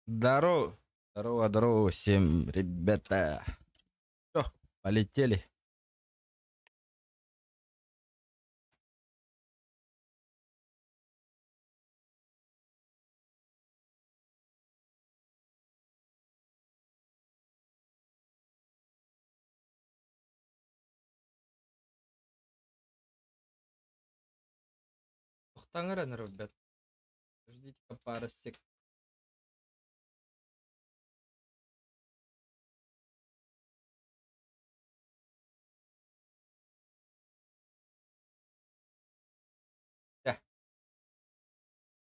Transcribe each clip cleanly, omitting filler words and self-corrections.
Здорово, здорово, здорово всем, ребята. Все, полетели. Ухтаңыр, ребят. Ждите пару сек.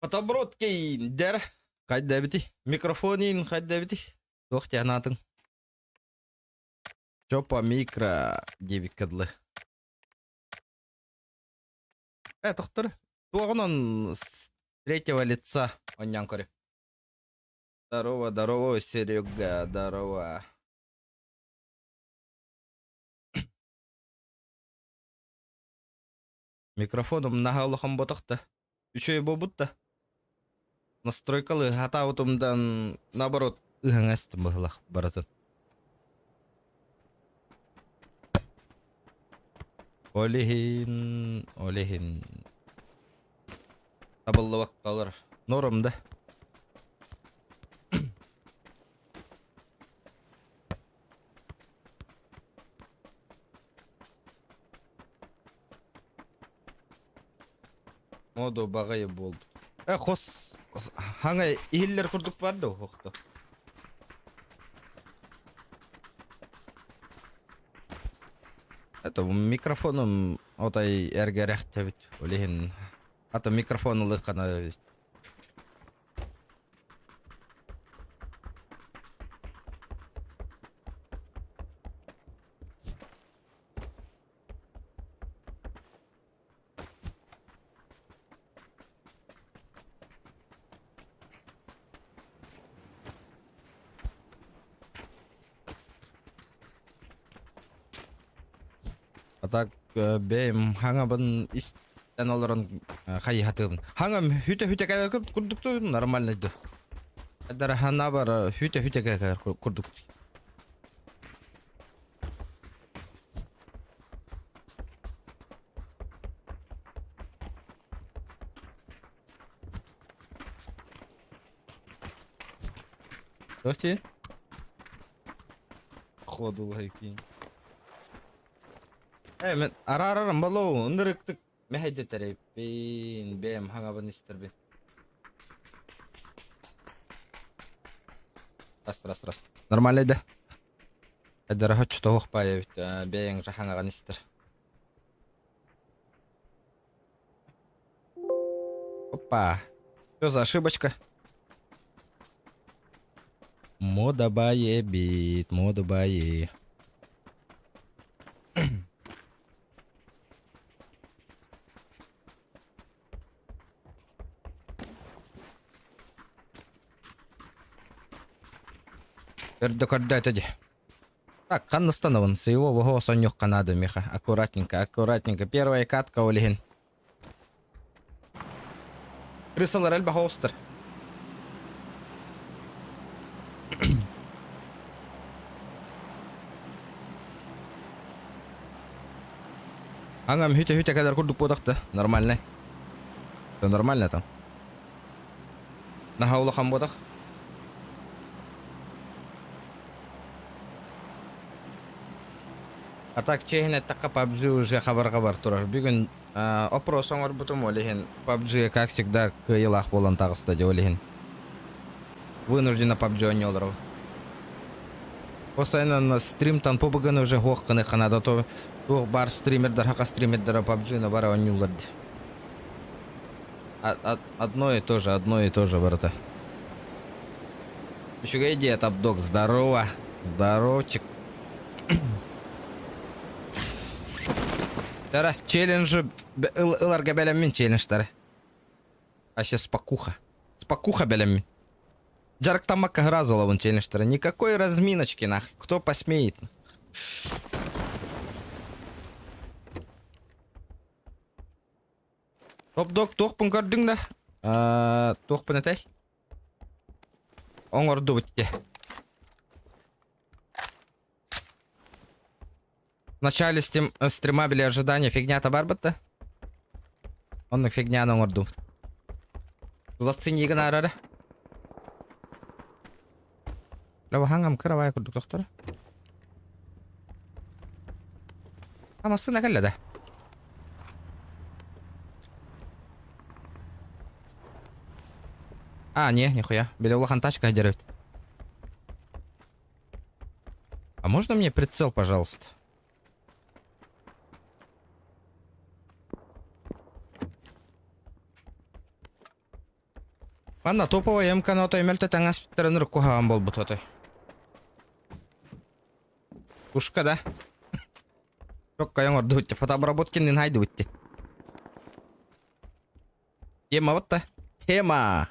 Фотоброд кейін, дер. Қайда біті? Микрофон ең, қайда біті? Тоқты анатын. Чопа микро, девик кадлы. Тоқтыр. Тоғынан с третьего лица. Оннян көрі. Здорово, здорово, Серега, здорово. Микрофоном нағаулықым ботақты. Үшөй бобутта. Настройкалы хатаутумдан наоборот ыгаңастым быһылах баратын. Олехин. Табыллыбак калыр. Норымда. Моду багайы болды. Хос хаңа иһиллер курдук барды хохто. Это микрофоном отай эргерах табит. Олехин. Ата микрофонлы кана. Так бем хаңабын истен оларын хайхатым. Хаңам хүтө кайда курдукту нормально ды. Адара хана бар хүтө кайда курдук. Прости. Ходу лайки. Мен арарарам болоо ындырыктык мехайде тереп бем хаңабын истербе. Раз. Нормально да. Адара хочу тоох пая бең жаханган истер. Опа. Что за ошибочка? Мода бае бит, мода бае. Пердокордай тоді. Так, каннастанован. С его вого сонюх Канады, Миха. Аккуратненько. Первая катка, Олегин. Крысалар әлбі хоустер. Аңам хүте кадар курдук бодақты. Нормально. Все нормально там. Нахаулахан бодақ. А так чейхне такка PUBG уже хабар турар. Бүгін опрос оңыр бұтым Олегин. PUBG, как всегда, к елах болан тағыста де Олегин. Вынуждена PUBG ойнолыру. Постоянно стримтан побыганы уже хоққаны қанада то бар стримердар, хақа стримердара PUBG-ны бара ойнуларды. Одно и то же, брата. Еще идея, Тапдог, здорово. Здоровчик. Тара, челленджи, ыларга бәлеммен челленджтары. Аща спокуха бәлеммен. Жарықтамакка разоловын челленджтары. Никакой разминочки, нах. Кто посмеет? Топ-дог, тоқпын көрдің да? Тоқпын әтәй? оңорду бутте. В начале стрима были ожидания, фигня-то барбата. Он фигня на оңорду. Зацени арары. Лава хангам кыравай курдук доктор. Амасы накаллада. А, не, нихуя. Белеулахан тачка дерет. А можно мне прицел, пожалуйста? Анна топовая МК на той мельте таңас біттерін кухаган бол бұт отой. Пушка, да? Çok kayın orada bitti. Fotoобработкинин haydi bitti. Тема вот-то. Тема.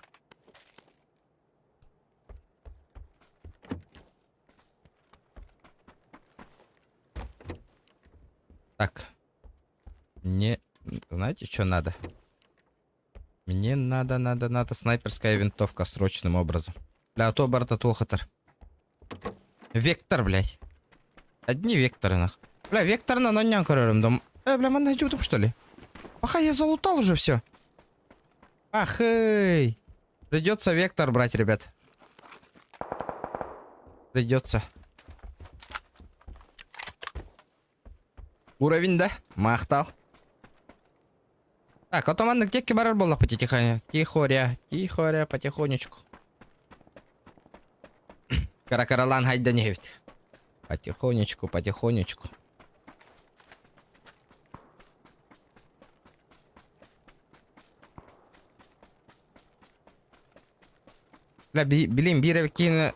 Так. Мне... Знаете, что надо? Мне надо снайперская винтовка срочным образом. Бля, а то барта тухатар. Вектор, блядь. Одни векторы, нах. Бля, вектор на ноннян корорым дом. Бля, мы найдем там, что ли? Ага, я залутал уже все. Ах, эй. Придется вектор брать, ребят. Придется. Уровень, да? Махтал. Так, а то man где барар было потихоньку. Тихоря, потихонечку. Каракаралан хайда не ведь. Потихонечку. Бля, билим биревкин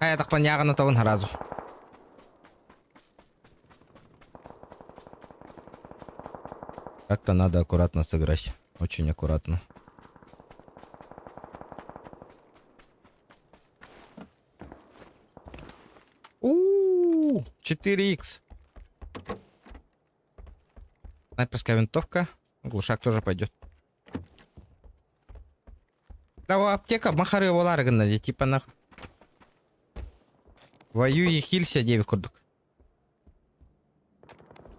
хаятак паньягана тавын харазу. Как-то надо аккуратно сыграть. Очень аккуратно. У-у-у, 4х. Снайперская винтовка. Глушак тоже пойдет. Бля, аптека махары воларгана, типа нах. Воюй и хилься, девик курдук.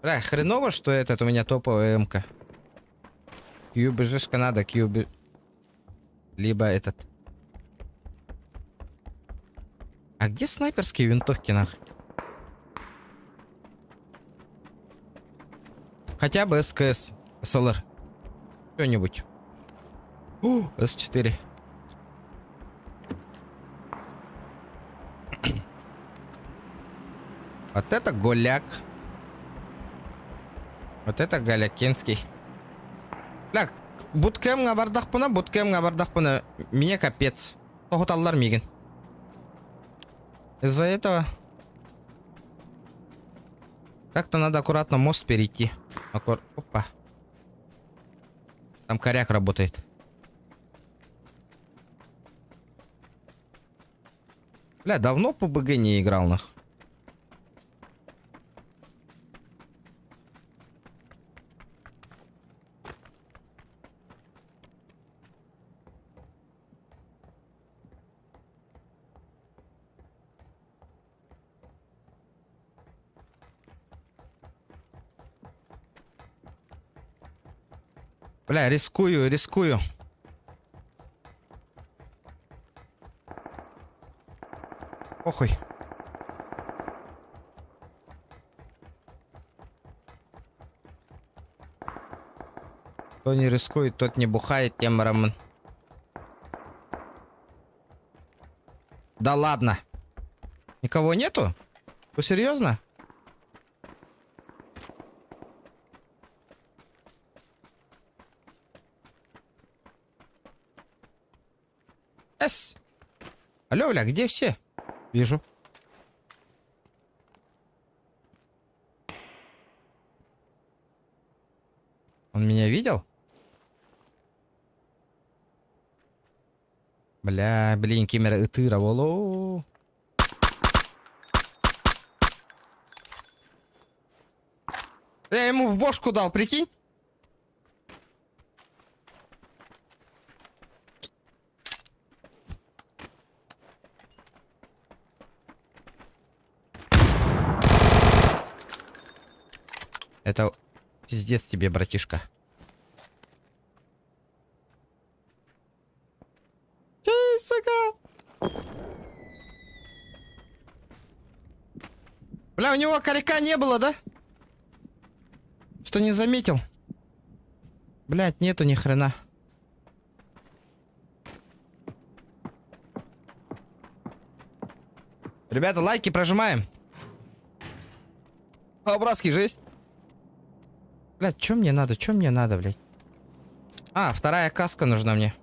Бля, хреново, что этот у меня топовая МК. QBG-шка надо, QB... Либо этот. А где снайперские винтовки, нах? Хотя бы СКС, СЛР. Что-нибудь. С4. Вот это голяк. Вот это Галякинский. Бля, буткемга бардах пуна. Мне капец. Тохуталлар мигин. Из-за этого... Как-то надо аккуратно мост перейти. Опа. Там коряк работает. Бля, давно по БГ не играл, нах. Бля, рискую. Охуй. Кто не рискует, тот не бухает, тем раман. Да ладно. Никого нету? Вы серьезно? Алло, бля, где все? Вижу. Он меня видел? Бля, блин, кемера ытыра, воло. Я ему в бошку дал, прикинь? Это пиздец тебе, братишка. Эй, сука! Бля, у него коряка не было, да? Что не заметил? Блять, нету ни хрена. Ребята, лайки прожимаем. Образки жесть. Блять, что мне надо? Что мне надо, блять? А, вторая каска нужна мне.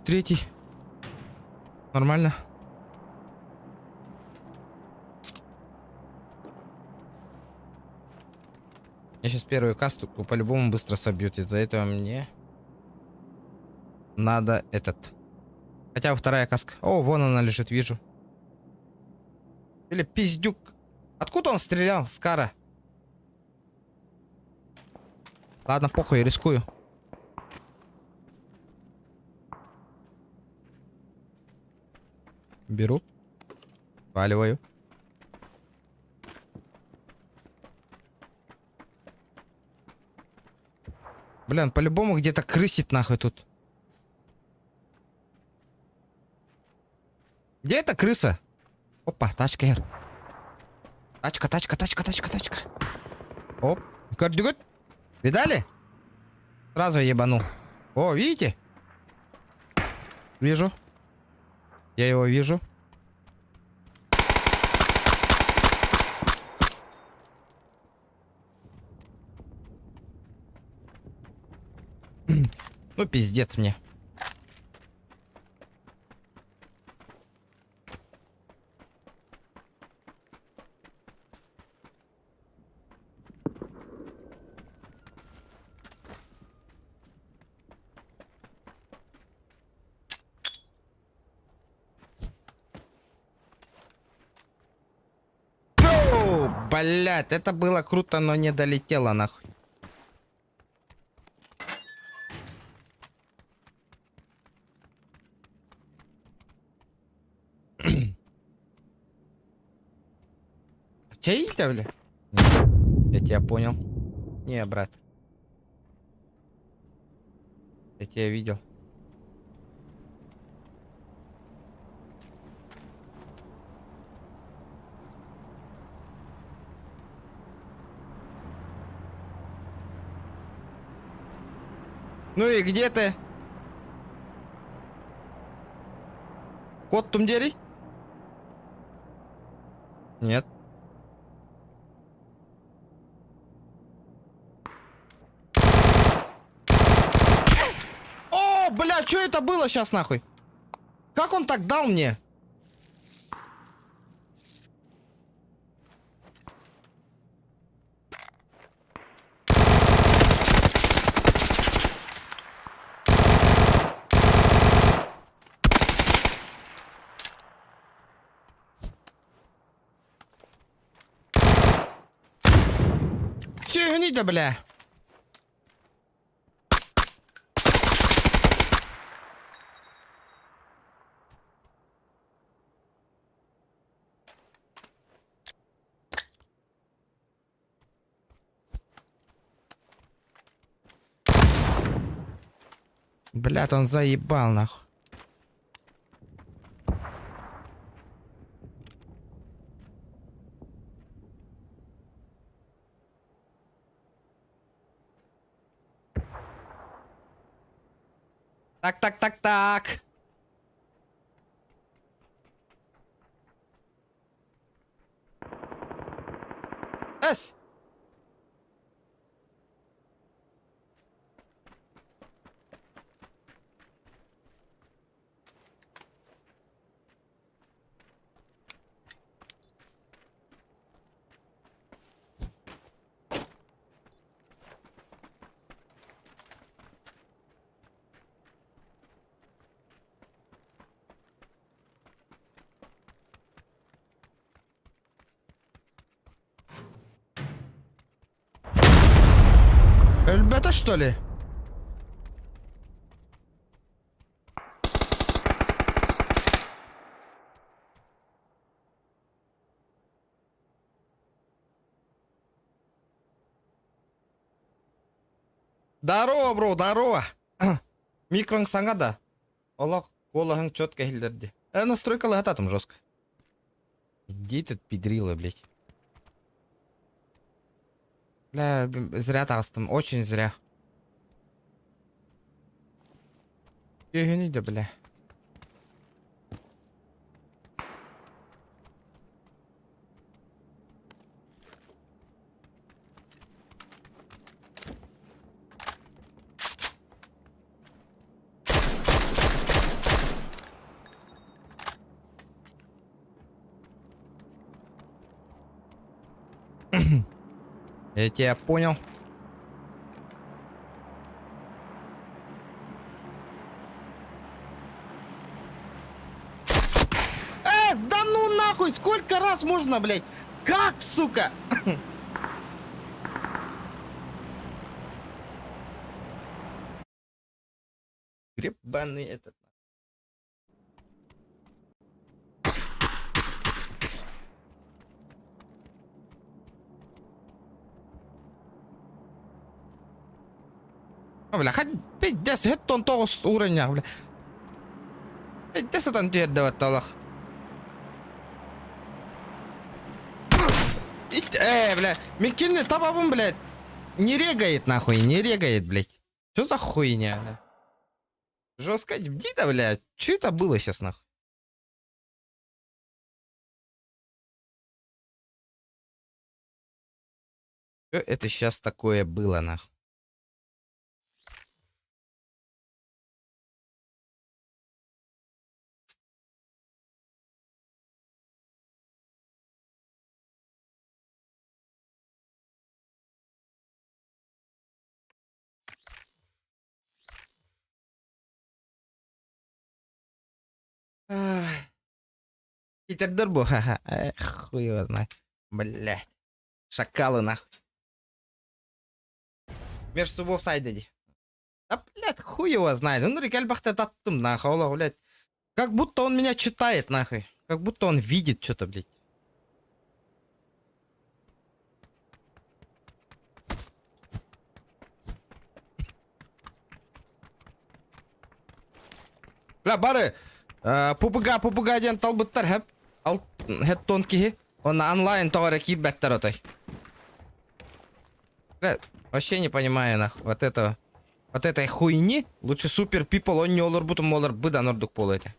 Третий. Нормально. Я сейчас первую касту по-любому быстро собьют. Из-за этого мне надо этот. Хотя вторая каска. О, вон она лежит, вижу. Или пиздюк. Откуда он стрелял, Скара? Ладно, похуй, рискую. Беру. Валиваю. Блин, по-любому где-то крысит нахуй тут. Где эта крыса? Опа, тачка, Эр. Тачка, тачка, тачка, тачка, тачка. Оп. Кардюгот. Видали? Сразу ебанул. О, видите? Вижу. Я его вижу. Ну, пиздец мне. Блять, это было круто, но не долетело нахуй. Чей-то, бля? Я тебя понял. Не, брат. Я тебя видел. Ну и где ты? Кот Тумдери? Нет. О, бля, что это было сейчас нахуй? Как он так дал мне? Фигня, бля. Блядь, он заебал нахуй. Так, так, так, так. Эс. Ребята, что ли? Здорово, бро, здорово. Микроң саңа да. Олақ, қолағың четко хилдерді. Настройкалы ататым жестко. Иди ты, педрила, блядь. Бля, зря тағыстым, очень зря. Күйгенейді, бля. Я тебя понял. Да ну нахуй, сколько раз можно, блядь? Как, сука? Гребаный этот. Бля, хоть 5-10 хеттон 9 уровня, бля. 5-10 түйер деп атталақ. Бля, Миккинни табабым, блядь. Не регает, нахуй, не регает, блядь. Что за хуйня, бля? Жестко, дида, блядь. Что это было сейчас, нахуй? Что это сейчас такое было, нахуй? Питер был, ха-ха. Хуй его знает. Блядь. Шакалы, нахуй. Между собой в сайде. Да, блядь, хуй его знает. Ну, регаль бахты таттым, нахуй, блядь. Как будто он меня читает, нахуй. Как будто он видит что-то, блядь. Бля, бары. Пупыга ден талбыттар хэп. Ал хэттон кихи. Он онлайн товары кип бэттер отай. Бля, вообще не понимаю, нахуй. Вот этого. Вот этой хуйни. Лучше супер пипл, он не олар бутум олар быдан ордук полу эти.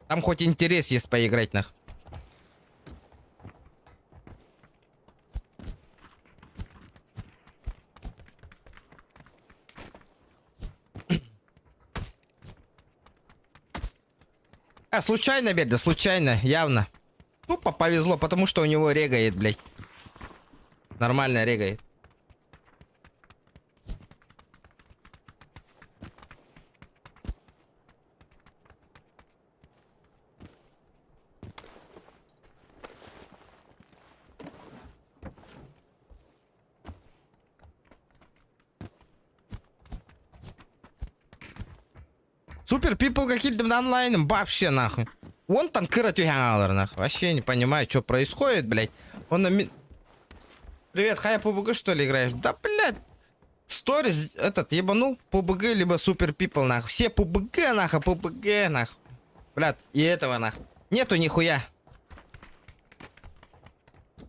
Там хоть интерес есть поиграть, нахуй. Случайно, беда, случайно, явно. Тупо повезло, потому что у него регает, блядь. Нормально регает. Супер пипл какие-то онлайном вообще нахуй. Вон танкыра тюхяналар нахуй. Вообще не понимаю, что происходит, блядь. Он на Привет, хай PUBG что ли играешь? Да, блядь. Сторис этот ебанул PUBG либо супер пипл нахуй. Все PUBG нахуй, PUBG нахуй. Блядь, и этого нахуй. Нету нихуя.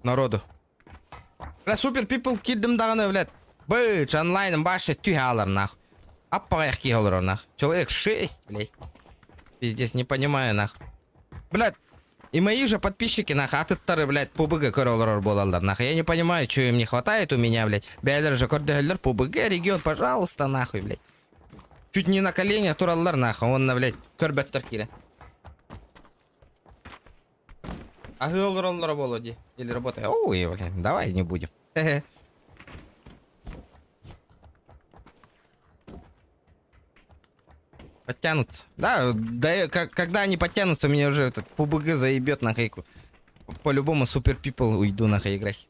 Народу. Бля, супер пипл киддым даганы, блядь. Быч, онлайном башы тюхялар нахуй. Аппаях кигалар нахуй. Человек 6, блядь. Пиздец, не понимаю нахуй. Блядь. И мои же подписчики нахуй, аттары, блядь, PUBG короллар болалар нахуй. Я не понимаю, что им не хватает у меня, блядь. Бәлер же кордыгылар PUBG регион, пожалуйста, нахуй, блядь. Чуть не на коленях тураллар нахуй. Он на, блядь, көрбәттер кире. А голлар болоди. Или работает. Ой, блядь, давай не будем. Подтянутся. Да, когда они подтянутся, меня уже этот PUBG заебет на хайку. По-любому супер пипл уйду на хай играть.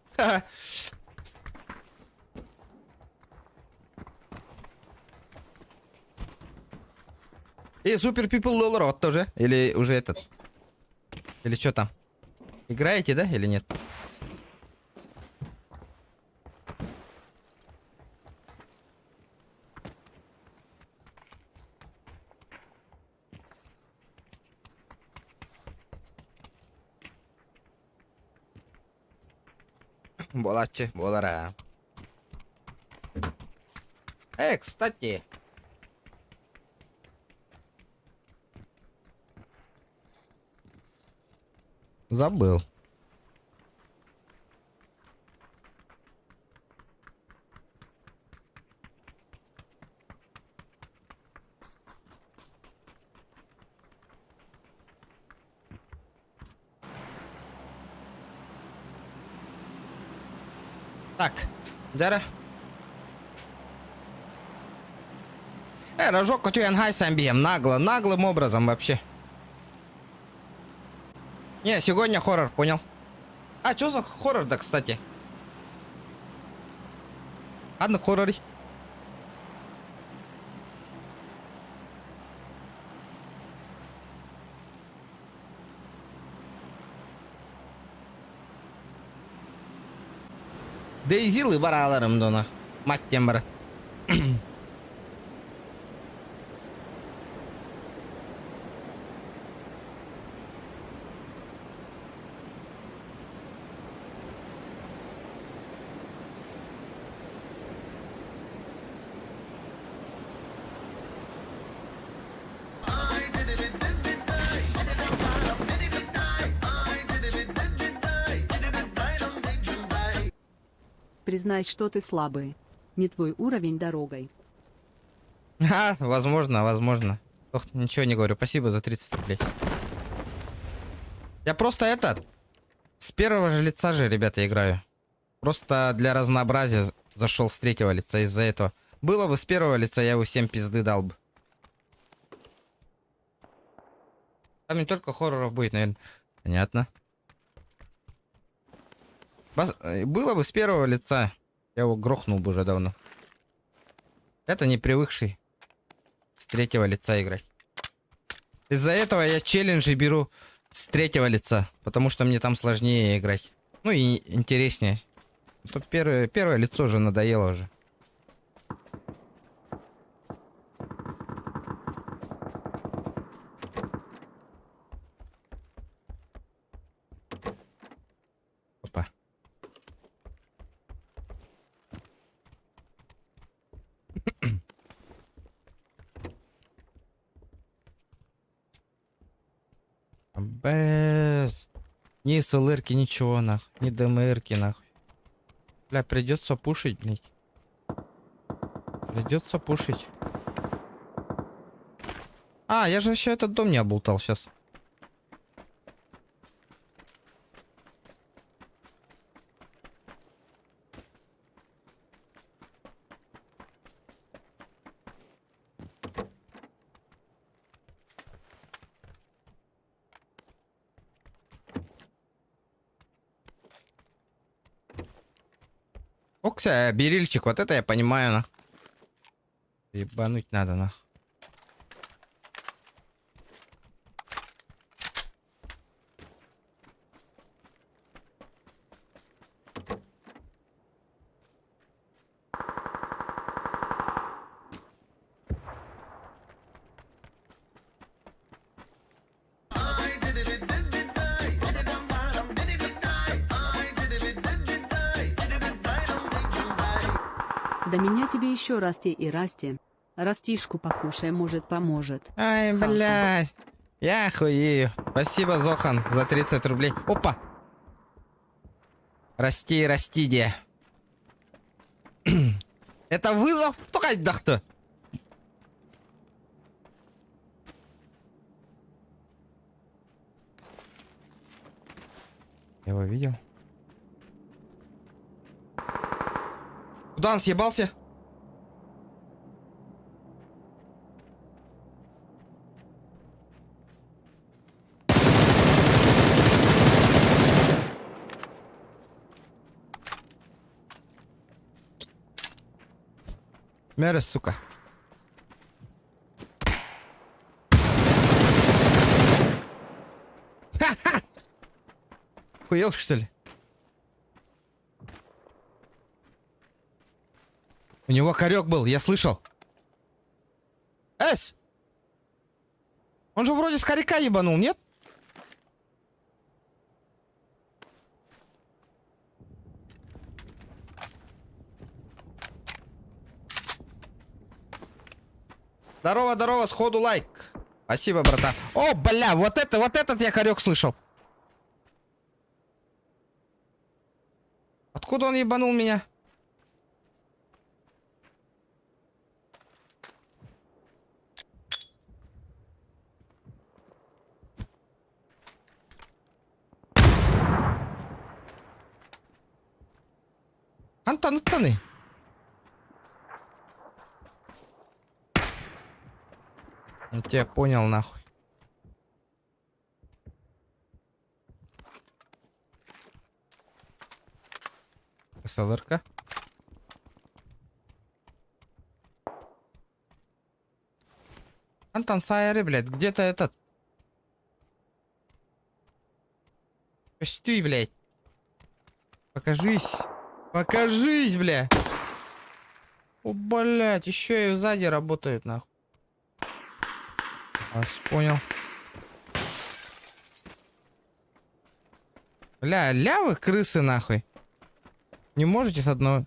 И супер пипл лолрот тоже? Или уже этот? Или что там? Играете, да, или нет? Болаче, болара. Кстати. Забыл. Так, Дяра. Рожок Котюянгай сам бием. Наглым образом вообще. Не, сегодня хоррор, понял. А, что за хоррор-то, кстати? Ладно, хоррор. Дейзилы бараларым дона. Маттем бар. Признай, что ты слабый. Не твой уровень дорогой. Возможно. Ох, ничего не говорю. Спасибо за 30 рублей. Я просто с первого же лица же, ребята, играю. Просто для разнообразия зашел с третьего лица из-за этого. Было бы с первого лица, я бы всем пизды дал бы. Там не только хорроров будет, наверное. Понятно. Было бы с первого лица, я его грохнул бы уже давно. Это не привыкший с третьего лица играть. Из-за этого я челленджи беру с третьего лица, потому что мне там сложнее играть. Ну и интереснее. Тут первое лицо уже надоело уже. Опа. Без. Ни СЛРки, ничего, нахуй. Ни ДМРки, нахуй. Бля, придется пушить, блядь. Придется пушить. А, я же еще этот дом не обултал сейчас. Окся, берильчик, вот это я понимаю, нах. Ебануть надо, нах. Да меня тебе еще расти и расти. Растишку покушай, может, поможет. Ай, блядь. Я охуею. Спасибо, Зохан, за 30 рублей. Опа. Расти, расти, де. Это вызов? Кто кайдахты? Я его видел. Куда он съебался? Мерес, сука. Ха-ха! Хуел, что ли? У него корек был, я слышал. Эс! Он же вроде с коряка ебанул, нет? Здорово, здорово, сходу лайк. Спасибо, братан. О, бля, вот этот я хорек слышал. Откуда он ебанул меня? Антаны. Я тебя понял, нахуй. СЛРка. Антон Сайеры, блядь, где-то этот... Пусти, блядь. Покажись. Покажись, бля. О, блядь, еще и сзади работает, нахуй. Вас понял. Бля, лявы крысы, нахуй. Не можете с одной...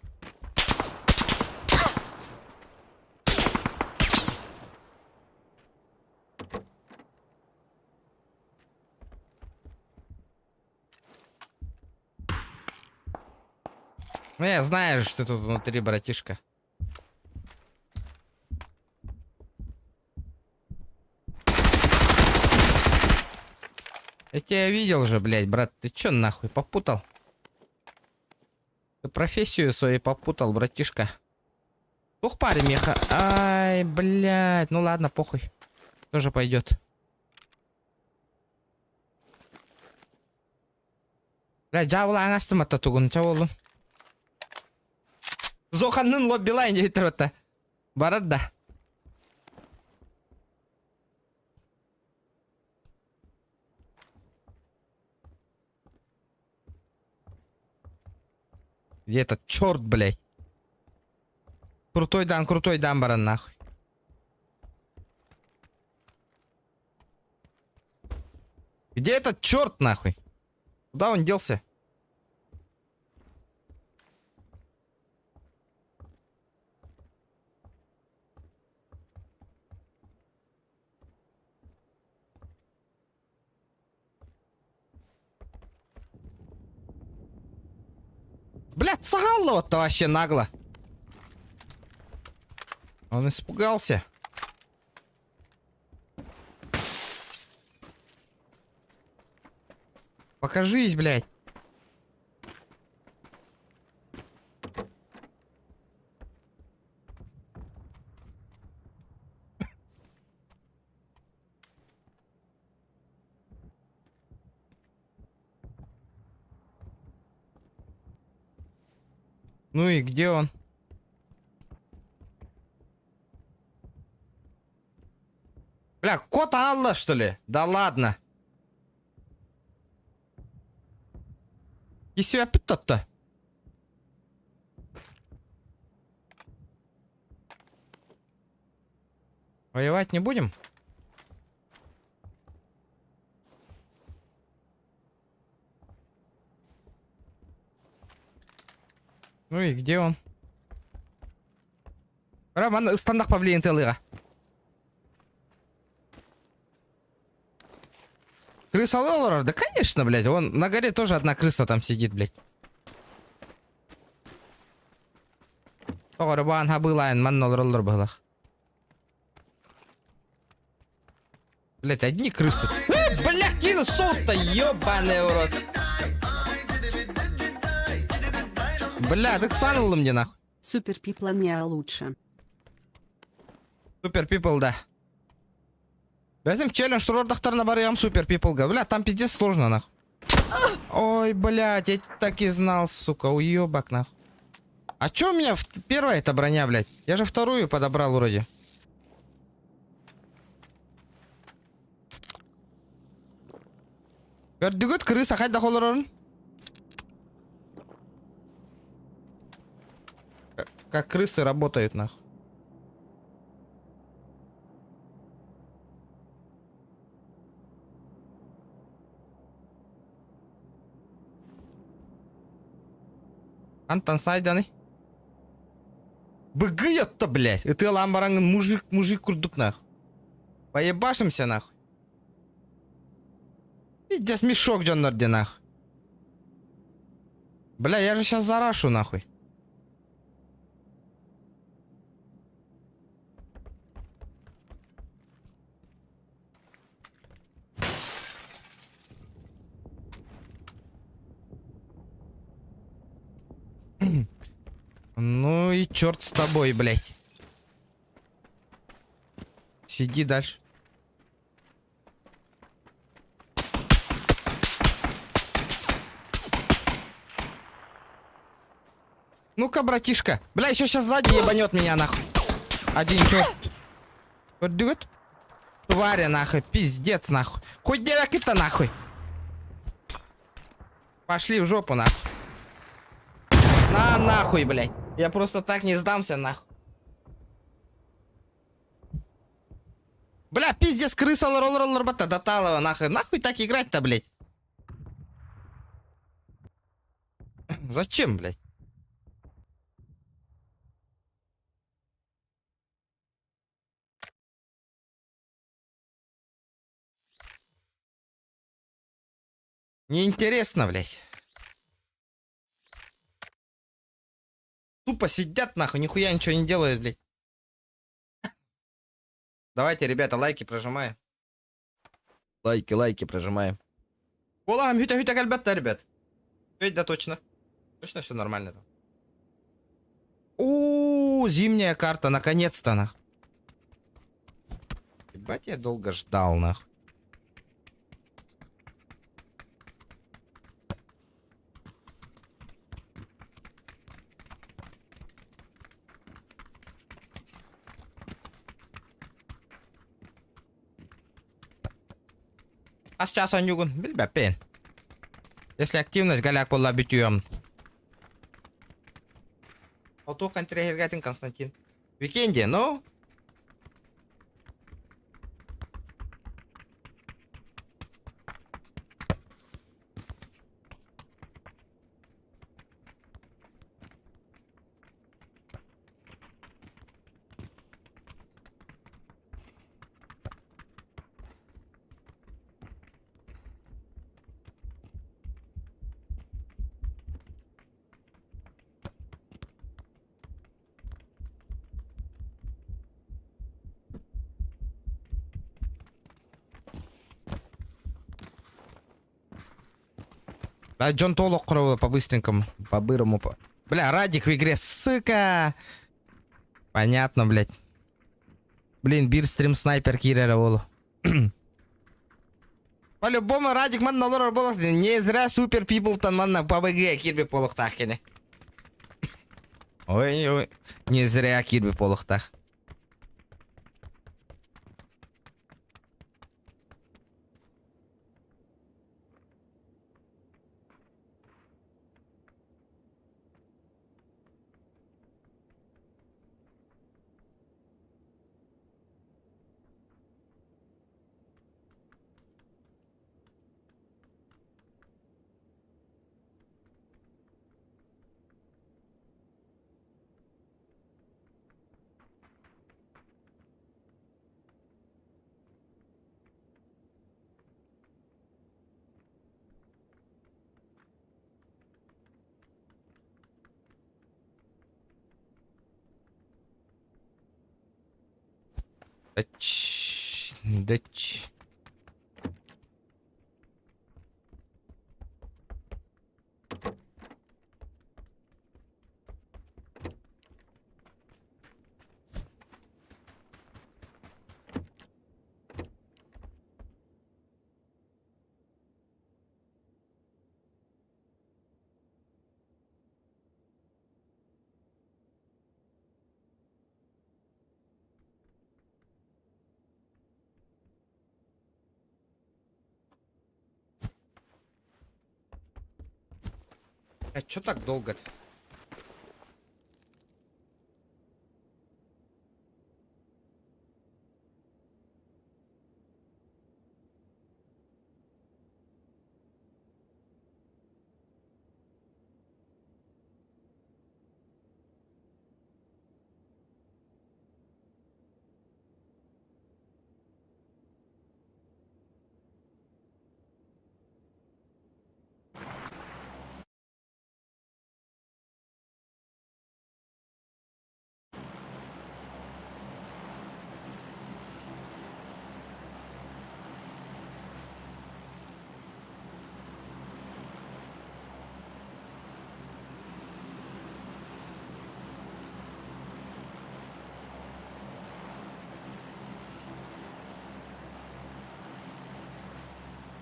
Ну, я знаю, что ты тут внутри, братишка. Я тебя видел же, блядь, брат. Ты чё нахуй попутал? Ты профессию свою попутал, братишка. Ух, парень меха. Ай, блядь. Ну ладно, похуй. Тоже пойдет. Блядь, жабылаң астым ата тугун, чаболун. Зоханның лоббилайн деп тұрып атты. Барар да. Где этот черт, блядь? Крутой дан баран, нахуй. Где этот черт, нахуй? Куда он делся? Блядь, сагалло-то вообще нагло. Он испугался. Покажись, блядь. Ну и где он? Бля, кот Алла, что ли? Да ладно. И себя питот-то. Воевать не будем? Ну и где он? Роман, стандарт павлиен тылыга. Крыса Лоллер? Да конечно, блядь. Вон на горе тоже одна крыса там сидит, блядь. Тогда банга была, ман Лоллер была. Блядь, одни крысы. Бля, кинул солт-то, ёбаный урод. Бля, так санул мне нахуй. Супер пипла не лучше. Супер пипл, да. Возьмем челлендж, что рордахтарна барыям супер пиплга. Бля, там пиздец сложно, нахуй. Ой, блядь, я так и знал, сука, уебак, нахуй. А чё у меня первая эта броня, блядь? Я же вторую подобрал вроде. Görдүгөт крыса кайда холорун? Как крысы работают, нахуй. Антон сайданы. Быгает-то, блядь. И ты ламбаранган мужик курдук, нахуй. Поебашимся, нахуй. Пиздец, мешок джоннорде, нахуй. Бля, я же сейчас зарашу, нахуй. Ну и черт с тобой, блядь. Сиди дальше. Ну-ка, братишка. Бля, еще сейчас сзади ебанет меня, нахуй. Один черт. Вот дюет. Тваря, нахуй. Пиздец, нахуй. Хоть девок-то, нахуй. Пошли в жопу, нахуй. На, нахуй, блядь. Я просто так не сдамся, нахуй. Бля, пиздец, крыса, роллер, бата, доталова, нахуй. Нахуй так играть-то, блядь? Зачем, блядь? Неинтересно, блядь. Тупо сидят, нахуй, нихуя ничего не делают, блядь. Давайте, ребята, лайки прожимаем. Лайки прожимаем. Олагам, хютя, кальбетта, ребят. Да, точно. Точно все нормально. У, зимняя карта, наконец-то, нах. Ебать, я долго ждал, нах. А сейчас он югун, бельбапен. Если активность галяк пола битюем. Auto контрагергатин, Константин. В уикенде, ну? А Джон Толок по-быстренькому, по-бырому. Бля, Радик в игре, сука! Понятно, блядь. Блин, бирстрим снайпер киллера волу. По-любому Радик ман налор болох. Не зря супер пиплтан ман на ПБГ кирби полухтах кене. Ой, не зря кирби полухтах. Дач. А чё так долго-то?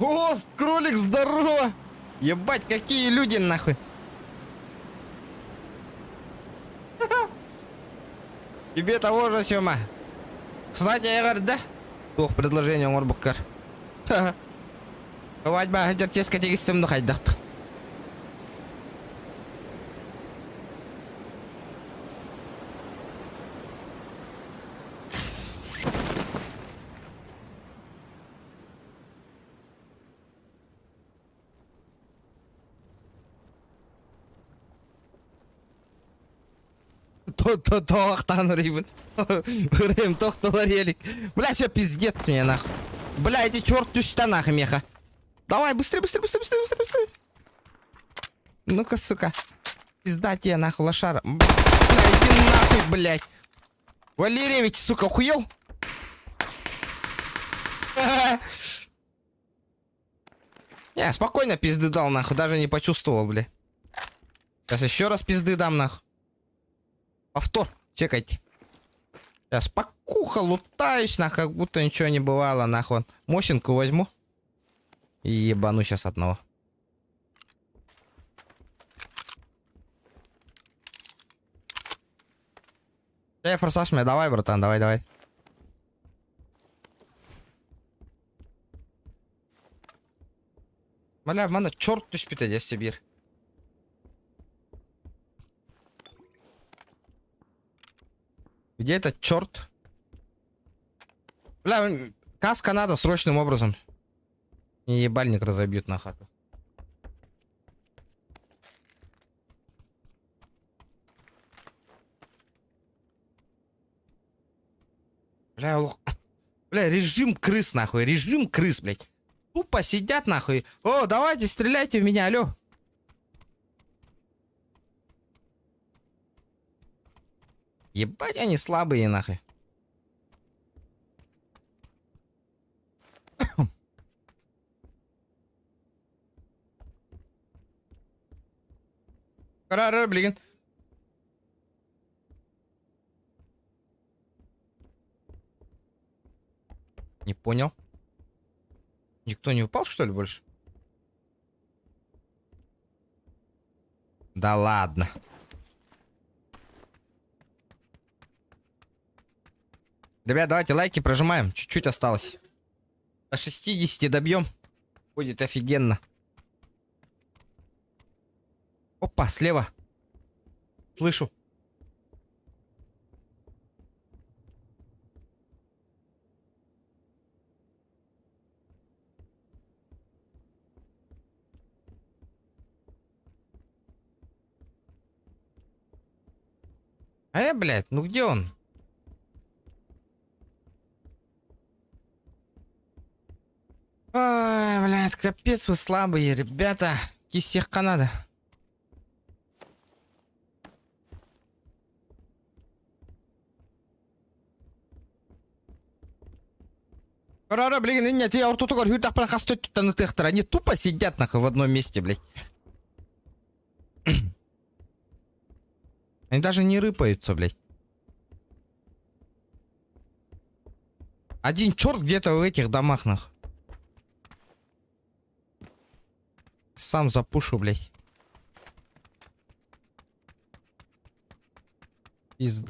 О, кролик, здорово! Ебать, какие люди нахуй! Тебе того же, Сёма. Кстати, Егор, да? Двух предложений Морбуккар. Вадьба, гатертеска тегистим ну хайдахту. Тоқтан рейбін. Рейм, тоқталар елік. Бля, все пиздец мне нахуй. Бля, эти черт тюшта нахуй меха. Давай, быстрее, быстрее, быстрее, быстрее, быстрее, быстрее. Ну-ка, сука. Пизда тебе нахуй, лошара. Бля, иди нахуй, блядь. Валерьевич, сука, охуел? Я спокойно пизды дал нахуй, даже не почувствовал, бля. Сейчас еще раз пизды дам нахуй. Повтор, чекайте. Сейчас покуха лутаюсь, нахуй, как будто ничего не бывало, нахуй. Мосинку возьму. И ебану сейчас одного. Форсаж мне, давай, братан, давай, давай. Бля, в мене чорт түспіті десь Сибір. Где этот черт? Бля, каска надо срочным образом. И ебальник разобьют на хату. Бля, лох... Бля, режим крыс, нахуй. Режим крыс, блядь. Тупо сидят, нахуй. О, давайте, стреляйте в меня, алло. Ебать, они слабые, нахуй. Ра-ра, блин. Не понял. Никто не упал, что ли, больше? Да ладно. Ребят, давайте лайки прожимаем. Чуть-чуть осталось. До 60 добьем. Будет офигенно. Опа, слева. Слышу. Блядь, ну где он? Ой, блядь, капец вы слабые, ребята. Кисехка надо. Рара, блин, нет, я тут говорю, так прохастать тут на тех. Они тупо сидят нахуй в одном месте, блядь. Они даже не рыпаются, блядь. Один черт где-то в этих домах, нахуй. Сам запушу, блядь.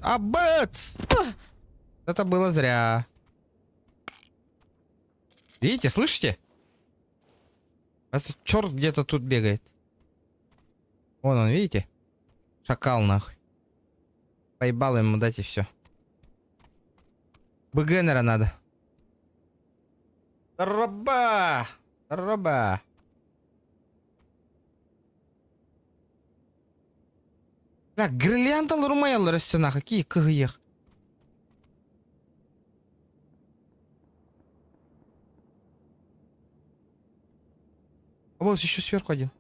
А, бэц! Это было зря. Видите, слышите? Этот черт где-то тут бегает. Вон он, видите? Шакал, нахуй. Поебало ему дать и все. БГНера надо. Роба! Роба! Бля, гриллиантал румейл растена, какие кгех. А вот еще сверху один.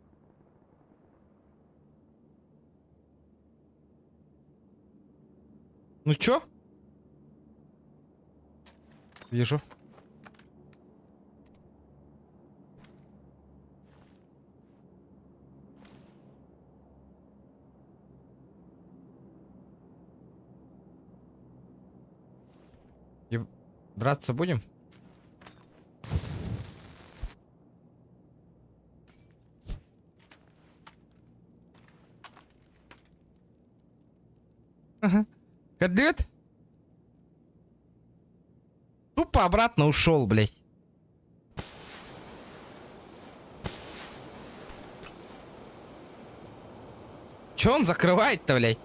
Ну чё? Вижу. Драться будем? Котлет? Тупо обратно ушел, блядь. Че он закрывает-то, блядь?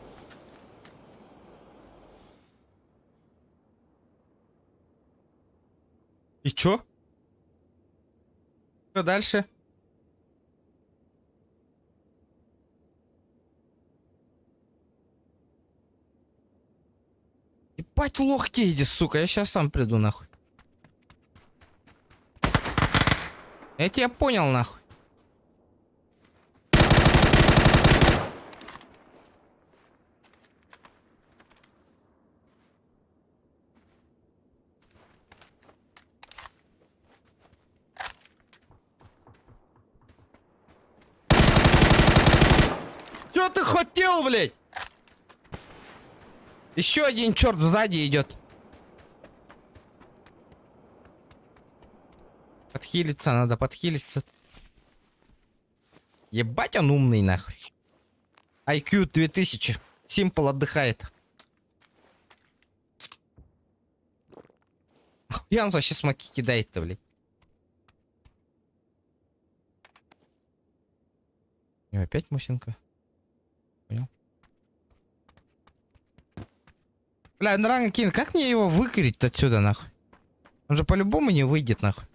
И чё? Что дальше? Ебать лохти иди, сука, я сейчас сам приду, нахуй. Я тебя понял, нахуй. Что ты хотел, блядь? Еще один черт сзади идет. Подхилиться надо, подхилиться. Ебать он умный, нахуй. IQ 2000. Симпл отдыхает. Охуя он вообще смоки кидает-то, блядь. И опять Мусинка. Понял. Бля, Драгокин, как мне его выкурить отсюда, нахуй? Он же по-любому не выйдет, нахуй.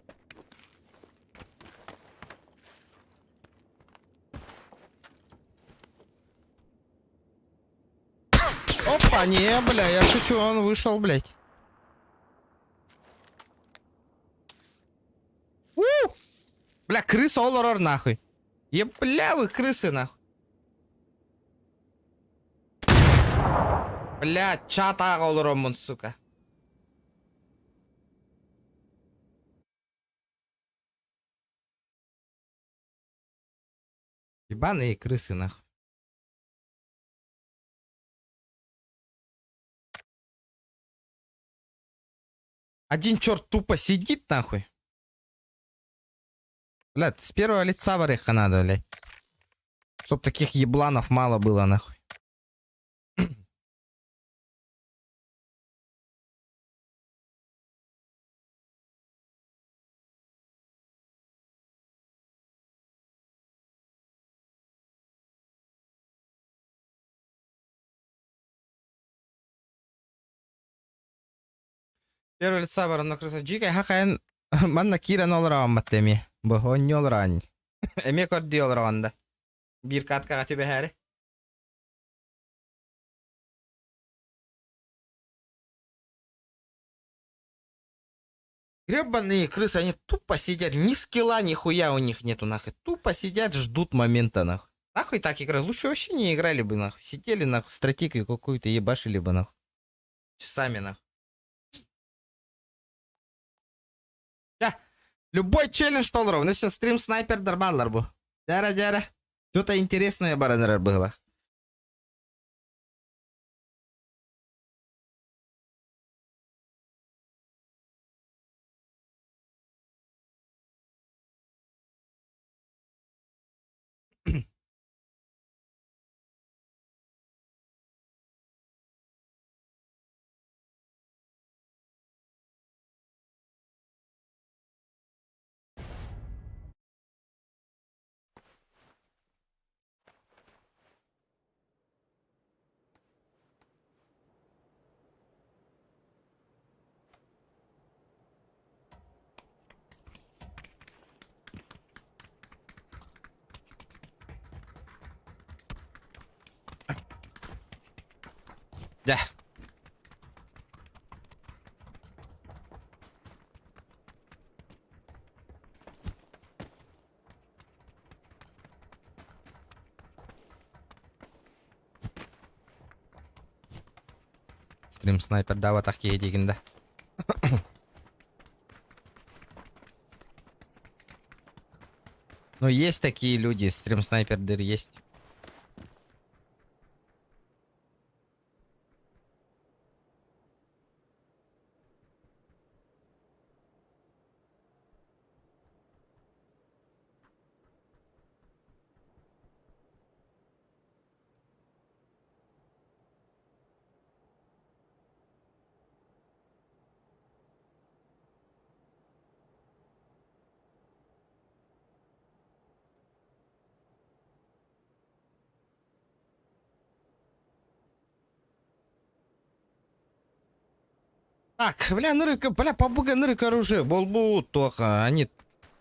Опа, не, бля, я шучу, он вышел, блядь. У! Бля, крыса олорор, нахуй. Бля, вы крысы, нахуй. Бля, чата олоромун, сука. Ебаные крысы, нахуй. Один черт тупо сидит, нахуй. Блядь, с первого лица вареха надо, блядь. Чтоб таких ебланов мало было, нахуй. Первого лица варана крыса. Джикай хакаен манна кира нолрам маттеми. Бохон нолрань. Эме корди олранда. Bir katka тебе харе. Гребаные крысы, они тупо сидят, ни скилла, ни хуя у них нету, нахуй. Тупо сидят, ждут момента, нахуй. Нахуй так играть? Лучше вообще не играли бы, нахуй. Сидели, нахуй, стратегию какую-то ебашили бы, нахуй. Часами, нахуй. Да. Любой челлендж толров. Ну сейчас стрим снайпер дарбалар бу. Дяра. Что-то интересное, баранер, было. Да. Стрим снайпер дава такие дегенда. Ну есть такие люди, стрим снайпер дыр есть. Так, бля, бля, побуга нырык оружие, болбу, тоха. Они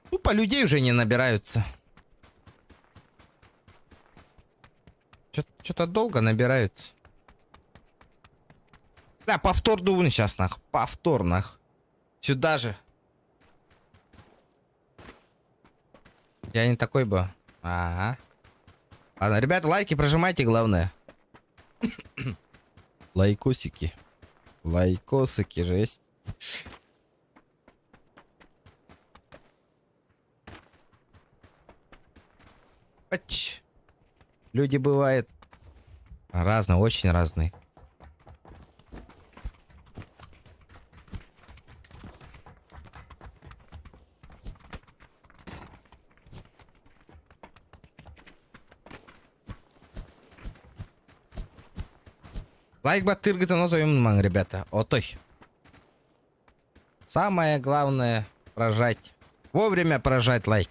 тупо людей уже не набираются. Что-то долго набираются. Бля, повтор дувны сейчас, нах. Повтор, нах. Сюда же. Я не такой бы. Ага. Ладно, ребята, лайки прожимайте, главное. Лайкосики. Лайкосики, жесть. Пач. Люди бывают разные, очень разные. Лайк батыргытын отойымын, ребята. Отой. Самое главное прожать. Вовремя прожать лайк.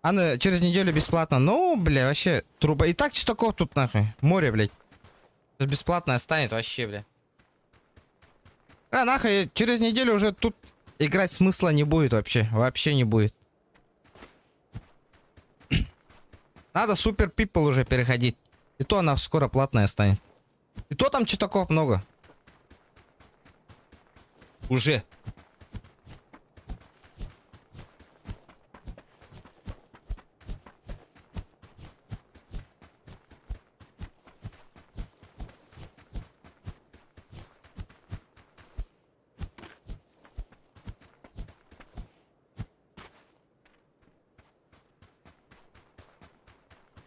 Она через неделю бесплатно. Ну, бля, вообще труба. И так чистаков тут нахуй. Море, блядь. Сейчас бесплатно станет вообще, бля. А нахуй, через неделю уже тут играть смысла не будет вообще. Вообще не будет. Надо супер пипл уже переходить. И то она скоро платная станет. И то там читаков много. Уже.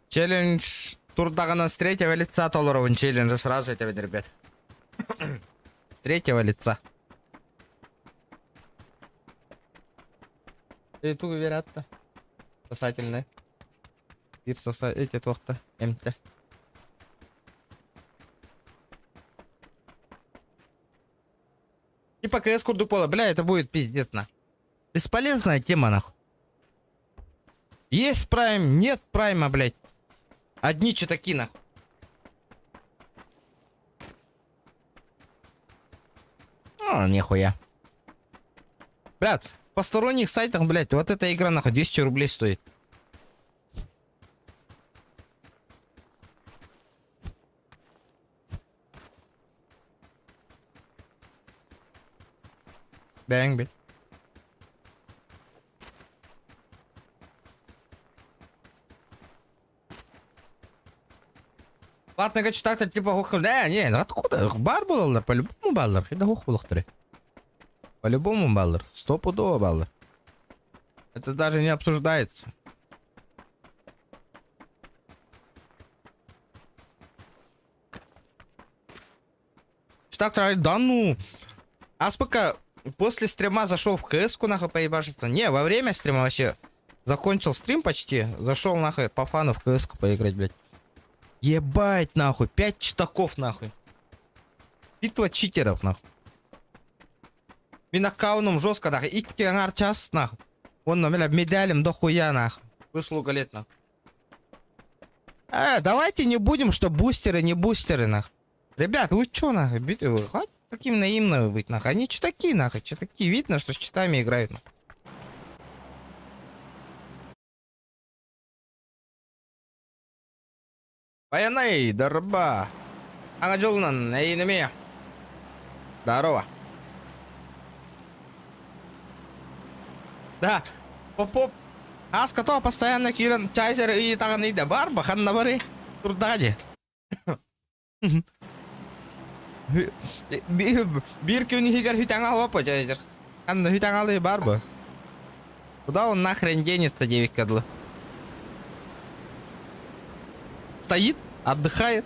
Челлендж турдагана с третьего лица $1 челлендж сразу это, ребят. С третьего лица. И тут вероятно. Спасательные. Эти тохта. МТ. Типа КС Курдупола. Бля, это будет пиздец, на. Бесполезная тема, нахуй. Есть прайм, нет прайма, блядь. Одни читаки, нахуй. А, нихуя. Блядь, в посторонних сайтах, блядь, вот эта игра, нахуй, 200 рублей стоит. Бэнг, блядь. Ладно, короче, так-то типа хухл. Да, не, ну откуда? Бар баллар, по-любому баллар. Это хухлахтри. По-любому баллар. Стопудово баллар. Это даже не обсуждается. Так, да ну. А сколько после стрима зашел в КС-ку, нахуй, поебашиться? Не, во время стрима вообще закончил стрим почти. Зашел, нахуй, по фану в КС-ку поиграть, блядь. Ебать, нахуй, 5 читаков, нахуй. Битва читеров, нахуй. Минакауном жестко, нахуй. И кенгар час, нахуй. Вон, блядь, медалем дохуя, нахуй. Выслуга лет, нахуй. Давайте не будем, что бустеры, не бустеры, нахуй. Ребят, вы чё, нахуй, битвы? Хватит таким наивным быть, нахуй. Они читаки, нахуй. Читаки, видно, что с читами играют, нахуй. Баянай, дарба. Ангажолнан, эйнами. Здорово. Да, поп-поп. Аз като постоянно киран чайзер и таган иде бар, бахан набари. Турдади. Bir gün higar hüten алып по чайзер. Ан hüten алы бар бы. Куда он нахрен денется, девять кадлы? Стоит, отдыхает.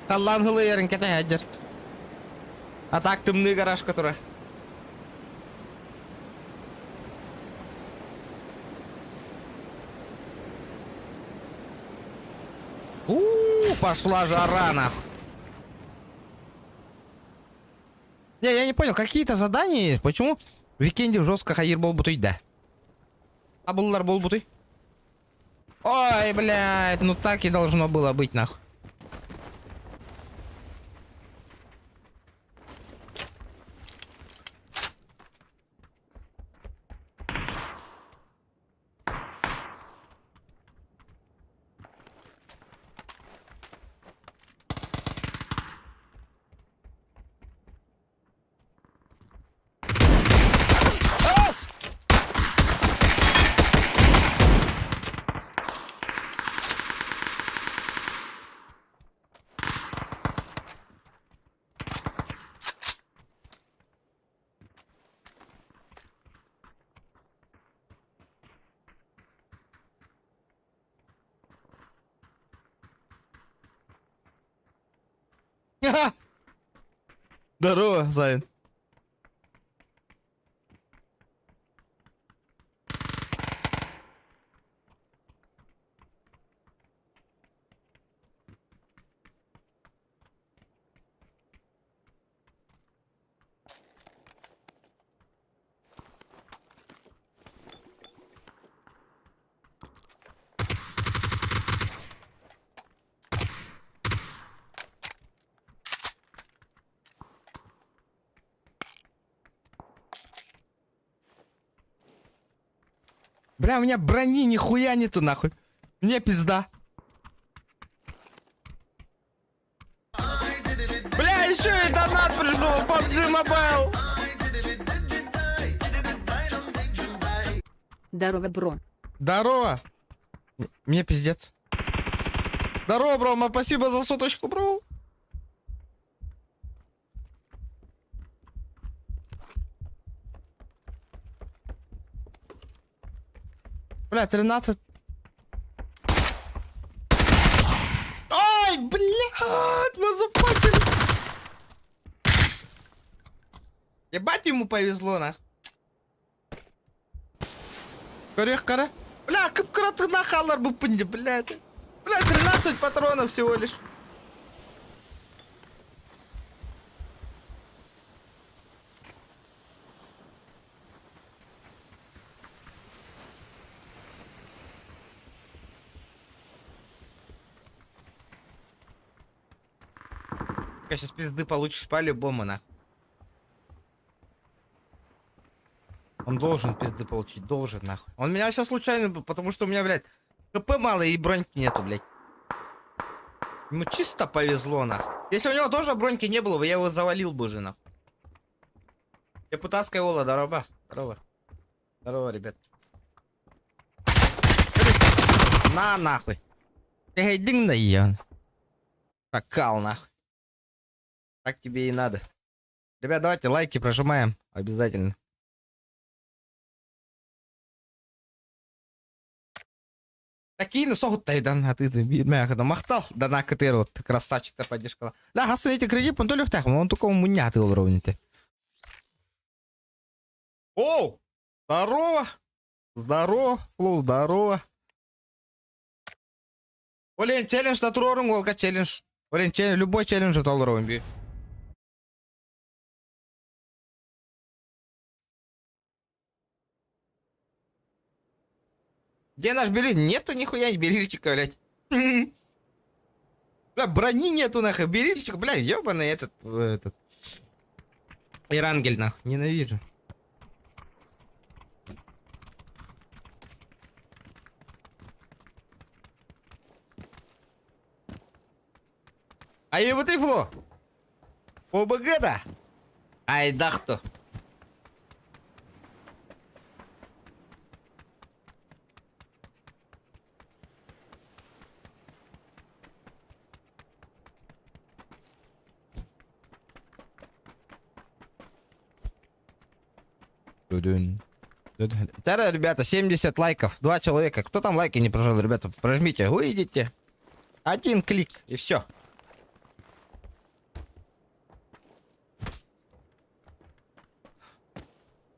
Таллан хылы ярын кете хаджар. А так тымный гараж, который. Пошла жара, нахуй. Не, я не понял, какие-то задания есть. Почему в Викенде жестко хайыр бол бутуй, да? А буллар бол бутуй? Ой, блядь, ну так и должно было быть, нахуй. Здорово, Зайн. Бля, у меня брони нихуя нету, нахуй. Мне пизда. Бля, еще и донат пришел, PUBG Mobile. Здорово, бро. Здорово. Мне пиздец. Здорово, бро, спасибо за соточку, бро. Бля, 13. Ой, блядь, мазафакер. Ебать ему повезло, на. Корех, кара. Бля, как кратко нахалар бы пынди, блядь. Бля, 13 патронов всего лишь. Сейчас пизды получишь по-любому, на. Он должен пизды получить, должен, нахуй. Он меня сейчас случайно, потому что у меня, блядь, КП мало и броньки нету, блядь. Ему чисто повезло, нахуй. Если у него тоже броньки не было, я его завалил бы уже, нахуй. Депутатская Ола, здорово. Здорово. Здорово, ребят. На, нахуй. Эй, дing на её. Прокал, нахуй. Так тебе и надо. Ребят, давайте лайки прожимаем. Обязательно. Такие соғыттайдан атыды мәғыда мақтал дана кітер вот красавчик-то поддержка. Да, хасын эти кредит он толек так, он только муняты уровень-то. Оу! Здорово! Здорово, Флоу, здорово. Олен, челлендж на турорын олга челлендж. Олен, челлендж, любой челлендж от уровень бей. Где наш бериль? Нету нихуя берильчика, блядь. Бля, брони нету, нахуй. Берильчик, бля, ебаный этот. Ирангель, нахуй. Ненавижу. А и вот и фло. ОБГ, да? Ай, да кто? Тогда, ребята, 70 лайков. 2 человека. Кто там лайки не прожал, ребята, прожмите. Выйдите. Один клик, и все.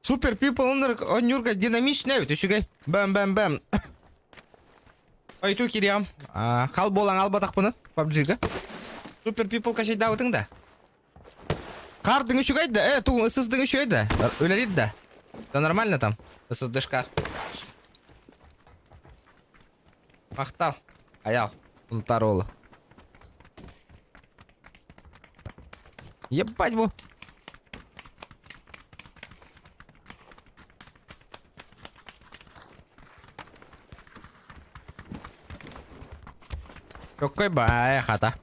Супер пипл, он Нюрка динамичный. Ты шугай. Бэм-бэм-бэм. Ой, ту кириам. Хал болан албатак пыны. PUBG-га. Супер пипл кашай да утың да. Қардың үші қайда? Ту ССД-ң үші қайда? Өлелейді да. Да нормально там? ССД-шка. Мақтал. Аял. Ұнтар олы. Ебать бұл. Какой бая хата.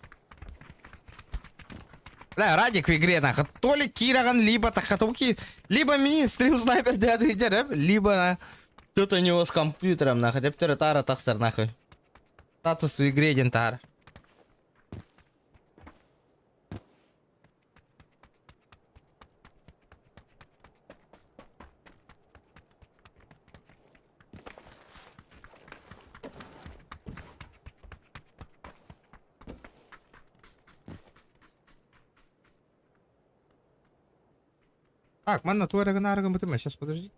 Бля, Радик в игре, нахуй. То ли Кираган, либо Тахатуки, либо мини стрим снайпер дядя, либо на что-то у него с компьютером, нахуй. Теперь Тара Тастер, нахуй. Статус в игре Дентар. Так, манна туарega нарага бытыма. Сейчас, подожди.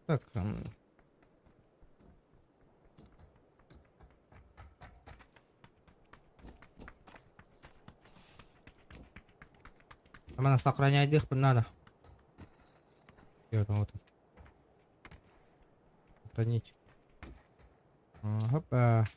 Так. А нас охранять их надо. Вот. Охранить. Опа.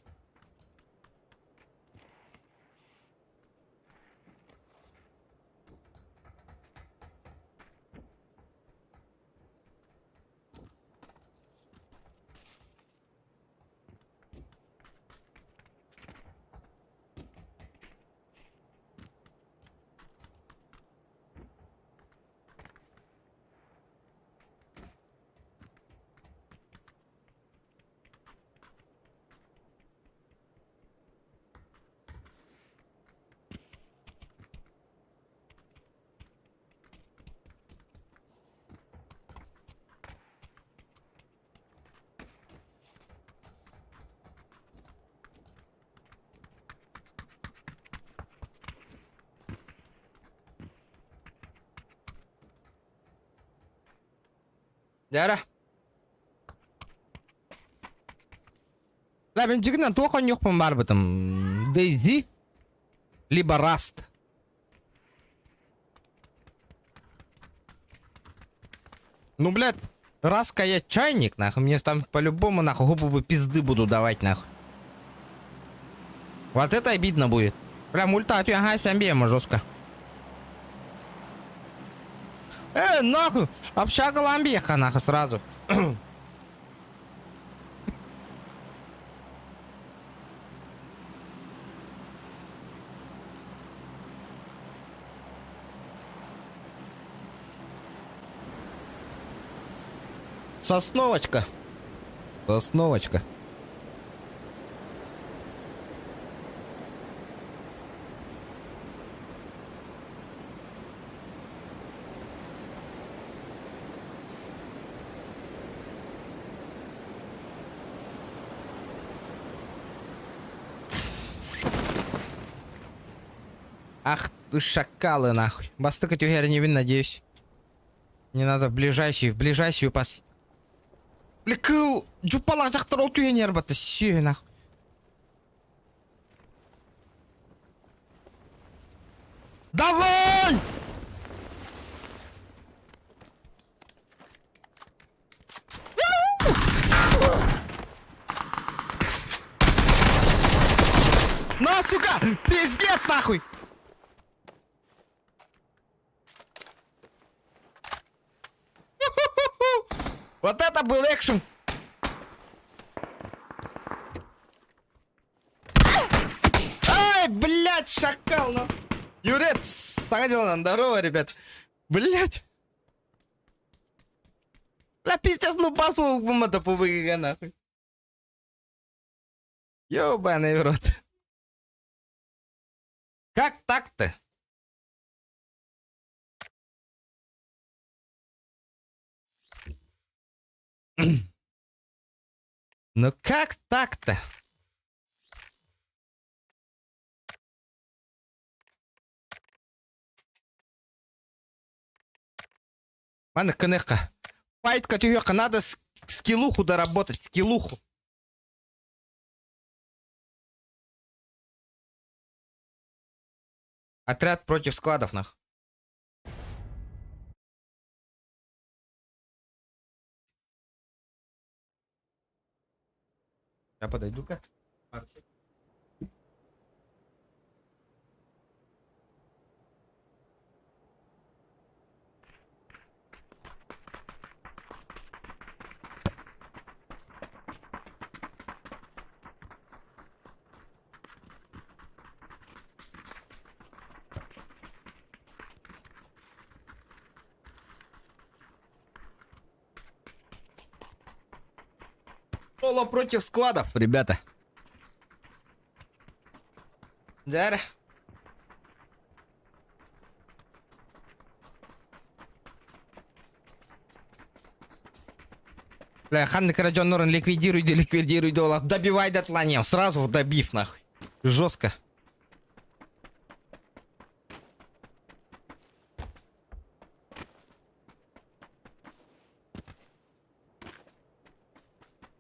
Дяра. Ла, мен жигнен тоқан жоқпын бар бітім. Дейзи, либо Раст. Ну, блядь, Раска я чайник, нахуй. Мне там по-любому, нахуй, губы пизды буду давать, нахуй. Вот это обидно будет. Бля, мульта, а ты ага, сямбема жестко. Нахуй, общага ламбеха, нахуй, сразу. Сосновочка. Сосновочка. Ах ты шакалы, нахуй. Бастыкать угер не вин, надеюсь. Не надо в ближайшую пас. Блекл, жупала жақтар ол түйенер баты, сүйе, нахуй. Давай! На, сука! Пиздец, нахуй! Вот это был экшен! Ай, блядь, шакал, ну! Юрец, сходил на здорово, ребят. Блядь! Бля, пиздец, ну басу это повыгага, нахуй. Ёбаный в рот. Как так-то? Ну как так-то? Ладно, конеха. Файт, Катюха, надо скиллуху доработать, скиллуху. Отряд против складов, нах. Я подойду-ка. Соло против складов, ребята. Дяра. Бля, Ханны Караджон Норан, ликвидируй, доллар. Добивай дотла, не, сразу добив, нахуй. Жестко.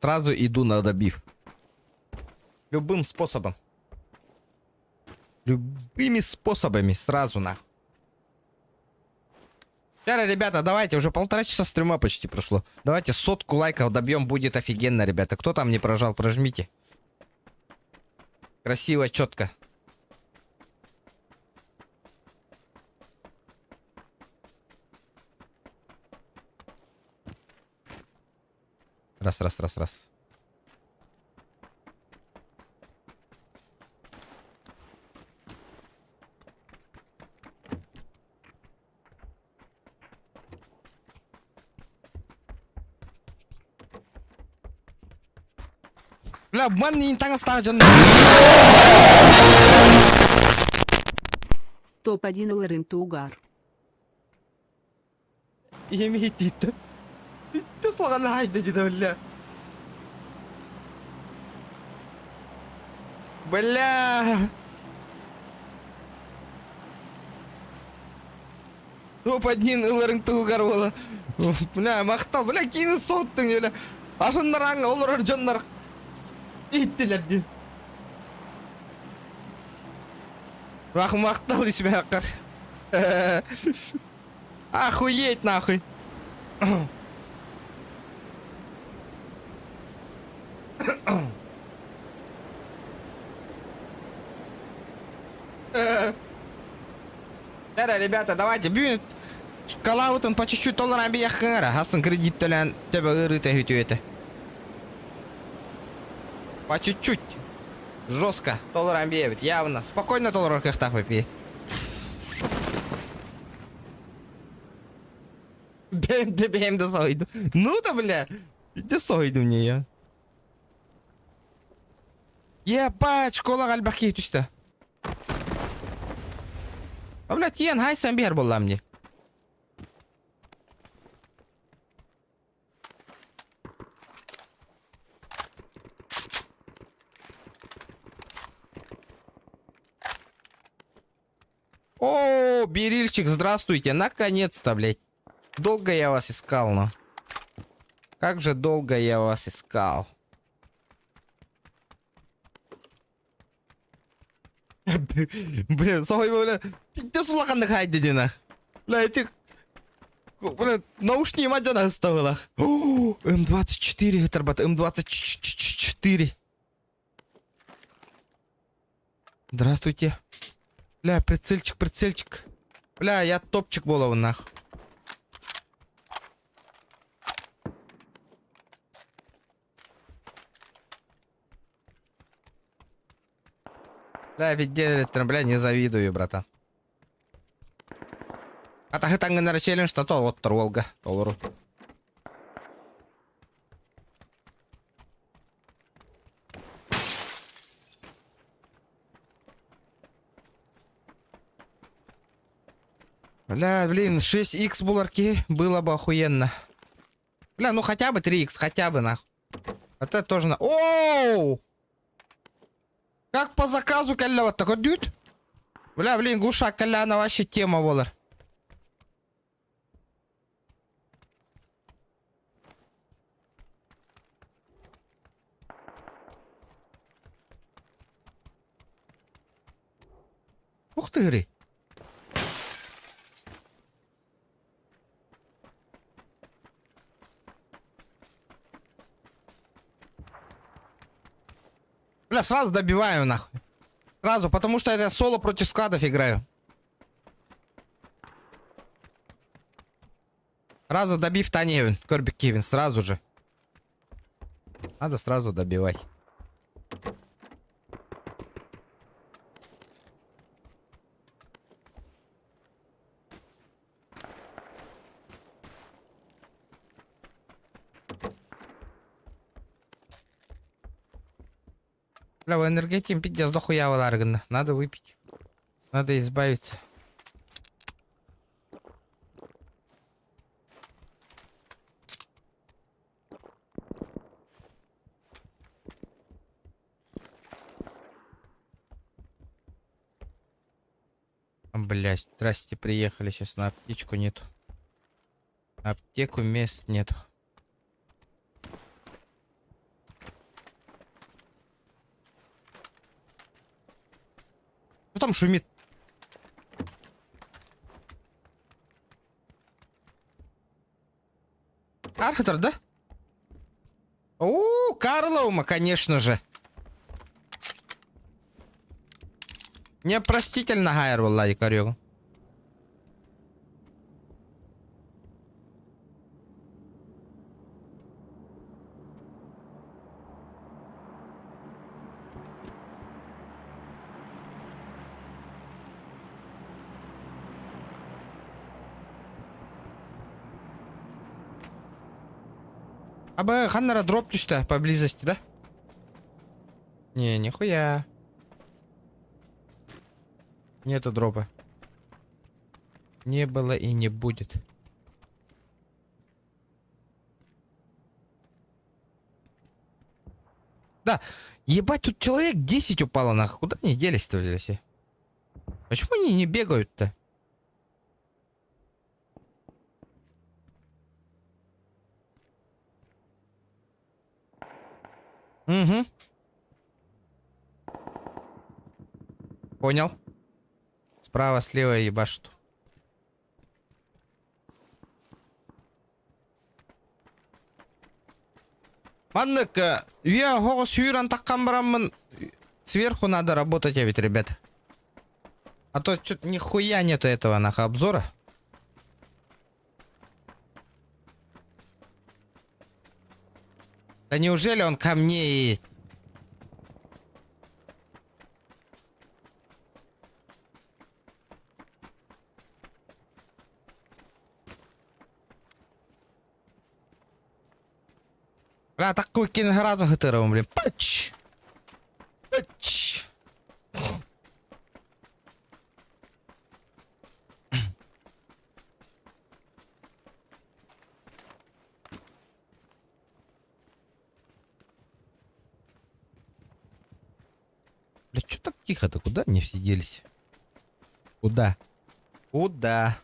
сразу иду на добив. Любым способом. Любыми способами сразу на. Сейчас, ребята, давайте, уже 1,5 часа стрима почти прошло. Давайте 100 лайков добьем, будет офигенно, ребята. Кто там не прожал, прожмите. Красиво, четко. Раз. Бля, обман не так оставить. Топ-1 Лорен Тугар. Имеет это. Ты слова найди, бля. Бля. Топ-1 Лорен Тугар бола. Бля, мақтал. Бля, кейін соттың, бля. Ашындарың, олар жондар. Иттілерді. Мақтал есіме аққар. Охуеть, нахуй. Ребята, давайте, бюн. Калаутын по чуть-чуть долларам бияққара. Астын кредит төлән төбі ұрыта хүті өті. По чуть-чуть. Жестко. Долларам биябит, явно. Спокойно доллар кахтах выпей. Бем-де сойду. Ну да, бля. Иди сойду мне я. Ебать, школа галбахи тусты. А, блядь, ен хайсан бер болла мне. О, Берильчик, здравствуйте. Наконец-то, блядь. Долго я вас искал, но. Как же долго я вас искал. Блин, сохой, бля. Ты сулаканды хайди дина. Бля, эти... Бля, наушники мадяна оставила. М24, Тарбат, М24. Здравствуйте. Бля, прицельчик. Бля, я топчик болов нах. Бля, ведь бля, не завидую, братан. А так это на челлендж, что то вот Волга. Доллару. Бля, блин, 6х буларки было бы охуенно. Бля, ну хотя бы 3х, хотя бы нахуй. Это тоже на... Оу! Как по заказу, калля, вот такой дюд? Бля, блин, глушак, калля, она вообще тема, волар. Ух ты, гри. Бля, сразу добиваю, нахуй. Сразу, потому что это соло против скадов играю. Сразу добив Таневин, Корбик Кевин, сразу же. Надо сразу добивать. Бля, в энергетике пиздец дохуя валаргана. Надо выпить. Надо избавиться. Блять, здрасте, приехали. Сейчас на аптечку нету. На аптеку мест нету. там шумит? Архатор, да? О, Карлоума, конечно же. Непростительно гайр, валлади, корёгу. Абы ханнара дроп түсті поблизости, да? Не, нихуя. Нету дропа. Не было и не будет. Да, ебать, тут человек 10 упало, нахуй. Куда они делись-то здесь? Почему они не бегают-то? Угу. Понял. Справа, слева ебашут. Ладно-ка, я голос Юран таккан барамын. Сверху надо работать, ведь, ребят. А то что-то нихуя нету этого нахуй обзора. Да неужели он ко мне и... Бля, такой кингразу хытыром, блин. Пач! Пач! Бля, что так тихо-то? Куда они все делись? Куда? Куда?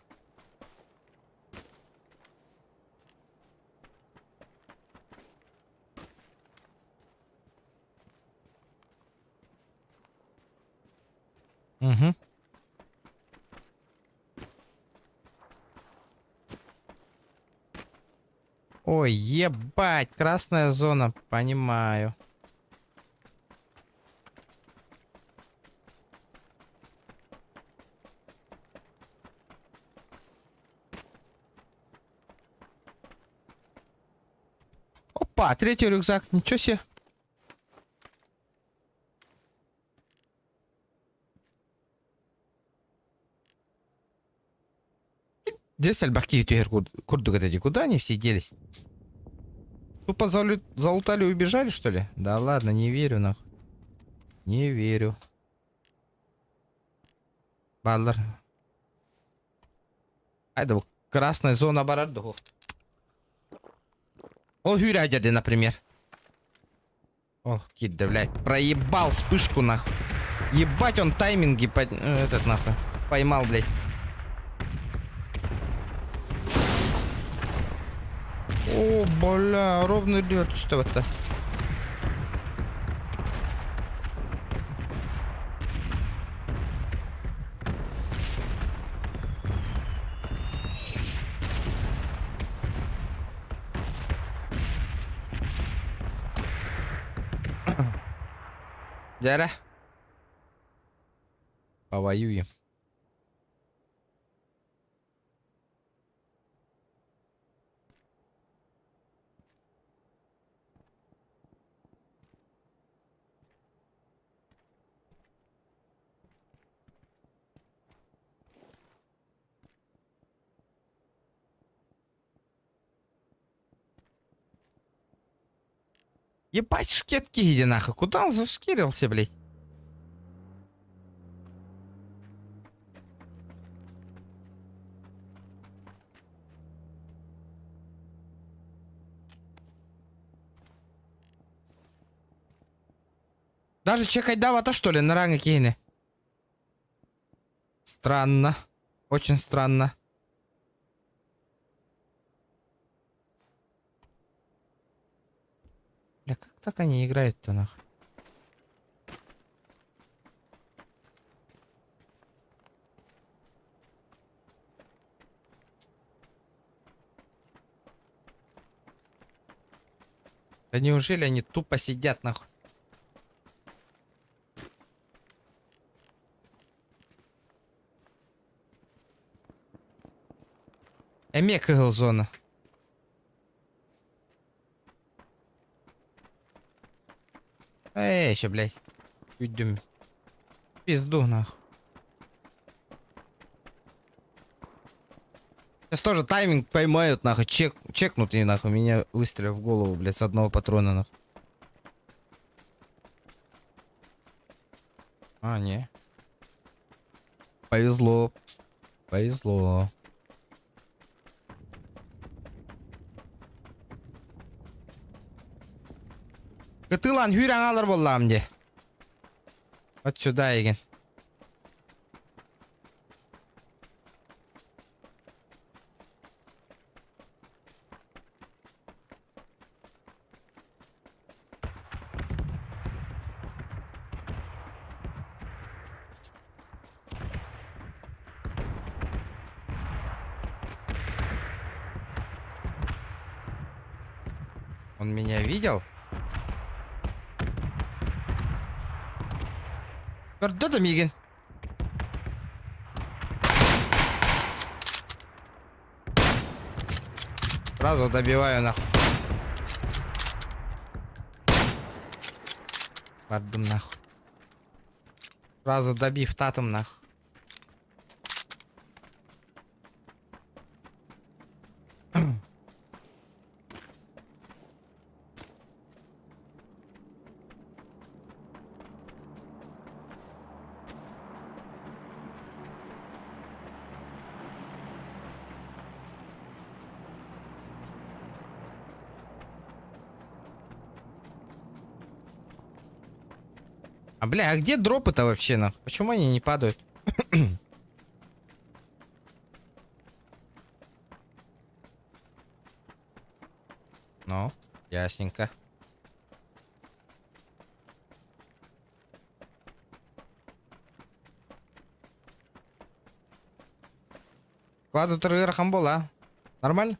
Угу. Ой, ебать, красная зона, понимаю. Опа, третий рюкзак, ничего себе. Где сальбаки теперь курдугадади? Куда они все делись? Тупо залутали и убежали, что ли? Да ладно, не верю, нахуй. Не верю. Баллар. Айда, bu красная зона барардуху. Ол хюрядяды, например. О, кидда, блядь. Проебал вспышку, нахуй. Ебать, он тайминги этот, нахуй. Поймал, блядь. О, бля, ровно идет. Что это? Дяра. Повоюем. Ебать, шкетки иди нахуй. Куда он зашкирился, блядь? Даже чекать давата, что ли, на ранге кейны? Странно. Очень странно. Бля, как так они играют-то, нахуй? Да неужели они тупо сидят нахуй? Эмек игл зона. Эй, еще, блядь. Идем. Пизду нахуй. Сейчас тоже тайминг поймают, нахуй. Чекнут и нахуй. Меня выстрелят в голову, блядь, с одного патрона, нахуй. А, не. Повезло. Повезло. Кытылан хүйрәң алыр боллам де. Вот сюда еген. Он меня видел? Да там еген. Сразу добиваю нахуй. Пардон нахуй. Сразу добив татом нахуй. А бля, а где дропы-то вообще нахуй? Почему они не падают? Ну, ясненько. Квадратура Рахамбола. Нормально?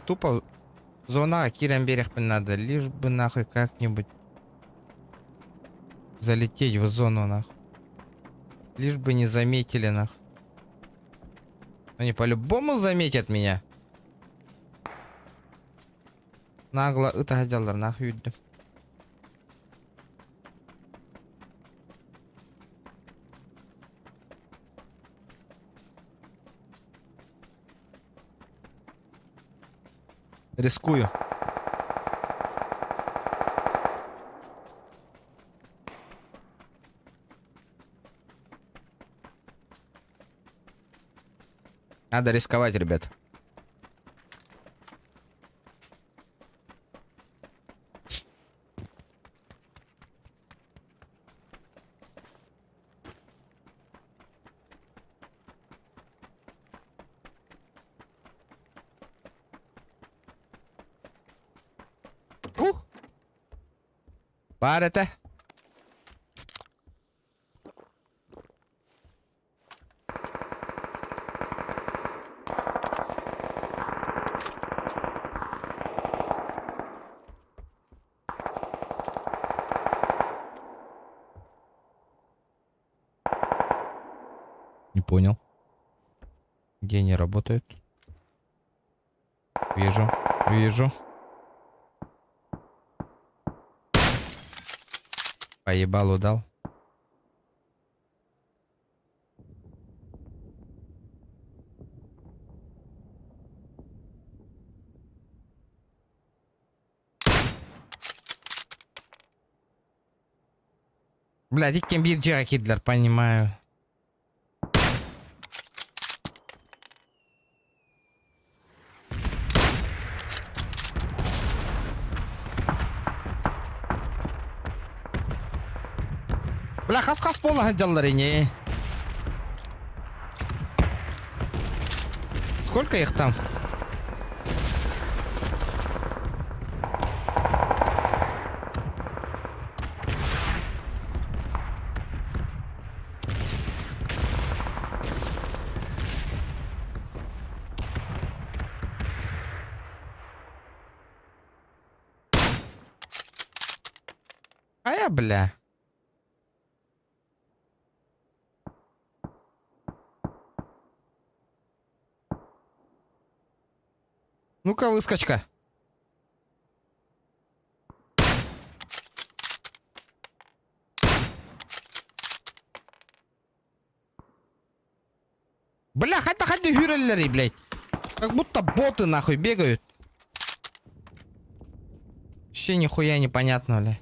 Тупо зона Кирен берег надо, лишь бы нахуй как-нибудь залететь в зону нахуй. Лишь бы не заметили нахуй. Они по-любому заметят меня. Нагло это хотелдар нахуй үйдім. Рискую. Надо рисковать, ребят. Парите. Не понял. Где они работают? Вижу, вижу. Поебалу дал. Блядь, кем бит Джека Кидлер, понимаю. хас болла жалларине. Сколько их там? А я, бля. Ну-ка, выскочка. Бля, хотя гюреллери, блядь. Как будто боты, нахуй, бегают. Вообще нихуя непонятно, бля.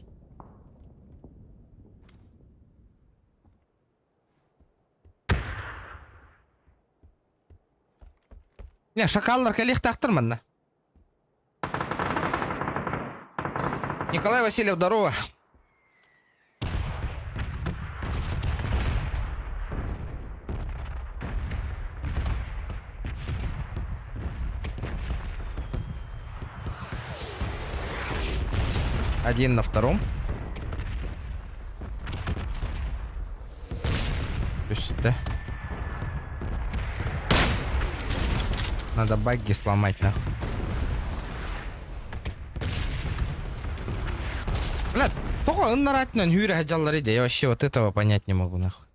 Не, шакаллар калих тахтырман, да? Николай Васильев, здорово. Один на втором. То есть, да? Надо багги сломать, нахуй. Бля, только он наратно хюре хаджаллар иде. Я вообще вот этого понять не могу, нахуй.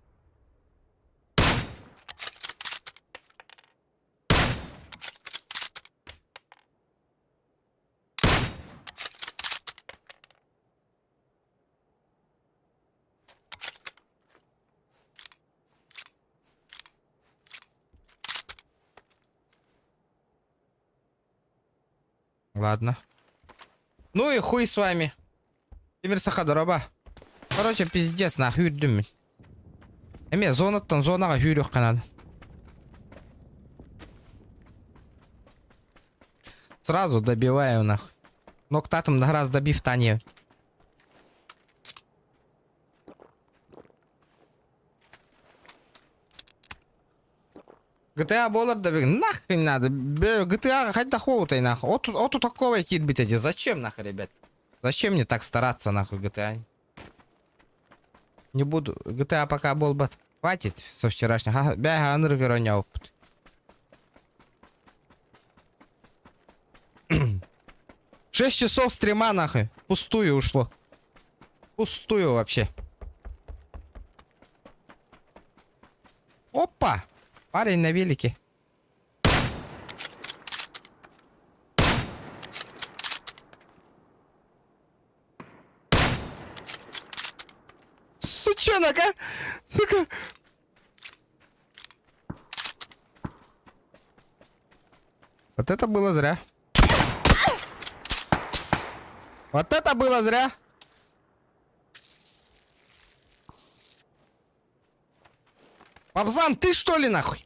Ладно. Ну и хуй с вами. Темир Сахадураба. Короче, пиздец, нахуй дым. Эме, зонаттан зонага хюрек канады. Сразу добиваю, нахуй. Ноктатым на раз добив тане. GTA болар да нахрен надо. GTA хоть дохутай, нахуй. Оту такого кит быть эти. Зачем, нахуй, ребят? Зачем мне так стараться, нахуй, GTA? Не буду. GTA пока был бат. Хватит со вчерашнего. Бяга анргероня опыт. Шесть часов стрима, нахуй. Впустую ушло. Пустую вообще. Опа! Парень на велике. Сучонок, а? Сука. Вот это было зря. Вот это было зря. Папзан, ты что ли, нахуй?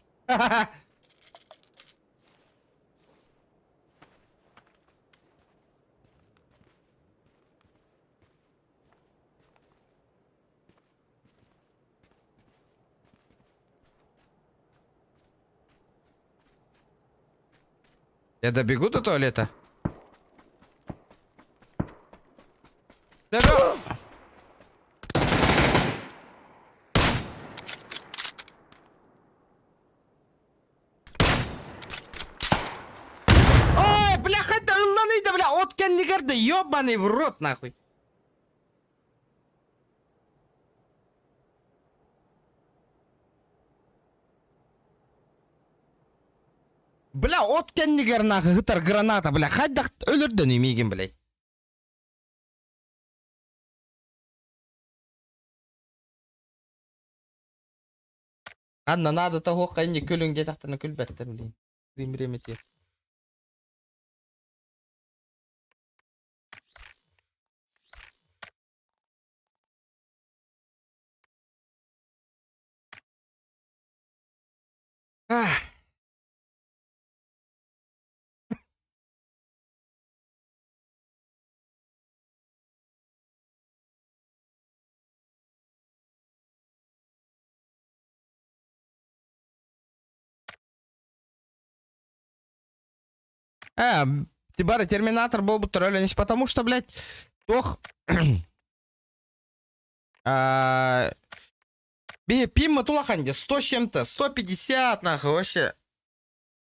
Я добегу до туалета? Добегу. Ой, бляха, это ланыйда, бля, откен нигерда, ёбаный в рот, нахуй. Бля, откен нигер, нахуй, гытар граната, бля, хайдак өлөрдөн үймейген, блядь. Ладно, надо того, кайни күлің детақтарына күлбәттер, блин. Римремет Ты бары терминатор был бы троллинись, потому что, блядь, тох... Пимма Тулаханде 100 с чем-то, 150, нахуй, вообще.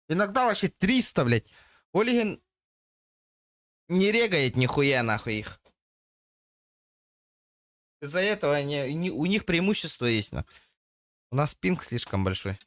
Иногда вообще 300, блядь. Олиген не регает нихуя, нахуй, их. Из-за этого у них преимущество есть, нахуй. У нас пинг слишком большой.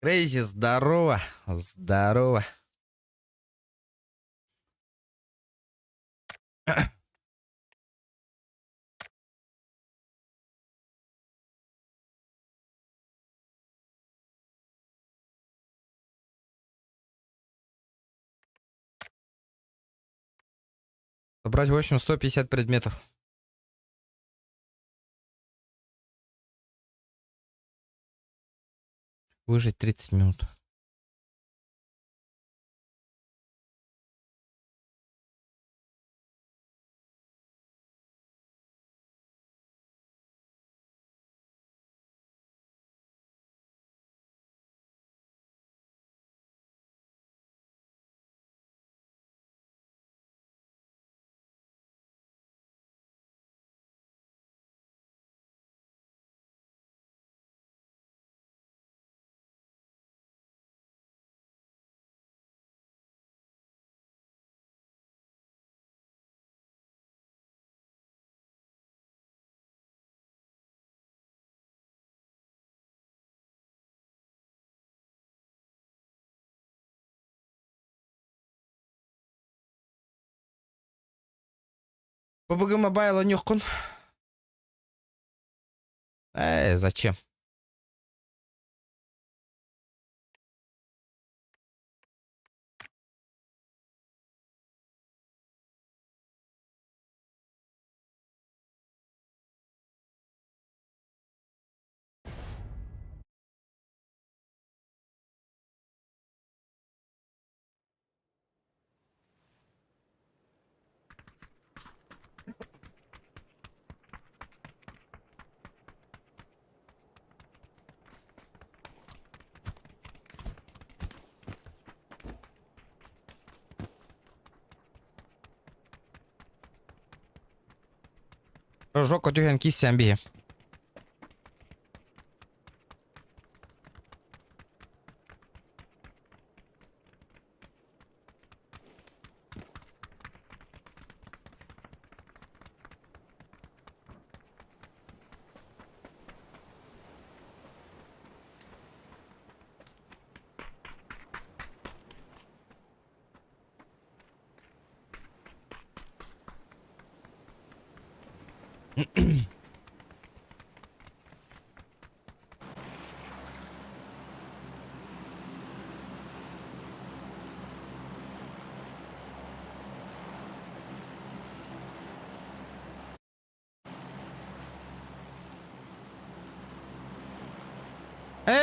Крейзи, здорово. Здорово. Собрать в общем 150 предметов. Выжить 30 минут. PUBG Mobile нюхкун. Зачем? Жок отюген киссям биги.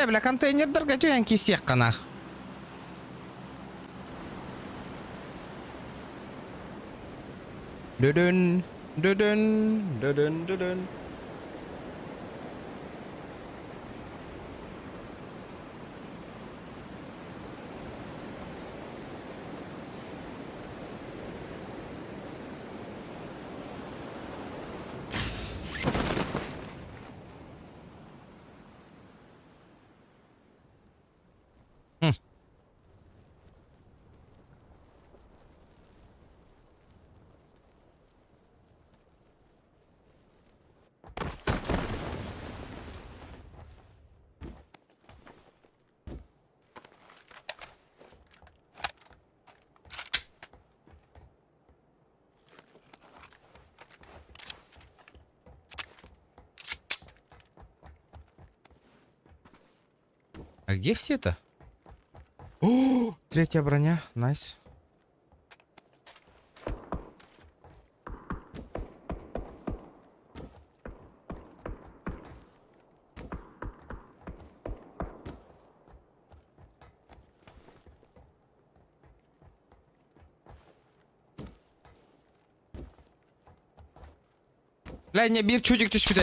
Бля, контейнердерге түйен кисек қанақ. Дүдін, дүдін, дүдін, дүдін. А где все-то? О, третья броня, найс. Бля, не bir çocuk düşmedi.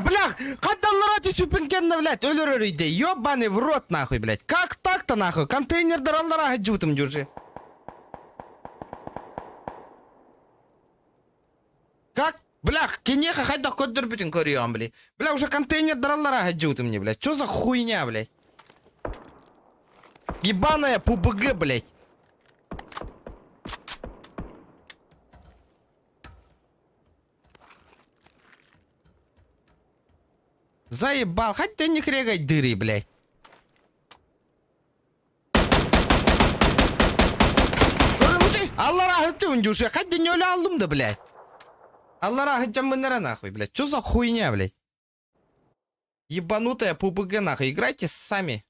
Блях, кадаллара түсүп кенне, блядь, өлөр үйде. Ёбаный в рот, нахуй, блядь. Как так-то, нахуй? Контейнердер аллара жутым жүржи. Как? Блях, кенеха хайда көддөр бүтүн көрüyorum, блядь. Бля, уже контейнердер аллара жутым мне, блядь. Чё за хуйня, блядь? Ебаная ПУБГ, блядь. Заебал, хоть ты не крегай дыры, блядь. Allah rahmet önce хоть ты не алdım да, блядь. Allah rahmet jamмынара нахуй, блядь. Чё за хуйня, блядь? Ебанутая ПУБГ, нахуй. Играйте сами.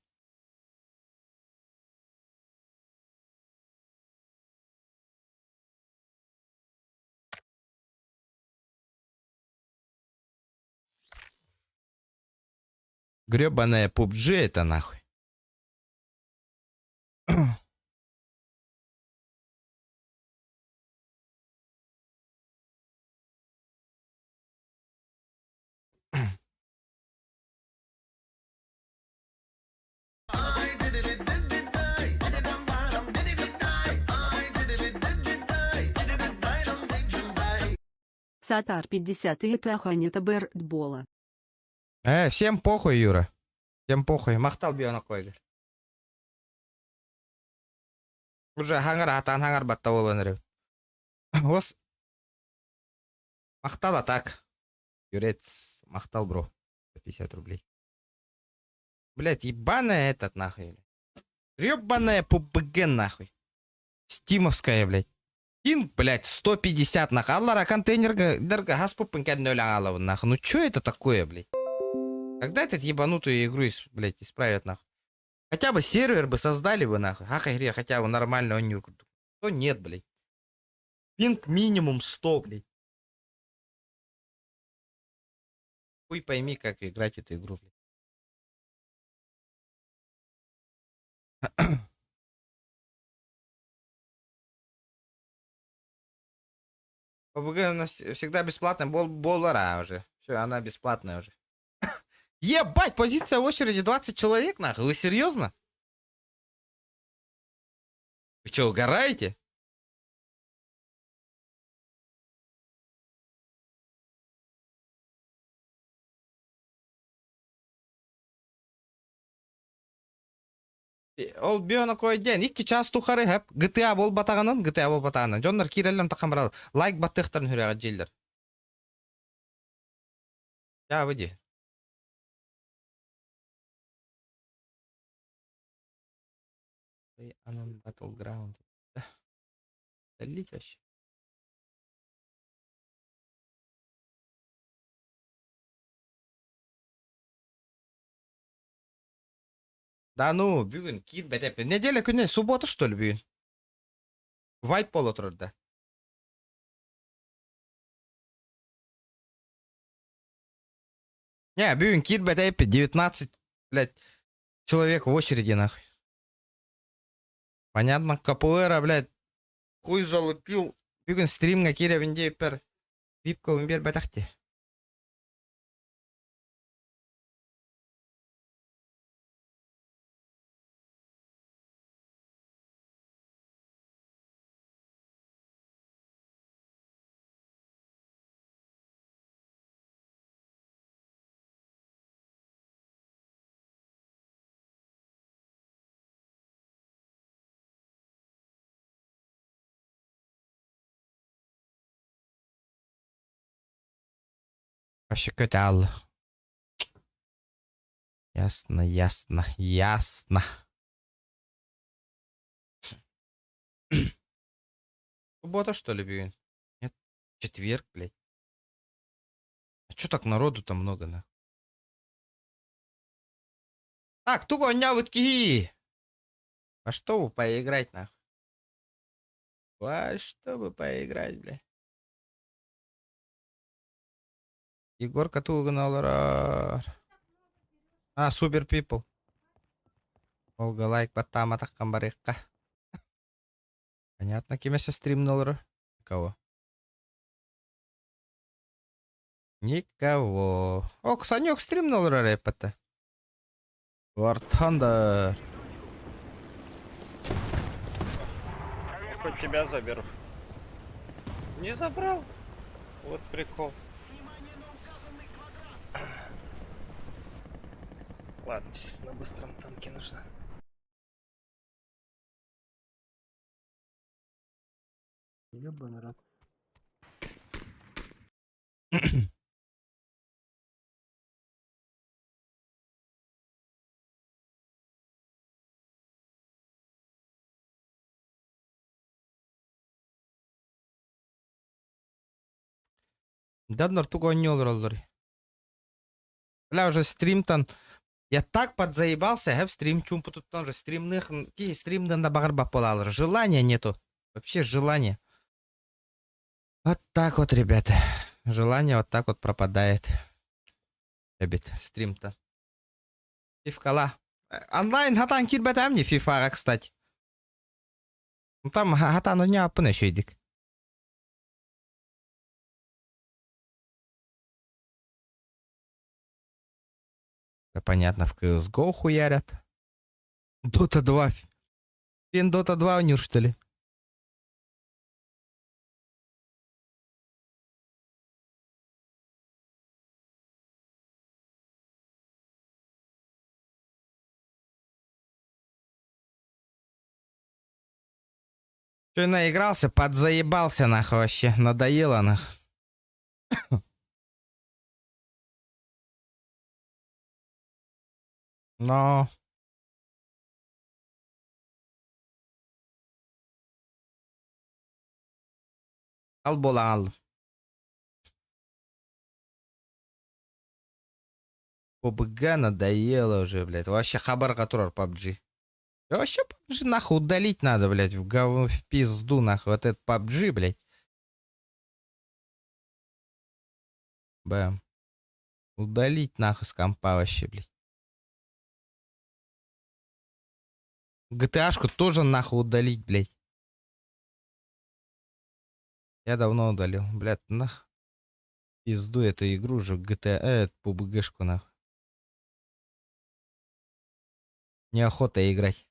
Гребаная PUBG это нахуй. Сатар 50 и это оханета бэрдбола. Всем похуй, Юра. Всем похуй. Мақтал бияна койгыр. Уже хаңар атан хаңар батта боланыр. Ос. Мақтал атак. Юрец. Мақтал, бро. 50 рублей. Блять, ебаная этот нахуй. Рёбаная ПУБГ нахуй. Стимовская, блять. Ин, блять, 150 нахуй. Аллара контейнерга дорога гаспупын кәдін өлі ағалауын нахуй. Ну чё это такое, блять? Когда этот ебанутую игру, блять, исправят нахуй? Хотя бы сервер бы создали бы нахуй. Ах, игре, хотя бы нормально он не... То нет, блять. Пинг минимум 100, блять. Хуй пойми, как играть эту игру, блять. ПБГ у нас всегда бесплатная. Болара уже. Все, она бесплатная уже. Ебать, позиция в очереди 20 человек, нахуй. Вы серьезно? Вы что, угораете? Ол биона койден 2 час тухары хеп. GTA бол батаганын, GTA бол батаганын. Жондар киреллем такан барал. Лайк баттыктарын хүрәгә җилләр. Я выйди. Анон Battleground. Далить вообще. Да ну, бүгін кит бәтәп. Неделя күні, суббота что ли бүгін? Вайп бол отырыр да. Не, бүгін кит бәтәп 19, блядь, человек в очереди нахуй. Понятно, капуэра, блядь, хуй залупил. Бүгін стримға керевінде пер випка өмбер бәтәқте. Вообще көте ал. Ясно, ясно, ясно. Суббота что ли бүгін? Нет, четверг, блядь. А чё так народу-то много, на? Так, туго нявытки. А что бы поиграть, нахуй? А что бы поиграть, блядь? Егорка тугыналар. А, супер пипл. Олга лайк батама таккан барыкка. Понятно, кемесе стримналар. Кого? Никого. О, Санек стримнул рэпа-то. War Thunder. Я хоть тебя заберу. Не забрал? Вот прикол. Ладно, сейчас на быстром танке нужно. Ёбаный рот. Да, нортуго не олроллар. Бля, уже стрим-тан. Я так подзаебался, я в стрим чумпу тут тоже стримных, стримдан да багарба полалар. Желания нету. Вообще желания. Вот так вот, ребята. Желание вот так вот пропадает. Ребят, стрим-то. Фифкала. Онлайн хатан кирбета мне фифара, кстати. Ну там хатан у меня апын еще идик. Понятно, в CSGO хуярят. Дота 2. Фин Дота 2 у них, что ли? Че наигрался, подзаебался нахуй вообще. Надоело нахуй. Но... Ал бола ал. PUBG надоело уже, блядь. Вообще хабар который PUBG. И вообще PUBG нахуй удалить надо, блядь. В пизду нахуй. Вот этот PUBG, блядь. Бэм. Удалить нахуй с компа вообще, блядь. GTA-шку тоже нахуй удалить, блядь. Я давно удалил. Блядь, нахуй. Пизду эту игру же. GTA, PUBG-шку нахуй. Неохота играть.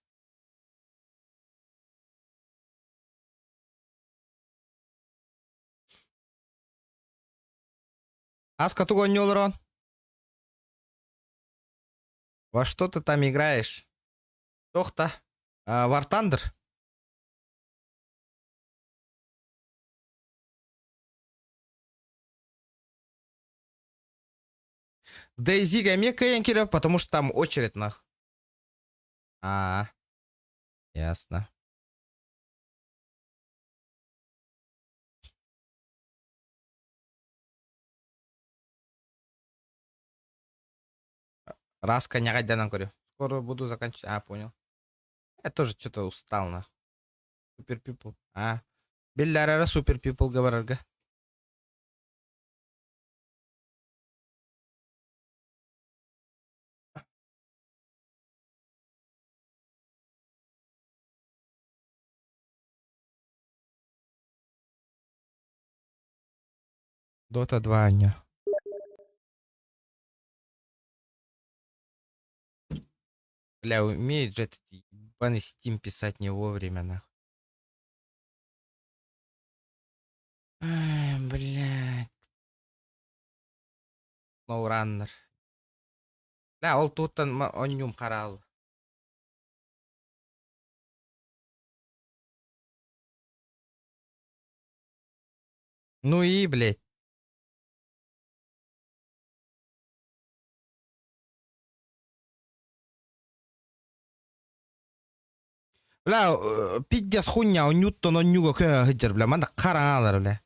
Аска туго не олрон. Во что ты там играешь? Тохта. War Thunder. Дейзи мне кенкера, потому что там очередь нах. А, ясно. Раз коня гадяна говорю. Скоро буду заканчивать. А, понял. Я тоже что-то устал на. Супер пипл. А. Беллярара супер пипл говорарга. Дота 2 Аня. Бля, умеет же этот ебаный Steam писать не вовремя, нахуй. Ай, блядь. Ноураннер. Бля, ол туттан онюм харал. Ну и, блядь. Бля, пиздец хуйня, онюттон онюга көхиджер, бля, манда караалар, бля.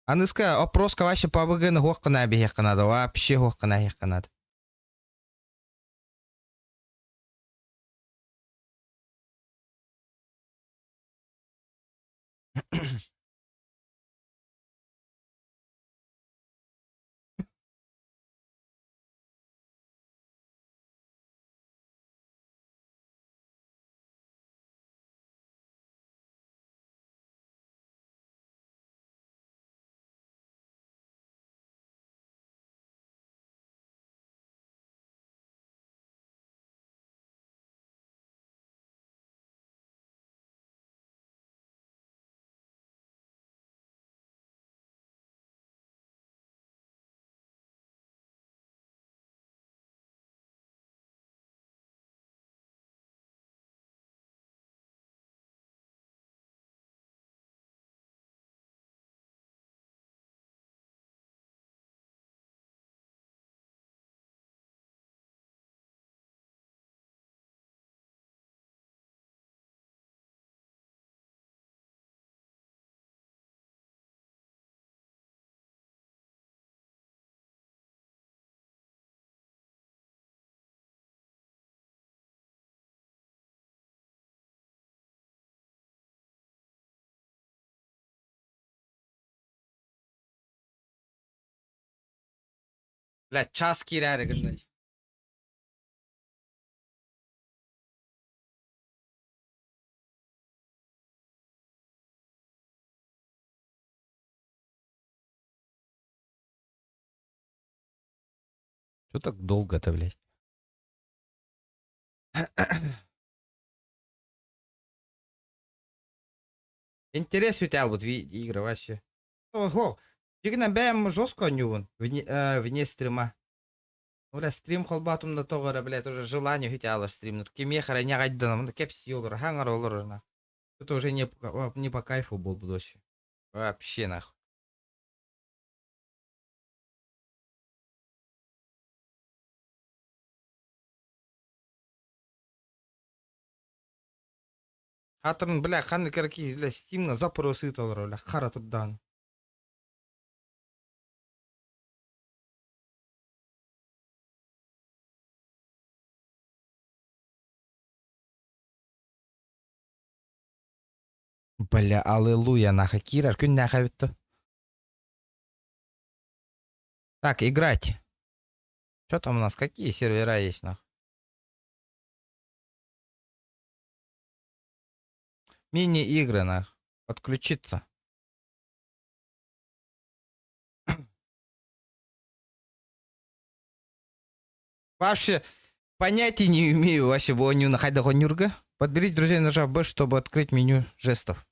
Аныска опроска вообще по АБГ хуаккана бихеканада, вообще хуаккана хеканада. Блядь, час кирәрі. Что так долго-то, блядь? Интерес витял вот игры вообще. Ого, чигна бәм жестко нюван вне стрима. Бля, стрим холбатум на тогора, блядь, уже желание витяло стрим. Ну, кеме храня гайдан, кепси олар, хангар олар. Это уже не по кайфу был бы вообще. Вообще нахуй. Хатын, бля, ханы керки, бля, стимна запросы толар, бля, хара туддан. Бля, аллилуйя, нахуй, Кира, күн нахуй битті. Так, играть. Что там у нас, какие сервера есть, нахуй? Мини-игры, нахуй. Подключиться. Вообще, понятия не имею вообще боню на хайда гонюрга. Подберите друзей, нажав Б, чтобы открыть меню жестов.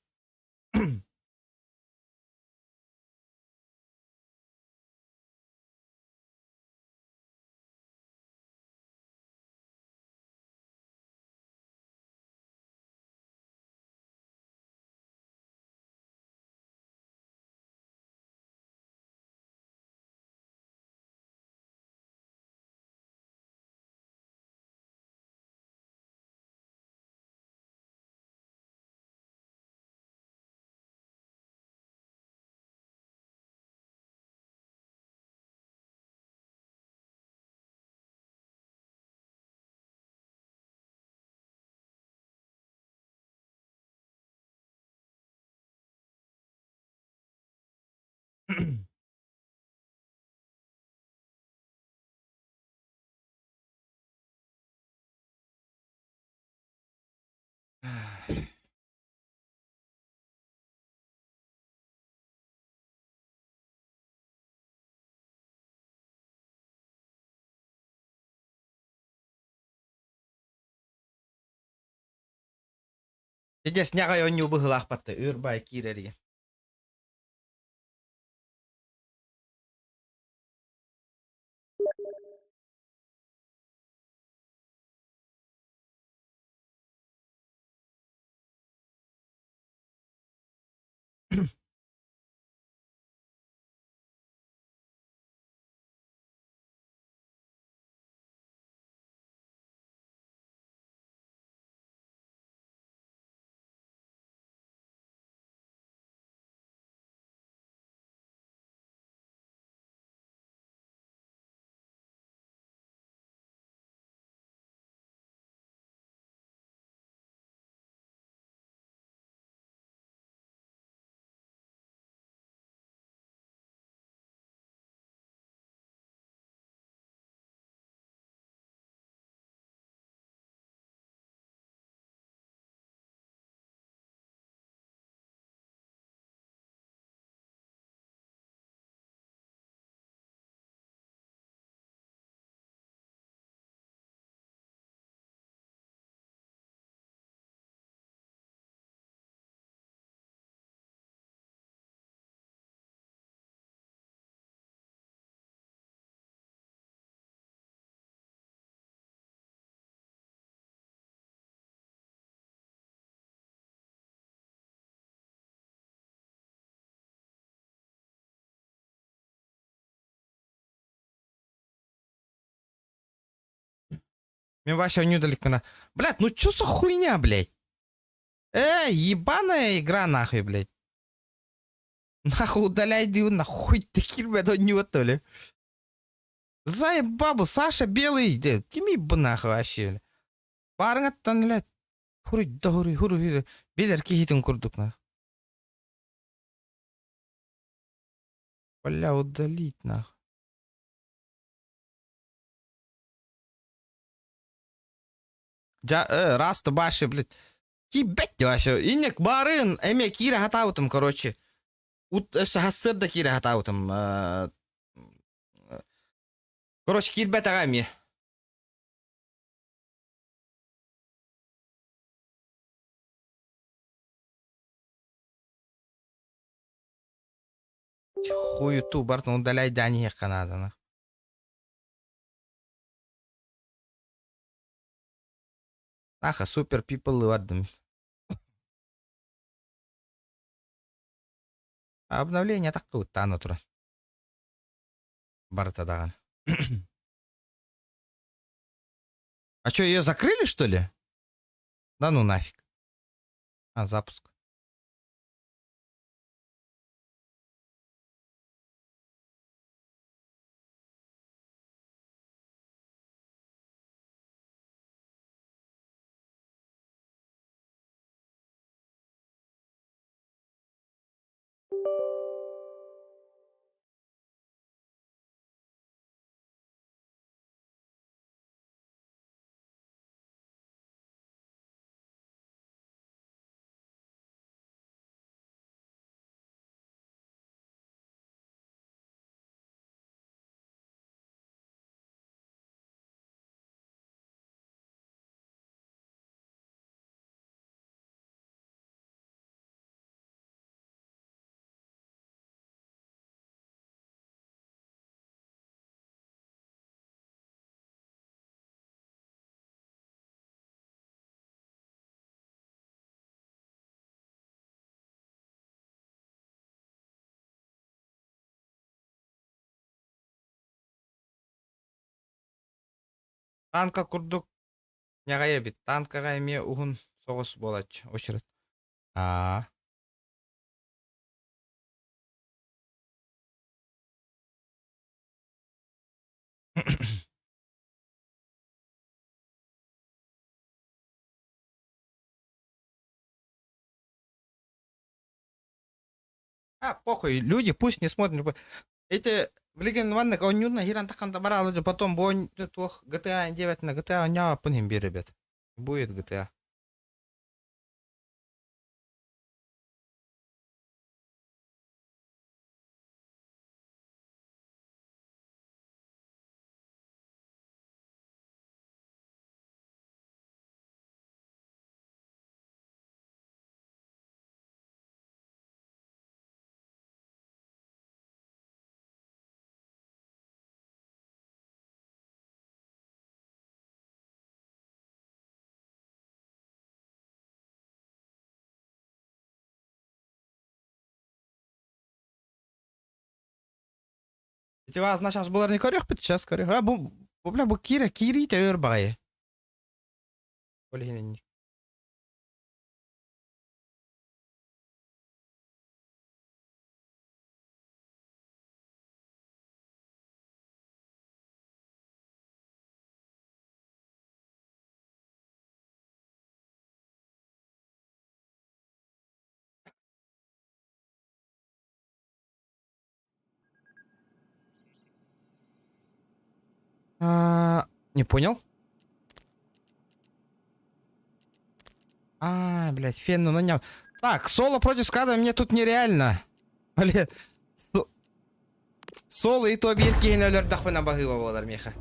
Здесь няга я не убыглах патты, үрбай кирери. Мне вообще недалеко на... Блядь, ну чё за хуйня, блядь? Ебаная игра нахуй, блядь. Нахуй удаляй, иди нахуй, ты кирбе до него, то ли. Заебабу, Саша Белый, кими бы нахуй вообще. Барыңаттан, блядь. Хури, да хури. Белер кихитин курдук, нахуй. Бля, удалить, нахуй. Расты башы, блядь. Кибет башы. Инек барын, эме кире хатаутым, короче. Шахасырда кире хатаутым. Короче, кирбет агами. Хуюту, Бартон, удаляй Дани Канада. Аха, супер пипл вардым. Обновление так вот тану тура. Бартадаган. А что, ее закрыли, что ли? Да ну нафиг. А, запуск. Танка курдук. Нягая бит. Танкага эме угун соғыс болач. Очерет. А. А, похуй, люди пусть не смотрят. Эти в Леген Ванна, он нюдна, хиран такан табара, потом бонь, тух, GTA 9 на GTA, ня, пуним би, ребят. Будет GTA. Эти вас на сейчас булар не корёх бит, сейчас корёх. А, бу бля, бу кири тәүер багай. Олегин. Не понял? А, блядь, фен, ну не. Так, соло против скада мне тут нереально. Блядь. Соло и то бирки генелер дахпена багыва болар меха.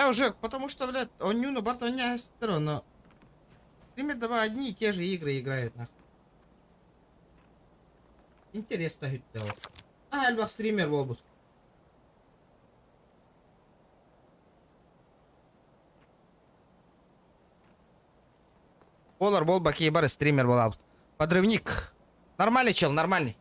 Уже, потому что, блядь, он нюну барта не но пример давай одни и те же игры играют, нахуй. Интересно дело. А, альба стример волбус. Полар бол баки бары стример был. Подрывник. Нормальный чел, нормальный.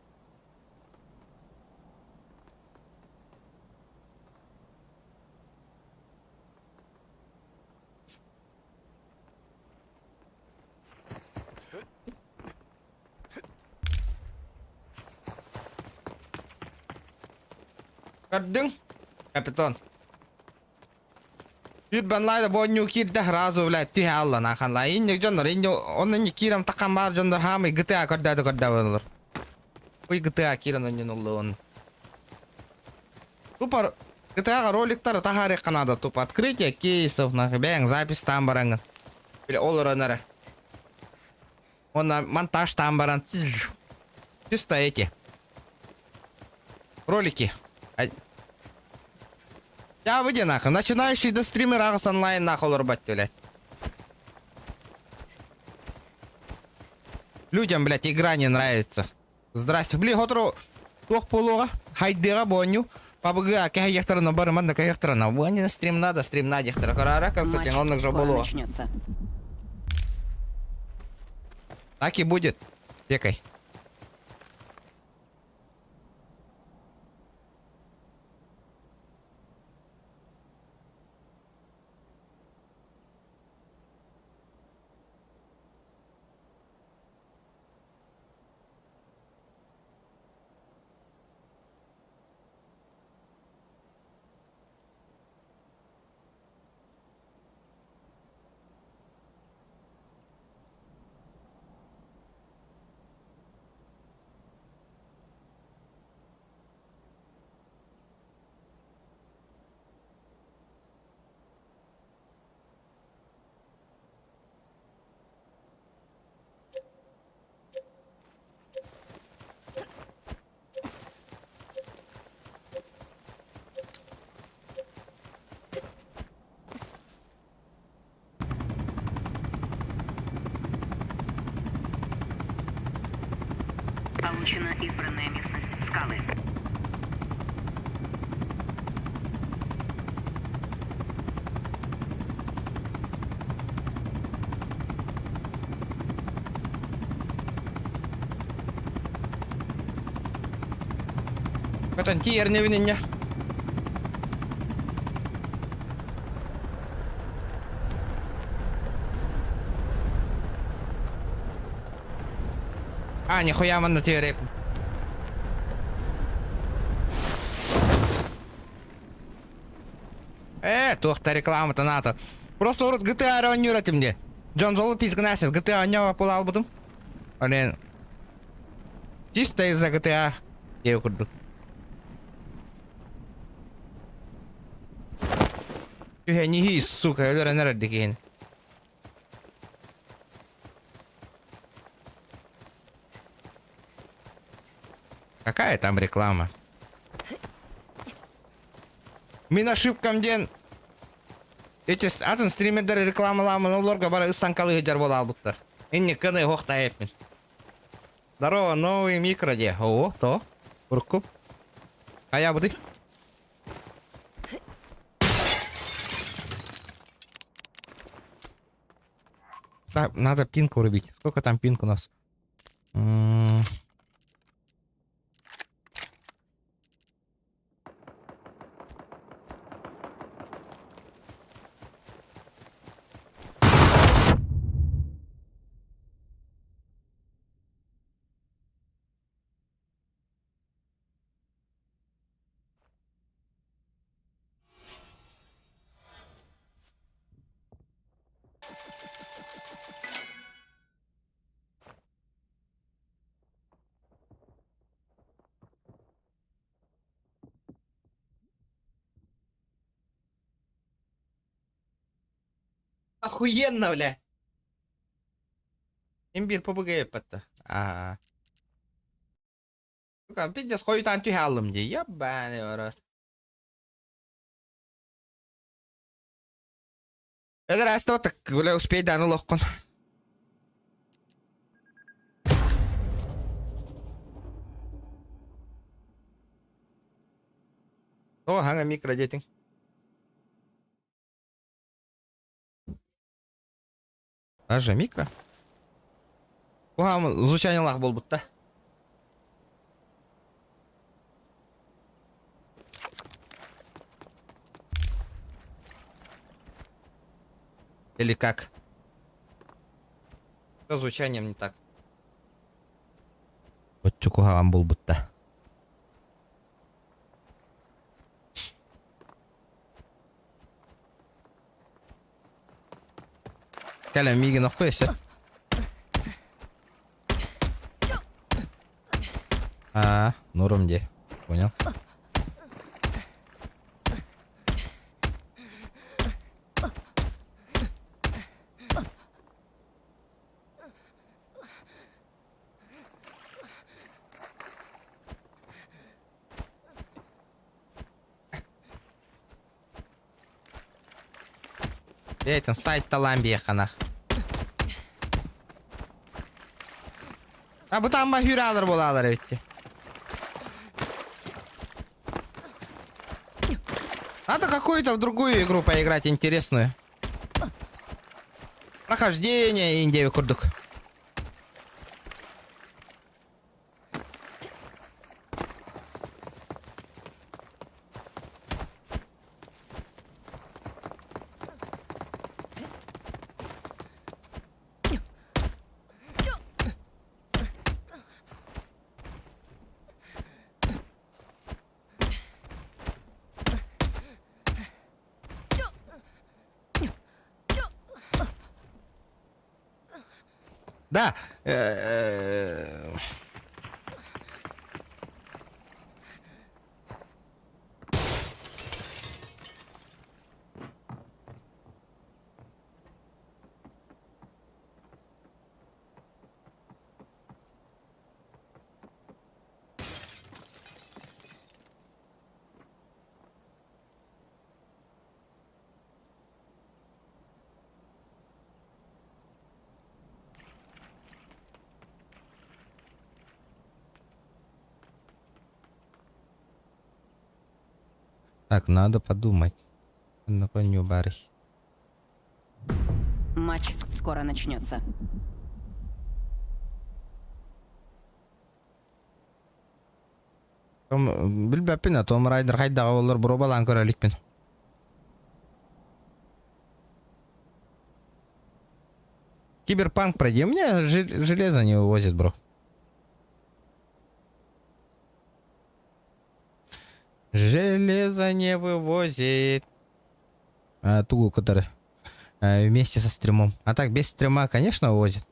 Көрдің, капитан? Bir ben layda boynu kirde razı ulayt tühe Allah nakan la. İnne jonlar, inne onun kiram takan var jonlar hamı GTA kadda olur. Uy GTA kiran onun olun. Тупо GTA роликтары тахари канада тупо открытие кейсов нахуй бәң запись там бараңын. Или олар анары. Он монтаж там баран. Чисто эти ролики. Я выйди нахуй. Начинающий до стример агас онлайн нахуй олар бать, блядь. Людям, блядь, игра не нравится. Здрасте. Блин, хотру тох полуга. Хайдыга боню. Пабга, кехтарна барман на кехтарна. Вон стрим надо дехтара. Карара, Константин, он же было. Начнется. Так и будет. Текай. Получена избранная местность скалы. Катан тиер не виння. А, нихуя man на тире. Тухта реклама-то НАТО. Просто урод GTA раннюратым де. Джон Золу пизгнасит, GTA нява пулал бутым. Олен. Чисто из-за GTA. Я курду. Тюхе не сука, я не рад дикин. Какая там реклама? Мен ошибкам ден. Эти атын стримердер рекламалама нолорга бара ыстанкалы гыжар бола албыттар. Энне кыны хохта эппин. Здорово, новый микро де. О, то. Уркуп. Кая буды? Так, надо пинку рубить. Сколько там пинк у нас? Охуенно, бля. Имбир побыгает потта. Ага. Сука, пиздец, ходит антихалым где. Ебаный ворот. Это раз то так, бля, успеть да ну лохкон. О, ханга микро детинг. Даже микро? Оған звучание лақ бол бұтта. Или как? С звучанием не так. Вот чукугаған бол бұтта. Кәлем миген оқпайсы. Норм де. Понял. Этим сайт Ламбия ханах. Bu tam hüre alır bolalar etti. Надо какую-то в другую игру поиграть интересную. Прохождение Индии курдук. Да. Так, надо подумать. На коню барих. Матч скоро начнется. Билбеппин, а Том Райдер хайдага болор буробалан көрөлүкпүн. Киберпанк пройди. У меня железо не вывозит, бро. Железо не вывозит. Тугу, который вместе со стримом. А так, без стрима, конечно, вывозит.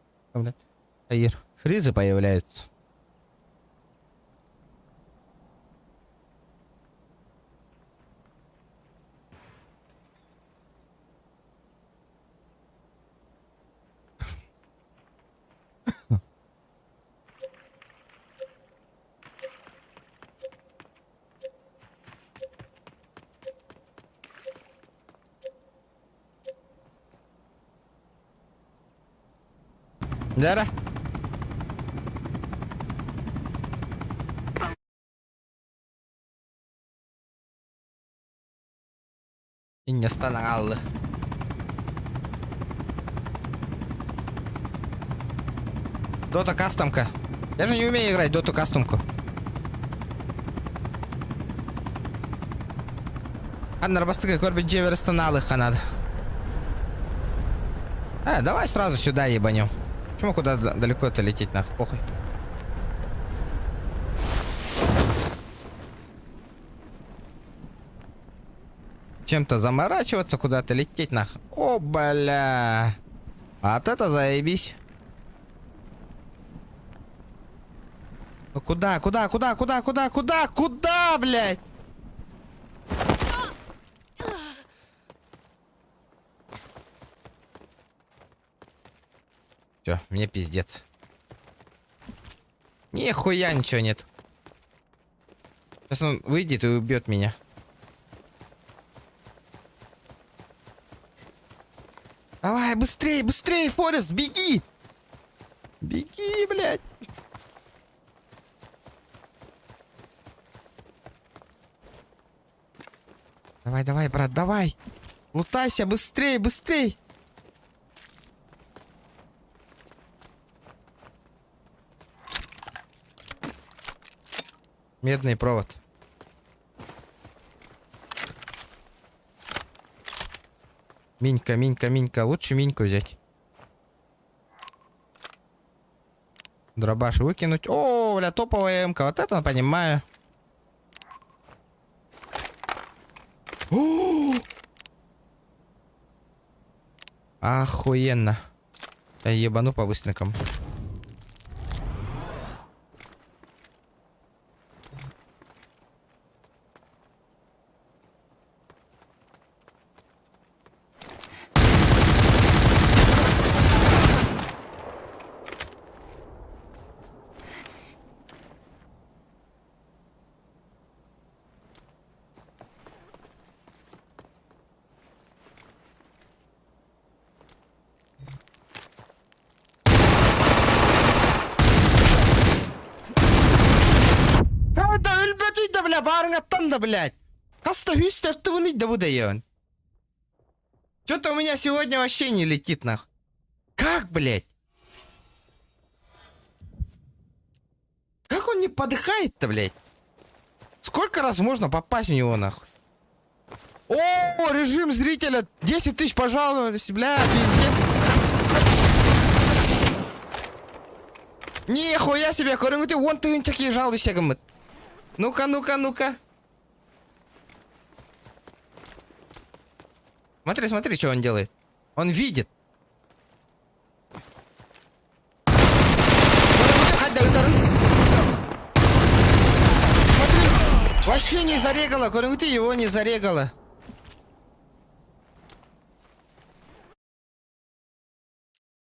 Фризы появляются. Да. И не останавливал. Дота кастомка. Я же не умею играть доту кастомку. Анна Рабастыка, Корбит Джевер останавливал надо. Давай сразу сюда ебанем. Почему куда далеко-то лететь, нахуй, похуй. Чем-то заморачиваться, куда-то лететь, нахуй. О, бля. Вот это заебись. Ну куда, блядь? Все, мне пиздец. Нихуя ничего нет. Сейчас он выйдет и убьет меня. Давай, быстрей, быстрей, Форест, беги! Беги, блядь! Давай, давай, брат, давай! Лутайся, быстрей, быстрей! Медный провод. Минька, Минька, Минька. Лучше Миньку взять. Дробаш выкинуть. О, бля, топовая МК. Вот это понимаю. Охуенно. Я ебану по быстренькому. Да өлбөтүй да, бля, барың аттан да, блядь. Каста хүстәтті бұны да бұда ебан. Что-то у меня сегодня вообще не летит, нахуй. Как, блядь? Как он не подыхает-то, блядь? Сколько раз можно попасть в него, нахуй? О, режим зрителя. 10 тысяч пожаловались, блядь, пиздец. Нихуя себе, корень, ты вон ты такие жалуйся, гамыт. Ну-ка, ну-ка, ну-ка. Смотри, смотри, что он делает. Он видит. Смотри, вообще не зарегало, корень, ты его не зарегало.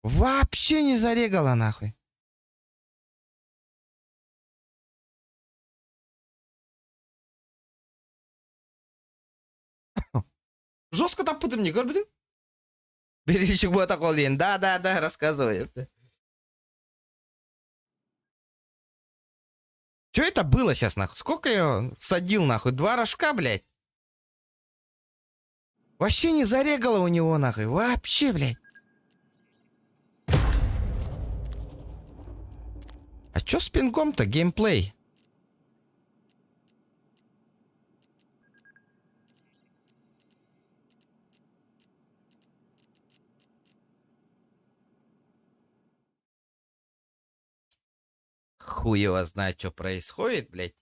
Вообще не зарегало, нахуй. Жестко там пыдым не көрбідің? Беречек бота қолден. Да, рассказывай. Что это было сейчас, нахуй? Сколько я садил, нахуй? 2 рожка, блядь? Вообще не зарегало у него, нахуй. Вообще, блядь. А чё с пингом-то? Геймплей. Хуй его знает, что происходит, блядь.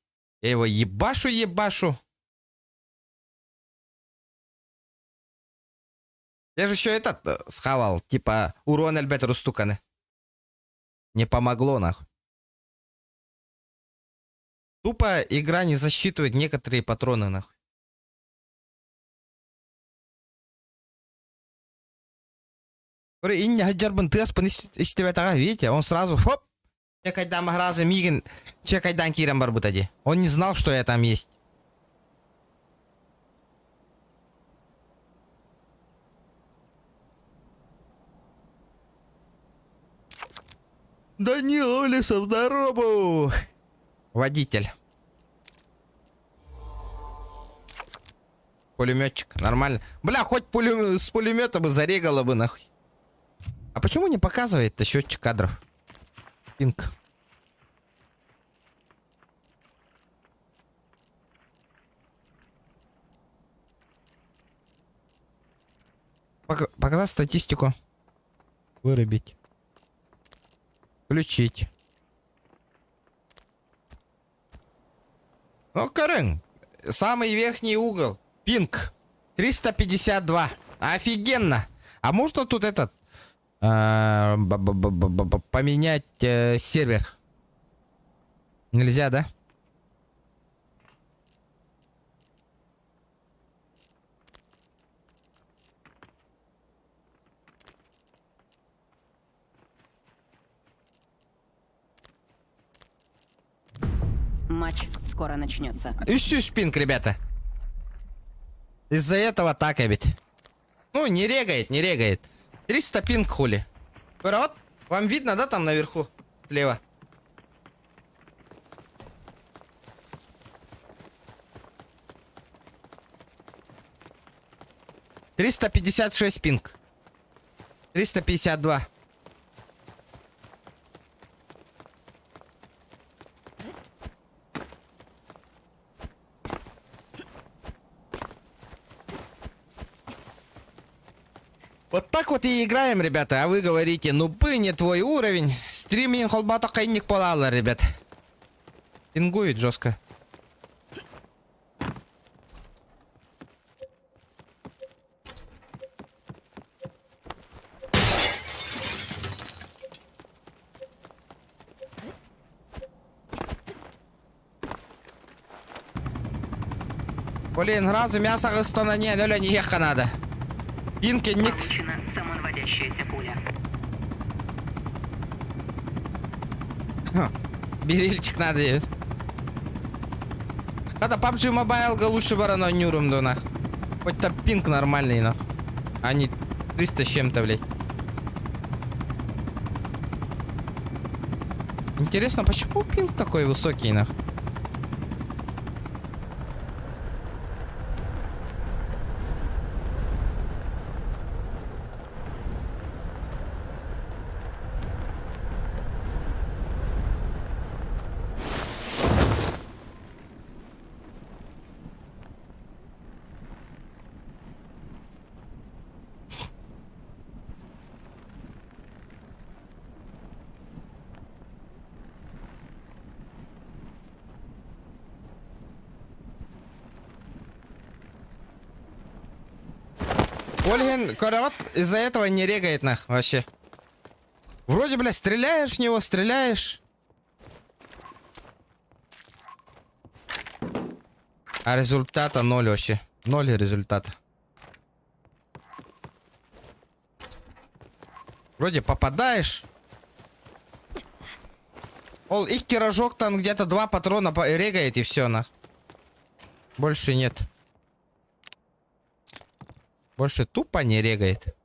Я его ебашу. Я же еще этот схавал. Типа, урон альбет рустуканы. Не помогло, нахуй. Тупо игра не засчитывает некоторые патроны, нахуй. Видите, он сразу хоп. Он не знал, что я там есть. Данил Олесов, здорово! Водитель. Пулеметчик, нормально. Бля, хоть с пулемета бы зарегало бы, нахуй. А почему не показывает-то счетчик кадров? Пинг. Показать статистику. Вырубить. Включить. Ну, Карен, самый верхний угол. Пинг. 352. Офигенно. А можно тут этот... поменять сервер? Нельзя, да? Матч скоро начнется. Ищу шпинг, ребята. Из-за этого так, ведь. Ну, не регает. 300 пинг, хули. Вот, вам видно, да, там наверху? Слева. $356 пинг. 352. Вот так вот и играем, ребята. А вы говорите, ну бы не твой уровень. Стриминг холбато кайник полала, ребят. Пингует жестко. Блин, разу мясо Кыргызстана не, нөлө не надо. Пинкенник. Получена самонаводящаяся пуля. Берильчик надо. Когда PUBG Mobile лучше барана нюрумду, нах. Хоть там пинг нормальный, нах. А не 300 с чем-то, блядь. Интересно, почему пинг такой высокий, нах? Ольген, вот из-за этого не регает, нах, вообще. Вроде, блядь, стреляешь в него, стреляешь. А результата ноль вообще. Ноль результата. Вроде попадаешь. Ол, икки рожок там где-то 2 патрона регает и все, нах. Больше нет. Больше тупо не регает.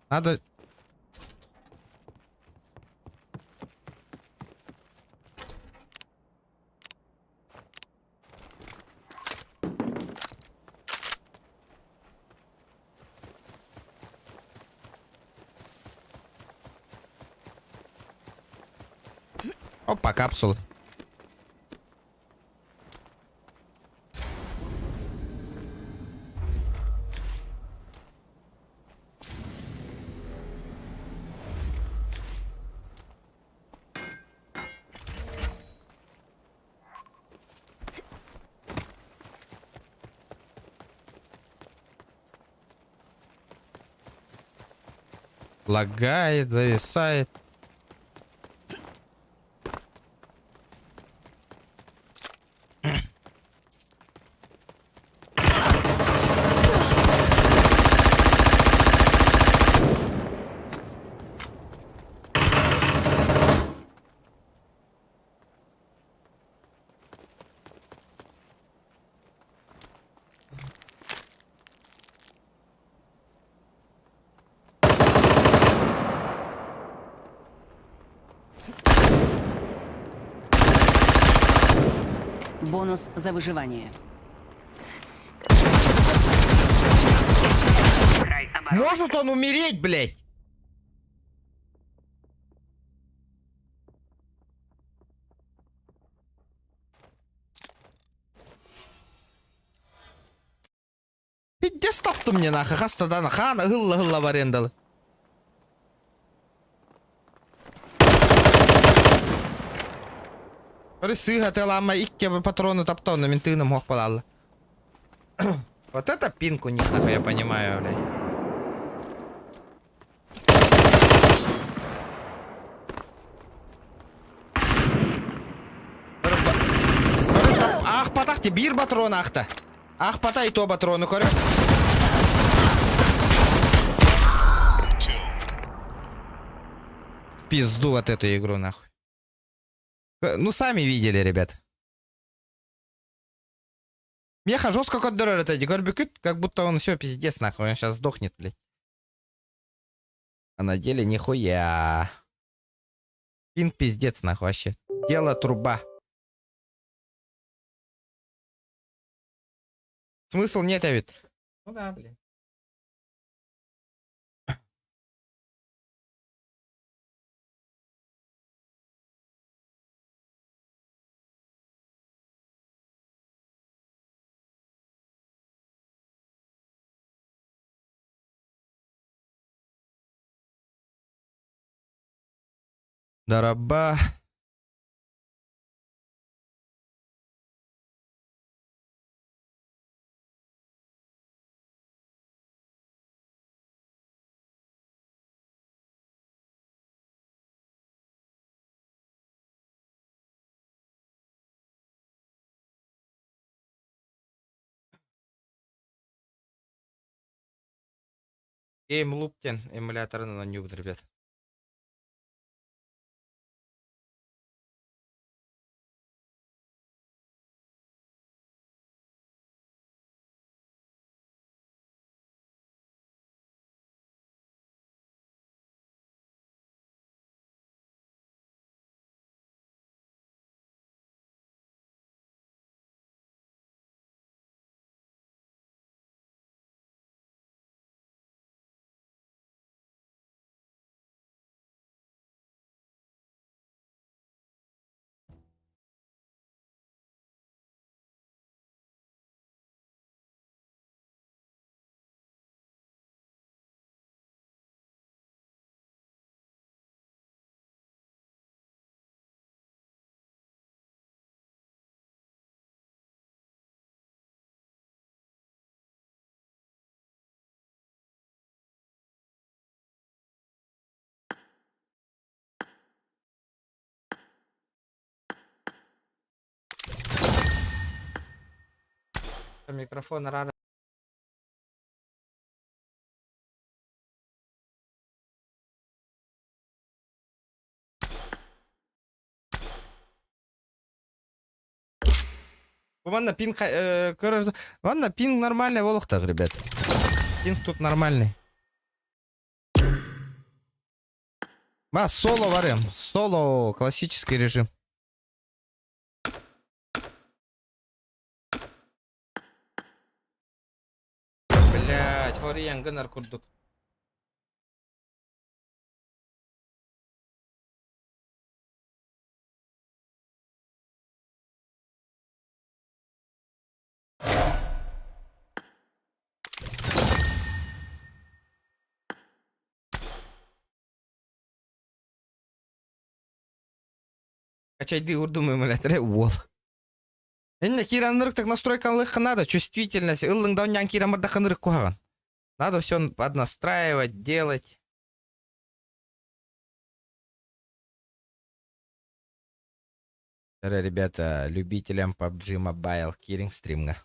Надо... Опа, капсулы. Лагает, зависает. Бонус за выживание. Край обороны. Может он умереть, блядь? Иди стоп ты мне нахуй, хастадан хана гылла в арендалы. Рысыга ты лама икке патроны топтон на ментыным мог подал. Вот это пинг у них, нахуй, я понимаю, блядь. Ах, патахте, бир патрон ахта. Ах, пата и то патроны, корю. Пизду вот эту игру, нахуй. Ну, сами видели, ребят. Меха жестко кот дыры эти горбикют, как будто он все пиздец, нахуй. Он сейчас сдохнет, блядь. А на деле нихуя. Пинг пиздец, нахуй, вообще. Дело труба. Смысл нет, а ведь. Ну да, блин. Дараба. GameLoop-тен эмуляторынан нюбін, ребят. Микрофон рано. Ванна пинг, ванна пинг нормальный волох так, ребят. Пинг тут нормальный. Соло варим. Соло, классический режим. Блять, хориян гынар курдук. Качайды урдум эмуляторе уол. Энне киранырык так настройкалык надо, чувствительность. Ыллың дауньян кирамырда хынырык куаган. Надо все поднастраивать, делать. Ребята, любителям PUBG Mobile, киринг стримга.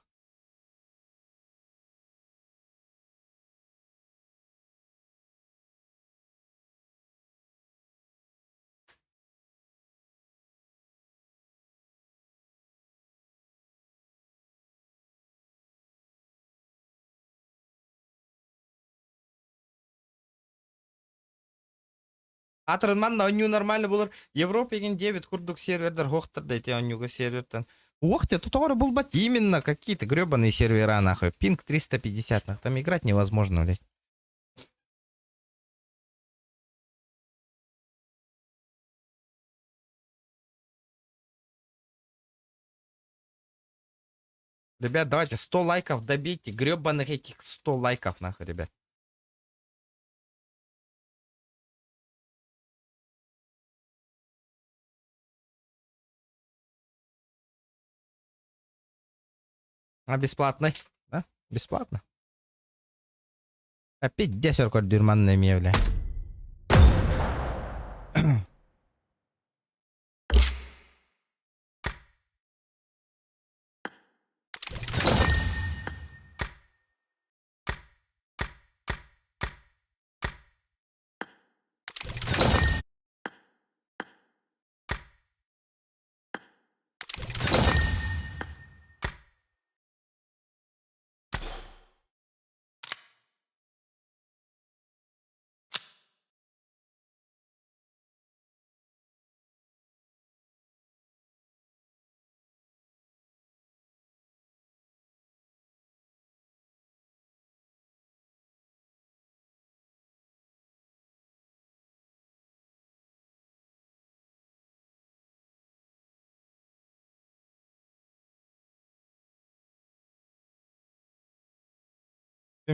Атырынман оню нормально булыр. Европеген 9 курдук сервердер хоқтыр дайте онюга сервертан. Охте, тут товары булбать именно какие-то гребаные сервера, нахуй. Пинг 350, нахуй. Там играть невозможно, блядь. Ребят, давайте 100 лайков добейте. Гребаных этих 100 лайков, нахуй, ребят. А бесплатный? Да? Бесплатно. Опять 10 дюрманная мевля.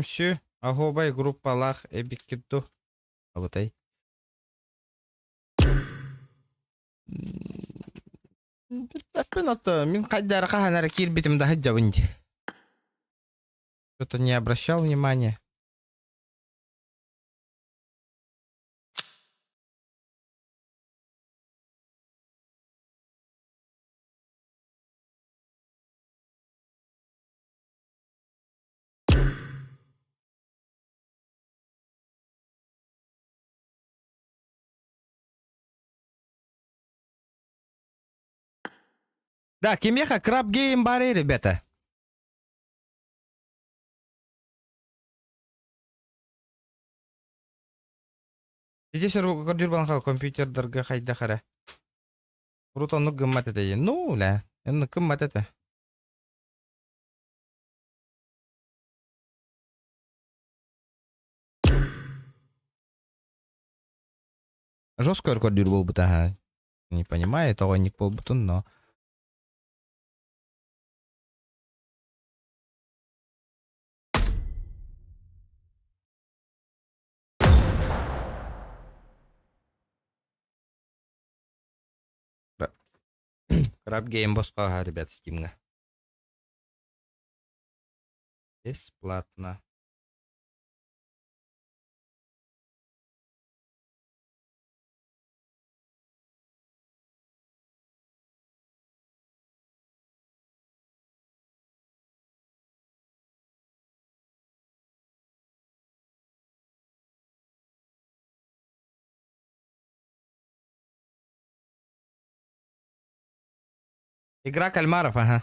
Все, агобай группалах эбиккетто. Абытай. Мин кайдары каханара кирбитимда хаджабынди. Кто-то не обращал внимания. Да, кемеха краб гейм бар, ребята. Здесь көрдүр кал компьютердерге хайда кара. Рутонну гыммат эте. Ну, ла. Энни кыммат эте. Жестко көрдүр болбут ага. Не понимаю, огонник болбутун, но краб гейм боско, ребят, стимга. Бесплатно. Игра кальмаров, ага.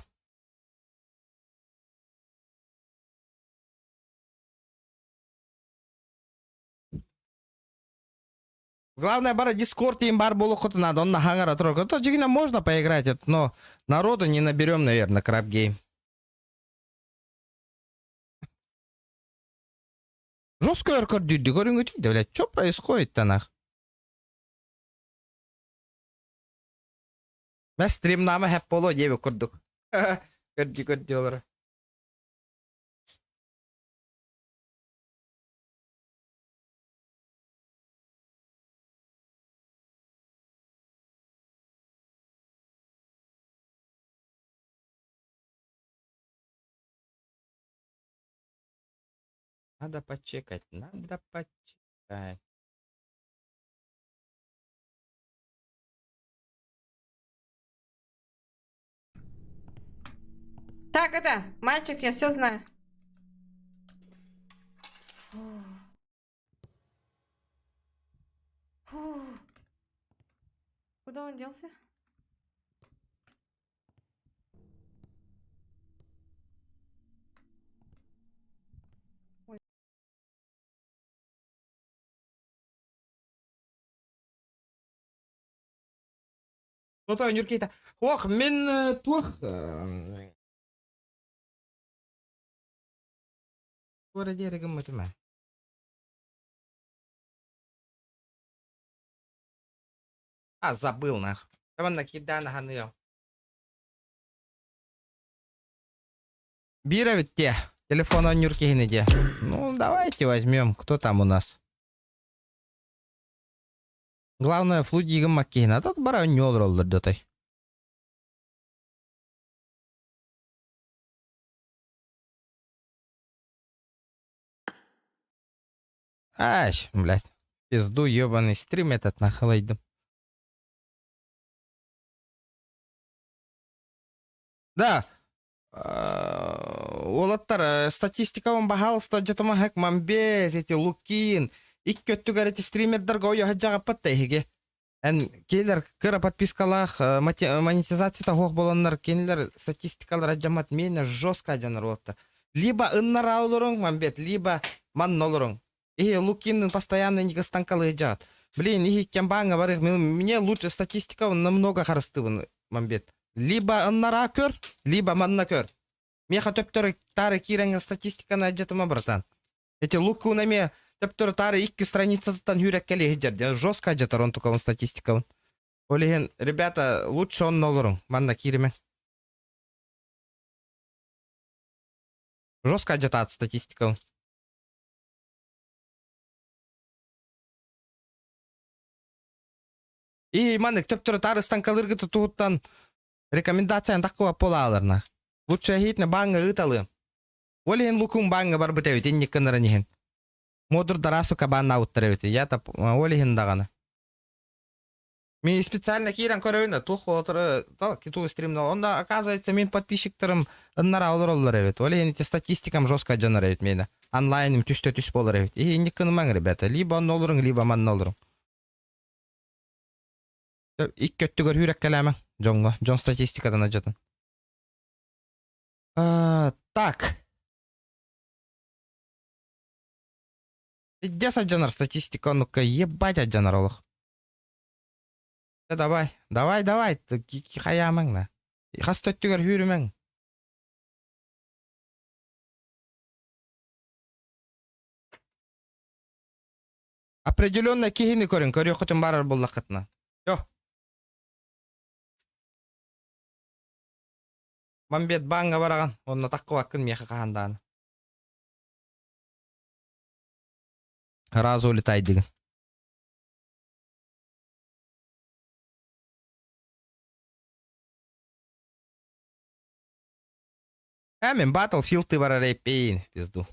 Главное, бара Дискорд им бар было хоть надо, он на хангара трогает. То джигина можно поиграть, но народу не наберем, наверное, краб гейм. Жестко рекорд дюдди, говорю, блядь, что происходит-то нах? Мен стримнама хэп боло дебе курдук. Көрдү олар. Надо почекать, надо почекать. Так, это, мальчик, я все знаю. Фу. Куда он делся? Кто-то Нюркейта. Ох, мен тух. Вроде регом матема. А, забыл нах. Там накида на ханыл. Бира ведь те. Телефон у Нюркейны те. Ну, давайте возьмем. Кто там у нас? Главное, флудигом маккейна. А тут бара не олролдыр дотай. Ай, блядь. Пизду ебаный стрим этот нахалайдым. Да. Олаттар статистикадан бахалста жатама хак мамбез эти лукин. Икки өттүгөр эти стримердер гойо хаджагаппат тейге. Эн келер кыра подпискалах монетизацияда хох болоннар кенлер статистикалар аджамат мени жестко жанар болотта. Либо ыннар аулурун мамбет, либо маннолурун. И лукин постоянно не станкалы жат. Блин, их кембанга барых мне лучше статистика намного харыстыбын мамбет. Либо ыннара көр, либо манна көр. Меха төптөр тары киренген статистиканы аджатыма братан. Эти луки унаме төптөр тары 2 страницатан хүреккеле хиджар. Жестко аджатар он туковын статистикавын. Олеген, ребята, лучше он нолурун. Манна киреме. Жестко аджатат статистикавын. И маны төптөр тары станкалыргы тутуттан рекомендациян такова пола аларна. Лучше хитне банга ыталы. Олеген лукун банга бар битевит инникканара нихен. Модур дарасу кабанна уттаревит. Я-то олеген дагана. Мен специально киран көрөйна тух отыр, то киту стримно. Онда оказывается мен подписчиктерим ыннара алыроллар эвит. Олеген эти статистикам жестко жанар эвит мени. Онлайным түстө-түс болар эвит. И инникканымаң, ребята. Либо он олырың, либо ман олырың. Ик көттүгөр хүрек келеме. Жонго. Жон статистикадан ажатын. Так. 50 жанр статистика, ну-ка, ебать от жанрлых. Давай, давай, хаямың на. Хастөттігер хүрімің. Определенно кихини көрін, көрі құтын барар бұл лақытына. Йо. Мамбет банға бараған, онына таққы вақын меқі қағандағын. Разы улетай деген. Мен Battlefield бар рейпейін, пизду.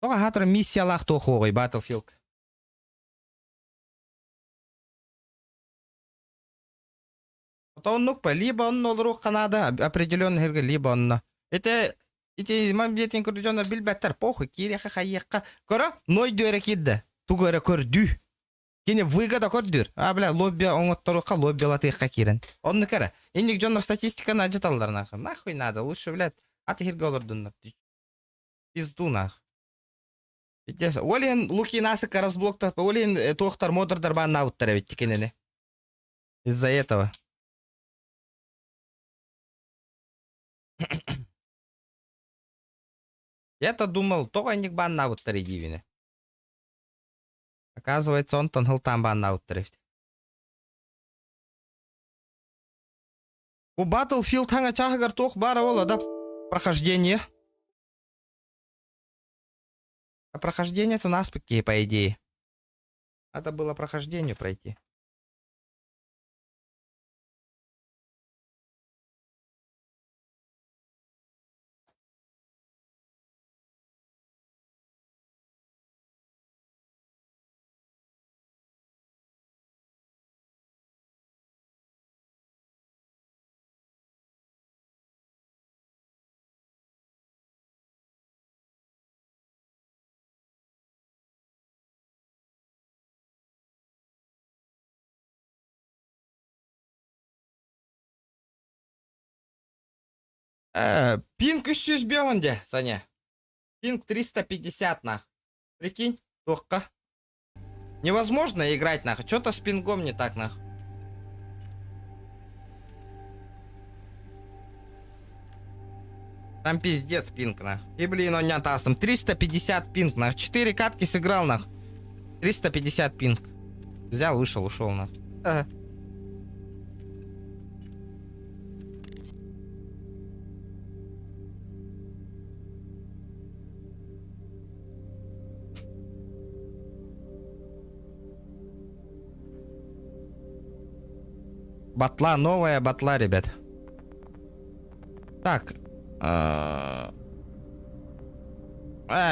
Тоға хатыр миссиялақ тоқу ғой, Battlefield. Он нукпа, либо он олыру қанада, определенный херге, либо он. Это мамбетин көрдіжонар білбәттер, похуй, кереқі қайеққа. Көрі, ной дөре кедді, тугөрі көрді. Кені выгода көрдір. Бля, лобби оңыттыруққа лобби латыққа керін. Онны кәрі. Ендік жонар статистиканы ажыталдар нахы. Нахуй надо, лучше, блядь, аты херге олырдыңдар. Пизду нахы. Олен луки насыка разблоктар, олен тоқтар модырдар бан ауыттар әбет текенені. Из-за этого. Я-то думал, то войник бан ауыттар едивіне. Оказывается, он тонхыл там бан ауыттар әбет. У Battlefield хаңа чағығар тоқ бара ол да прохождение. А прохождение-то нас какие, по идее. Надо было прохождение пройти. Пинг 300 беонде, Саня. Пинг 350 нах. Прикинь, тоққа. Невозможно играть нах. Что-то с пингом не так нах. Там пиздец пинг нах. И блин, он не атасом. 350 пинг нах. 4 катки сыграл нах. 350 пинг. Взял, вышел, ушел нах. Ага. Батла, новая батла, ребят. Так.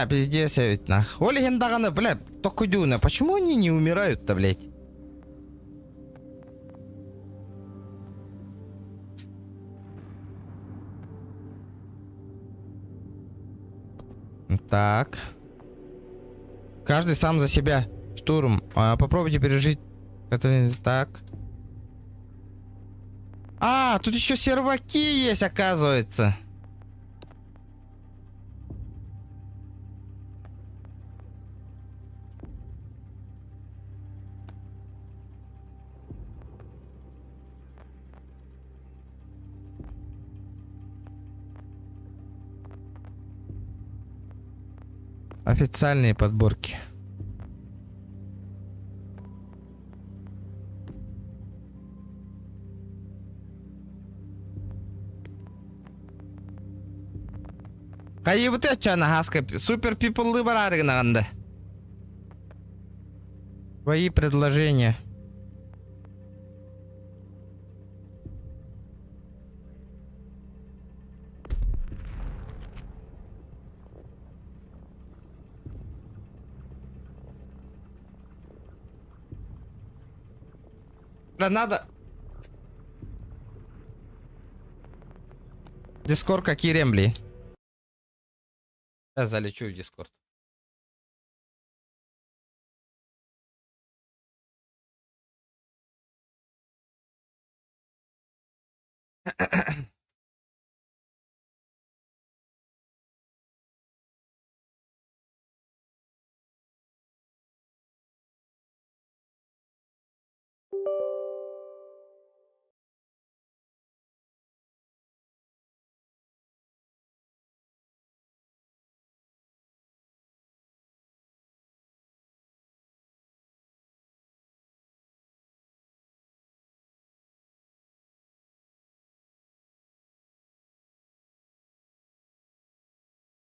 Пиздец, я ведь нах. Олеген даганы, блядь, токудюна. Почему они не умирают-то, блядь? Так. Каждый сам за себя. Штурм. Попробуйте пережить. Это так. Тут еще серваки есть, оказывается. Официальные подборки. Кайыбыты атчаны хаска супер пипллы бар арыгынағында. Твои предложения. Бля, надо... Дискорд какие рембли. Я залечу в Дискорд.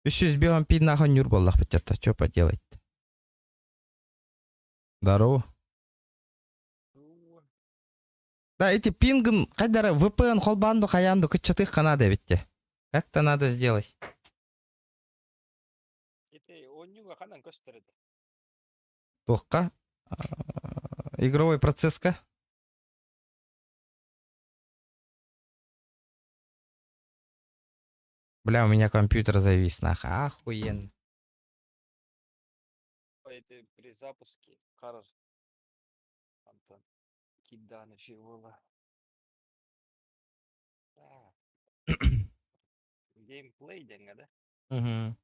300 бегом пи нахуй нюр боллах бітетті. Чё поделать? Здорово. Да, эти пингын, қайдары VPN қолбанды қаянды күтчатық қанады бітте. Как-то надо сделать. Это онюга қанан көстереді. Тоққа. Игровой процесска. Бля, у меня компьютер завис, нах. Охуенно. Это при запуске қарар. Антон. Киданы живола. Геймплей деньга, да? Угу.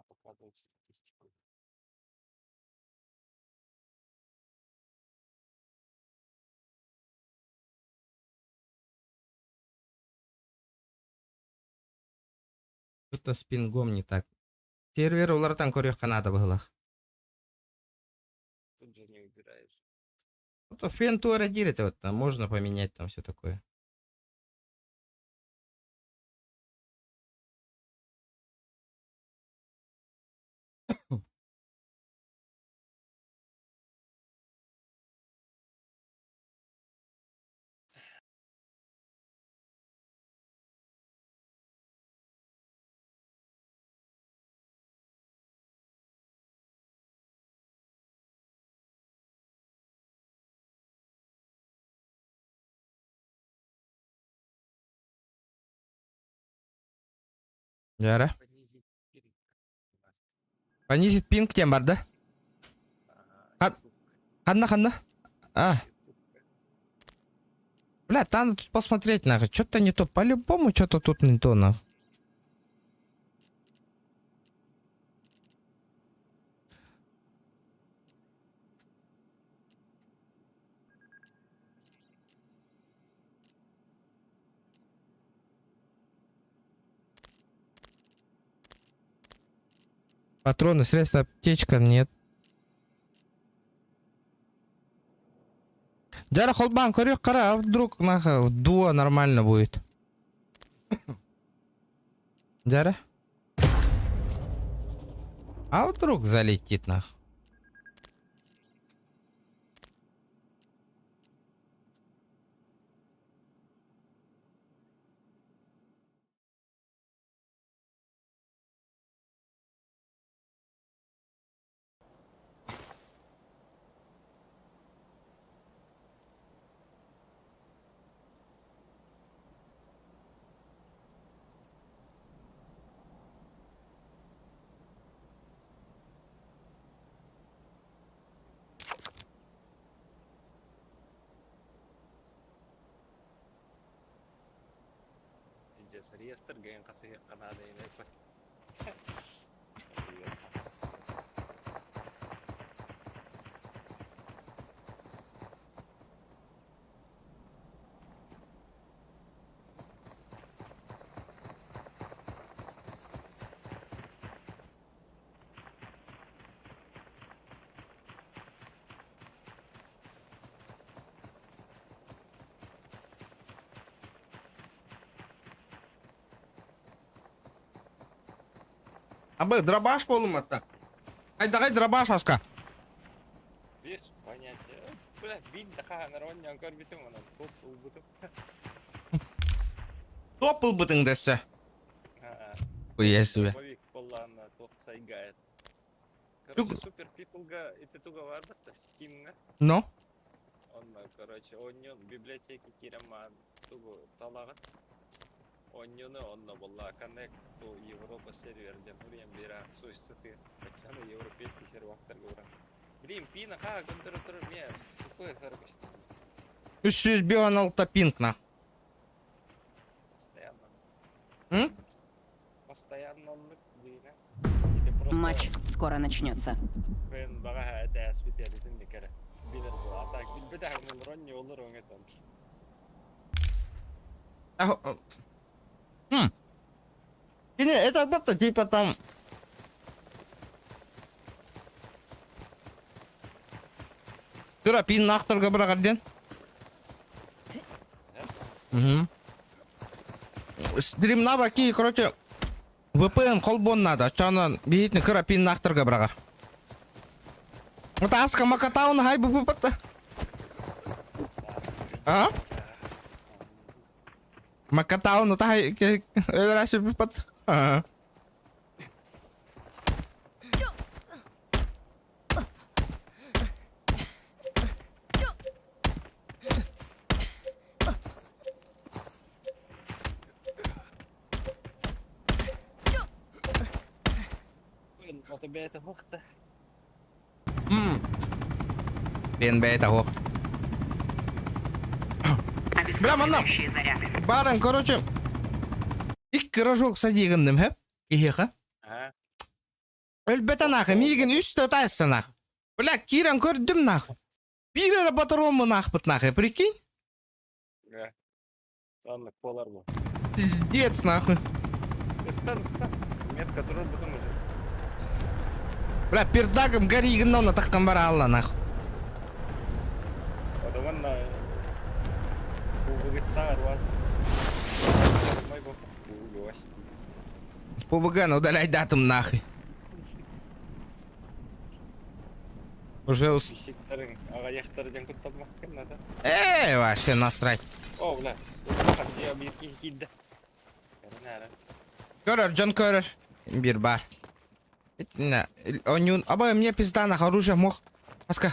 Показывает статистику. Что-то с пингом не так. Сервер улартан көрек қанады бұғылақ. Тут же не выбираешь. Вот фен туара дирит, вот там можно поменять там все такое. Яра. Понизить пинг. Понизить пинг тем бар, да? Ханна. А, бля, надо тут посмотреть, нахуй. Что-то не то. По-любому что-то тут не то, нахуй. Патроны, средства, аптечка, нет. Жара холбан көрек қара, а вдруг нахуй дуо нормально будет. Жара. А вдруг залетит нахуй. Пиздец, реестр ГНКС Канады и это. Абы, дробаш полуматта. Қайдағай дробаш аска. Без понятия. Бля, бин такая нормально, он корбитым, он топ убытым. Топыл бытың десе. Хуя себе. Повик полана, топ сайгает. Тук- Короче, супер пиплга, и ты туга варда, стимга. Ну? Он, короче, он библиотеки Кираман. тугу талаган. Оннюны онно болла коннект ту Европа серверден урем бира сойстыты. Качаны европейский сервактар гора. Блин, пина ха гындыры не. Тупой сарбыш. 316 пинг нах. Постоянно. М? Постоянно блин. Или просто Матч скоро начнется. ben baga hada asbitalisin dikere. Bilir bu atak bir daha ronny olur onu etan. Не, это бата типа там... Тура пин нахтырга бирагарден. Стримна баки, короче, VPN колбон надо. Чанан битни кыра пин нахтырга бирагар. Это аска макатауна хай бу бата. А? Макатауна тай эвераси бат. А. Wat een beter hoogte. Бен бей того. Бля, манна. Обеспечивающие заряды. Барын, короче, ик гаражок садигындым, хеп? Кихеха. Ha. Элбета нахы, мигин үсті тайсы нахы. Бля, киран көрдім нахы. Бирі батаромы нахы быт нахы, прикинь? Ja. Sanlık polar bu. Пиздец нахы. Istan. Метка durur butun уже. Бля, пердагым гаригін науна таққан бара алла нахы. O zaman da bu gitar var. Mой бог. Bu yavaş. Пубагана, удаляй датым нахы. Уже Işıkların, ayaklarından kutlamak hakkında da. вообще насрать. O ulan. Ya bir iki gildi. Nere? Көрір, жон көрір. Бір бар. Онюн, абай, мне пизда нахуй, оружие мох. Аска,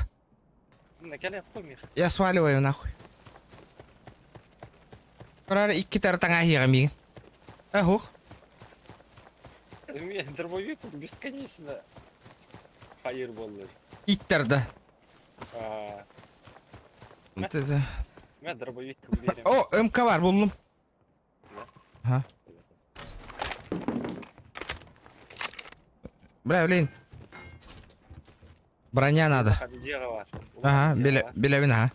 Ne kele yapamıyor. я сваливаю нахуй. Көрір, икки таратан ахиға мигін. Хух. У меня дробовик бесконечно. Hayır боллар. Иттерді. Ben dробовик берем. О, МК бар, болдым. Ага. Бля, блин. Броня надо. Где var? Ага, белявин, ага.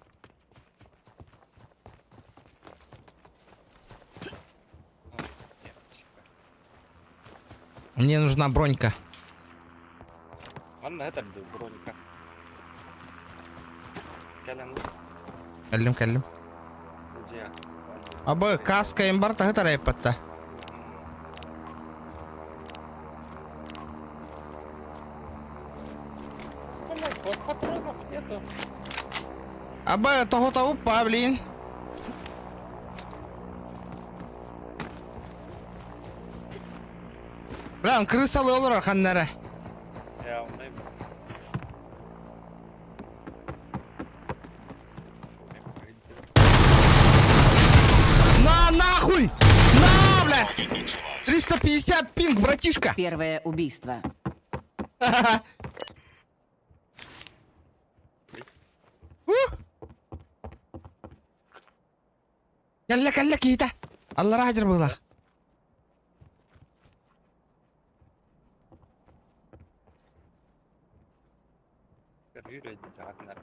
Мне нужна бронька. Anne heter de bronka. Kelem. Кәллім. Где? Абы, каска бар тағы тарайып батта. Патронов нету. Абы, тоғы тауып ба, блин. Бля, крысалы олар арқаннары. Ya ondayım. На, нахуй! На, бля! 350 пинг, братишка! Первое убийство. Кәллә кейті. Аллара хажыр бұлақ. Yürüyeceğiz zaten.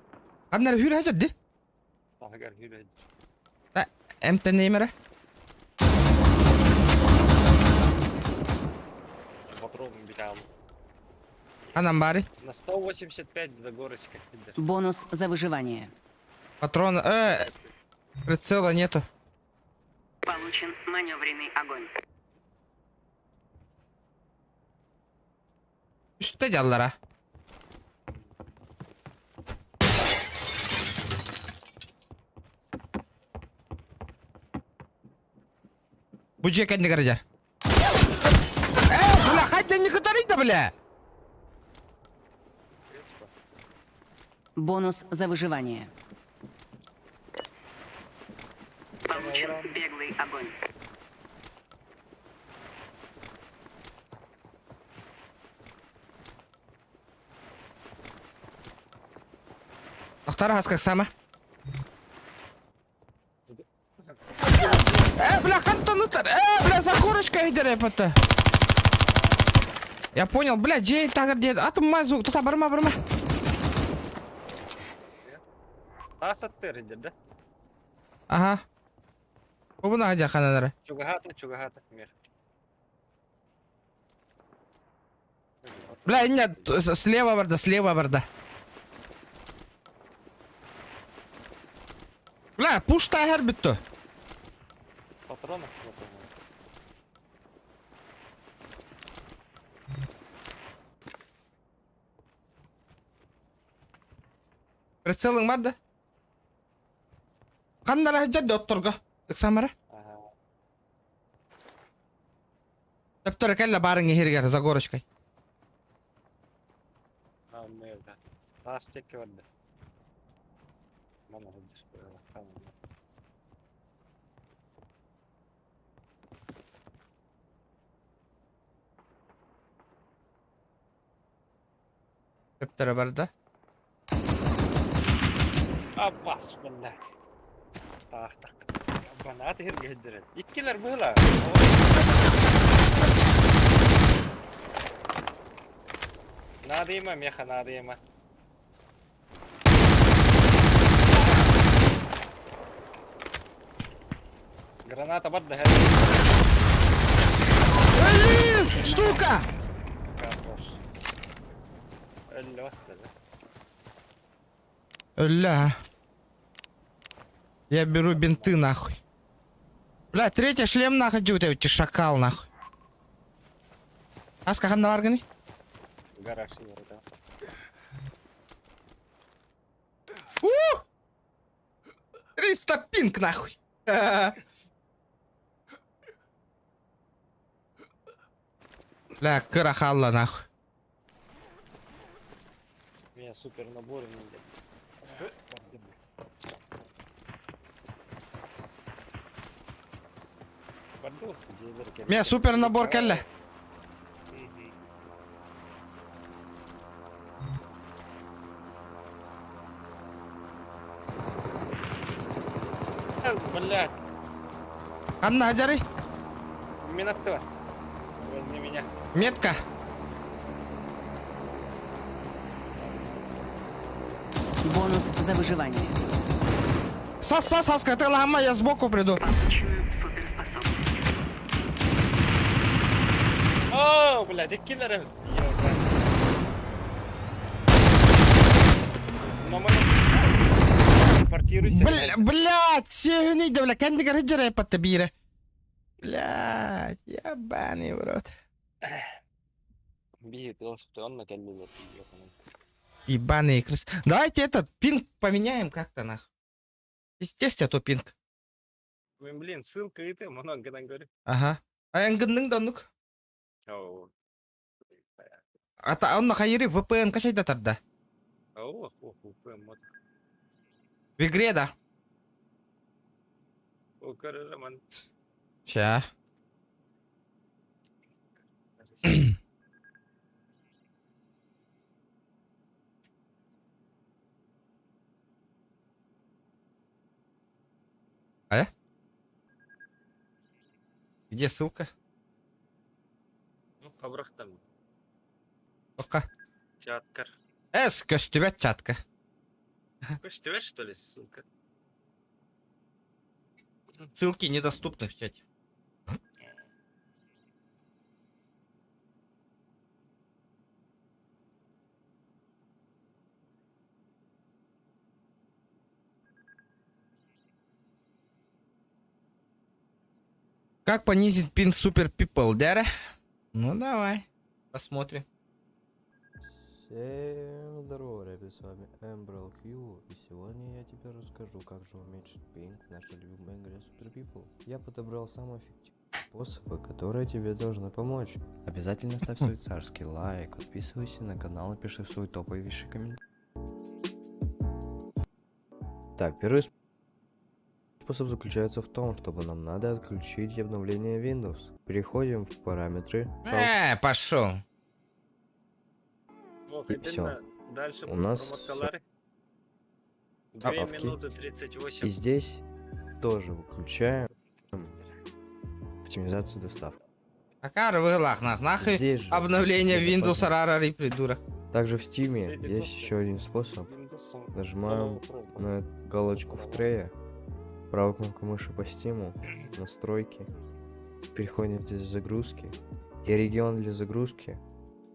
Қаннары хүйр хажыр де? Tahgar yürüyeceğiz. Әмтен неймері? Патроном бегал. Анам бары. На 185 до горочка. Бонус за выживание. Патроны. Прицела нету. Получен маневренный огонь. Üstte callara. Bu ceket ne kadar? Şuna kaç ne kadar bile? Бонус за выживание. Получен Получен беглый огонь. Ақтар как сама. Бля, хантанутар. Бля, за корочкой идер япатты. Я понял, бля, джей тагыр дед. Атым мазу, тута барма. Тасаттыр иде да? Ага. Обына ажар ханадары. Чугахата, мир. Бля, нет, слева барда. Бля, пушта хер бітті. Патронов? Прицелың бар да? Қандара жарды оттырға. Тіксамара? Ага. Тәптірі кәлі барың ехергер, за горочкой. Мэрда. Тас теке варды. Мама ғыдыр. Тәптірі бар да? Аббас, блядь. Так. Бана аты херге хеддерет. Иккилер была. Надыйма, меха, надыйма. Граната бадда хеддер. Блин, сука! Хорош. Ölü да? Ля. Я беру бинты нахуй. Бля, третий шлем нахуй, у тебя эти шакал нахуй. Аска ханна варгани? Гараж его, да. 300 пинг нахуй. Бля, карахалла нахуй. Меня супер набор ниндзя. Меня супер набор кәлі. Блядь, Анна, аджары. миноты. Возьми меня. Метка. Бонус за выживание. Саска, ты лама, я сбоку приду. Получена суперспособность. О, блядь, и киллеры. Мама, портируйся. Блядь, все не бля, кандигар хаджара под табира. Блядь, ебаный в рот. Бит, он на кабинет. Ебаный крыс. Давайте этот пинг поменяем как-то нахуй. Естественно, то пинг. Блин, ссылка и ты много там говорю. Ага. А я гынның донук. О, Ата он хайри VPN кашайда тарда. прям. В игре, да. О, караман. Ща. А? Где ссылка? Ну, побрахтам. Пока. Чаткар. Көстүбәт чатка. Что, что ли, ссылка? Ссылки недоступны в чате. Как понизить пин Super People, Дяра? Ну давай, посмотрим. Всем здорово, ребят, с вами Emerald Q, и сегодня я тебе расскажу, как же уменьшить пинг в нашей любимой игре Super People. Я подобрал самые эффективные способы, которые тебе должны помочь. Обязательно ставь свой царский лайк, подписывайся на канал и пиши свой топовейший комментарий. Так, первый способ заключается в том, чтобы нам надо отключить обновление Windows. Переходим в параметры. Пошел. Ох, И иди всё. на- Дальше У нас промокалары. А, 2 окей. минуты 38. И здесь тоже выключаем оптимизацию доставки. Акар вылах нахуй. Здесь же Обновление безопасность. Windows Рарари, придурок. Также в Steam Эти есть просто еще один способ. Windows Нажимаем пробовал. на галочку в трее, правой кнопкой мыши по Steam, настройки, переходим здесь в загрузки и регион для загрузки.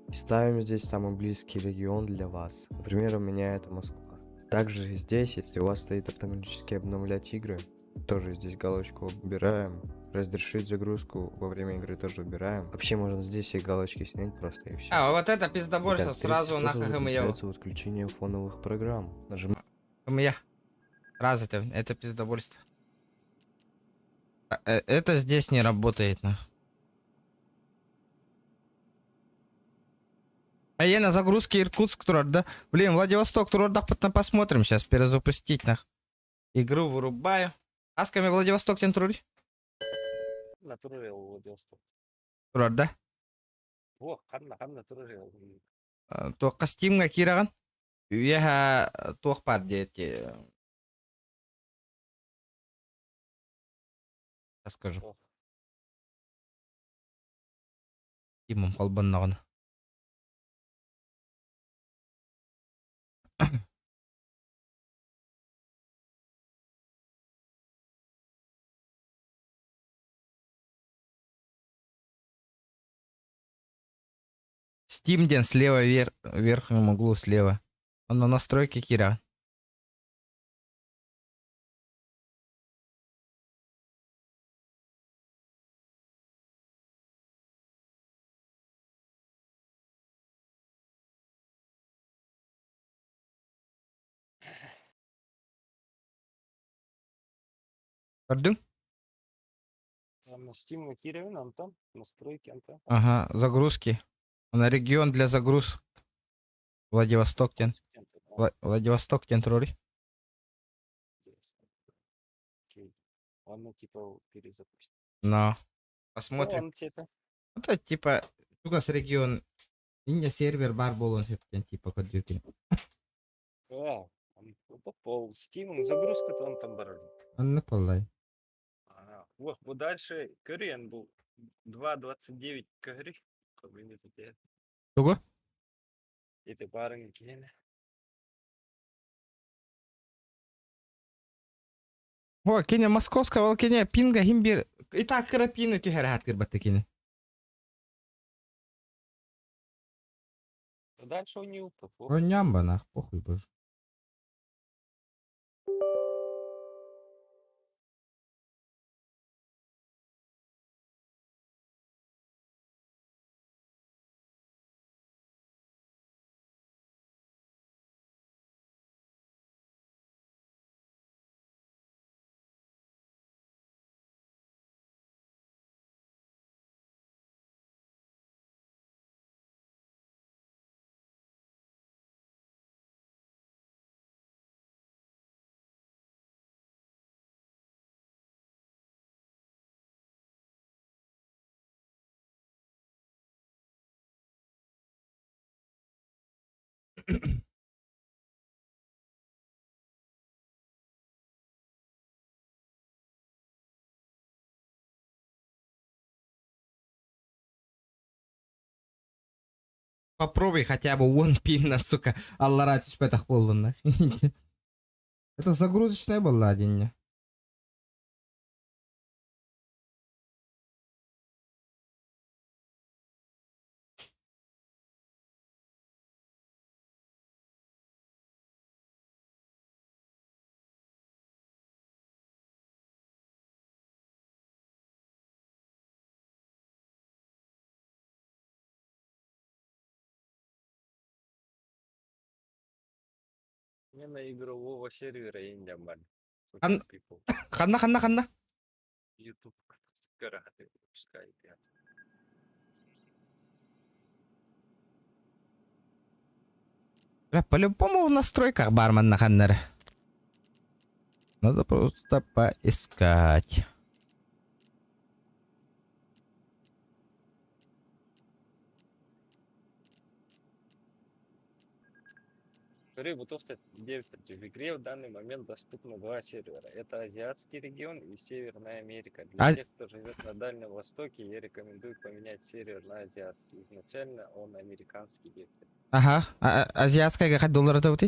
И ставим здесь самый близкий регион для вас. Например, у меня это Москва. Также здесь, если у вас стоит автоматически обновлять игры, тоже здесь галочку убираем. Разрешить загрузку во время игры тоже убираем. Вообще можно здесь и галочки снять просто и все. А, вот это пиздобольство сразу нахуй ГМЯ. заключается в отключении фоновых программ. Нажимаем. ГМЯ. Раз это пиздобольство. Это здесь не работает, на. А я на загрузке Иркутск турат, да? Блин, Владивосток турат, да, посмотрим сейчас, перезапустить, на. Игру вырубаю. Асками Владивосток тен турури? Натурал Владивосток. Турат, да? О, ханна натурал. Туаққа стимға кираған. Үйәһә туақ бар дейті. Скажу. Ох. Стимым қалбаннағын. Стимден слева в верхнем углу слева. Он на настройке кира. Көрдің? На Steam Киревин, Антон. Настройки, Антон. Ага, загрузки. На регион для загруз. Владивосток тен. Владивосток тен турури. Окей. Ладно, типа перезапустить. Но. Ну, Посмотрим. он типа. Это типа тугас регион. Инде сервер бар болон хептен типа кодюкин. А, он попал. Steam загрузка-то он там баражит. Анны полай. Вот, вот дальше Кориан был 2.29 кагри. Как бы не такие. Туго? Это барың кейн. О, кине московская волкине пинга химбир. И так крапины тюхерат кирбаты кине. Дальше он не упал. О, нямба нах, похуй боже. Попробуй хотя бы one пин, сука. Алла ради спетах полдана. Это загрузочная была день. Не на игрового сервера я не нормально. Ан- Ханна. YouTube караты пускай. Бля, по-любому в настройках бармен на ханнере. Надо просто поискать. Говорю, Бутовка 9. В игре в данный момент доступно 2 сервера. Это Азиатский регион и Северная Америка. Для А- тех, кто живет на Дальнем Востоке, я рекомендую поменять сервер на Азиатский. Изначально он американский вектор. Ага. Азиатская какая доллар это вот?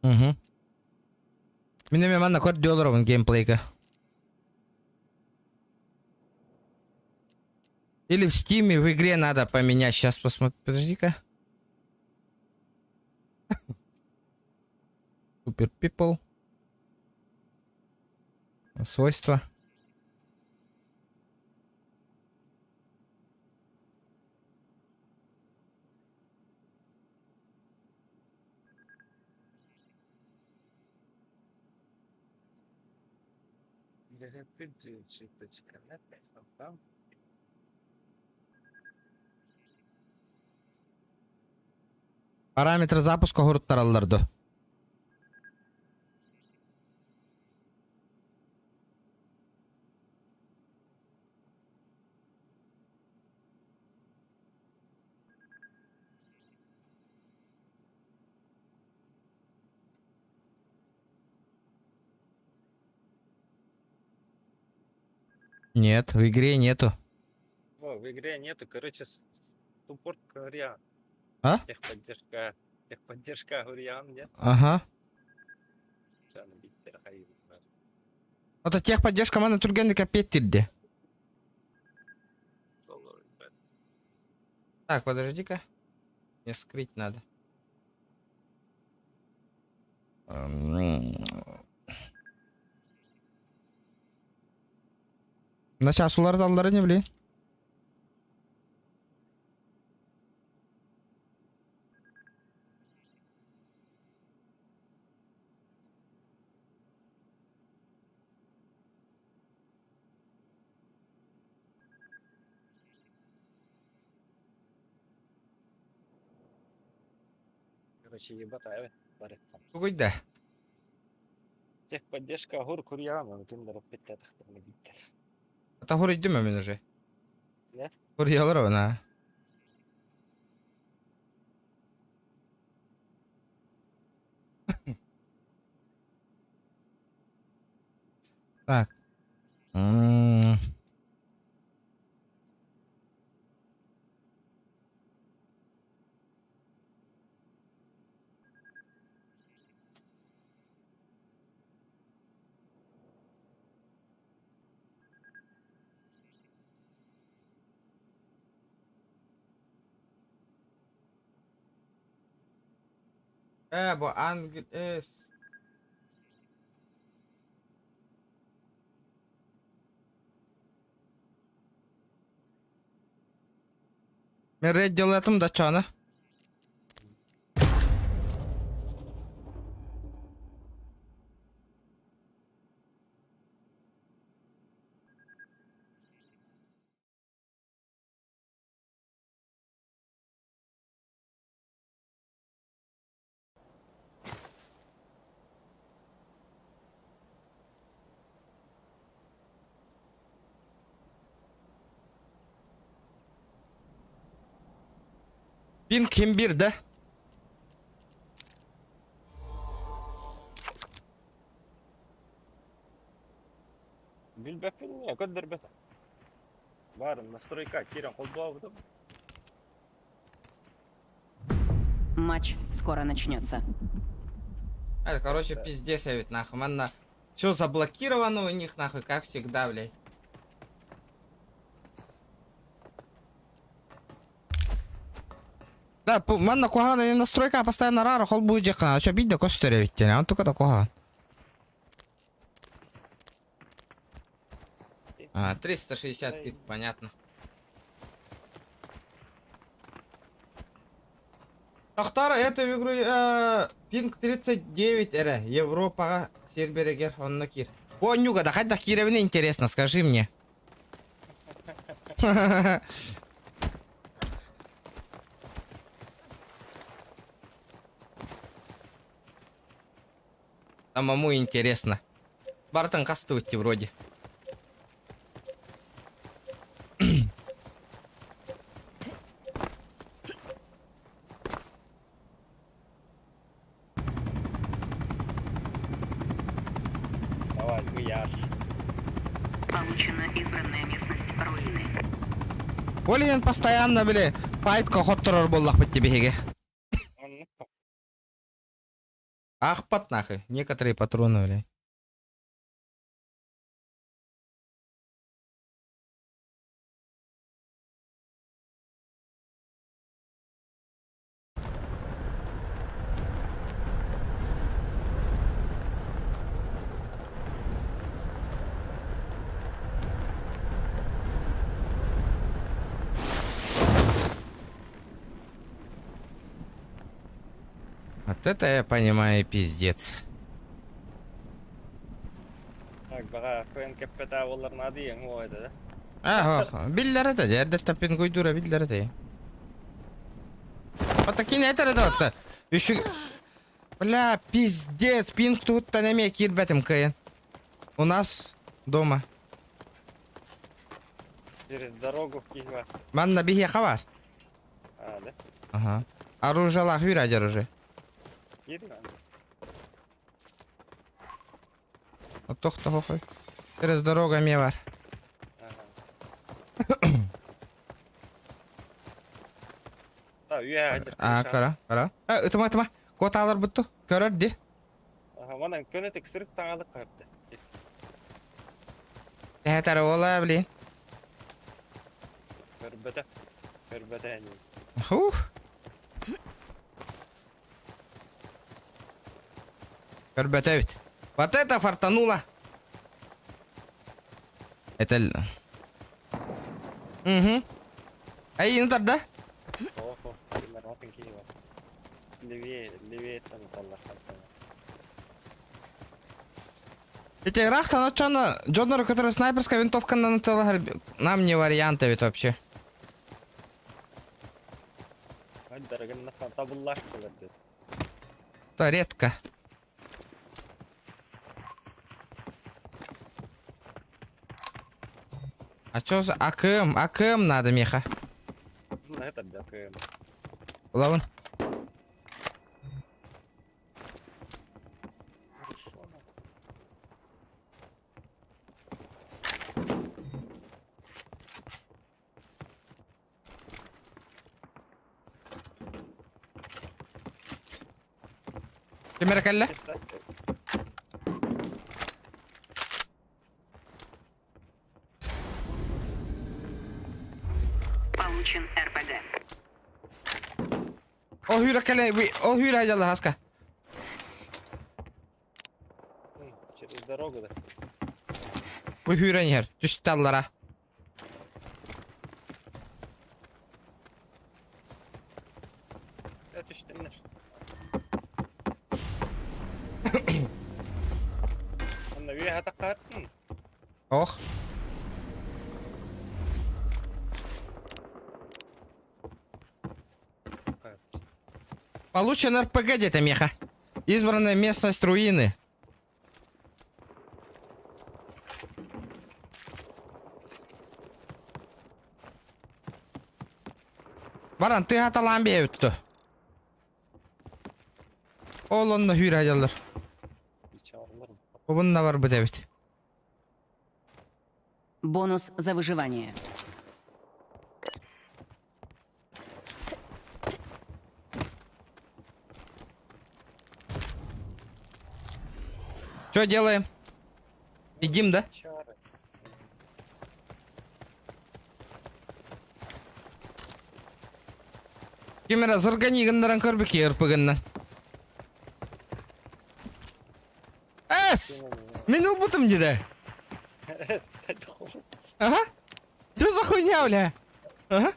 Угу. Мне мана код долларов геймплейка. Или в стиме в игре надо поменять. Сейчас посмотрим. Подожди-ка. Супер People. Свойства. Параметры запуска гурттаралларды. Нет, в игре нету. О, в игре нету, короче, суппорт Гурьян. А? Техподдержка Гурьян, нет? Ага. Всё, ну, Виктор Хаилов, да. Это техподдержка мана тургенника петтирде. Доллар, да. Так, подожди-ка. Мне скрыть надо. На час уларды аллары не білейін. Короче, ебатая, парень. Кугуйда. Техподдержка Гурьян, он киндер опять Виктор. Это гур идеме мен уже. Не? Гур ялар вана. Так. Бо англис. Мен рейд делатым да чаны. Пин ким бирді? Билбеппин не, код дербета. Барын, настройка, Кирин, холдуа. Матч скоро начнется. Это, короче, пиздец, я ведь нахуй. Манна. Все заблокировано у них, нахуй, как всегда, блядь. Да, манна кухана не настройка, постоянно рара, хол будет жекана. А что бить да костере ведь, он только да кухан. 360 пинг, понятно. Тохтар, это в игру пинг 39 Европа серверегер, он накир. О, Нюга, да хоть кировне интересно, скажи мне. Самому интересно. Бартон кастуйте вроде. Давай, гуяш. Получена избранная местность руины. Олеген постоянно, бля, файт кохоттырор боллах бит тебе. Ахпат нахуй. Некоторые патроны, бля. Вот это я понимаю, пиздец. Так, бага, коен кеппета оларна дейін ойды да. Биллер это, жерде тапин гойдура биллер это. Вот такие это вот. Еще, бля, пиздец, пинг тут то не кирбетим каен. У нас дома. Через дорогу в Киева. Ман на бихе хавар. А, да? Ага. Оружие лах вирадер уже. Кирна? Вот то кто хохой. Через дорога мевар. Ага. Та, үйе әдір. Кара. Ытыма. Коталар бұтту. Көрөр де. Ага, манан көне тексіріп таңалық қапты. Тәтәрі ола білейін. Көрбәті әне. Көрбәті өт. Вот это фартануло. Это... Угу. Ай, интар, да? Охо, кемерматын Киева. Левее там таллар қапты. Эти рахта, ну чё, Джоннеру, который снайперская винтовка на ТЛ, нам не варианты ведь вообще. Дороган табуллар кылырды. То редко. А чё за АКМ надо, меха? Это дакым. Лавын. Кемера калля? Получен РПГ. О, хюра калля, о, хюра айдалар, хаска. Через дорогу да. Ой, хюра нехер, түсталлара. Это что ты Анна үйе атаққаттың. Ох. Получен РПГ где-то, меха. Избранная местность руины. Баран, ты аталамбе өттү. Ол онна хүйр айдалар. Обынна бар бит эбит. Бонус за выживание. Что делаем? Едим, да? Чары. Кемера зыргани гындаран көрбеке РПГнан. Эс! Мен ул бутым деди. Ага. Что за хуйня, бля? Ага.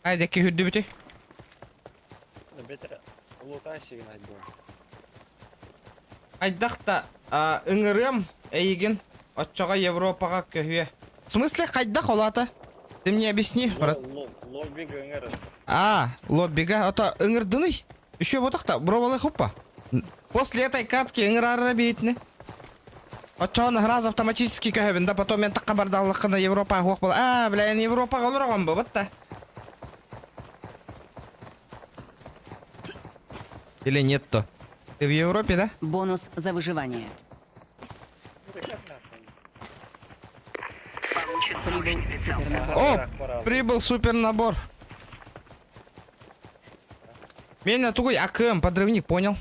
Қайдекі хүдді біте? Бетер лутасигин айдым. Қайдақта ыңырым әйген отчаға Европаға көхуе. В смысле қайдақ олаты? Ты мне объясни, брат. Лоббига ыңыры. Лоббига. Ата ыңырдыны? Еще вот так-то, бровалы хоппа. После этой катки ыңырары бейтіні. Отчағаны граз автоматически көхебін, да потом мен таққа бардалыққына Европаға хоқ бол. Бля, я Европаға олырған бұл, бітті. Или нет-то? Ты в Европе, да? Бонус за выживание. Получен прибыл супернабор. О, прибыл супер набор. Меня тугой АКМ, подрывник, понял?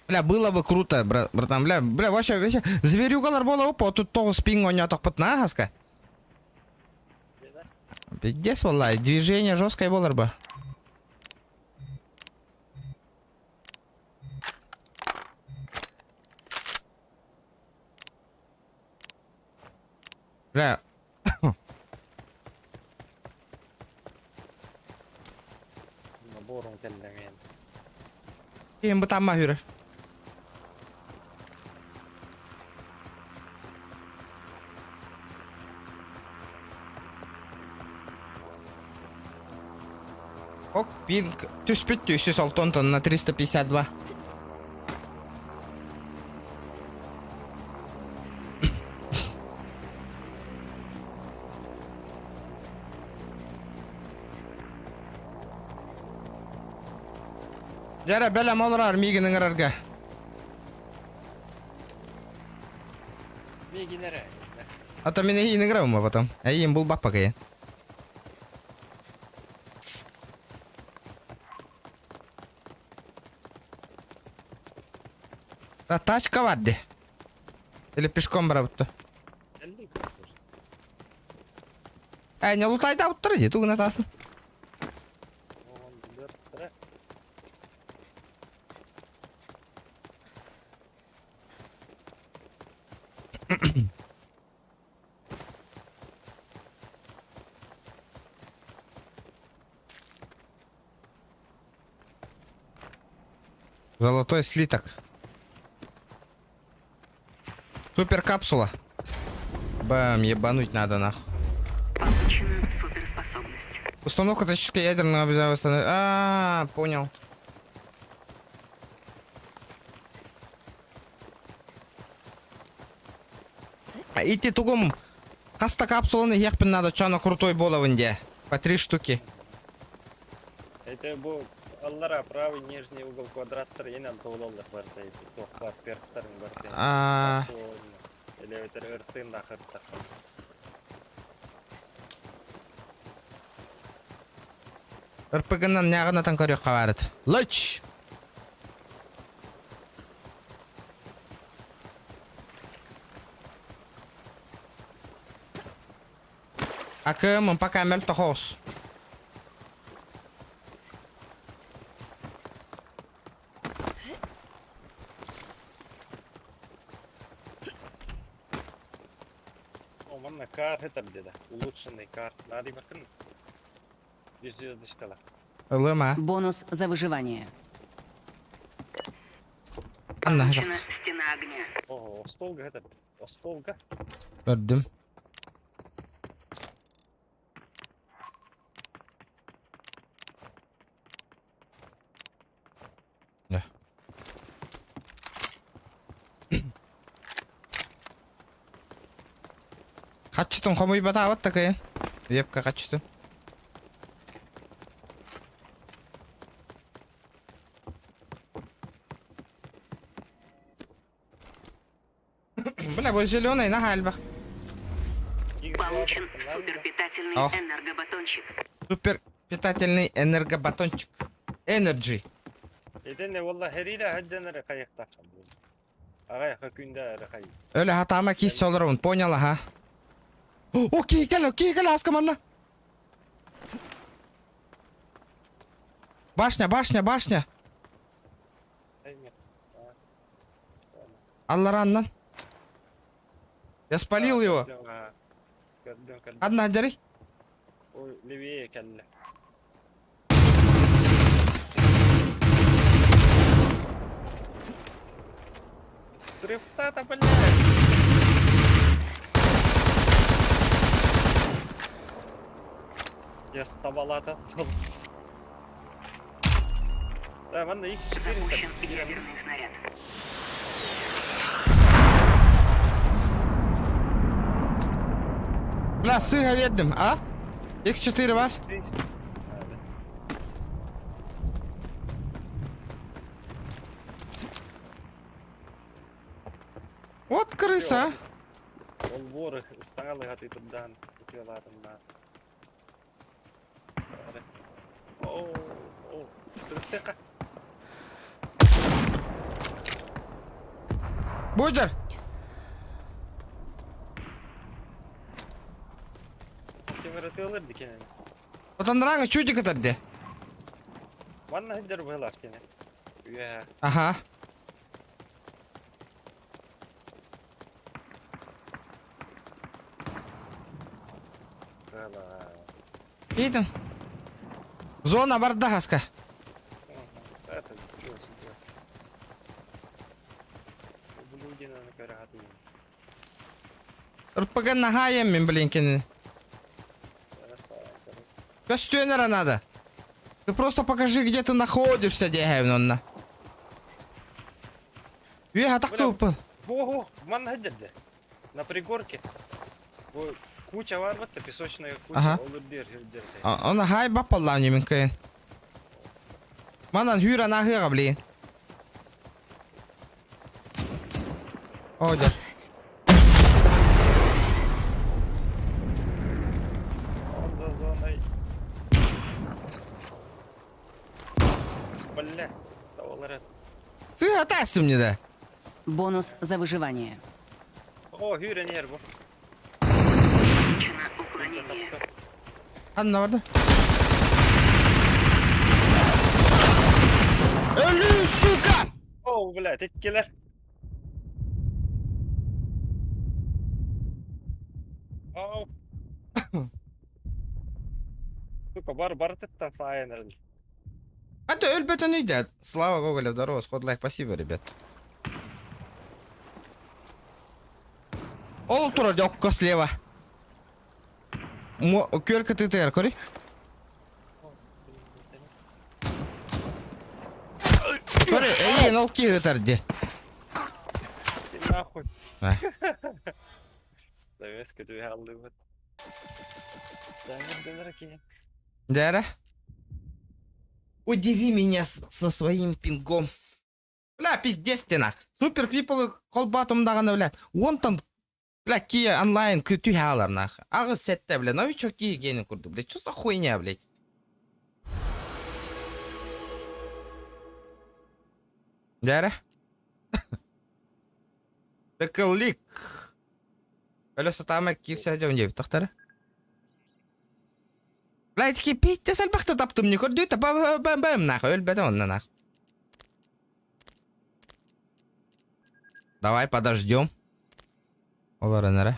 Бля, было бы круто, братан, бля, вообще, зверюгалар было опа, тут того спинг он не отохпотна, агаска. Пиздец, валлай, движение жесткое болар бы. Бля. Набором келдеген. Кейін бұтамма хүрі. Ок, пинг. Түспет 106 тонн на 352. Жара бәлем олырар мигінің ұрарға. Мегинере. Ата мен әйін ұрам ма потом? Әйін бұл бақ бақайын. Да тачка вадди. Или пешком барабытты. Не лутайда ауттыр де, туғын атасын. Золотой слиток. Супер капсула. Бам, ебануть надо нахуй. Получена суперспособность. Установка тактической ядерного обязательства. Понял. Идти тугом. Каста капсуланы ехпен надо, что она крутой была в Инде. По 3 штуки. Это был аллара правый нижний угол квадраттар енен тололдық барда еді. Тоқпар перқтарын барда. Или это ыртын нақырттақ. РПГ-нан няғынатан көрек қаварыды. Лыч! АКМ пока мельто хоус. Манна кар хетер деді. Улучшенный кар. Надо бакын. 100 дышкала. Лыма. Бонус за выживание. Анна, Получена стена огня. Ого, остолга хетер. Остолга. көрдім. Қачытын қомой бата аватты кайын. Епка қачытын. Бля, вот зеленый на гальбах. Получен суперпитательный Ох. энергобатончик. Супер питательный энергобатончик. Energy. Edene valla heriyle haddenere kayık takım. Agay hakünde rakay. Öyle hatama kis olurum. Поняла, ha? Окей, гel askamanla. Башня. Aynen. Allah раннан. Я спалил его. Gördüm. Одна дери. O levye kelle. Дрифта-то, блядь. Я с табалата. Да, вон на X4. Запущен ядерный снаряд. Bla sığha verdim, ha? X4 var. Вот крыса. Он воры стали гати туди, хотіла. О, тихо. Будер. Кемерати alırdı kendini. Otan rangi çocuk atardı. Vanna hidder bıhlar kendini. Üye. Aha. Gala. Виден. Зона бардагаска. Это что себе. Блудина на карату. РПГ нахаем мен, блин, кені. Костюнера надо. Ты просто покажи, где ты находишься, дегевнонна. Вега так Бля. тупо. Ого, ванна hidderdi. На пригорке. Bu kuşa var mı? Песочная куча. Aha. Olur der. Она хай бапалла не минкаен. Манан хюра нахыга, блин. Одер. Orada zonayı. Бля, tavalları. Сыга тастым мне, да. Бонус за выживание. О, hüre ner bu. Получено уклонение. Anna vardı. Ölü suka. Oh, bля, tekkeler. Oh. Сука, бар тыттан сайын әлі. Это ölbeten не Слава Гоголя, здорово, сход лайк, спасибо, ребят. Ол тура дёкко слева. Көлка ТТР, кори. Кори, эй, нолки өтәрді. Ти нахуй. А. Завеска две алды вот. Да, не раки. Дяра. Удиви меня со своим пингом. Бля, пиздец ты нах. Супер пипл колбатом дағаны, бля. Он там, бля, ки онлайн түйалар нах. Ағы сетте, бля, новичок ки генін курду, бля. Что за хуйня, блядь? Дяра. Тыкылик. Колеса тамы кирсе жауын жебі тақтары. Бля, таки пейтте сәлбақты таптым, не көрді, бәм нах, өлбәді онна нах. Давай подождем. Олар нара.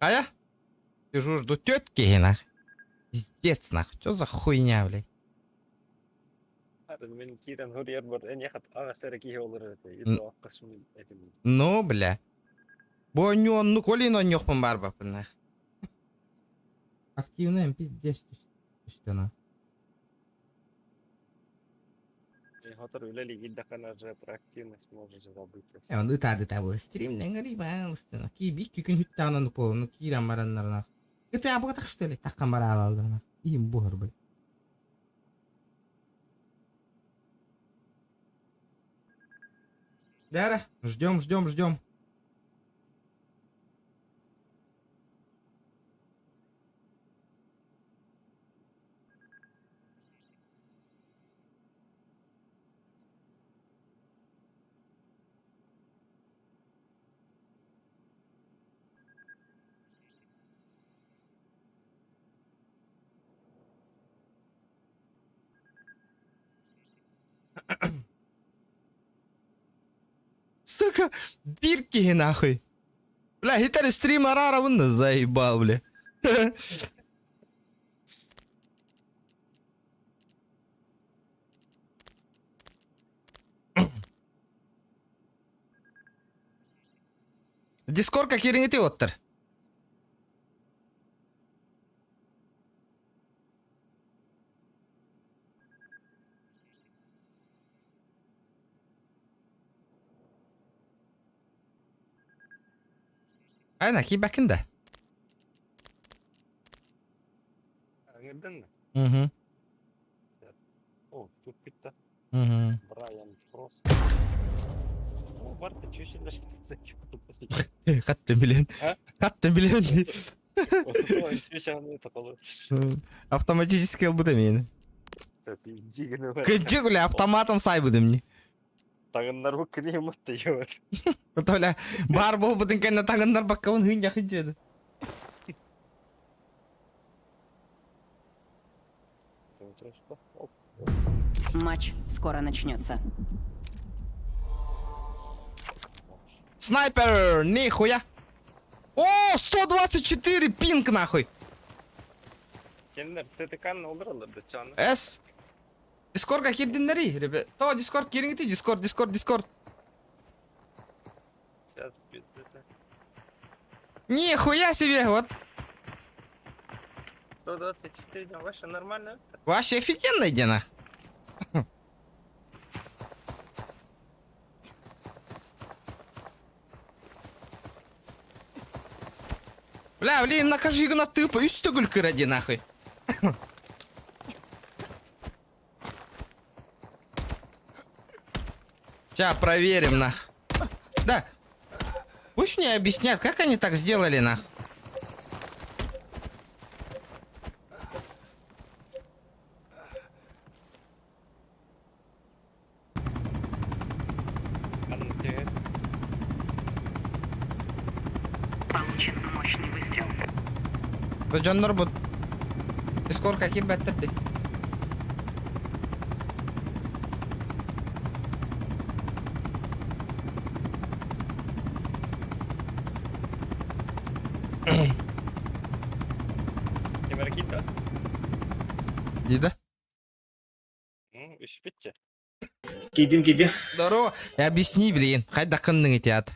Кая? Сижу, жду тетки, нах. Пиздец, нахуй. Что за хуйня, блядь? Мен кирен хурьер бар. Эне хат ага сереки olur ete. İdro kısmı etim. Ну, бля. Ну, колин он нёхпан бар бапын, нах. Активный, пиздец. Что Hatır öyle liginde kadar retroaktivность можешь забыть. он ытады того. Стримнен грибалстын. Кибик күн хүттанын полну киран бараннарна. Это абгатах что ли? Так камара алдырна. Им бухар, блядь. Дара, ждем. Сука, бирки нахуй. Бля, хитер стрим арара вон заебал, бля. Дискордка кириңити оттыр. Aynen ki bakında. Anladın mı? Hı. O, тут bitti. Hı. Brian Frost. O var da çeşitler zeki. Kattı bilen. O işte takılı. Автоматически bu demeyin. Пиздиганы бар. Кыджы, бля, автоматом сай будем не. Тагыннар бу кіне мытты ебір. Бля, бар бол будын кенне тагындар баккавын хын яхыджы. Матч скоро начнется. Снайпер, нихуя. О, 124 пинг нахуй. Кендер ТТК'nın olur alırdı çanı. С. Дискордка кирдиндери, ребят. То Дискорд кириңити, Дискорд. Сейчас пиздец. Нихуя себе, вот. 124 дня, вообще нормально. Вообще офигенно, Дина. Бля, блин, накажи его на тыпа, и стогулька ради нахуй. Сейчас проверим, нах. Да. Пусть мне объяснят, как они так сделали, нах. Получен мощный выстрел. Да Джоннор бут. Дискорд какие беттерди. Kemer gitti. Дида. İş bitti. Кидим. Здорово. И объясни, блин. Хай дакынның етят.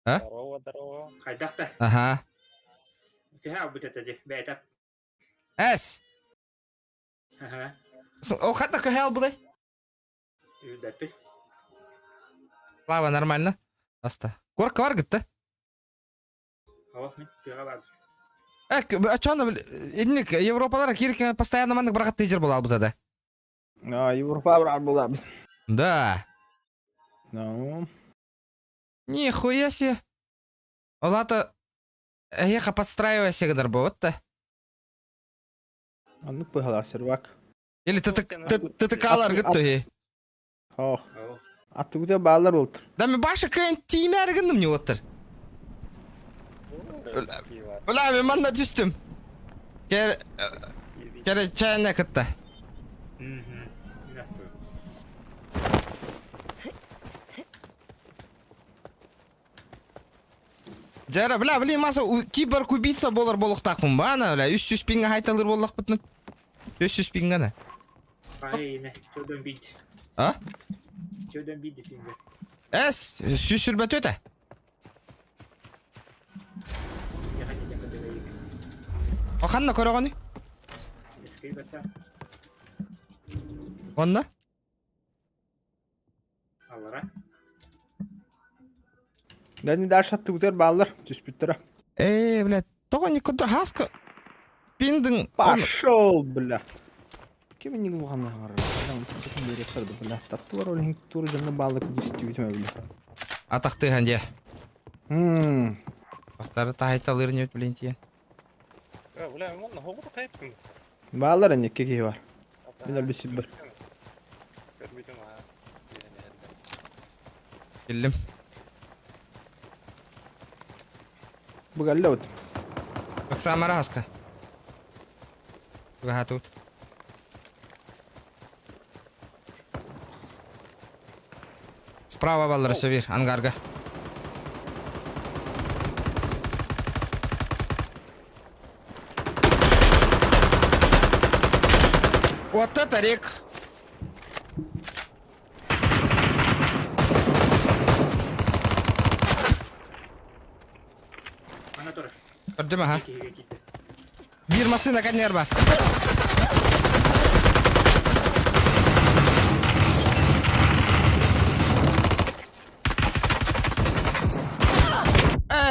А? Здорово. Қайдақта? Ага. Кәһә бутатады. Бәйтап. Эс. Аха. О, хатта кахел будай. Бәппе. Слава, нормально. Баста. Корка бар гытты. Ох, мен тыга бар. Ачаны инник Европалар киркен постоянно мандык брагат тежер бола албытады. Европа брат була. Да. Ну, Нихуя себе. Олата еха подстраивайся гдар вот-то. ну пыгала сервак. Или ТТКлар гытты. О, Ох. аттыгыда балдар болду. Да мен башы кайын тимәргіндім не отыр. Бля, мен манда түстім. Кере чайына кытта. Мгм. Яқты. Жара, бля, маса киберкубица болар болуктакмын ба, ана бля 300 пинге хайталыр боллак бутны. 500 пингана. Айне, чөдөн бит. А? Чөдөн бит дипинде. Эс, сүрбөт өтө. Я хотел я говорить. Оханна көрөгөнү? Скрипта. Онна? Аллара. Да не дашь attığıdır bağlar. Tüspüttüre. Бля, тогони көдөр хаска. Пиндин. Пошел, бля. Кем не глухана гара. Там тутun бери кырды, бля. Таттылар олин туру жанна балык дистибитме, бля. Атакты ханде. Бактары тайталыр не блин тиен. Бля, можно говорю хайпкин. Bağlar anne keki var. Ben elbise bir. Көрбөйтүм а. Келдим. Bu galle ot. Самара хаска. Туга хатут. Справа баллар севир, ангарга. Вот это рек. Ана тора. Көрдүм аха. Киге. Бир машина канер бар.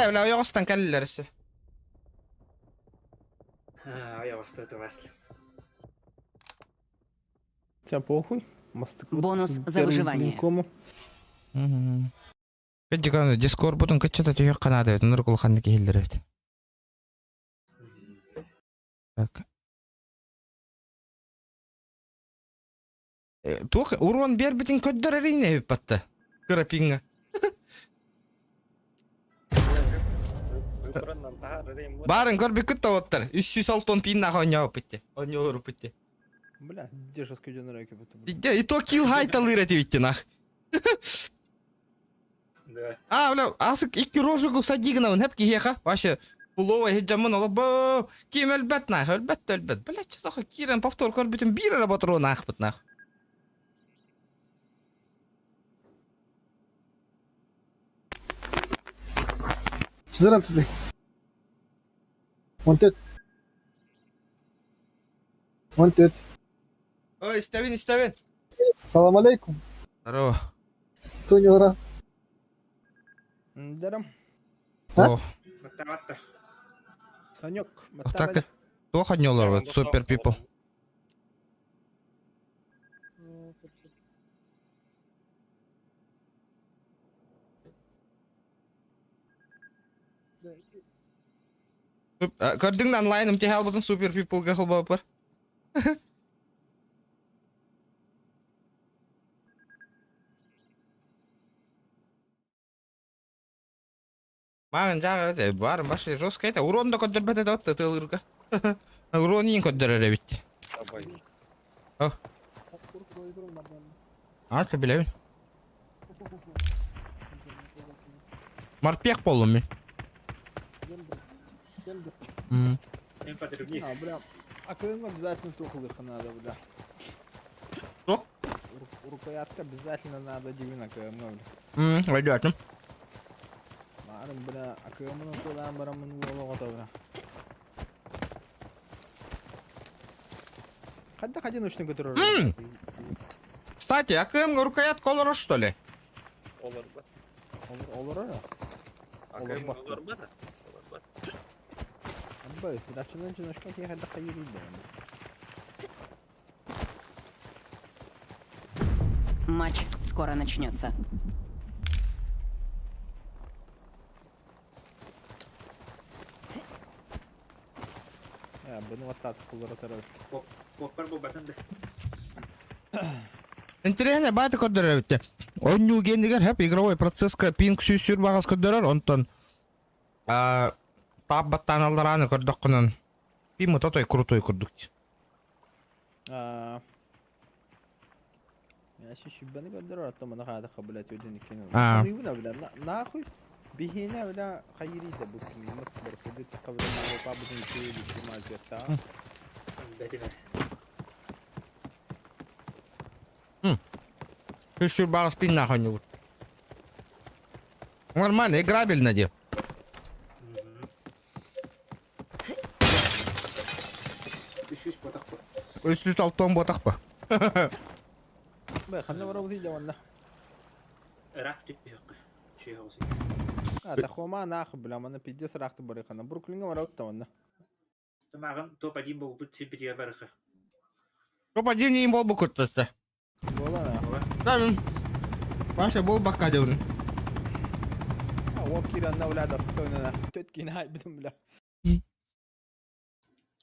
Бля, оягыстан каллер исе. Я вас это васли. Sen похуй. Мастык. Бонус за выживание. Кому? Кэджиганы Discord бутун кэтчата түйөк канады өт, нургул ханныки хиллер өт. Так. Тух, урон бер битин көддөр эрине өп батты. Крапинга. Барын көрбүк күттө оттар. 306 пинна хоньо битти. Оньо уруп битти. Бля, где же скажи на раке потом. Бидде, и то килл хайталыр эти битти нах. Да. Бля, асык 2 рожыгу садигнавын хеп киеха. Башы пулова хеджамын олып бо. Ким өлбөт нах, өлбөт. Бля, чотохо кирен повтор көрбүтүн бир работору нах бит нах. Здравствуйте. Wanted. Ой, ставин. Салам алейкум. Здорово. Кто не ура? Дарам. О, Матта. Санек. так то хоньолор вот, супер пипл. Көрдүң онлайным те халбытын супер пиплга кылбап бар. Маған жағы барын башы жестко это уронда көдөрбөт эте отты тылырга. Урон ийин көдөрөр битти. Аты билебин. Марпек болдум мен. Им по других. Бля. А клин обязательно тухлых надо, бля. Что? Рукоятка обязательно надо 9 км, бля. Понятно. Марым, бля, а км'ның кулан барамын болуға бля. Қадда ночный көтөрөр. Кстати, АКМ рукоятка олар что ли? Олар ба. Olur ara. Акым олар ба да? Абай, сидачынан жинашка ке қадда қайырый да. Матч скоро начнется. Ya bunu atat kullara taraf. Попар бу батанды. Интересно, баты көдөрөр битти. Онню гендигер хеп игровой процесска пинг сүйсүр багас көдөрөр, онтон таббаттан алдараны көрдөк кунан. Пиму тотой крутой көрдүк. Ya şu şübbeni gönderiyor hatta bana hadi kabul ediyor dedik. Ha. Bu ne bile? Nahуй? بهنا ولا خيري ده بكني مكبر فدت قبل ما هو بابو يسوي لي ما جتا Бәтеме. Еще бал спин нахуй не вот. Нормально, играбельно, де. Düşüş batak bu. Если толтом ботах па. بقى خلنا ورا وزيد ولا Irak tüyüqü. Şey olsun. تخو ما ناخذ بلا ما نبيديس راح تبري خلنا بروكلين ورا ولا Tamağın top adayım bu tüpüdüye barıqı. Топ-1 не был бы куртасы. ولا انا Там. Ваша бол бака дёрн. هو كيرا انا اولاد اصطونا تتكين هاي بدهم لا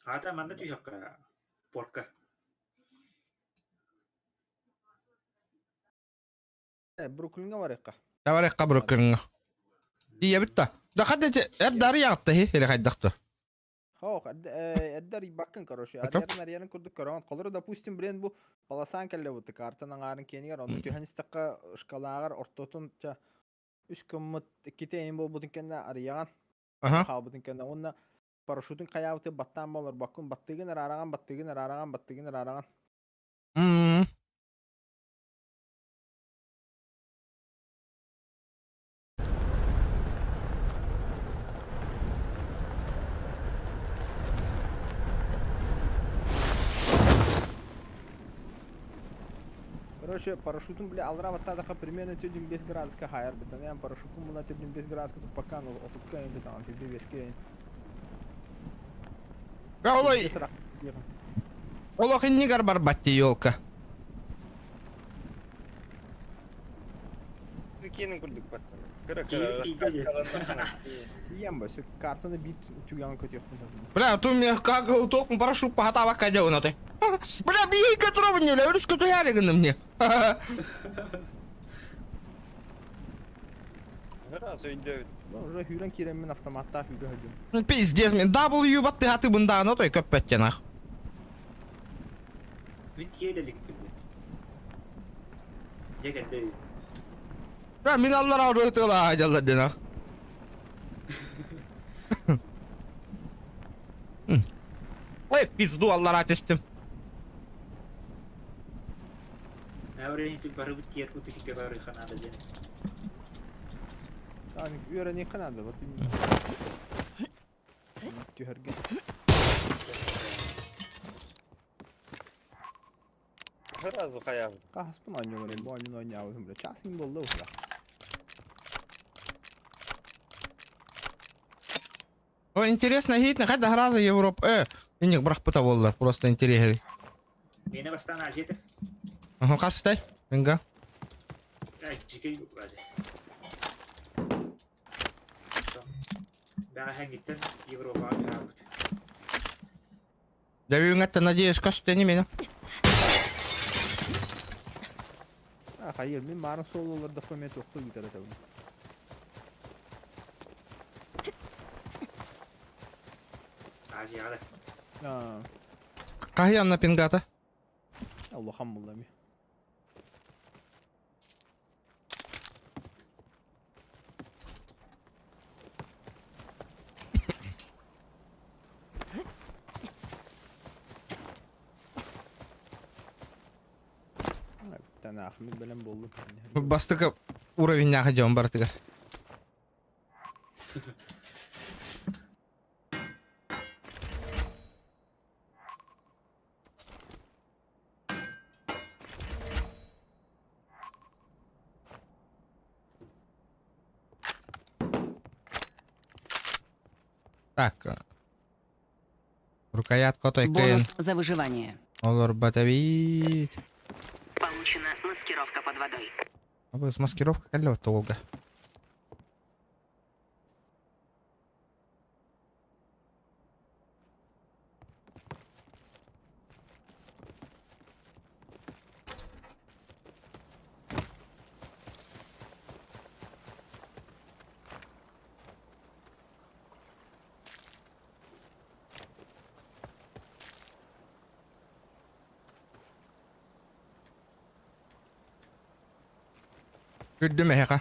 Ata manda tüyüqü. Porka. بروكلين ورقه Товарищ Кабрукин. هي بتا. دخلت الدار يعطيه اللي قاعد دخته. هو الدري باكن كروشي ادير نريان كود كرون قدر допустим برين بو баласан келе бут картаны арын кенигер оны тюханистакка шкалагар ортотун та 3 кыммыт китейин болбутун кенне арыяган Ага. халбутун кенне онна парашютун каябыты баттан болор баккун баттыгын араган Мм. короче парашютун бля алра баттадака примерно 5 градуска хайар битен ян парашютун мына 5 градуска тупакан отупка инде там 5 ке Ya olay. Олох иннигар бар батти ёлка. Кенің күлдік баттан. Киім тиді. Ем басы картаны бит тюган көтөк. Бля, ты мне как толком парашют погатава кадёна ты. Бля, беги которого не бля, русскую то яриганы мне. Раз өйдәвит. Уже хүрен киреммен автоматта хүрө хөдүм. Пиздец, мен W батты хаты бында, но той көппеттенах. Мен тиеделік білді. Дегенде. Бля, мен аллар аурытыла айдалар денах. Ой, пизду аллар атештим. Әурені түл бары бұт киер бұты кеке бары қанады дені. Yani öğreni kanadı batı. Tühergen. Разу хаяв. Kahspın oynuyorum bu oyunu oynayalım böyle. Çasın bollu olsa. Ой, интересно, гитна, хоть граза Европа. И них брах путаволлар, просто интересно. Мені бастан ажеті. Ага, кастай, инга. Жеке бәді. Бәға хәңгеттен Европаға қағыт. Давюнгатта, надеюсь, кастай не меня. Hayır, ben marın sololarda format okul gitar atalım. Ажияғады. Кахиян на пингата. Allah'ım Allah'ım. Tane Ahmet benim bolluk. Бастыка уровень находим, братыга. Так. Рукоятка той кен. Бонус за выживание. Олор батави. Получена маскировка под водой. А вы с маскировкой колёт долго. Güldü mü heka?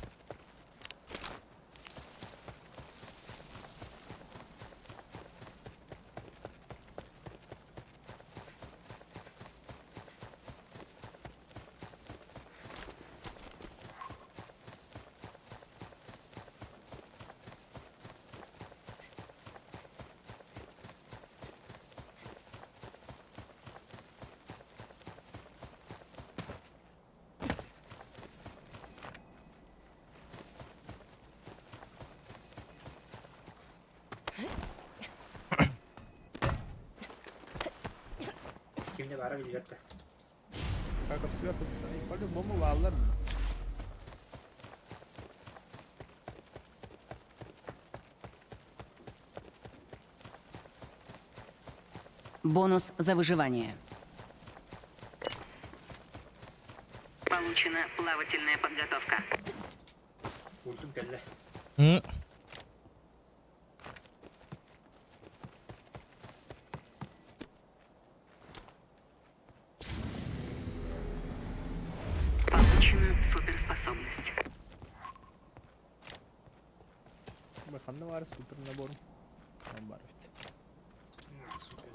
Kimde bara bilgatta. Kakastıya bomba bağlar mı? Бонус за выживание. Получена плавательная подготовка. Ultum kelle. Hı. Получена суперспособность. Bakan ne var super naborum. Tamam var. Super.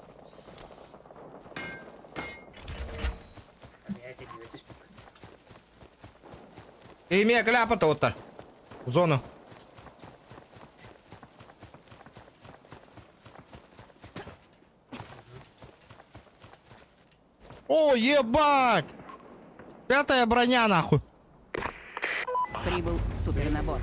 Я тебе это спик. Ім'я кляпа то в зону. О, ебать! 5-я броня, нахуй. Прибыл супернабор.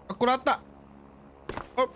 Аккуратно. Оп.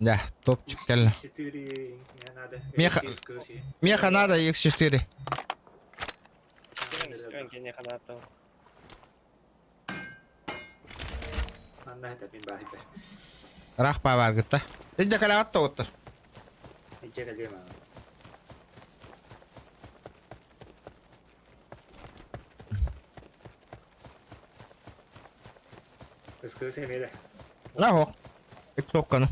Да, топчик реально. 4 мне надо. Меха. Меха надо, X4. Önce ne kadar da. Anna это bin bahibber. Рахпа бар гытта. Эдде калаатта оттыр. Ejjega lema. Eskuse mede. Лахо. Эк топкану.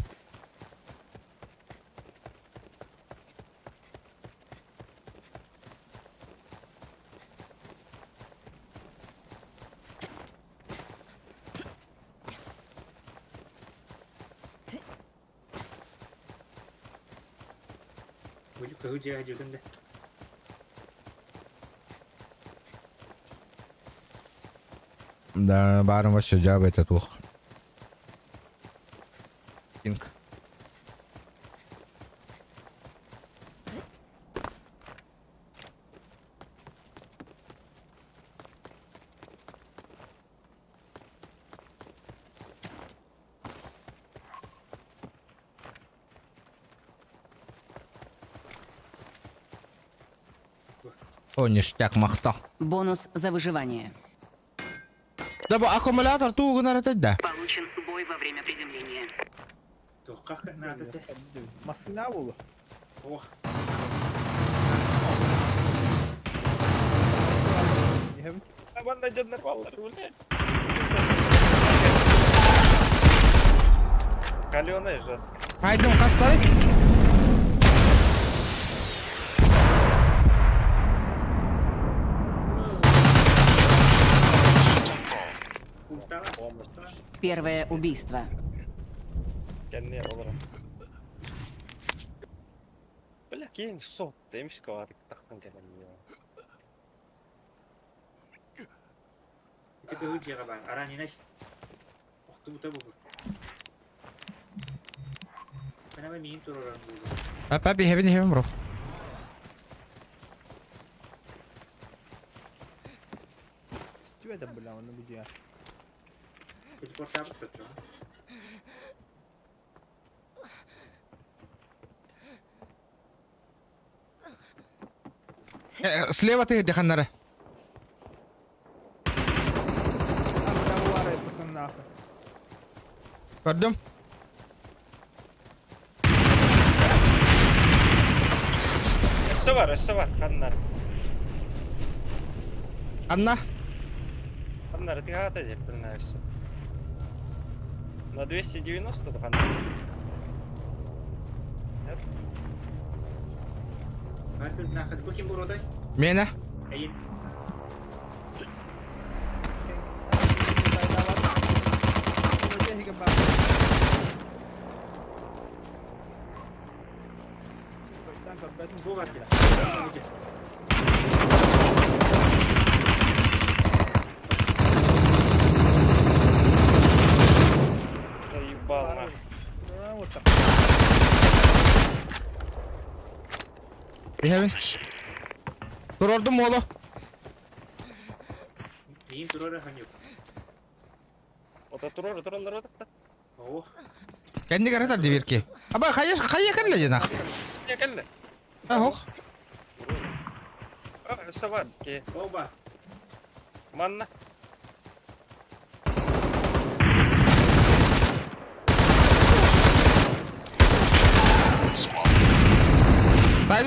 Ujuk hujja jugunda. Да, барым вообще джаб этот ух. Кинг. О, ништяк махта. Бонус за выживание. Да бу аккумулятор туğunar etedi. Получен бой во время приземления. Toqqaq надо те. Maskina bolu. Oh. Hem Bana canlar vallahi bu ne? Kalyona ejras. Haydi kasтай. Первое убийство. Kendine olarak. Böyle keyin sok demiş ki artık taktan gelemiyor. Itu hujja bang. Arani nash. Waktu buta buku. Kenapa main turun dulu? Papi heaven bro. istiyor da bula onu bu ya. Teleport apa tuh? Слева ты деханнары. Abi var ya bakın nahı. Gördüm. Esse var kanlar. Anna. Bunları dikkat edecektin nefsi. На 290 тухан. Артур, нахуй, каким буродой? Мені? Әйел. Бұл артур. Заебал нахуй. Вот так. Дегенмен. Тұрордым олы. Мен тұрар ханю. Ота туралар отакта. О, Кәнді қаратар деберке. Аба, қай екенлі денақ? Не келді. Ақ. Сават ке. оба. Манна.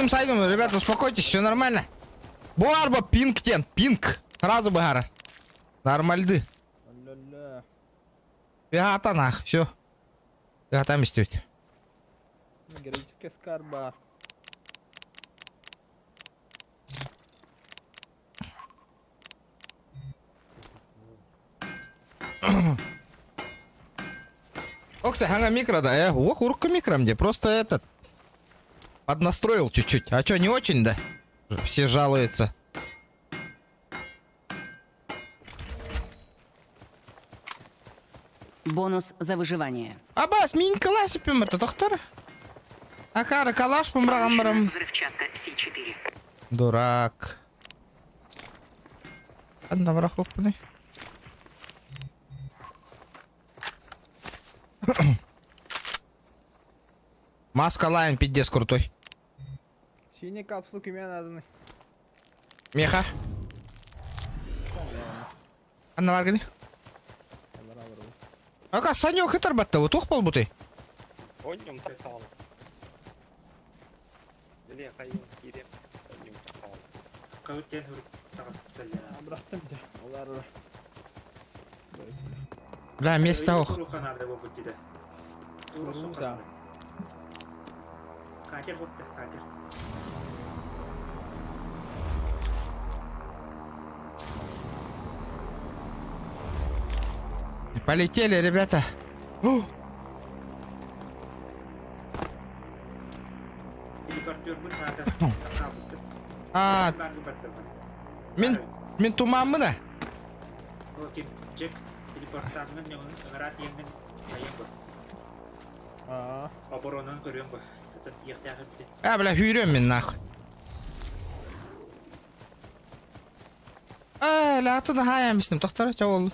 Сайдым, ребята, успокойтесь, все нормально. Буарба пинктен, пинк. Сразу бігара. Нормальды. Ля-ля. Бігата нах, все. Бігата містють. Героическая скарба. Окса, ханга микрода, ох, урка микро мне, просто этот. Поднастроил чуть-чуть. А чё, не очень, да? Все жалуются. Бонус за выживание. Абас, минь калаш пим это доктор. Акара калаш помрагамрам. Взрывчатка С4. Дурак. Одна врахопный. Маска лайн пиздец крутой. Синий капсул кеме надо. Меха. Анна варгани. Ака санё хитар батта, вот ух полбуты. Оннем тартал. Или хайын кире. Оннем тартал. Кауттен хур. Тағас кістелі. Быраттым да. Олар. Бля, место ох. Турухан ады бұл бүттеді. Да. Катер бұтты, катер. Полетели, ребята. Ух. Телепортер бұл катер. Тақа бұтты. А, Бәргі бәтті бұл. мен тумаммы да? Ол кем жек телепорттарының неғының ыңырат еңнің айын бұл. Оборонын көрген бұл. Тәтін тияқтағы бітті. А, бля, хүйрем мен нахуй. А, латыны хаян бістім, тоқтары, чау олды.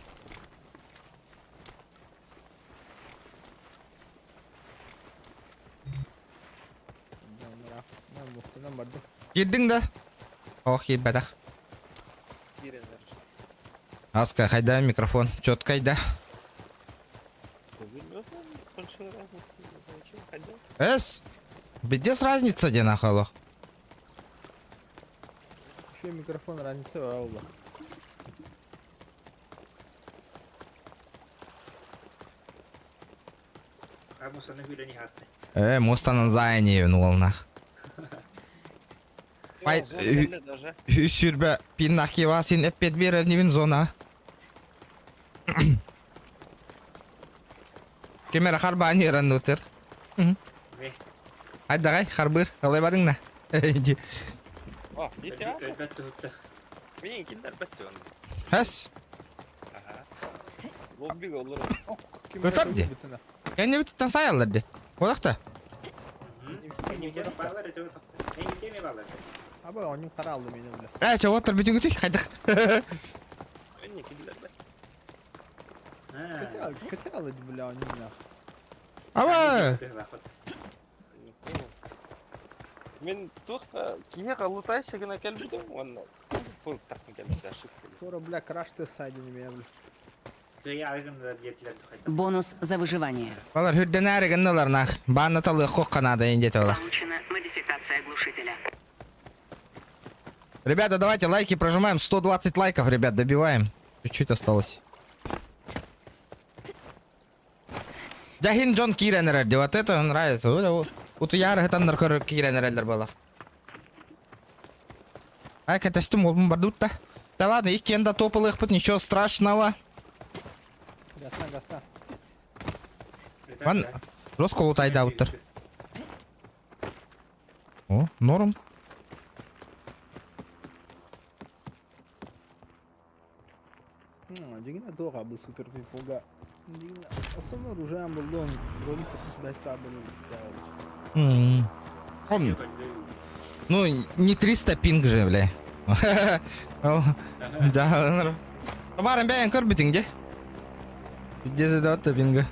Келдің да? Ох, ебатақ. Киренер. Аска, қайда микрофон? Чет қайда? Bilmiyorsan большой разницы. Зачем ходил? Эс? Бедес разница, де нахуй. Еще микрофон разница аула. Амусаны хүлені хатты. Мустанын зайнеевін олнақ. Ай, даже. Сүрбе, пиннақи васин эппет берер невін зона. Кемері қарбаны ерін өтір. Ме, Айдағай, қарбыр, қалай бадың на? О, видите, а? өлбәтті хүтті. Мен киндер бәтті оны. Әс, Ага. Лоббиг olur. Öter de. Kendi bütütten sayarlar de. Odakta. Немтері бағалар әтеуі тақты. Мен кетеме бағалар. Аба, onun para aldı beni öyle. Çabuk otur bütün gütük, haydi. Мен киндер бәтті. Kötü aldı bile onun ya. Ama. Мен только киме қалутайшы гына келбедім, оны көріп тақтын келбеді, ашып келбеді. Sonra bile crash saydı beni öyle. Бонус за выживание. Балар хүрден әрі гынналар нах. Банна талы қоққанада ендет олар. Получена модификация глушителя. Ребята, давайте лайки прожимаем. 120 лайков, ребят, добиваем. Чуть-чуть осталось. Дахин Джон киренерер, вот это нравится. Вот я рахатан наркор киренерерлер бала. Ай, катастум олбун бардут-то. Да ладно, их кенда тополых пут, ничего страшного. Гасна. Ван, росколу тайда уттер. О, норм. Дигина тоға бұл супер пиполга. Дигина основной оружием был он. Вроде как без кабеля. Он, ну, не 300 пинг же, бля. Да, барым бәйін көр бітіңде. Дезі да отты пингі.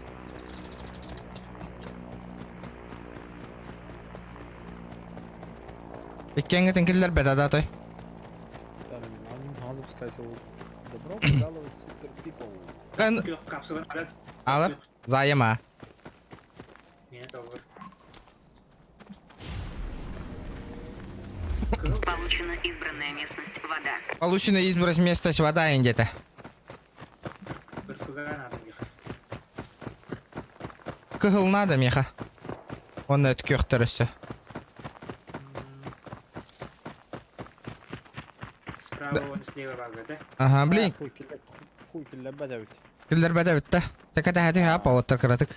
Иккенгі тінкелер бәді адатой. Hazır pускайся. Добро пожаловать в супер пипол. Yok kapsülün alın. Алыр, зайыма. Mene doğru. Получена избранная местность вода. Получено избрать местность вода где-то. Kırkıgan adım yok. Кыгыл надо, меха. Он это кёхтырысы. Справа вон слева bagı da. Ага, блин, Хуй киллер бәдәвит. кілдер бәді бітті. Тәкәді әді апа оттыр кыратык.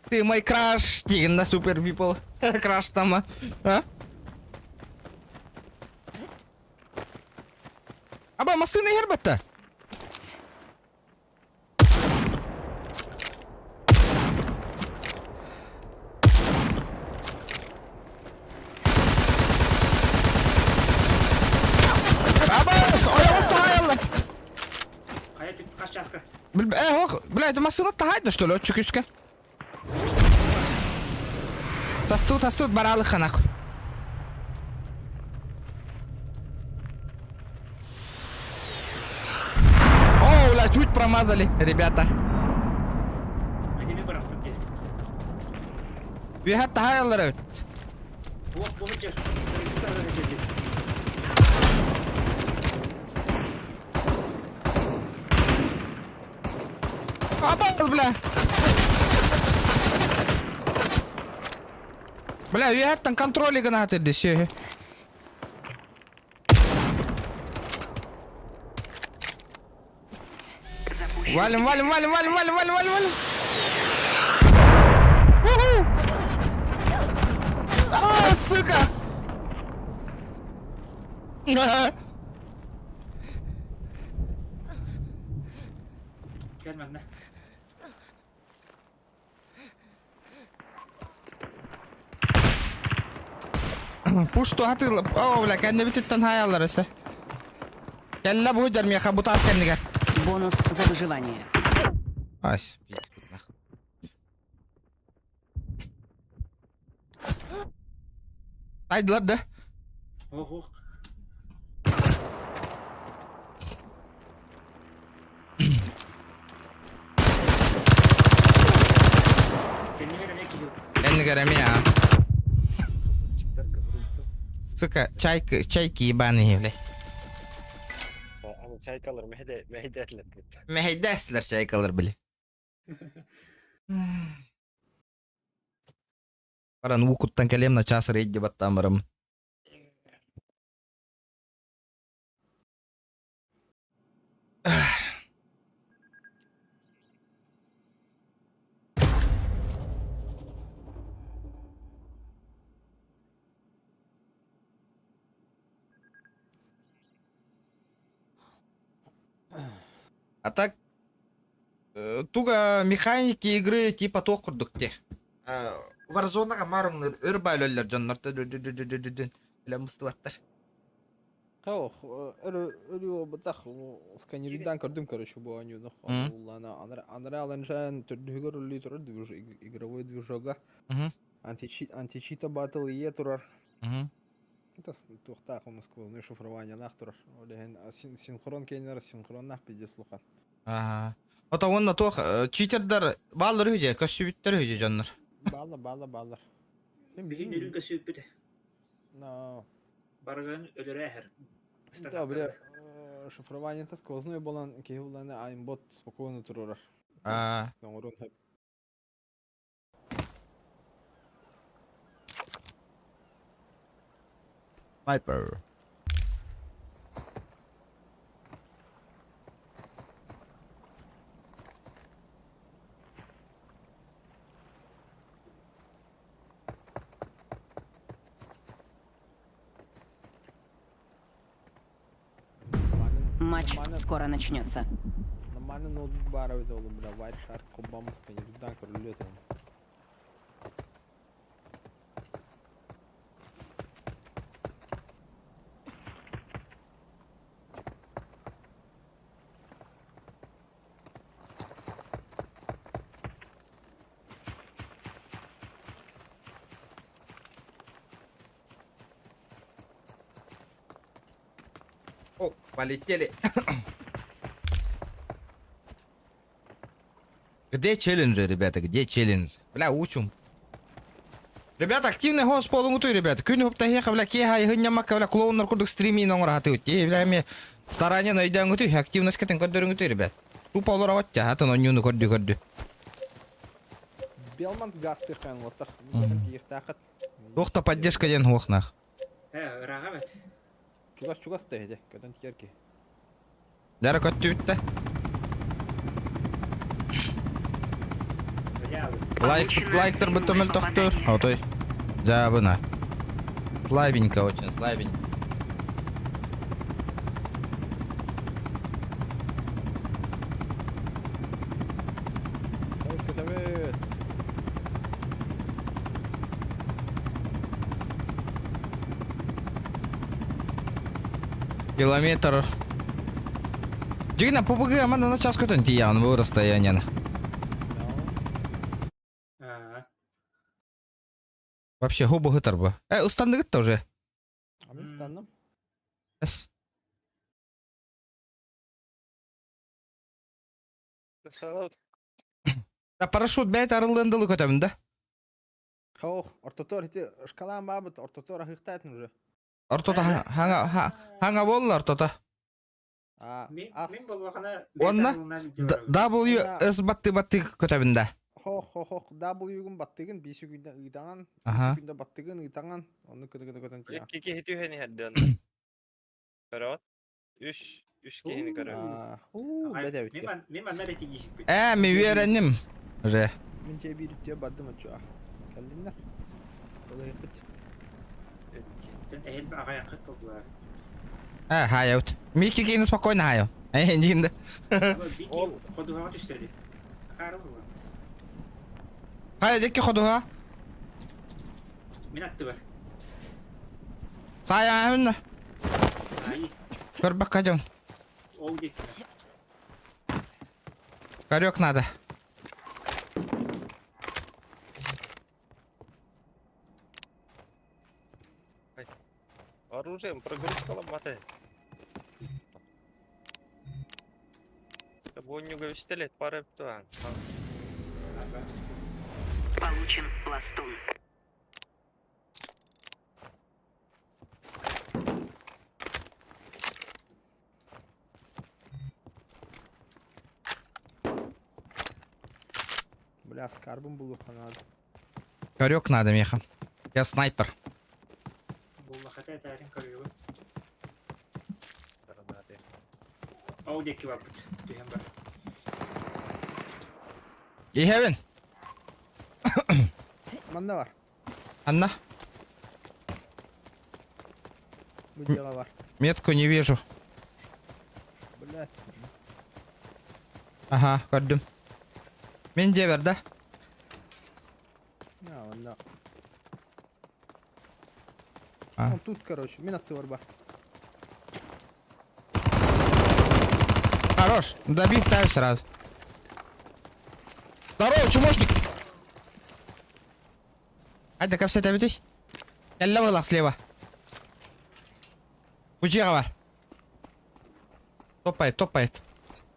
Ты мой краш, деген на супер пипл. Краш тама. А? Аба, масыны хербетті. Kaya tip kaç çaskı. Бля, это масына тахайды, что ли, отчук үске? Састут, баралыха, нахуй. О, бля, чуть промазали, ребята. Hadi bir bıraktım diye. Вихат тахайлар өт. Bu hıçır. Seni bir tane hıçır. Абал, бля. Бля, вихаттан контролі гына атырды, сүйі. Запущен. Валим. Уху! А, сука! Gel benimle. Пушту атылып. О, бля, кәнде бітіттен хаяларысы. Кәлі бұй дәрм яқа бұтас кәндігер. Бонус за выживание. Ась. Айдылар да. Oh. Kendine göre ne ki? Кәндігер әме я. Сука, чайки ебаные, бля. Ama çaykalar mehedetler. Мехайдәсілер чайкалар, бля. Баран укуттан кәлем на час рейд деп аттан барам. А так, туга механики игры типа тох курдукте. Warzone-га марыңныр өрбайлөллөр жоннорто эле мыстыбаттар. Хох, ölü bataq сканериден көрдüm короче bu oyunu. Анара алынжан түрдүгөр үлли турар игровой движога. Античита батл ие турар. Это тухтак у нас квазное шифрование нах турар. Олеген синхрон кейнер синхроннах пиде слухан. Ага. Ота онна тох читердер баллар үйде, көсүбүттөр үйде жоннор. Баллар. Bir gün ürün kasıyor bir de. No. Bargan ölür her. Да, бля, шифрованиеца сквозной болан кейуланы аймбот спокойно турурар. Оңорун хеп. Снайпер. Матч скоро начнется. Нормально ноутбук бара өте олым, бля, White Shark коббамыз кені жүзден көрілі өте. О, полетели. Где челленджи, ребята? Где челлендж? Бля, учим. Ребята, активный голос полумуту, ребята. Күн хопта хеха, бля, кеха, и гыння макка, бля, клоунар кудык стримин оңраты өтте. Бля, мне старание найден өтте, активность кетен көддөрүң өтте, ребят. Тупа олар өтте, атын онюну көрді. Белмант газ тырқан оттақ. Мүмкін тиықтақыт. Тоқта поддержка ден хоқнақ. Рағамет. Чугас тәйді, көтін тиерке. Дәрі көтті өтті. Лайктер бітіміл тоқтыр. Отой. Жабына. Слабенько очень, слабенько. Көтөмет. Километр. Жигна, ППГ, аманда на час көтін тиян бұл расстоянияны. Вообще, губы гытар бы. Устанды гытта уже. А мен станным. Эс. Парашют бәйт арылындылы көтөмін да. Хоқ, ортотор, хити шкалан бабыт, ортотор ахықтайтын уже. Ортота хаңа болы ортота. Мен болғана... Онна WS батты көтөмінде. Хоқ, W-гін баттығын, 5 күнді ұйтаған, 5 күнді баттығын ұйтаған, оны көтін тия. Кеке хитю хени хаддан. Көрөт. Үш кehini көрөт. Бәді өтті. Мен манна реті ешіп бет. Мен үйеренім. Уже. Мен жай бір үтте бадым өтчі. Кәлдіңдер. Олай өтті. Әйел бір ағай ақыт болдылар. Хая өт. Микки кейіні спокойно хая. Дегенде. Ол қодуға түстеді. Ары болған. Хая декке ходуға. Мен атты бар. Сая әмінні. Айы. Көрбәк қадем. Ол декті. Корек надо. Оружием прогрузкалап маты. Бонюга вистелет парып туан. Получен пластун. Бля, скарбым был надо. Корек надо, меха. Я снайпер. Болла хата тәрін көрігі. Ол декті бар бұд. Деген бар. Ихевен. Манда бар. Анна. Будела бар. Метку не вижу. Блядь. Ага, көрдім. Мен жебер, да? Манда. А. Он тут, короче. Мен атты бар бар. Хорош. Добив, ставь сразу. Здорово, чумошник. Hadi kapsat abi değil. Kelle balak слева. Учиха бар. Топает.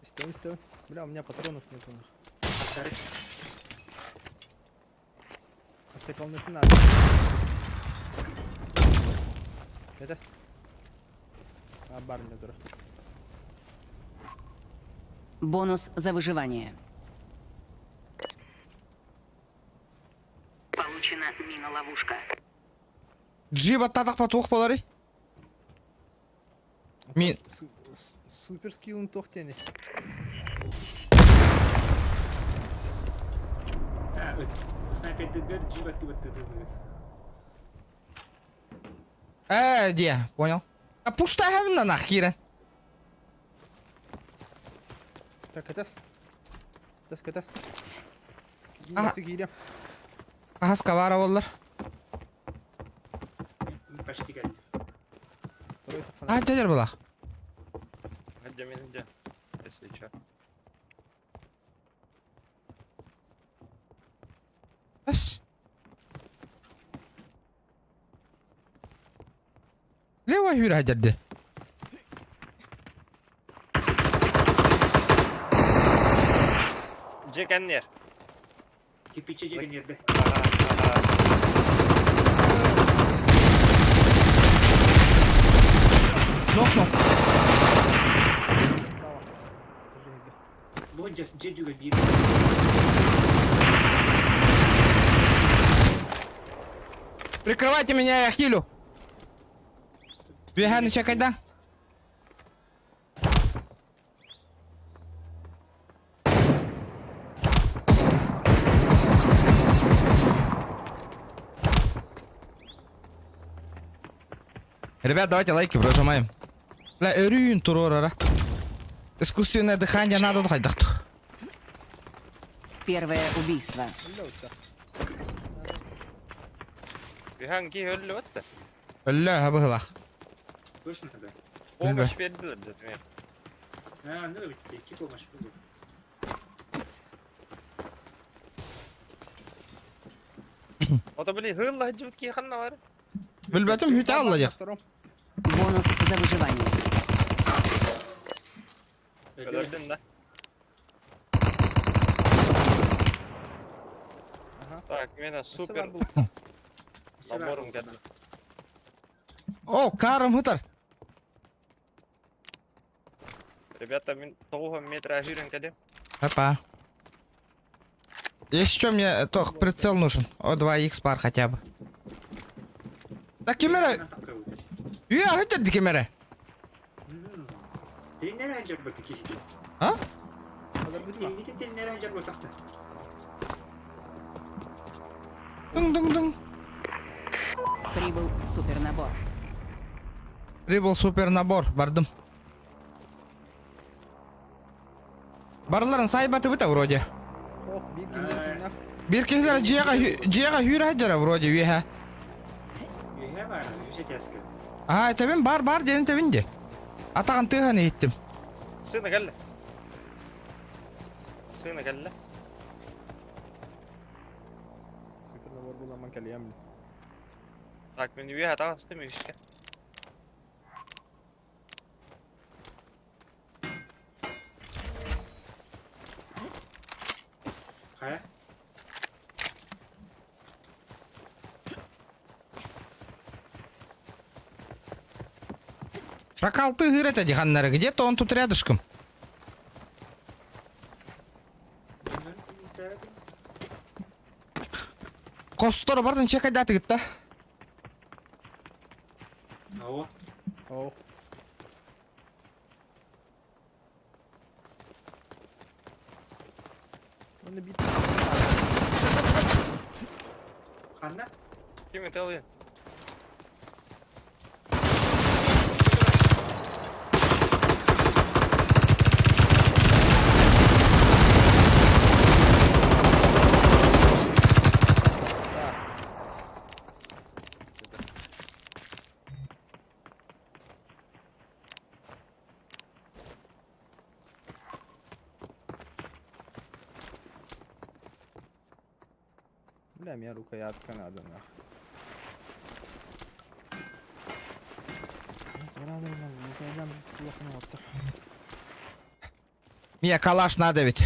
Стой. Бля, у меня патронов нету. Сары. Отсекал на надо. Это. Барня дура. Бонус за выживание. Получена мина-ловушка. Джиба татак патух болары. Мен Супер скиллын тоқтені. Снайпердігер джибатты бітті. де, понял. А пуштаем на нахкирен. Так, кетес. Кетес. Ага. Гидем. Ага, скавара болар. Почти geldi. А, дядер была. Где меня где? Если чё. Бas. Lewa yürü hadi. Джек Эннер. Tepiçe çeken yerde. Nok. Bu cedüge bir. Прикрывайте меня, я хилю. Бегай, чекай, да? Ребят, давайте лайки прожимаем. Бля, өрүйін тұр орара. Искусственное дыхание надо дұқайдық. Первое убийство. Бихан ки өлі өтті. Өлі, бұғылақ. Точно тогда. Помощь берділер деді. Ha ne bitti? Kim olmuş bu? Ота били хылла жібіт ки ханна бар. Білбәтім хүті алла дек. Бонус за выживание. Өлерден да. Так, мені супер наборым geldi. О, карым хутар. Ребята, мен 9 метра жүрен кәде. Опа. Если что, мне только прицел нужен. О, 2х пар хотя бы. Так, камера. Я хотел камера. Sen nereye ancak bakı kişi? А? Gidin nereye ancak bakakta? Дың. Прибыл супернабор. Прибыл супер набор. Бардым. Барларын сайбаты быта вроде. Ох, bir kimden Bir kişiler ciğe hür hacara вроде веха. Yühe var, yüze keski. Ага, табин бар дені табинде. Атаған тыған еттім. Сына кәлі. Сына кәлі. Süper nabor bulamam kalıyam. Так, мен үйе атаған істемей ішке. Kaya? Шакал ты гырет адиханнары. Где-то он тут рядышком. Костора бардын чекай да тыгып та. Ау. Oh. Onu bir Kanna? Кеме ты алайын? Bilmem ya Ruka'ya atkan adam ya. Ruka'dan kulakına attı. Мне калаш надо ведь.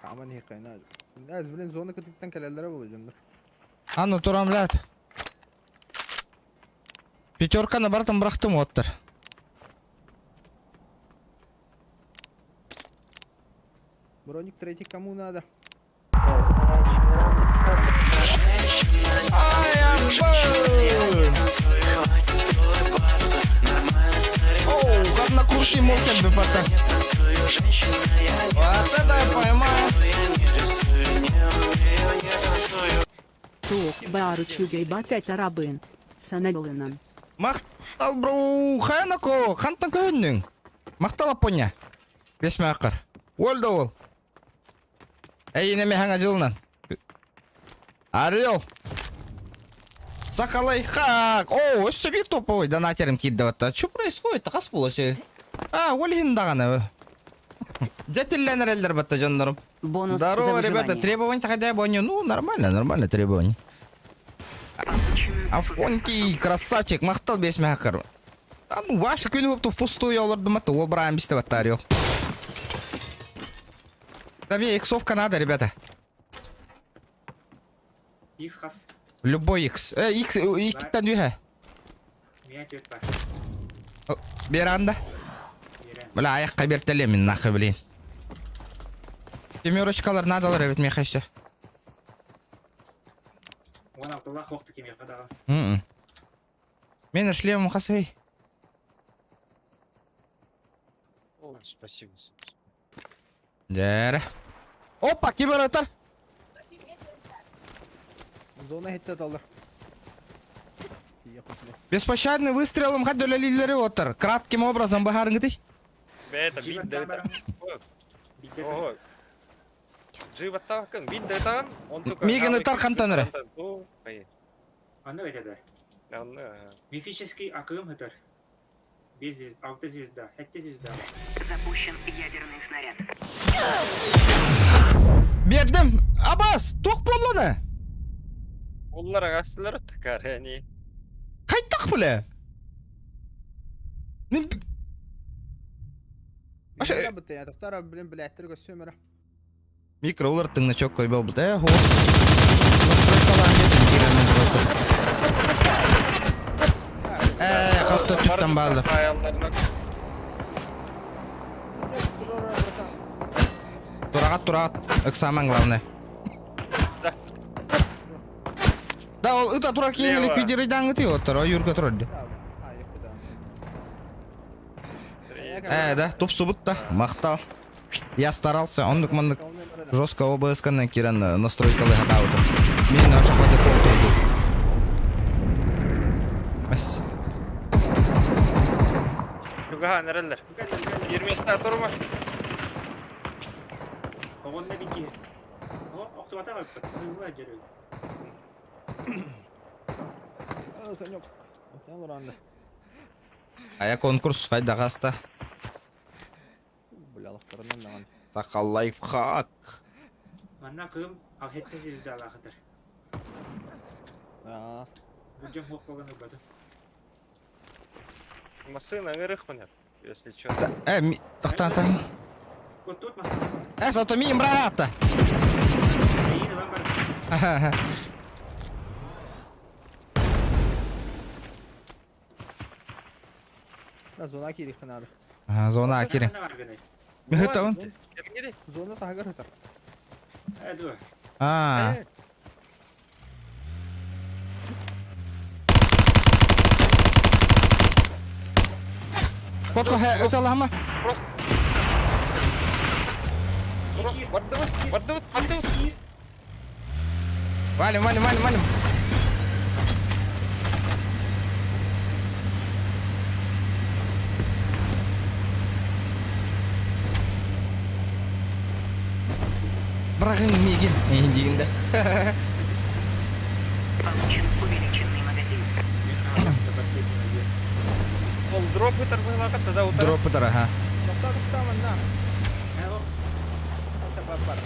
Ama ne kaynağı. Az bilen zona katıktan kalelere bulacaksın dur. А ну турам ляд. Пятерканы бартын бырақтым оттыр. Броник третий кому надо? Оу, однокурсник мог бы пота. Вот это я поймаю. Туох бааручугай бакайта рабын. Саналынан. Мақтал бро, хайнако, хантан көннің. Мақтал апоня. Бесме ақыр. Өлді ол. Әй, неме хаңа жылынан. Орел. Сақалай хақ. О, өсі бір топовой донатерім келді ватта. Что происходит? Қас бұл өші? Өлігін дағаны. Жәтілленер әлдер батта жандарым. Бонус за Здорово, ребята, выживание. требования хотя бы они, ну, нормально требования. Афонки, красавчик, мақтал бесме ақыр. Ну, ваши күні өпті впустую оларды маты, ол бірайым бісті батта орел. Да мне иксовка надо, ребята. Икс хас. Любой икс. Икстен үйе. Меня тет бар. Бері анда. Берем. Бля, аяққа бертелем мен нақы білейін. Темерочкалар надалар, evet, мен қайшы. Он Абдулла хоқты кеме қадаған. Мені шлемім қасай. О, спасибо. Дәрі. Опа, кибер отыр. Зона хитте алыр. Беспощадный выстрелом хадды лилері отыр. Кратким образом бағарыңы дей. Бета, Живот бит да там это. Ого. Живот тавкан, бит да это. Он только... Миганы тарқан таныры. Аны өтеді. Мифический акым хытыр. 5 звезд, 6 звезда, 7 звезда. Запущен ядерный снаряд. Бердім. Абас, тоқ болуны. Олар ағасылар тақар, әне. Қайттақ біле. Мен... Аша... Аша бітті, ятықтар білін біләттір көсөмірі. Микро улырттыңны чок қой бұл бұлды. Хо. Настройкалар кетім керемін просто. Қасты түттен бағылыр. Тұрағат. Эксамен главное. Да, ол ыта тұрар кейінелік бедерейдан ғыты оттыр, ой үргі тұрады. Да, топ субытта, мақтал. Я старался, ондық мандық жестко ОБС-каннан керен настройкалы хата отыр. Мен вообще по дефолту идет. Мәс. Югаға нәрелдер. 20-ста тұрма. Оғынна беке. Оқты бата қойып, сыңғыла жүрек. Санек. Тән ұранды. Ая конкурс қайда қаста. Бұлялықтарынан даған. Сақал лайфхак. Манна кым, ал 7 звезда алақытыр. Бұджам хоқ болғаны батым. Машина ырық понят, если что. Тақтан. Кот тут мас. Сотомием, брата. Ейді вам бар. Зона керекті надо. Зона акире. Гэта он? Зона тағыр ұтыр. Әді. Котко өте алама? Просто. Вардывыт. Валим. Брағың меген дегенде. Получен увеличенный магазин. Ол дроп бітір бұғылаға, тогда утар. Дроп бұтыр, аха. Тоқта мында. Әді. Бар.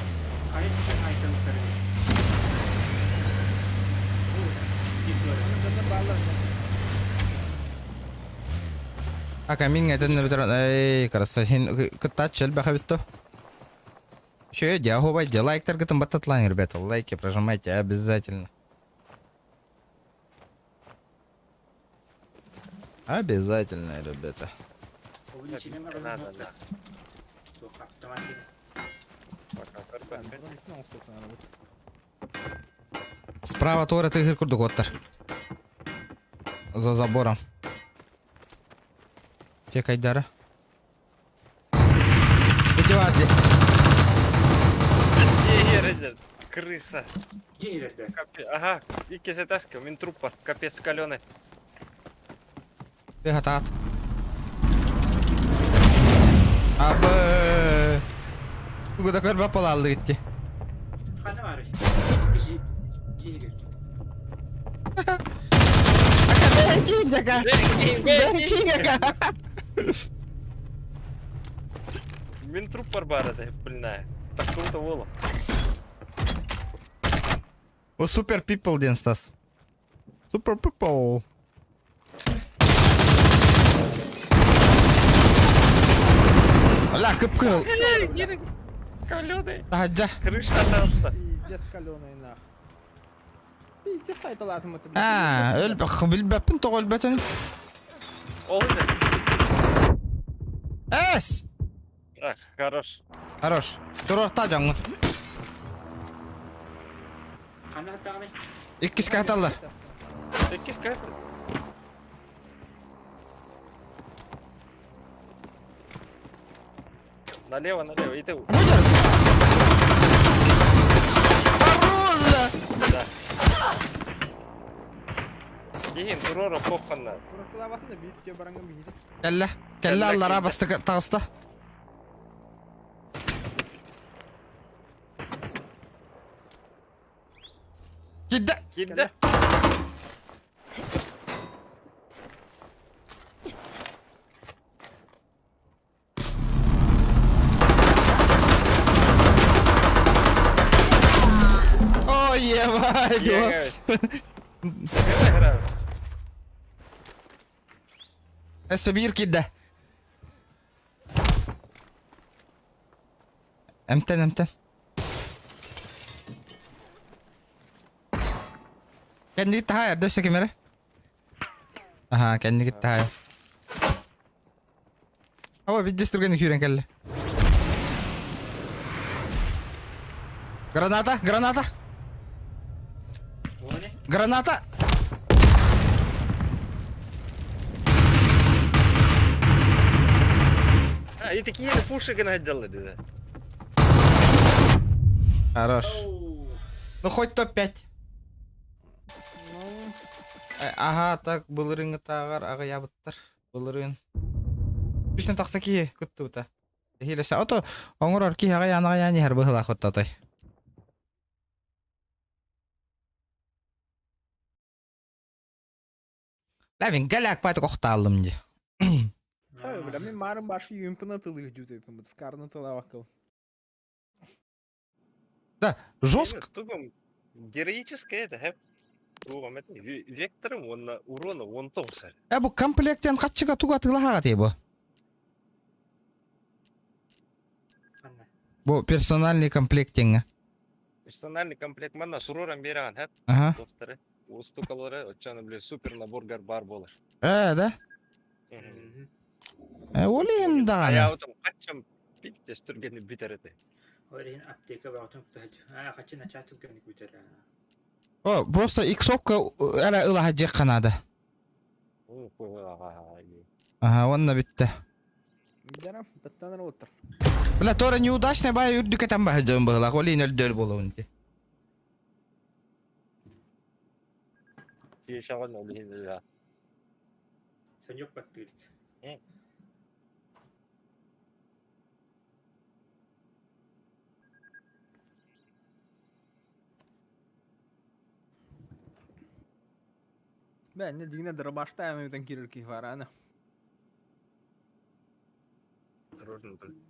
Айт айтын сәрі. Ака, мен әтінні бітір. Эй, қараса, сен күттат шел бәқа бітті. Еще дяхубайте, лайктер гытым баттатлайн, ребята. Лайки прожимайте обязательно. Обязательно, ребята. Увеличение Надо, надо. да. Только автоматик. Пока Ben карпа. buradan gitmem olsun sana bu. Справа тора тыгыр курдук оттар. За забором. Те кайдары. Пятиватли. Егер, крыса. Где ерде? Ага, иккесе таска, мен труппа, капец каленый. Ты хатат. Абы. Куда көрбө полалды гитти. Хана var. Kişi yer. Бәрін кейін жака. Бәрін кейін жака. Мен труппар бар это, пыльная. Такого-то воло. О, супер пипл ден Стас. Супер пипл. Ла, кып кыл. Каленый. Таджа. Крыша отошла. Pizdes kalonuyu nah. Pizdes saytalatım atı. Өлбөк билбеппин тогөлбөтүн. Олды. Эс. Ах, хорош. Хорош. Турорта жаңы. Хана tane. Иккис каталлар. Иккис кайфы. Налево, налево. И ты. Хорош. Да. Кейін турора попқанна. Turakılavatın da büyük diye barangın bir gidi. Келле. Келле аллара басты тагыста. Кидде. Келді. Ой, ебать. Кайфы граю. Эссе бир кидде. Эмтен. Kendi gitti hayır. Döşe kemeri. Aha kendi gitti hayır. Ama bir distürgeni küren kelle. Granata. O ne? Granata. И такие пушек наделали, да. Хорош. Oo. Ну хоть топ-5. Ага, так, былырыңы тағар, аға ябыттар. Былырың. Үстін тақса ки, күтті бұта. Хилесе, ото, оңыр орки аға яныға яны әр бұғыл ақытта атай. Ләбін, гәләк байты қоқта алдым де. Hayır bile ben marın başı yümpün atılıyor cüde yapımı. Skarın atıla bakalım. Да, жестко. Тугом героическое это, хэп. Тугом это вектором он на урона вон толся. Бұл комплектен қатшыға туға тығылаға тей бұл. Хана. Бұл персональный комплектен. Персональный комплект мана сурором бераған, хэп. Ага. Тоқтары. Устукалары, отчаны біле супер наборгар бар болар. Да? Mhm. Олейін дағаны. Аяутым қачам биттес түргені битер еді. Öyle apteka bakıyorum tuhtacı. Ha kaçın açar tükkendik biter. О, просто иксовка әрі ұлаға жек қанады. Ага, онына бітті. Giderim. Bittanır otur. Бля, тора неудачный бай үрдік әтен бай жауын бұғылақ. Олейін өлді болуын де. Шағын өлейді да. Sen yok bak dedik. Ben de dine dırbaşta yanıyordun girir ki var ana. Осторожно, только.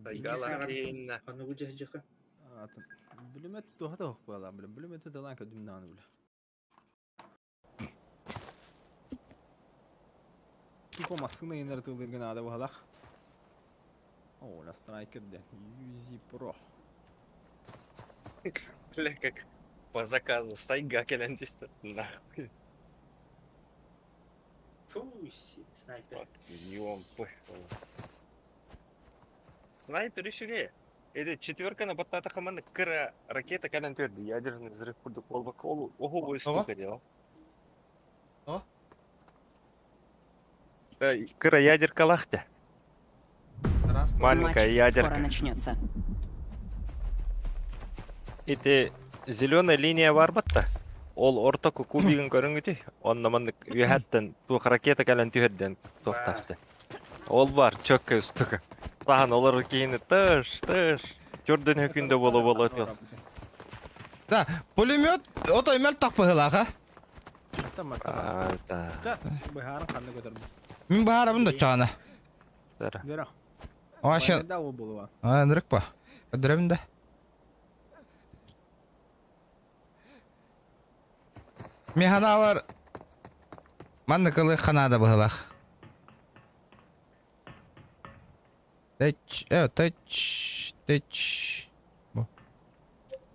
Байгала кейінна. Onu bu cehcekı. Atın. Bilmet tuha da hukuk bağlam bilim. Bilmet de lan kadın nanı bile. Tuha masını iner tılırgın adı bu halak. Oo, la striker de. 100 pro. Бля, как по заказу сайга келентистер. Нахуй. Фу, снайпер. Снайпер еще это четверка на батата команда кыра ракета кален төрді. Ядерный взрыв курдук болбак. Ол ого бой стука делал. О? Кыра ядерка лахта. Маленькая Матч ядерка. скоро начнется. Эти зеленая линия бар батта. Ол ортоку кубигин көрүнгүтү. Оннаман үһәттен тух ракета кален түйден токтапты. Ол бар чөккө үстүгө. Сахан олар кийини тыш. Жордон өкүндө боло өтөт. Да, пулемет ото эмел такпыгылага. Tamam. Да. Быһарын ханны көтөрмү. Мен баарабын да чана. Дера. Ошо, Да ол болуа. нырык ба. Көдөрөмүн да. Механа бар. Манны кылы ханада быгылак. Тэч.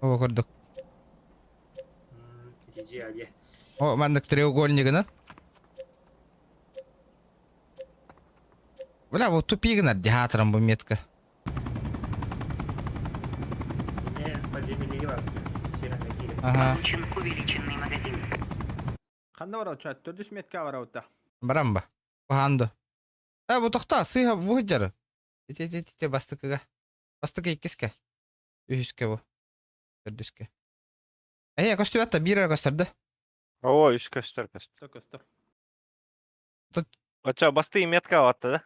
О, көрдүк. Иди, аде. О, мандык треугольнигинен. Бля, вот тупигин радиатором bu метка. Не, подземелье бар. Сирен кире. Ага. Получен увеличенный магазин. Ханны бар оча 400 метка бар ота. Барам ба. Баханды. Bu тохта сыйга bu хыжары. Те бастыкыга. Бастык иккиске. Үһүскө бу. Төрдүскө. Көстүбатта бир көстөрдү. О, үш көстөр. Көстөр. Оча басты метка атты да.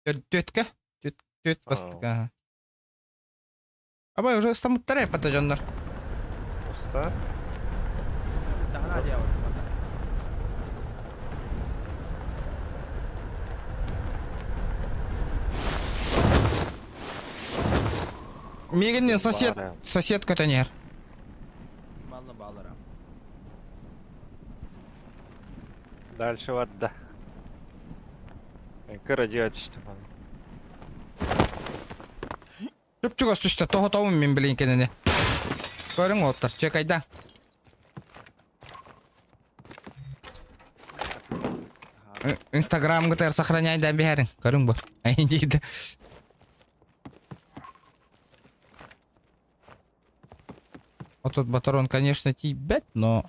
Төткө. Төт бастык. Абай уже стамыттар пата жандар. Уста. Тахана дия бар. Мегеннен сосед көтөнер. Малны балара. Дальше вот да. Кыра делать что? Чөпчүгө түстө тохотоомун мен билен экенини. Көрүң оттар, чек айда. Инстаграм гытар сохраняй да бәрің. Көрүң бу. Айдиди. Вот тут батарон, конечно, тибет, но...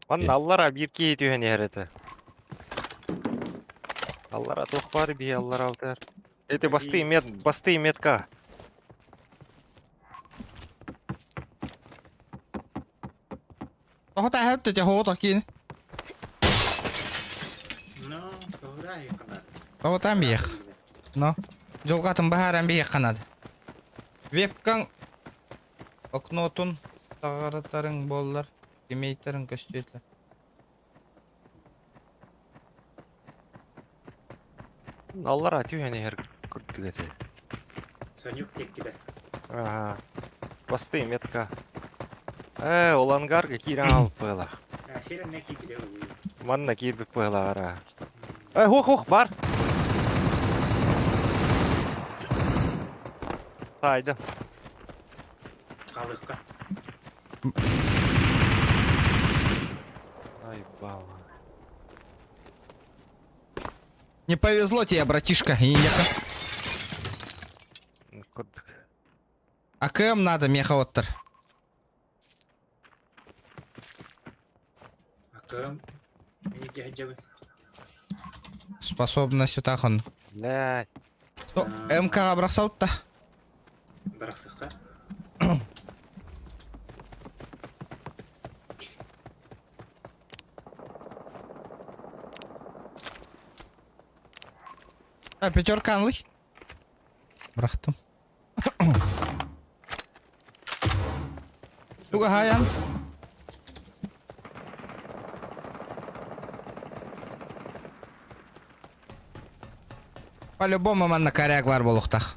Ван аллара бир кей түйен ереті. Аллара тоқ бар бей аллара аутар. Это басты метка. Тохота хэпте те хоото кийин. Ну, кыра якынар. Тохотан бейек. Но, жолгатын бахаран бейек канады. Вебкаң окнотун тағараттарың боллар. Демейтерін көстөйтлер. Аллара түйен ер күрттігі. Сонюк теккиде. Ага. Басты метка. Ол ангарга кирен алып қойла. Сирен не кикиде ой. Манна кирбіп қойла ара. Хух, бар. Тайды. Калыкка. Ай, бала. Не повезло тебе, братишка. Күрдік. АКМ надо, меха оттар. Акым. Мені кехджабы. Способность утахан. Блядь. МК брахсаутта. Барақсыққа. Пятерка анлый. Брахтым. Туга хаян. По-любому манна коряк бар болуктах.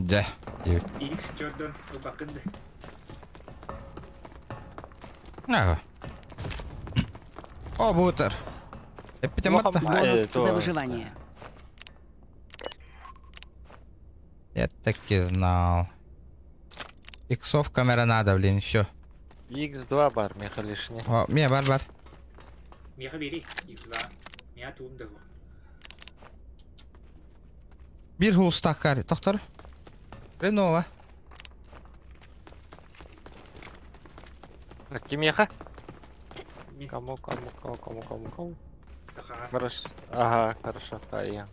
Да. Икс Джордан бакынды. Ага. О, бутер. Эпитематта. Бонус то- за выживание. Я так и знал. Иксов камера надо, блин, все. X2 бар, меха лишний. О, мне бар. Меха бери. Иксла. Меха туында. Bir hulstak kar. Doktor. Renova. Ким меха? Меха. Кому? Саха. Хорошо. Ага, хорошо. Ая.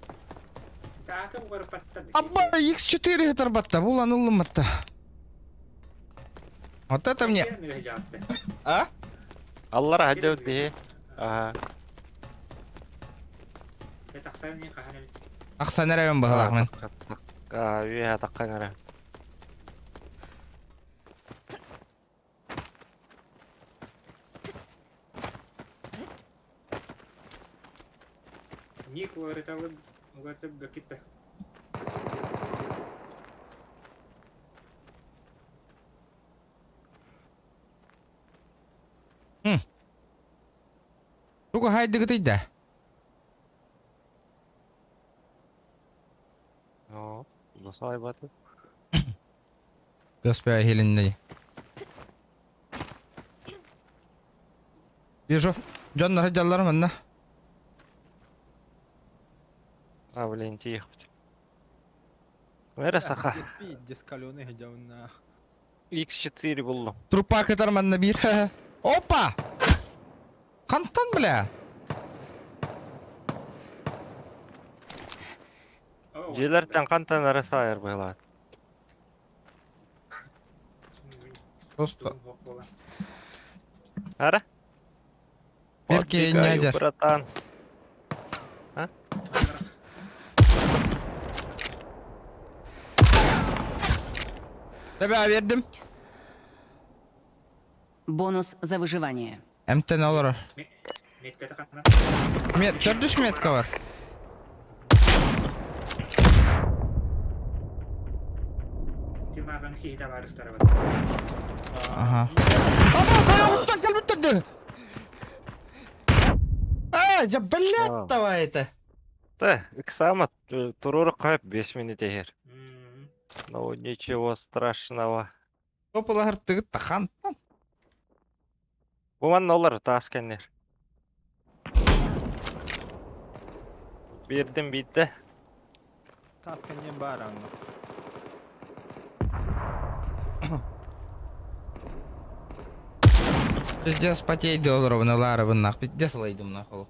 Таата бугар паттан. Абба, X4 тарбатта. Буланылым атта. Вот это мне. А? Аллар хаджау дие. Ага. Это ахсан не хаханел. Ақсан әрәуін бағалақ мен. Виа таққан әрі. Ник угартавын. Угартап бакитта. Туға хайды күтейді. О, насай баты. Господи, хелінді. Вижу. Джонна хаджалар манна. А, блин, тихо. Мере саха. Дискалёны хыжауына. X4 булду. Трупа кытар манна бир. Опа! Қантан, бля? Желерден қантан әрі сайыр байлар. Просто. Әрі? Берке, Подвигаю, нядер. братан. Тебе вердім. Бонус за выживание. Әмтен олар. Метка тақатна. Төрдіш метка бар. Тимаган хита барыстары бар. Ага. Ама, қаяғымыздан кәлбіт түрді. Жа, блядь, давай это. Та, иксама туруры қойып 5 минут егер. Ну, ничего страшного. Топылағыр тігіт тақантан. Буман олар тасканер. Бердім бейді. Тасканен бар анна. Пиздец потейді олар лары бұннақ. Пиздец лайдым нахол.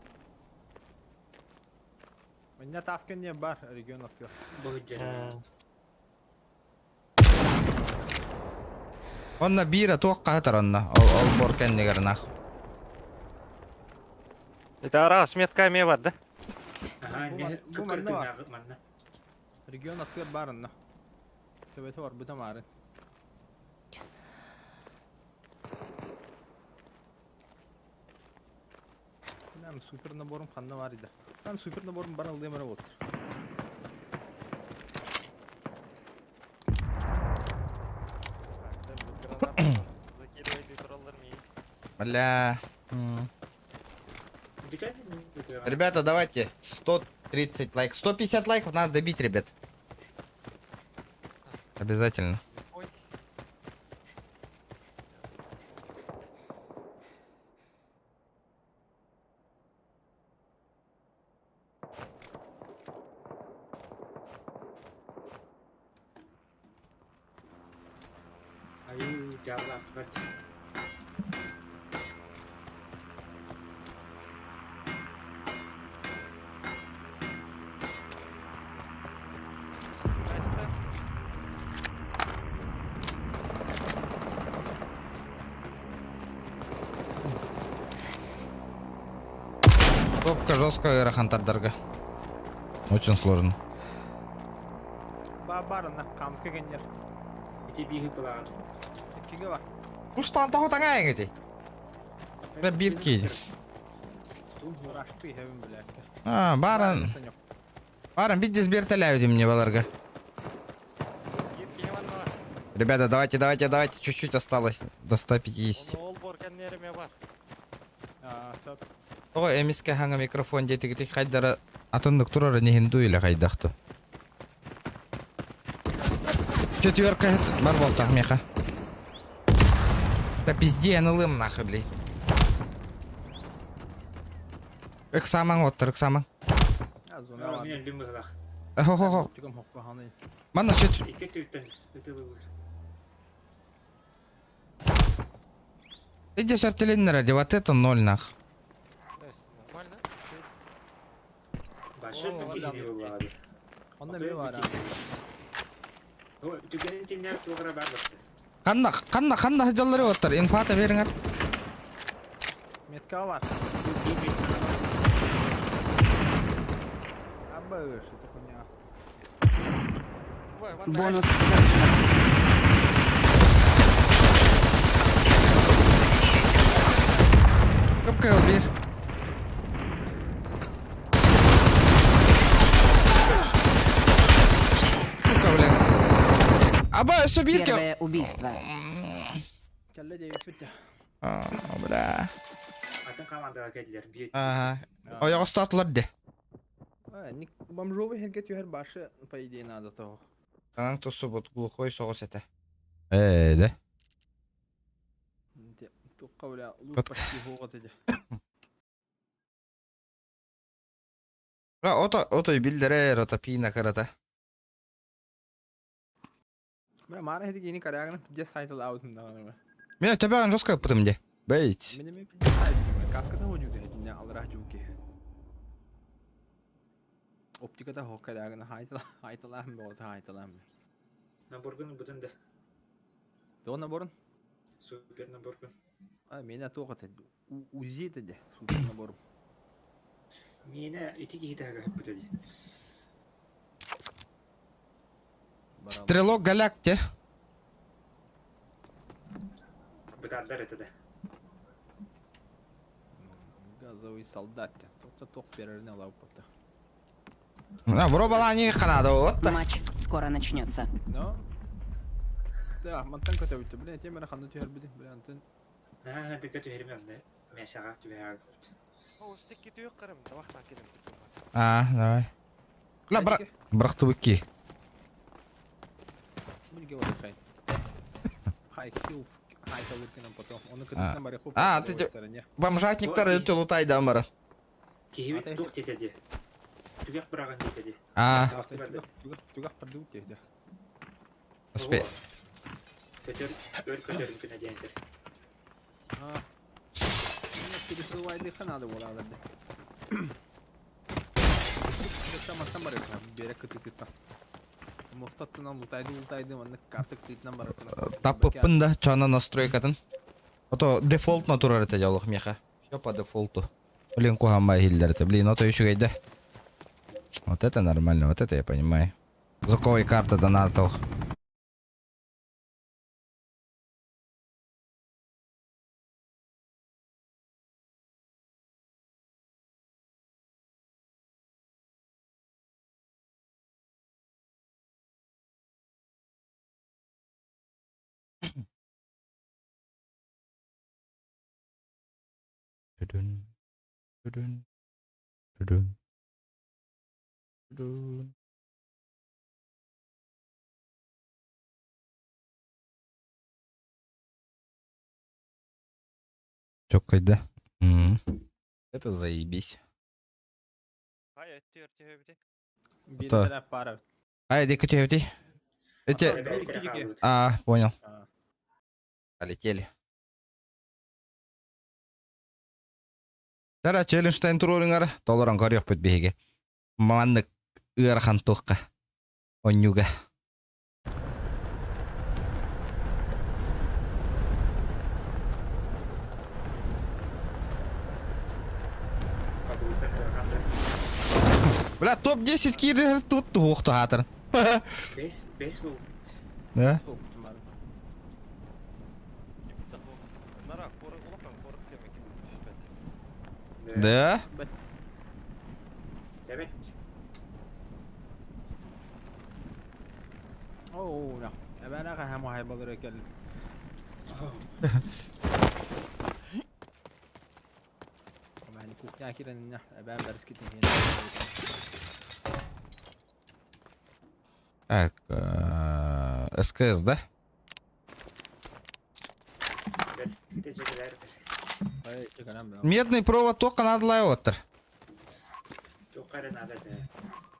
Менде тасканен бар регион актер. Бұғыджа. Онна бира тоққа атар онна. Ол бор кәннегер нах. Это ара сметка ме бар да? Ага, не Bu manna var. күкірді манна. Регион актер бар анна. Төбеті бар, бұта марын. Мен супер наборым қанна бар еді. Мен супер наборым бар алдым әрі отыр. Бля. Ребята, давайте 130 лайков. 150 лайков надо добить, ребят. Обязательно. Аю, жабла фрат. Топка жесткая рахантардарға. Очень сложно. Бар анна, қамысқа кәндер. Ити бигі бұлағады. Еккеге бар. Уштан таху таңа еңгети. Бля бир кейді. Урашты хевін біләкті. Барын биддес берталяют мне баларға. Ребята, давайте, чуть-чуть осталось. До 150. Ол бор кәннеріме бар. Сөп. Ой, эмиске ханга микрофон детик хайдара атындык турары нехинду или хайдахту. Четверка бар болтақ меха. Да пизде анылым нахуй, блин. Ыксамаң оттыр, ыксамаң. Зона var. Мен дүмбі Хо-хо-хо. Тüküm hokka hanı. Мана шет. Ике түттен өте бұл. Иди шартеленнер, ради вот это 0 нах. Башы түттен бұл. Onda biri var abi. Түгенін тендер туғыра бар бақты. Қанда жаллары оттыр. Инфата беріңер. Metka var. Abba это хуйня. Бонус завершен. Көп кайыл бир. Аба, өсі бир ке. Первое убийство. Kelle de bitti. Бля. Атын командаға кәділер. Бейт. Аяқ ұстатылар де. Ник бомжовый херкет юхер başı по идее надо того. Аң тұсы бұд глухой соғыс әті. Да. Tukka bile loot почти hoğat ede. Ото и билдерер, ото пина карата. Ben mara hedik yeni karayagını pidye saytıl out'unda var. Мен төбәгін жосқа өппідім де. Бейт. Benim pidye saytıl. Kaskada hocu da hedin ya alrah juki. Optikada hoğ karayagını haytalah mı oldu haytalah mı? Наборгын бұтын да. Dona borun. Супер наборгын. Mene toğat edi. Uzi dedi. Sultanına borun. Мені ити кейтаға бұтады. Стрелок галяк те. Бұтардар еті да. Газовый солдат. Токта ток перерine alав попта. Бро балани қанады отта. Матч скоро начнется. No. Да, мантан көтө битти. Блин, темер ханды тер биди. Блин, антын. Дікі түйермен да. Мәсаға түйеға көт. Давай. Ла, брақты бүкки. Bilge var хай. Хай kills. Хай талыркенен потом. Оны кытынан баре хоп. Ты бомжатниктар өте лутайды амара. Кейбет тұқ детеді. Түгек бұраған детеді. Түгақ барды өте. Успе. Көтер, өр көтерін күні дейіндер. Пересылвайды ханады олаларды. Мастан бар екен. Берек кытытыттан. Мостаттынан лутайды, оны картык тыйтынан бар екен. Таппын да, чана настройкатын. Ото дефолтно турар эте жолық меха. Все по дефолту. Блин, кухамай хиллер это. Блин, ото еще гайда. Вот это нормально, вот это я понимаю. Звуковой карта донатов. Tudun. Tudun. Tudun. Tudun. Чокай, да? Это заебись. Bir Ta. taraf para. Ай, декати. Эти... Понял. Полетели. Тара челленджтайн турулуңар, долларан корёк бүт биһиге. Маннык ыархан туққа. Оннюга. Бля, топ-10 киллер тут туқты хатыр. Бес бұл. Да? Да? Evet. Oo, no. Ben aga hem haybaları ekelim. Ben kukya kirenin ya. Ben berskitin yeni. Так, СКС, да? Evet. Ките жегелер. Ай, чеканам ben. Медный провод то канадалай отыр. Тоқары надо да.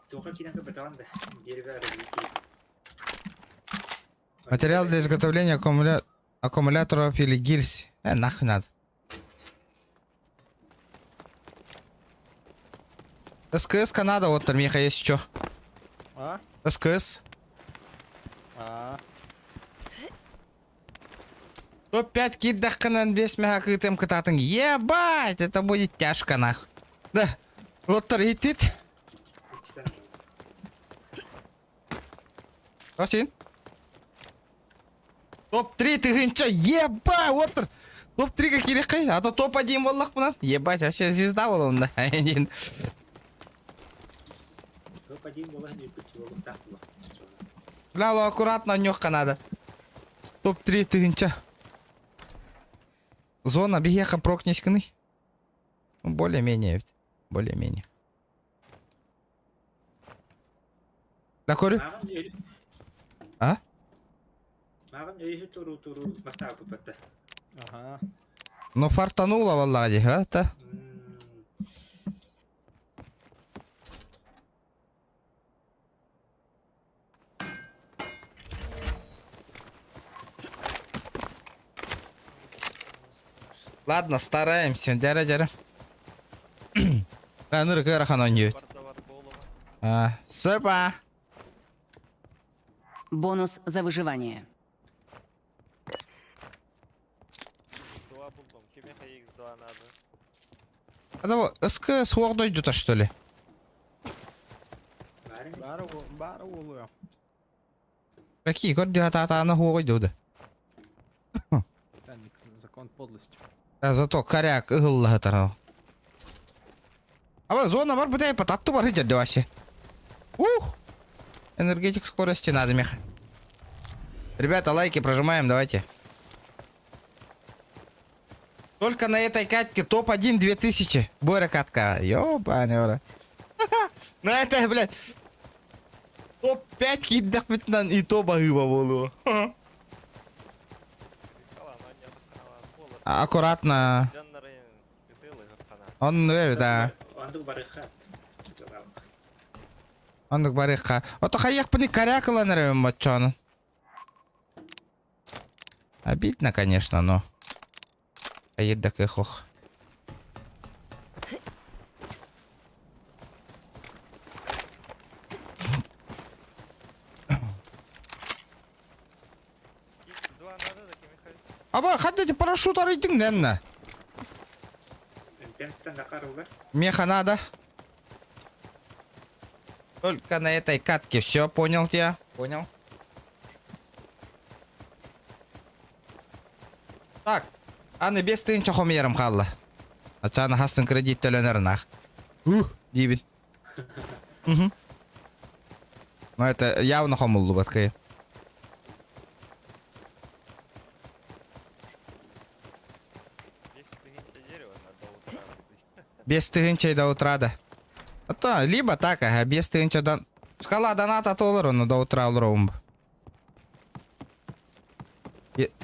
Тоқа киненге бетон да. Дереве развитие. Материал для изготовления аккумуляторов или гильз. Нахуй надо. СКС Канада отыр, Миха, есть что? А? СКС. А. Топ-5 киддахканан 5 мега кытым кытатын. Ебать, это будет тяжко, нахуй. Да. Отыр итит. Осин. Топ-3 тыгынча. Ебать, отыр. Топ-3 керек қай. А то топ-1 боллақ бұнан. Ебать, вообще звезда болуым да. Топ-1 бола не пути болу так было. Главное, аккуратно нёгка надо. Топ-3 тыгынча. Зона бігеха прокничканый. Ну, более-менее. Более-менее. Ля көрі? А? Маған өйі туру бастау бұпатты. Ага. Ну, фартануло, валлади, а? Та? Ладно, стараемся. Дяра-дяра. Ныры кырахан ойнует. Супа. Бонус за выживание. Это вот СКС уорд идет, что ли? Бары oluyor. Какие? Горди ата-ата уорд идет. Yani закон подлости. Да, зато коряк ығыллығы тарау. Аба, зона бар бұдай пататты бар хиджерді вообще. Энергетик скорости надо, Меха. Ребята, лайки прожимаем, давайте. Только на этой катке топ-1 2000. Боря катка. Ёбаный. На этой, блядь. Топ-5 киддах бітнан и то багыба болу. Аккуратно. Он, да. Ондық барыққа. Ото қаяқ бұны корякаланыр өм матчоны. Обидно, конечно, но... Аеддак эхох. Аба, хаддете парашют арыйтың, дәнна? Меха надо. Только на этой катке. Все, понял тебя? Понял. Так. Аны без тыынча хомерым қалла. Ачаны хастын кредит төлөнерін ақ. Дейбін. Но это явно хомулду баткай. Без тыынча до утра, да. А то, либо так, а без тыынча до... Шкала доната толыр, но до утра алырауым.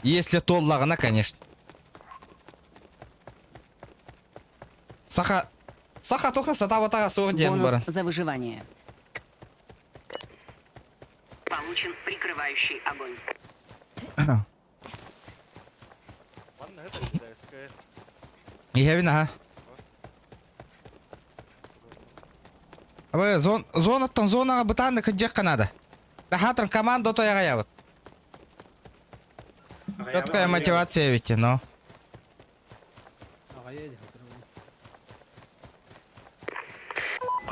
Если толлағына, конечно. Саха только сатаватага сохден бар. Бонус за выживание. Получен прикрывающий огонь. Егевин, ага. Абы, зонаттан зонаға бұтанды күджек қанады. Лахатрын команду тояға ябыт. Четкая мотивация ведь, но...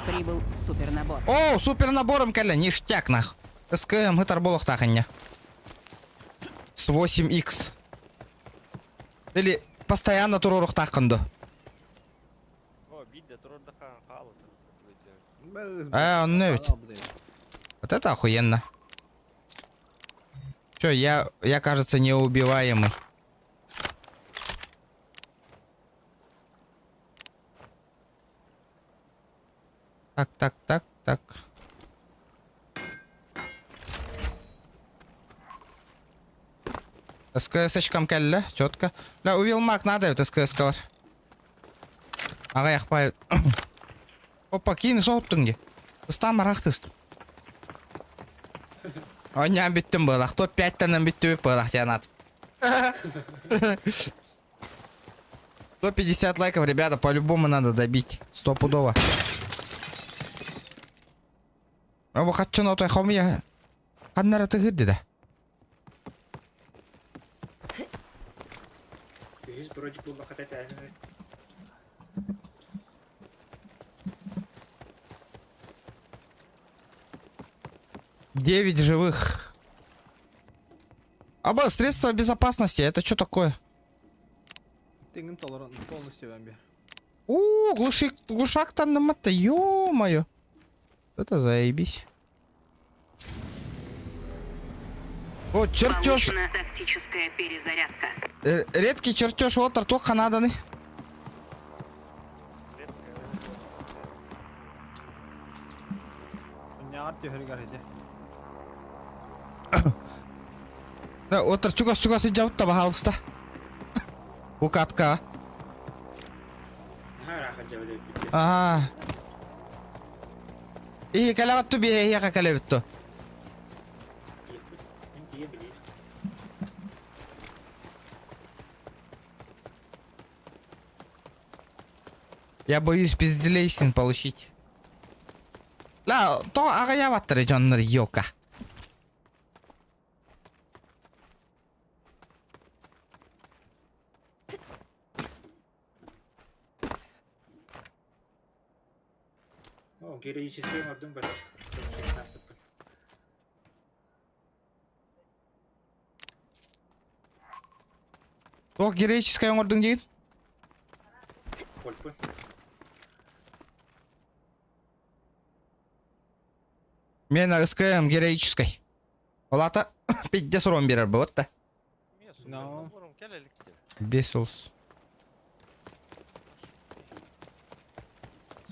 Прибыл супернабор. О, супернабором, кәлі, ништяк, нах. СКМ, ғытар болық тақынне. С 8Х. Или постоянно туруруқ тақынды. Он не ведь. Вот это охуенно. Чё, я кажется, неубиваемый. Так. СКС-очкам кәлі, четко. Ля, увилмак надо, вот СКС-ка бар. Аға яқпай. Опа, кейін соғыттың де. Тыстам арақ тыстым. Оннан біттім болақ. Топ 5-танан бітті өп болақ жанат. 150 лайков, ребята, по-любому надо добить. Стопудово. А вы хотите на той холме? Қаннара тығырды да. Yüz brocuk bulma katet yani. Девять живых. Аба, средства безопасности, это что такое? Теңін толырын полностью ben bir. О, глушак тандым-то, ё-моё. Это заебись. О, чертеж. Получена тактическая перезарядка. Редкий чертеж отыр, то Канаданы. Nyağır tühürü garıdı. Да, отыр чугас жабыт та пожалуйста. Укатка. Ha rahat cevap bitti. Ага. И калаватту бие яка калаватту. Ben diye bileyim. Я боюсь пизделейсин получить. Ла, то агаяттыр жоннор ёлка. О, героический мордун бар. 16 был. То героическая ордың дейін. Польпы. Мен СКМ героической. Олата 5 урон берер bu вот да. No. Бесус.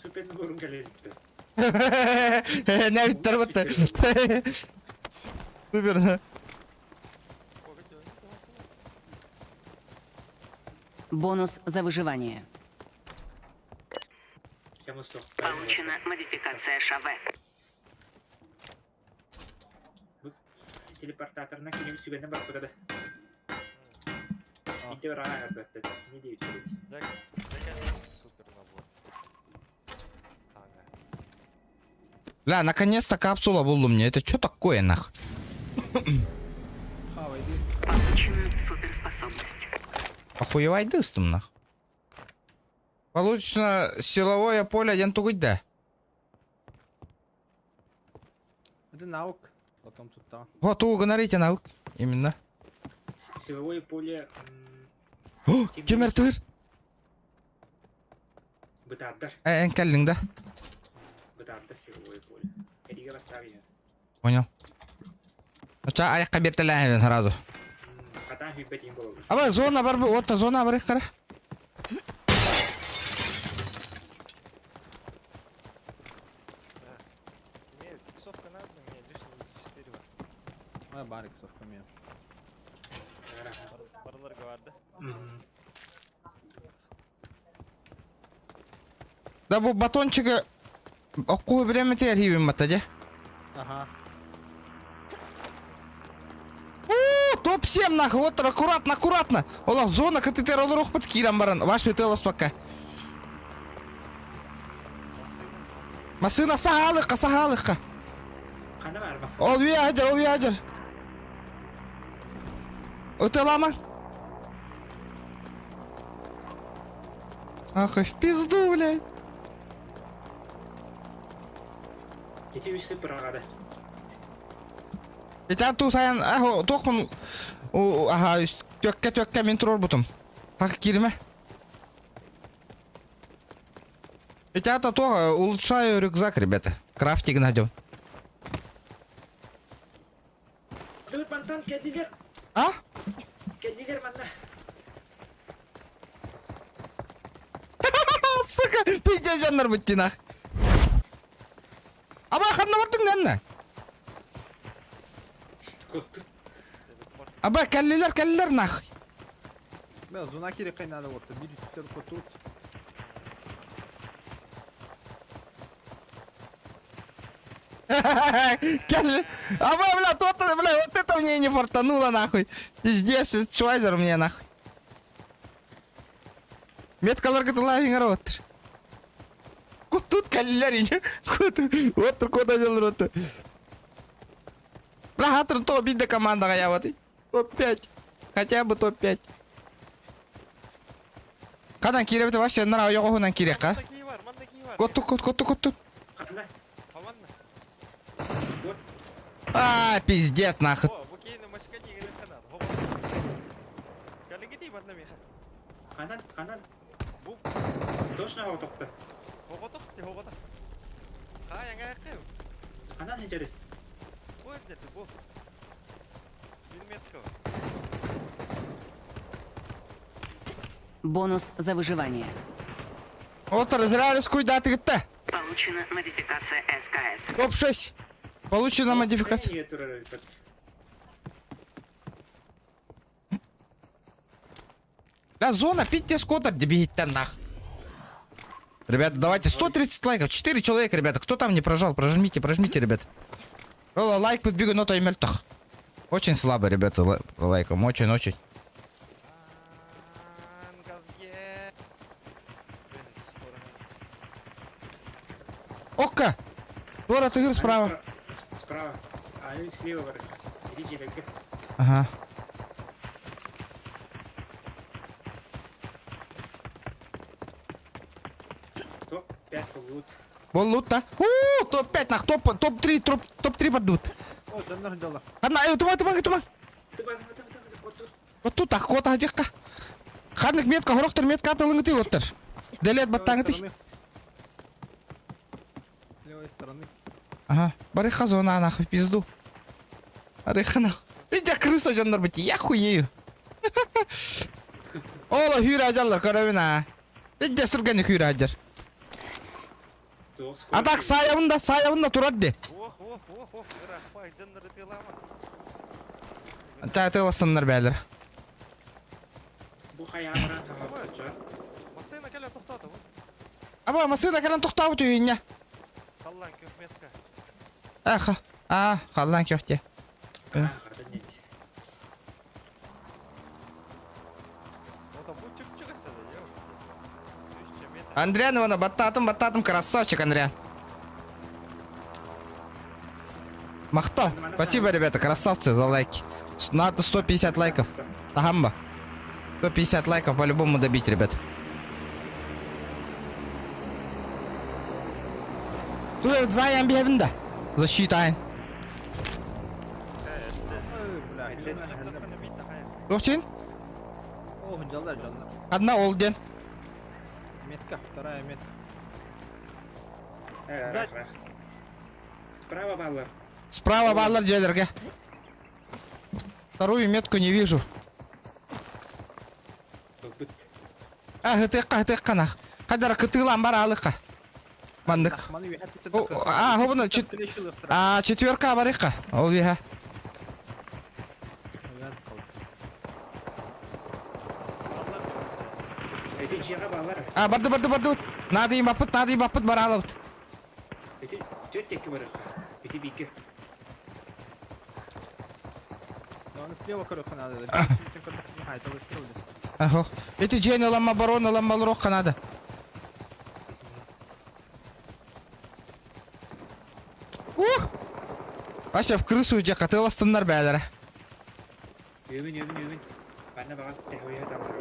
Süper bir burun geldi. Ne bitter bu da. Супер. Бонус за выживание. Я мусор. Получена модификация Шаве. Телепортаторuna kimlik sügene bak burada. Bir de rahat yaptı. Ne diyor çocuk? Ля, наконец-то капсула buldum мне. Это что такое нах? Havaydı. Получена суперспособность. Охуевай дыстым нах. Получено силовое поле янтугудда. Hadi navuk. Потом тут там. Вот угонарите наук. Именно. Силовое поле... О, кемертыр. Бытаддар. Энкеллинг, да? Бытаддар силовое поле. Эдиге баттавия. Понял. Ача аяққа бертеләйін сразу. Катан хүйбетин болу. Аба зона бар бұл, отта зона бар еққара. Ha bari kısofka mı? Paraları vardı. Да бұл батончика оқуы біреме тер хейбін бата, же? Aha. О, топ-7 нахуй, отыр, аккуратно, аккуратно. Олақ, зона КТТ олар оқпыт киран баран. Вашу телос пока. Масына сағалыққа, сағалыққа. Қанда бар басқа? Ол вия ажар, ол вия ажар. Өте лама. Ах, в пизду, блядь. Кете үш сыпыр ағады. Итан ту саян, ахо, тоқпын. Аха, төкке мен тұрор бұтым. Хақы кирме. Итан то улучшаю рюкзак, ребята. Крафтинг найдем. Dur bantan kediler. А? Kediler banda. Сука, пиздец жандар бітті нах. Аба, қанна бардың дәнна? Korktu. Аба, кәллелер нахуй. Бля, зона керек қайнады отты. Bir üstler kotut. Аба, бля, то-то, бля, вот это мне не фартануло нахуй. Здесь швайзер мне нахуй. Меткаларга тылайыңар отыр. Тут кәллелер ине. Отыр, кода жылыр отыр. Бля, хатыр топ-1 командаға я вот. Топ-5. Хотя бы топ-5. Қадан керебеті вообще нара оғығынан керек, қа? Котту. Қандай? А, пиздец, нахуй. Қанан. Точно отоқты. Қанан хенжері. Бонус за выживание. Отыр, зря рискуй, да, ты где? Получена модификация СКС. Топ-6. Получена модификация. Не тұрар. Бля, зона, пить скотер, дебилиттен нах. Ребята, давайте 130 лайков. 4 человека, ребята. Кто там не прожал? Прожмите, ребята. Лайк подбегу, но то и мельтах. Очень слабо, ребята, лайком. Очень. Ока! Дора, ты справа. Справа. А они слева варят. Идите, как Ага. Топ-5 побудут. Бол лут-то. Топ-5 нах, топ-3, топ-3 поддут. О, жандар жалдар. Одна, туман. Вот тут ах, кота одекка. Хадник метка, хороктор метка атылыңы ты оттыр. Делет баттаңы ты. С левой стороны. Ага, барыха зона нахуй, пизду. Барыха нахуй. Иди крыса жандар бити, я хуею. Ола хүйрі ажалар, көрөбіна. Иди стургені хүйрі ажар. Атак саябында турады. Та тыласындар бәлір. Бұл қаямыран тамақ жүр. Аба, масына кәлін тұқтау түйінне. Аха, қаллан көкте. Андриан, вона баттатым, красавчик, Андриан. Махтал. Спасибо, ребята, красавцы, за лайки. Надо 150 лайков. Агамба. 150 лайков по-любому добить, ребят. Тут заян бебінде. Засчитаем. Тоқчин? О, жалдар. Одна олден. Метка, вторая метка. Справа баллар. Справа баллар жерлерге. Вторую метку не вижу. Гытыққа нах. Қадара кытылан бар алыққа. Мандық. Хобыны четверка барыққа. Ол веха. Барды. Надыйым бапыт бар алыпт. Тетекі бар. Беті. Он слева коротко надо. Это выстрелы. Ахо. Эти джейны ламма барона, ламма лрохқа надо. Аша в крысу жақа тыластындар бәлері. Өбін. Бәні бағас тәуе тамар.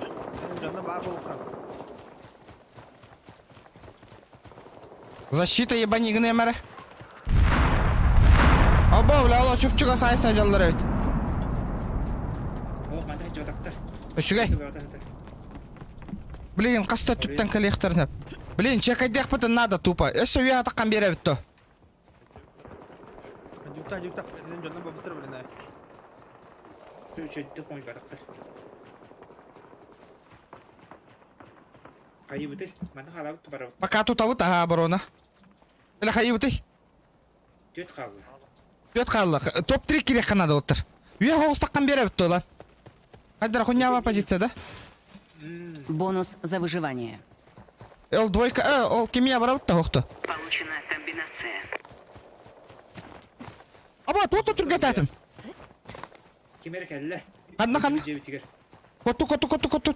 Жанна бар болқан. Защита ебанигіне мәрі. Оба, бля, ола чүпчіға сайса жалдар өт. О, қандай жотақтар. Үшігай. Блин, қаста түттен коллекторнап. Блин, чекайдек бітін надо тупо. Өсі уя атаққан бере бітті. Жукта. Жанна бабыстыр біліне. Өтті қой барақтар. Қайы бұтыр. Маны қалабықты барабыт. Пока тут авыт, ага, барона. Бля, қайы бұты. Төт қалды. Төт қалды. Топ-3 керек қанады отыр. Уя хоғыстаққан бере бітті олар. Кайдара хуйнява позицияда. Бонус за выживание. Ол двойка, ол кимия барабыт та хоқты. Получена комбинация. Аба, тут түрге тәтім. Кемерек әлі. Қанна. Жебі тігер. Коту. Котур.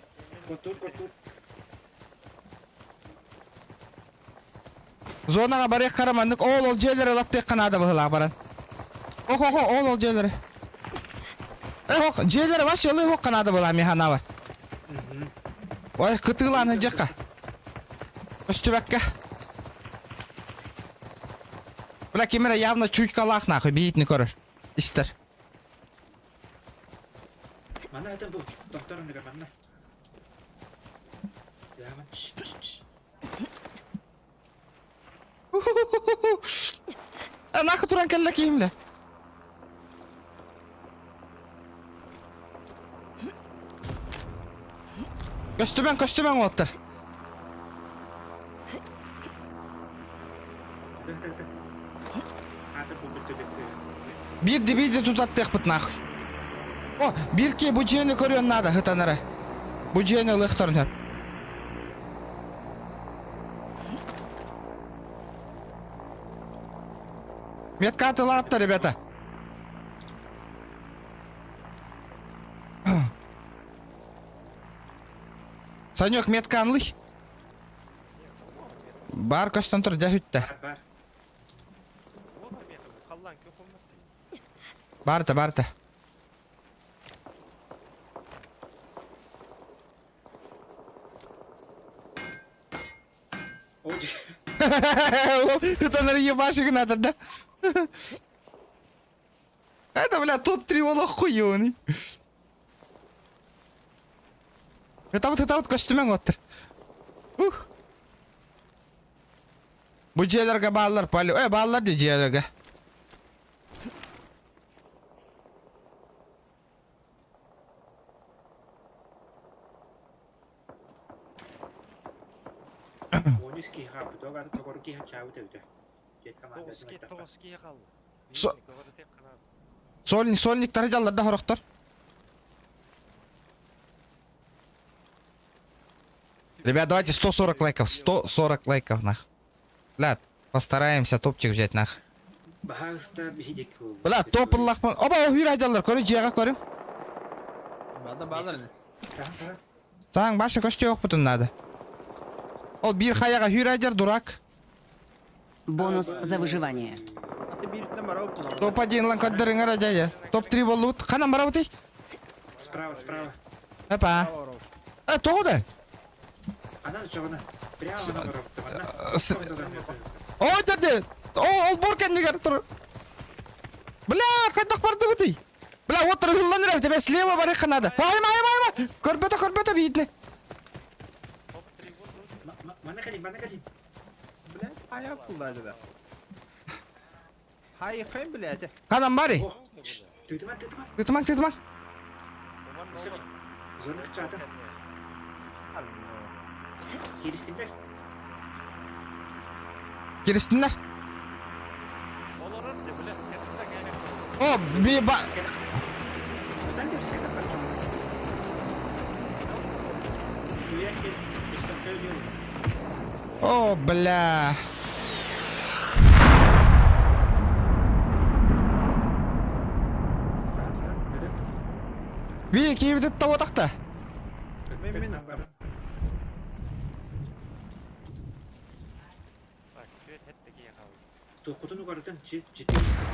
Зонаға барек қарамандық. Ол жерлері латтек қанада бұғылаға баран. Ол жерлері. Жерлері баш елі оқ қанада бұғыла механа бар. Ой, қытығыланы жаққа. Үстібәкке. Бля, кемера явно чуйкалақ нахуй, бейітіні көрір. Істер. Мана айтам бұл. Докторын дегер мана. Яман. Нахы тұран кәлі кейімлі. Көстімен оттыр. Бірді тұтаттық бұт нахуй. О, бірке бұ жені көрген нада, ғытанары. Бұ жені ұлықтырын өп. Метка атыла атты, ребята. Санек, метка анлы. Бар көстен тұр, жәхүтті. Барты. Это на ебашек надо, да? Это, бля, топ-3 ол охуённый. Это вот костюмен оттыр. Бұл жерлерге балалар палю. Балалар де жерлерге. Онюски хапы, тоғады тоғырки хачауы дөйді. Сольниктары жалларда хорықтар. Ребят, давайте 140 лайков. 140 лайков, нах. Бля, постараемся топчик взять, нах. Бля, топ лахман. Оба, үйір айдалар, көрі, жияға көрі. Базар. Саң, башы көште оқ бұтын нады. Ол бір қаяға үйір айдар, дурак. Бонус за выживание. Топ-1 лан көддіріңі раджайы. Топ-3 болуыт. Қанан бара бұтай? Справа. Эпа. Тоғыды? Анан жоғына. Прямо на бара. Ой, дәрді. Ол боркен негер тұр. Бля, қайдақ барды бұтай? Бля, отыр ғыллан рәу, тебе слева бары қанады. Айма. Көрбеті бейітіне. Мана қалин. Блядь, хая пулдайды да. Хай қайын, блядь. Қанан бары? Тытыман. Тытыман. Зоны қычатын. Керістіндер. О, бейба. О, бля. Ви, кейбіді тау отақты. Мен. Тоқытын ұғарытын жеткен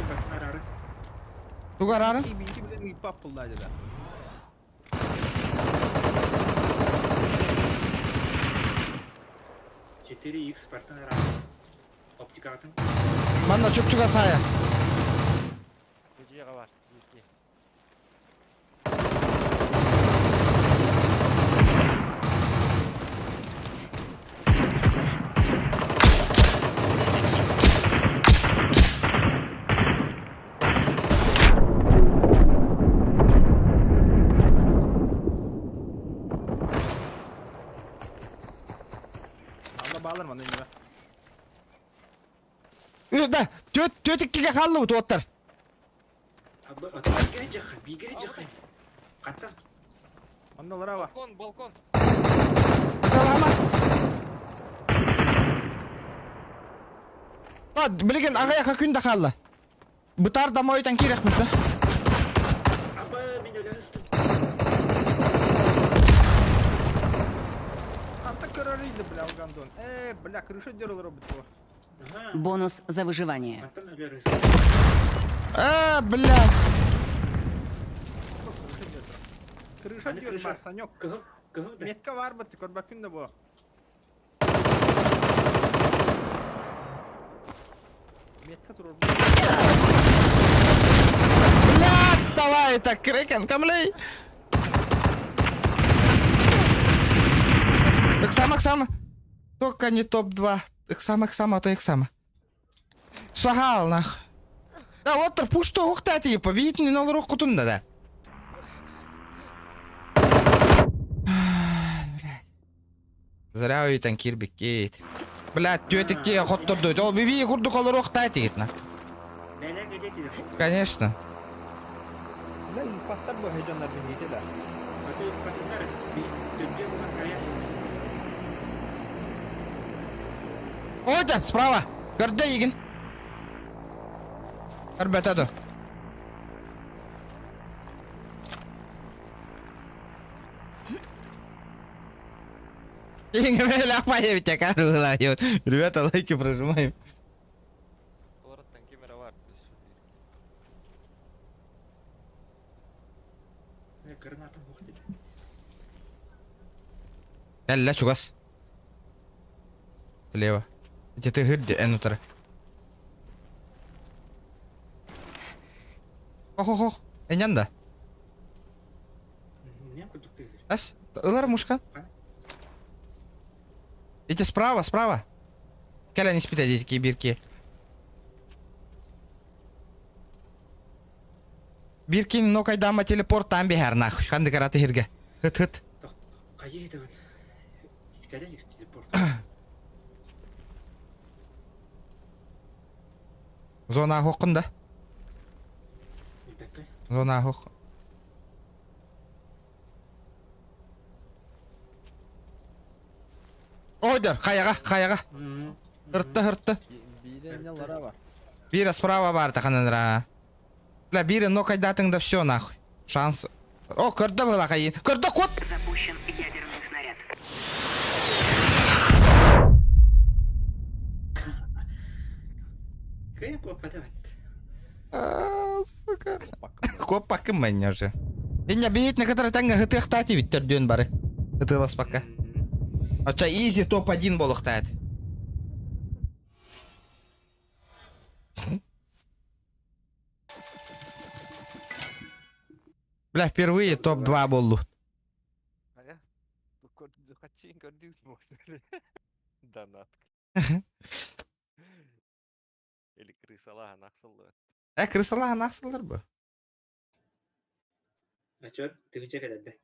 батын арары. Туғар арын? Bilgi bilen ipap pullaydı da. Жетері X батын арары. Оптика атын. Манда чөпчіға сая. Bağlarma ne gibi. Да, төтіккеге қалды бұт оттар. Бигері жаққа. Қаттан. Оннолара ба. Балкон, балкон. Салама. Білген ағаяқа күнді қалды. Бұтар да мойдан керек бұлды. Apa min öldürdüm. Қанты көрөрейді, бля, Гандон. Бля, крыша дерлары бітті. Ага. Бонус за выживание. Антон öldürdüm. Бля. Крыша Аны дер крыша. бар, Санек. Кıhıp da. Метка бар бітті, көрбәк күнді бұл. Метка тұрыр. Бля, давай так, Крекен, камлей. Иксама. Только не топ-2. Иксама, а то иксама. Сагал, нах. Да, вот пушто оқтати, победить не нолру кутунда, да. Зря уйтан кирбик кейт. Блядь, тетеке хоттурду. Ол биби курду колор оқтати гитна. Neler geliyor ki? Конечно. Бля, инфаттар бұл хейджанлардың жетелі. Patınlar bir dönüyor bunlar kaya. Ой, да, справа. Горде егін. Ребята, да. Ребята, лайки прожимаем. Воротtan kamera var. Granatım yok dedi. لا чугас. Слева. Где ты гырди, энутер. Ох. Энянда. Ne kurduk değil. Ас, ылар мушкан. Эти справа. Кәлі не спит, эти бирки. Биркин но кайдама телепорт там бихер нахуй. Ханды караты хирге. Хыт. Kaya yedi ben. Gelecek teleport. Зона хоқында. Bir dakika. Зона хоқ. Ойдыр, қаяға. Хыртты. Бейден нелара ба. Бира справа бар тақанындыра. Бля, бира но кайдатың да все нахуй. Шанс. О, көрді была қайын. Көрді кот. Запущен ядерный снаряд. Kaya kopatat. Сука. Коп пакым мен уже. Меня бейт, на который таңға хыты ықтати биттер дөн бары. Хытылас пока. Ача изи топ-1 бол ықтати. Бля, впервые топ-2 болду. Донат. Или крысалаға нақсылды. Крысалаға нақсылдар бу. Açıyor. Tıkıcak herhalde.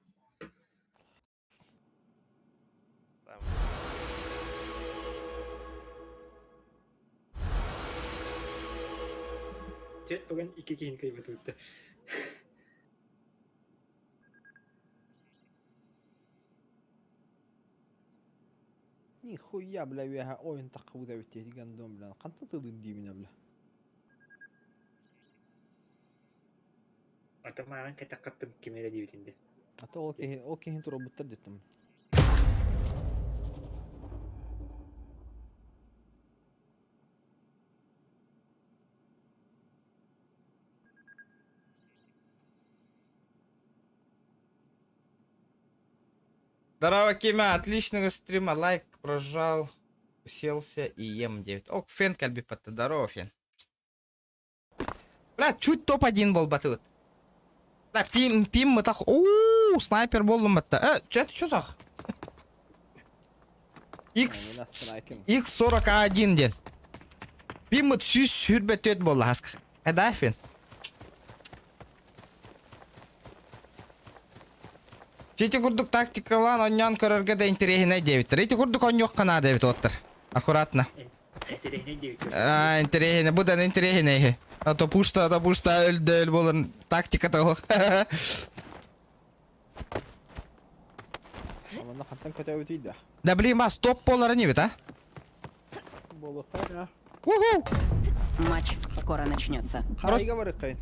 Chat bugün 2 kişinin kaybettiğinde. Нихуя, бля, вега ойын тақы да өтеді Гандон, бля. Қанты тылын деймін, бля. Otomatik kita kattım kimere diyebildiğinde. Ата ол кейін тұр роботтар деттім. Здорово, Кимя, отличного стрима, лайк прожал, уселся и ем 9. О, Фен кальбипата, здорово, Фен. Бля, чуть топ-1 бол батут. Бля, пим мы так, ооо, снайпер болдым батта. Это что за? X41 ден. Пим мы сүз сүрбет өт болды, асқы. Қайда, Фен? Сети курдук тактикалан оннян көрөргө да интерехине дебиттер. Эти курдук он жок кана дебит оттыр. Аккуратно. Terehine diyebildiğinde. Интерехине, будан интерехине. А то пушта өлдөл болын тактика того. Аманда хаттан көтө өтүйдө. Да блин, бас топ болары не бит, а? Болу хайна. Уху! Матч скоро начнется. Хайга барык кайын.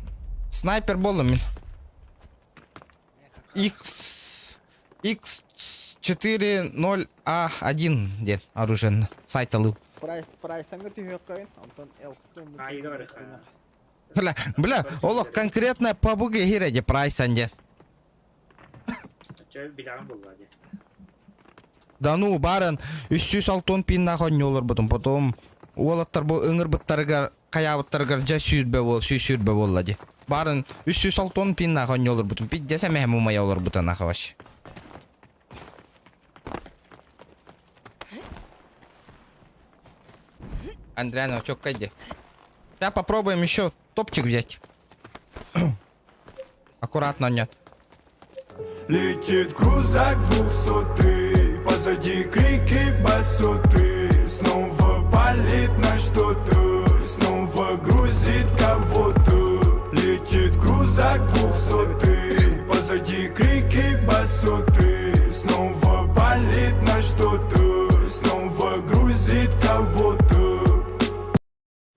Снайпер болдым мен. X40A1 ден оружие сайт алып. Прайсаңга түйөк кайын. Антон элктон. Хайга барык. Бля, олық конкретно PUBG хиреде прайсан ден. Чөй билаған болды. Да ну, барын 360 пин нахон олар бұдым. Потом олаттар бұл өңір бұттарығар, қаябыттарығар жа сүйірбе болады. Барын 360 пин нахон олар бұдым. Пит десе мәхім ұмай олар бұтан нақываш. Андриана, чё, кайди? Сейчас попробуем еще топчик взять. Аккуратно, нет. Летит крузак 200, позади крики басоты. Снова палит на что-то, снова грузит кого-то. Летит крузак 200, позади крики басоты. Снова палит на что-то, снова грузит кого-то.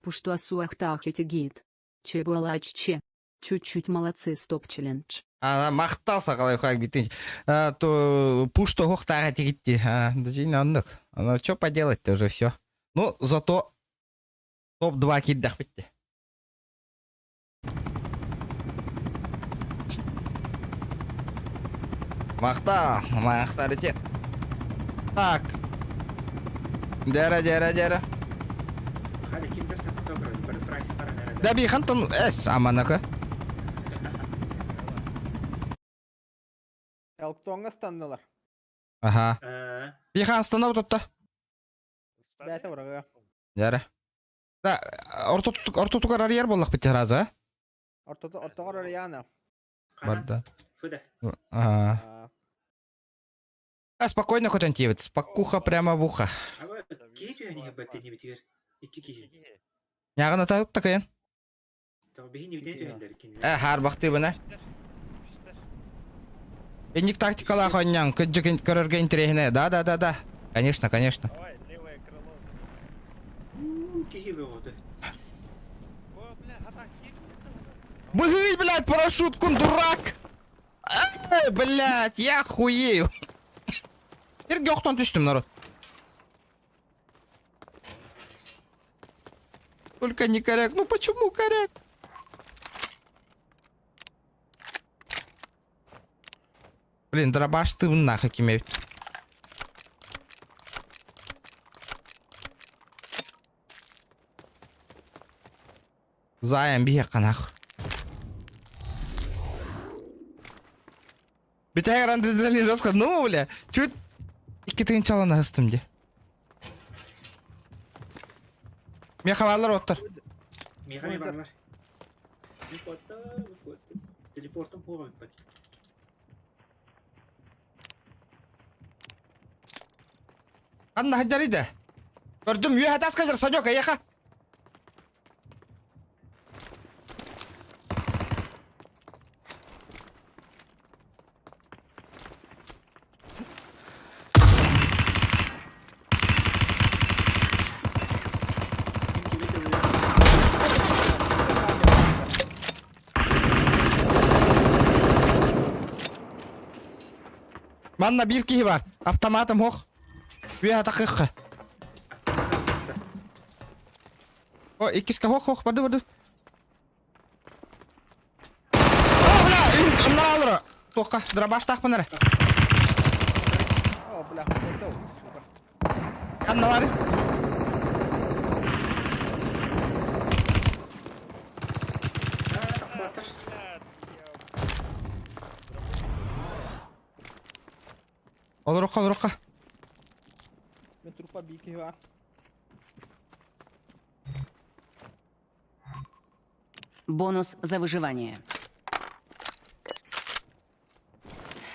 Пушту ахтахете гид. Чебуалачче. Чуть-чуть молодцы, стоп-челлендж. Ана мақталса қалай қақ битін. То пушто хоқтаға тегітті. Даже не анық. Ну, что поделать-то уже все. Ну, зато топ-2 киддах бітті. Мақтаритет. Так. Дәрі. Халі кім дәстіп добрый, бір прайсы бара нәрәді. Да бейхантын әс аманака. Элктонга стандылар. Ага. Бейхан станау тұтта. Бәті бұрага. Дәрі. Да, ортотукар арияр болақ бітті разы, а? Ортоғыр арияна. Барды. Фуде. Спокойно көтен тевет. Спокуха прямо в ухо. Ава, кей түйәне бәтті не бітігер? Екі кей. Яғына тауып такайын. Тау бейін не бітен түйәндер екен. Хар бақты бұна. Эндик тактикала қойнян, күджі көрерге интерехіне. Да. Конечно. Кей бе оды. Быгый, блядь, парашюткун, дурак! Блядь, я хуею. Ерге оқтан түстім, народ. Только не коряк. Ну почему коряк? Блин, дробаш ты нахуй кемеют. Заян бияққа нахуй. Битайыр андреналин жасқа. Ну, бля, чуть икі тігін чалана ғыстым де. Мен хавалар оттыр. Меғаме барлар. Телепортым поға өтпәді. Анна хаджариды. Көрдім, үйе хатас қазір, Санек, аяқа. Манна bir kişi var. Автоматым хоқ. Үйе хата қиққа. О, икиска хоқ, барды. О, бля, ұмна алыры. Тоққа, дробаш тақпыныры. О, бля, көтө. Анна бары. Olur oqa. Мен трупа бики бар. Бонус за выживание.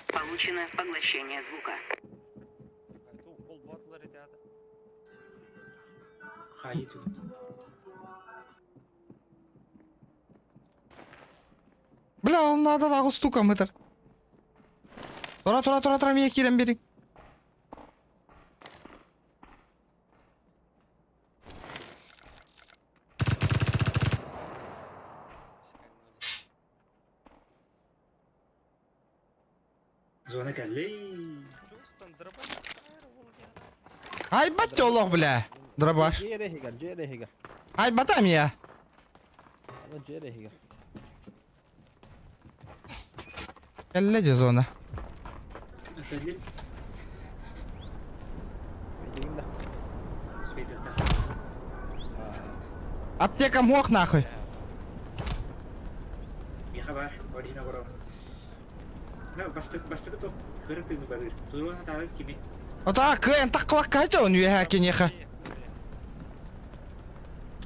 Получено поглощение звука. Хайы тут. Бля, он надо лағыл стукам, етір. Тұра, мен екерем берің. Блин. Ай, бат жолог, бля. Дробаш. Жерехигер. Ай, батам я. Аны жерехигер. Келледи зона. Аталин. Медигинда. Успейтых так. Аптека мох нахуй. Миха бар. Оригина барам. На бастык то кырык кыны барыр. Туруна тагы кими. Ота кын таква кача он веха кенеха.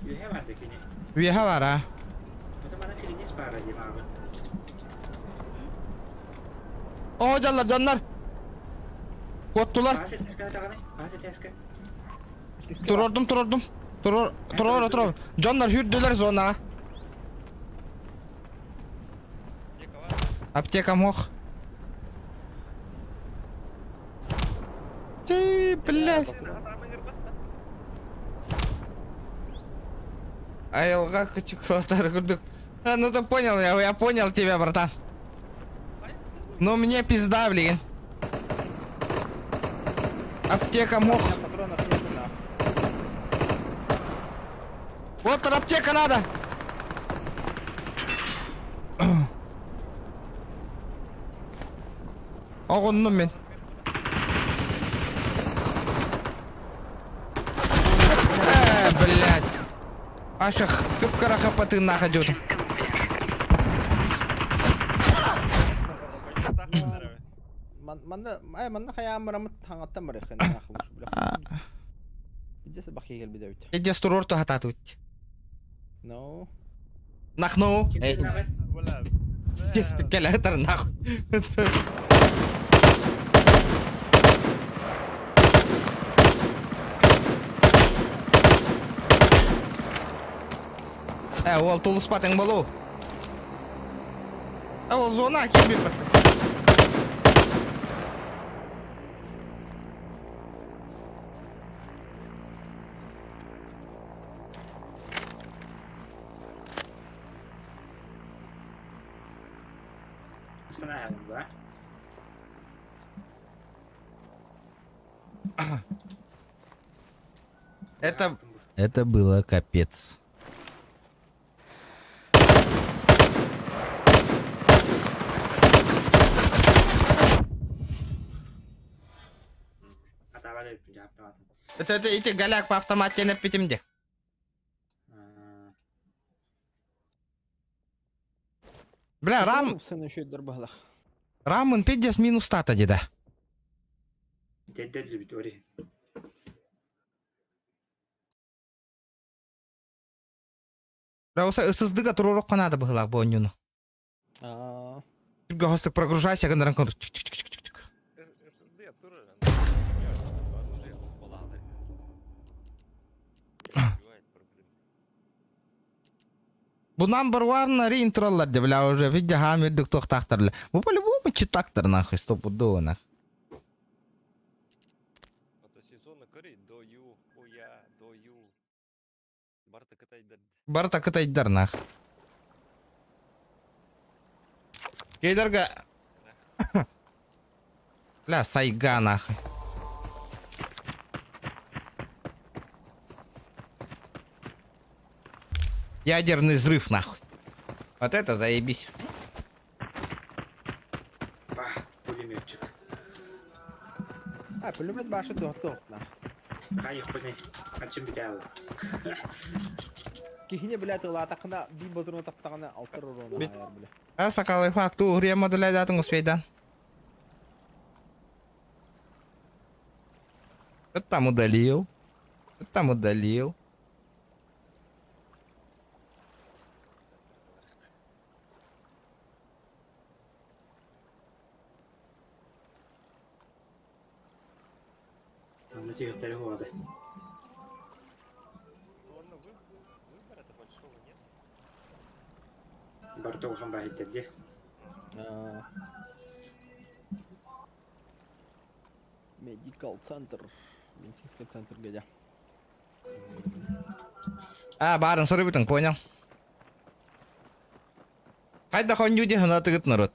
Юхе бар да кини. Веха вара. Это мана киринес пара демагы. О, жаллар, жаннар. Коттулар. Фасе теска таганы. Фасе теска. Турордум. Турор. Жаннар хүрдүлөр зона. Аптека мох. Ти, блядь. Айылга кычыклатар курдук. Ну ты понял, я понял тебя, братан. Но мне пизда, блин. Аптека мох. Патронов нету, нахуй. Вот аптека надо. Огонным мен. Блядь. Ашах, кып-кара хапаты находят. Манна хаямырамыт таңаттан бар екен нахылыш бля. Идесе бахигел бидевит. Иди стурорту хататут. No. Нахну. Здесь пикалятор нахуй. Ол тулуспатың болу. Ол зона кембе бат. Останавливаем, да? Это было капец. Атавали автомат. Это эти голяк по автомате на пятимде. Бля, Sen еще дорбалах. рамын 50 минус тата деда. Деддер битори. Бля, осы ысыздыга турурок канады быхлак бонюну. Түрге хостык прогружайся, гындаран контр. Бу number one реинтроллар де, бля, уже видя хамиддик тохтактарлы. Бу по-любому читактар нахуй, стопудово нахуй. Барта кытайдар нахуй. Кейдарга... Бля, сайга нахуй. Ядерный взрыв нахуй. Вот это заебись. Пулеметчик. Пулемет башы тоқтоқ нахуй. Хайх пони. Ачым битәл. Кихине, блядь, латақына би ботруна таптағына алтыр урона аяр, бля. А сакалы факту урия модуля датын успейдан. Что там удалил? Что там удалил? Там на тех года. Бартов хамбахит где? Медикал центр. Медицинский центр где? А, барын соры бутын, понял. Хайда хон юди хана тыгыт народ.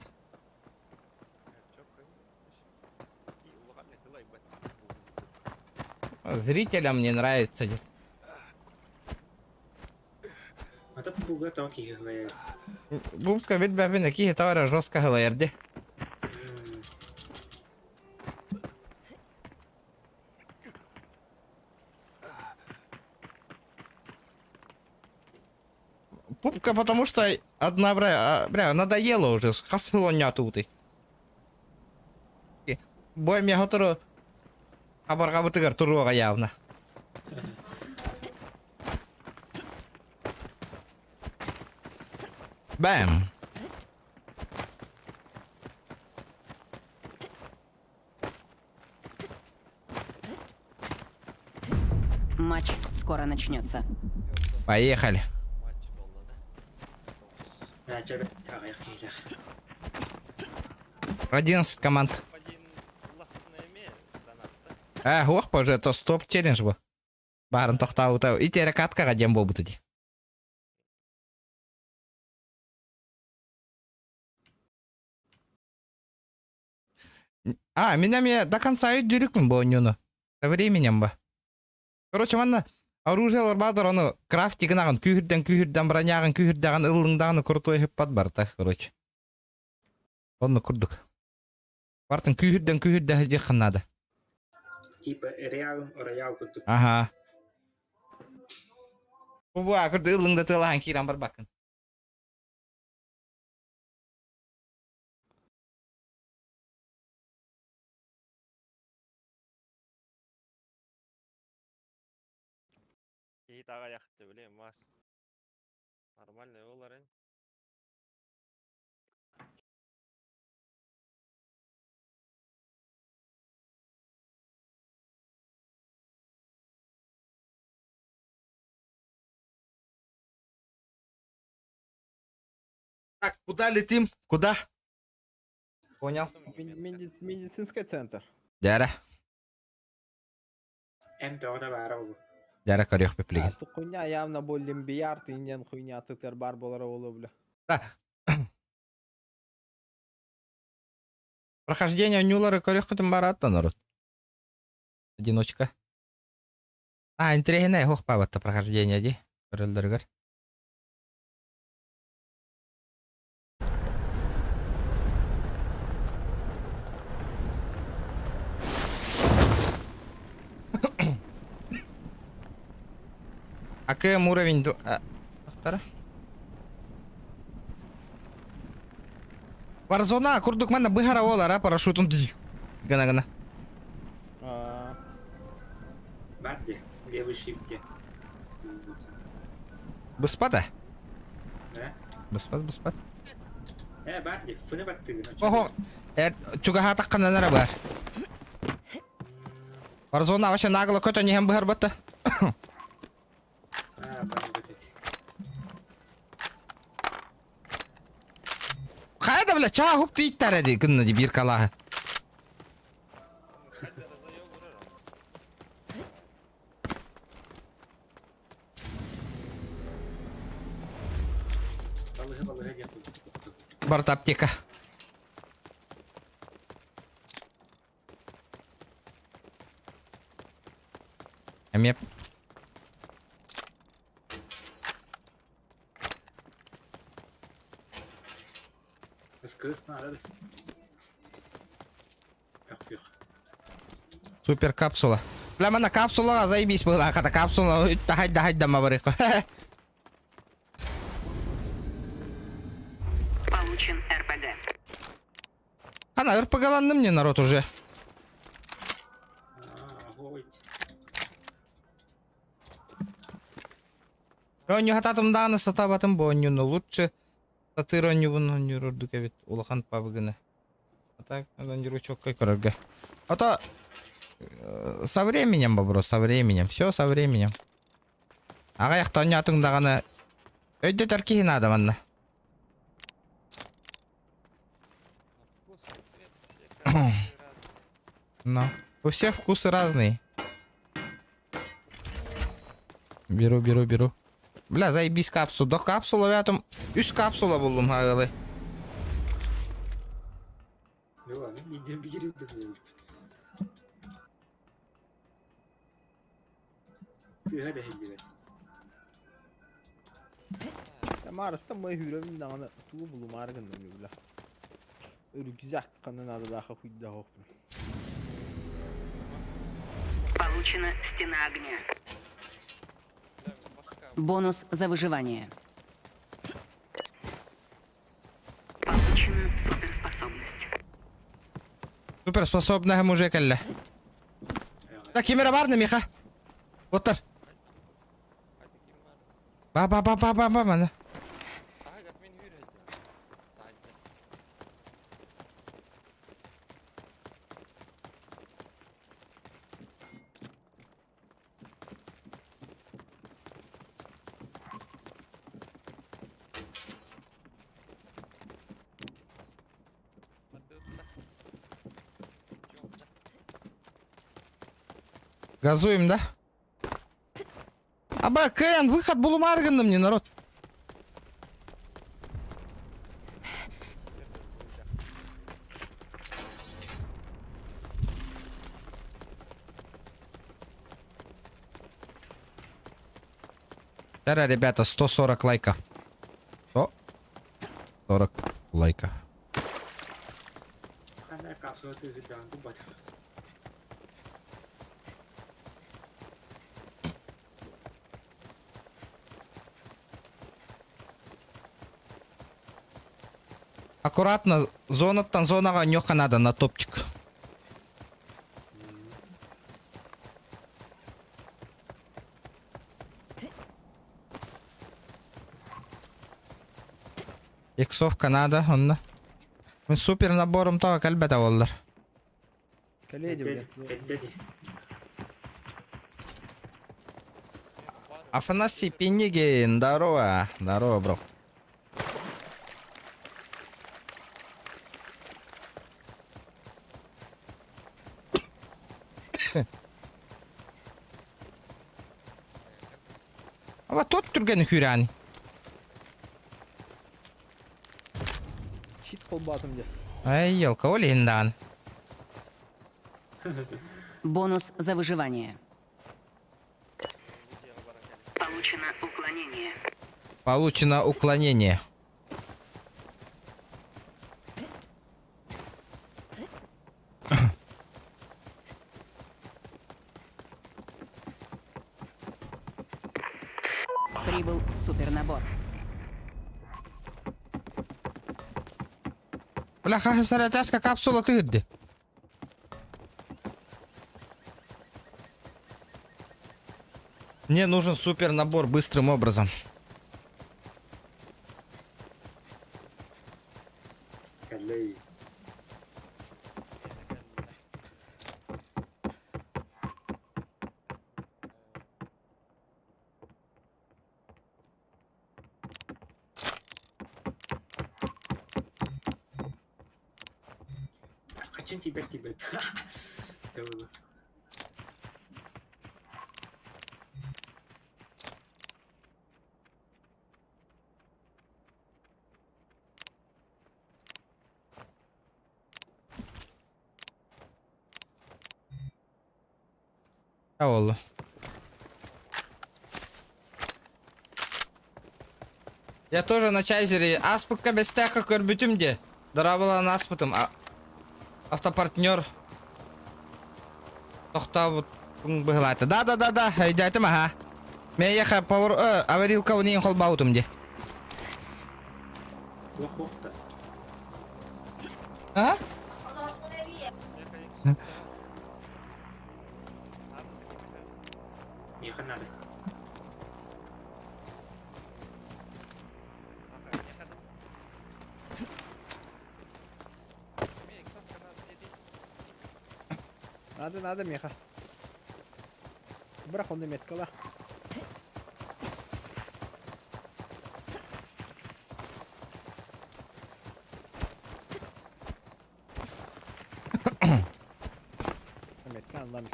Зрителям не нравится. Ата буга то ки гая. Бубка бит бәбін әкі тавара жорстко ғылайырды. Пупка, потому что одна, бля, надоело уже, хасыло нятуты. Бой мне готово абарға бытыгар тұруға явно. Бэм. Матч скоро начнется. Поехали. Матч болды да. Начабе тагы кыйлах. 11 команд. Господин лахтына эме донатты. Оқ па уже, то стоп челлендж бұл. Барын тоқтау тау. Итері каткаға дем бол бұты де. Мен до конца үйдірікмін бұл ойнуны. Со временем ба. Короче, манна оружиялар бадыр, оны крафтигін ағын күйірден броняғын күйірден ылыңдағын крутой хеппат бар, так, короче. Оны күрдік. Бартын күйірден жек қынады. Типа роял күттік. Ага. Бұл ақырды ылыңда тылаған кейран бар бақын. Кейт аға яқты білем, мас. Нормальный олар ен. Так, куда летим? Куда? Понял. Медицинский центр. Дәрі. МПО-да бары ол. Дәрі көрек пеплеген. Хуйня явно болен бияр, тинден хуйня тытыр бар болары олы бля. Прохождение нюлары көрек күтім бар атты, народ. Одиночка. Интригіне хоқ пабатты прохождение де. Көрілдіргір. АКМ уровень... Варзона, курдук мана быгара олара, парашютун гана-гана. Бадде, где вы шипте? Быспада? Да? Быспад. Бадде, фыны баттыгын. Ого, чугаха таққананара бар. Варзона вообще нагло көтө нехем быгар батта. Қайда бля, чаға хупты иттар әді күнні де бір қалағы. Барт аптека. Әмеп. Супер капсула. Бля, мана капсулаға заебись была, қата капсула хайда ма бариқы. Получен РПГ. Ана, РПГ-ланды мне народ уже. Роню хататымдағаны сатабатын бонюны лучше. Саты роню бұны нюрурдук әбет. Улахан пабығыны. Так, надо ручоккой көрерге. А со временем, бобро, со временем. Все со временем. Аға яқта ойнатыңдағаны өйді тәркейін адаманна. Но у всех вкусы разные. Беру. Бля, заебись капсул. До капсула вятым. 3 капсула болдым ағылы. Tühe de hildi be. Marıtta mı hürüm dağını tuğu bulum argındım böyle. Örgüzak kanın adı daha kuyda hoktum. Получена стена огня. Да, башка. Бонус за выживание. Получена суперспособность. Суперспособного мужика ля. Так, камера барна, Миха. Отыр. Hadi kim var? Ба, мана. Aha gap meni yürüyeceğim. Hadi. Hadi usta. Çok da. Газуем, да? Аба, Кэн, выход булум аргынным, не народ. Вчера, ребята, 140 лайков. 140 лайков. Kanlar kapsula tühü dağın bu batı. Аккуратно, зонаттан зонаға нёқа надо на топчик. Иксовка надо, онна. Мен супер наборым тағы кәлбәтә олар. Kaleydi bile. Eddedi. Афанасий Пенигин, здорово. Здорово, бро. Ава тот түрген хүрәни. Çit kol batım diye. Ай, елка, олиндан. Бонус за выживание. Получено уклонение. Получено уклонение. Прибыл супернабор. Бляха, саратаска капсула тыгды. Мне нужен супер набор быстрым образом. Kalleyi. Kaçın Tibet. Doğru. Олу. Я тоже на чайзере. Аспыкка бестяка көрбүтүм. Дарабалан аспытым. Автопартнер. Тоқтабыт быгылаты. Да. Айдайтым, ага. Мен яха повар... аварилка унин холбаутым де. Ох-ох-та. А? Ехать надо. Надо, Миха. Бırak onu metkala. Меткан lan.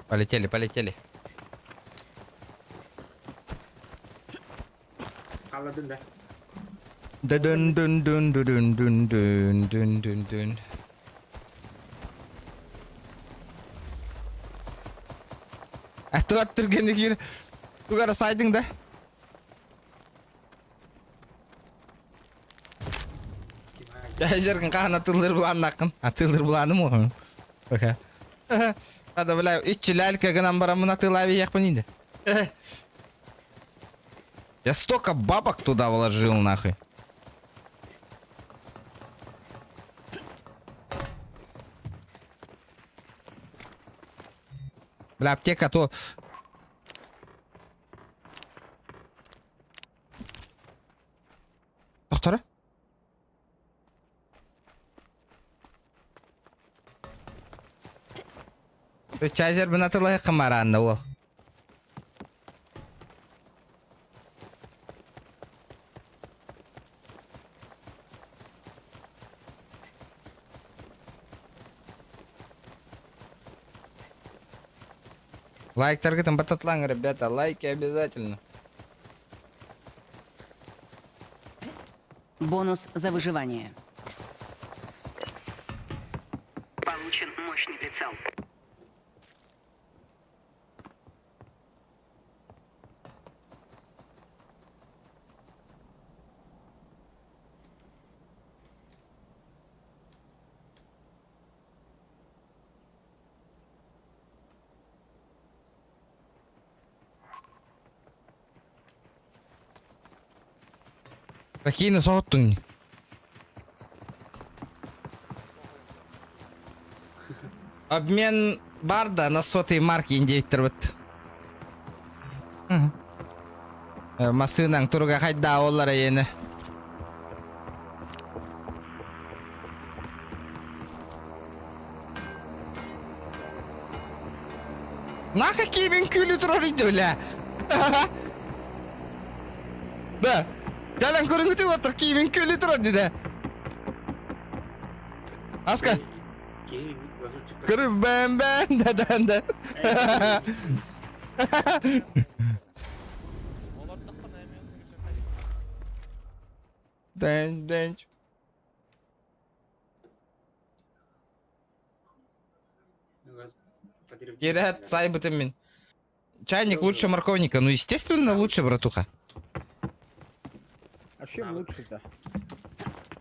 Полетели. Kavladın da. Dun. Атты аттыргенде кир. Тугара сайдың да. Жазерген қағын атылыр бұланын ақын. Атылыр бұланым оғын. Ока. Ада білай, итчі ләлкі гынан барамын атылави яқпын енді. Я столько бабок туда вложил, нахуй. Бля, аптека то... Доктора? Чайзер бін атылай қымаранды ол. Лайктар гитин бататлан, ребята, лайки обязательно. Бонус за выживание. Получен мощный прицел. Какие соғыттың? Обмен бар да на сотый марки индейттір бұт. Масынаң тұрға қайда олар ені. Нақа кеймен күлі тұрар еді өля. Да. Jalan kurang itu water kimin kuli terus dia. Aska. Kiri лазутчик. Keren bam dah. Dan. Кирят, сайбытымин. Чайник лучше морковника, ну естественно лучше, братуха. А чем лучше-то?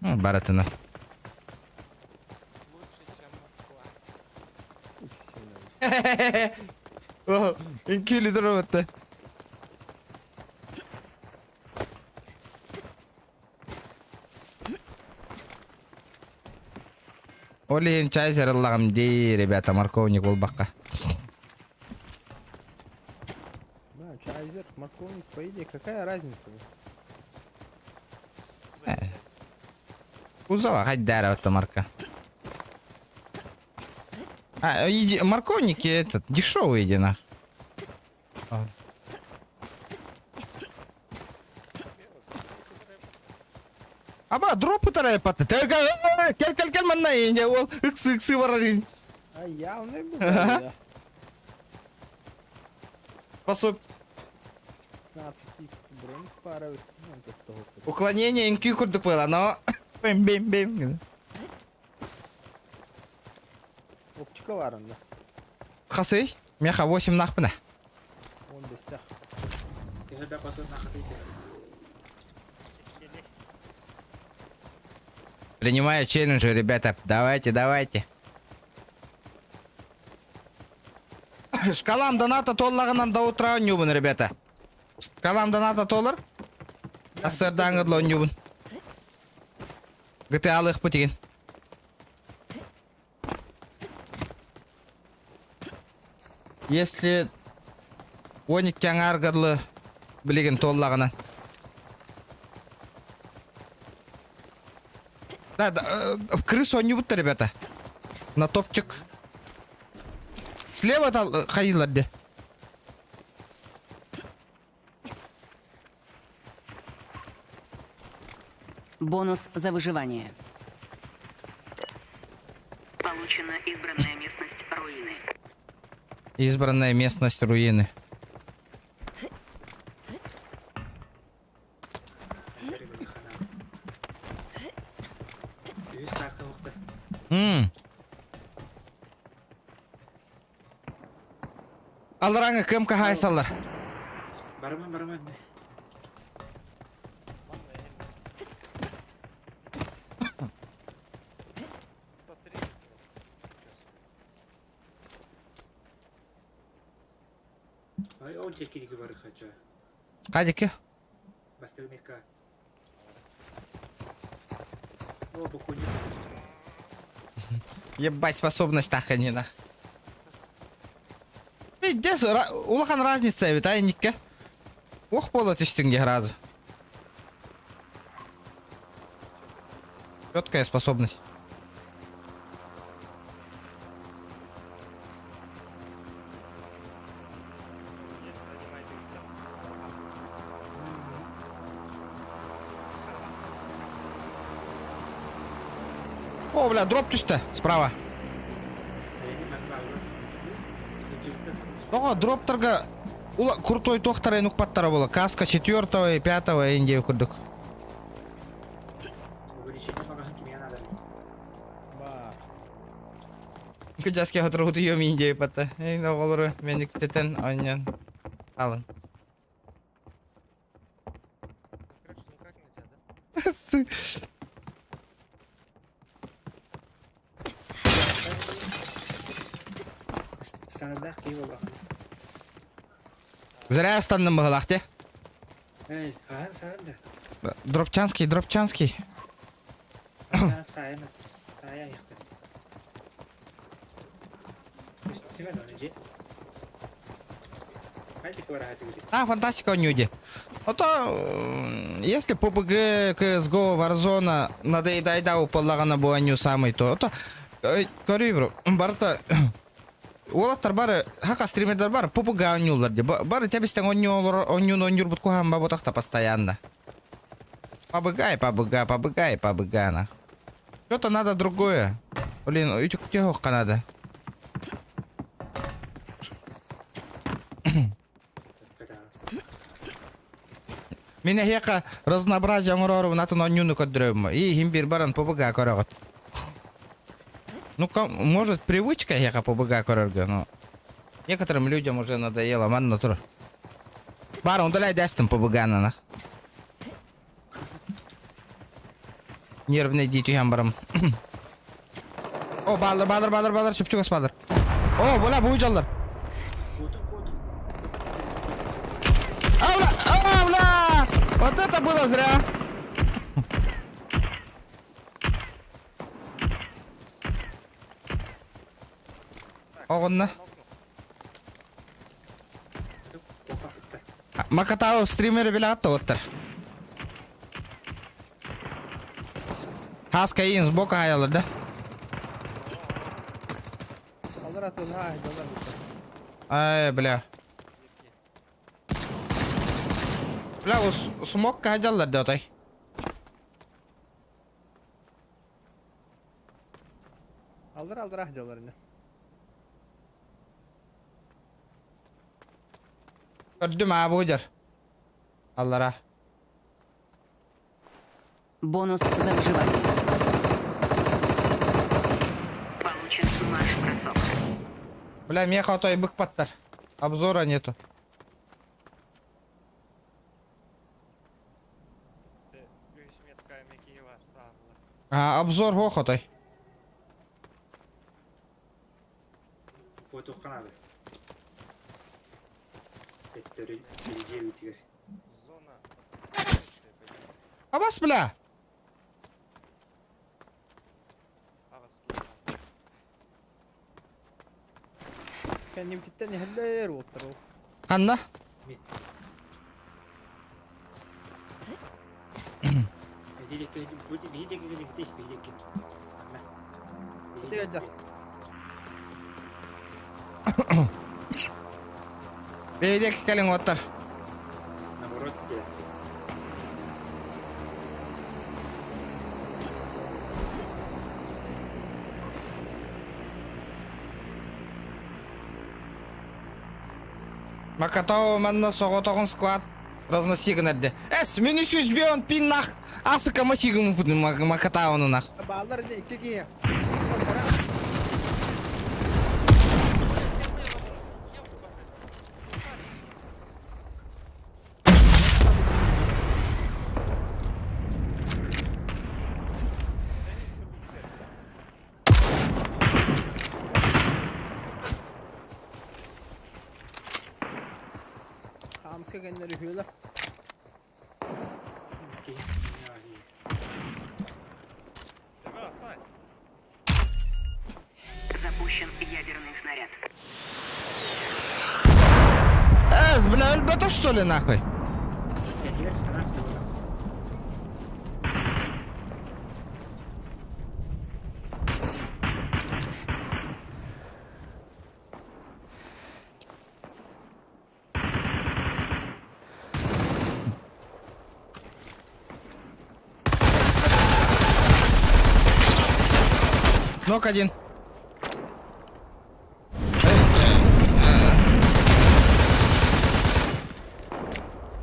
Баратына. О, инкили дровата. Олин чайзер Аллахам ди, ребята, морковник болбаққа. Да, чайзер, морковник, по идее, какая разница? Кузова хайдара вот марка. Морковники этот дешевый иди на. Аба дроп утарай паты. Кел манна инде ол ыксы варарин. А явно был. Да. Пособ. 15 бронь пара. Уклонение инки курдык было, но бим. Оптика варында. Хасый, меха 8 нахпына. Он бестях. Когда потом находите. Принимаю челленджи, ребята. Давайте. Шкалам доната толлагынан да утра нюбын, ребята. Шкалам доната толар. Асырдан гыдло нюбын. GTA-лых путигин. Если оник кяңар гыдлы билеген толлагынан. Да, в крысу он не будто, ребята. На топчик. Слева ходила где? Бонус за выживание. Получена избранная местность руины. Избранная местность руины. Алараңа кем кахайсалар. Бараман. Ай, ол жекедегі бары хача. Кадики? Бастығы мекка. О, букуни. Ебать способность таханина. Дес, улахан разница ведь, а никке? Ох, полот үстіңде разы. Четкая способность. О, бля, дроп түсті, справа. Ого, дроптарға ула крутой тоқтар айнук паттара бола. Каска 4-го и 5-го индеу күрдік. Увеличение магазин тебе надо. Ба. Күджаске отырғыты ем индеу патта. Ей, оғылыры, менік тетен ойнен. Алын. Стандарт кей болған. Зря останным бағылақ, те? Эй, аған сағында. Дропчанский. Аған сайыны. Сая аяқты. Үстімен оны же. Қайтық бар ағаты көде. А, фантастика у нюди. Если PUBG, CSGO, Warzone надоедайда уполлағана буаню самый то, көрүй бро, барыта, олаттар бары, хақа стримердар бары, PUBG онюлар де, бары тәбістен онюр бұт кухан баботақта постоянно. PUBG, на. Что-то надо другое. Блин, утюг надо. Меня хека разнообразие оңорору натын онюну көддірөм. И химбир баран PUBG көрөгөт. Ну, может, привычка хека PUBG көрөргө, но некоторым людям уже надоело, манно тур. Бары удаляй дәстім PUBG-нанах. Нервный дитю ям барам. О, балыр, шүпчүгөс балыр. О, бола буйжалар. Аула! Вот это было зря. Оғынна. Макатау стримері біле атты оттыр. Хаска иін сбока айалыр да. Алдар атылы, ай, алдар. Ай, бля. Бля, смок кайдалар да отай. Алдар ахжалар инде. Көрдім абы өдер. Аллара. Бонус за выживание. Получен наш бросок. Бля, меха отай бык паттар. Обзора нету. Обзор хох отай. Вот у ханады. Это переделить их. А вас, бля. Kendim kitten heller otur. Анна? Бейдек кәлің оттар. Наоборот, Макатау манна соғотоғын сквад разносигін әрді. Әс, мені сүзбеуін пин нақ асы кама сигім ұпыдың Макатауыны нақ. Bağlar inде iki giye. Таска генleri hüyle. Окей. Яги. Запущен ядерный снаряд. Бля, өлбөтө что ли нахуй? Я теперь стараюсь его. Нок один.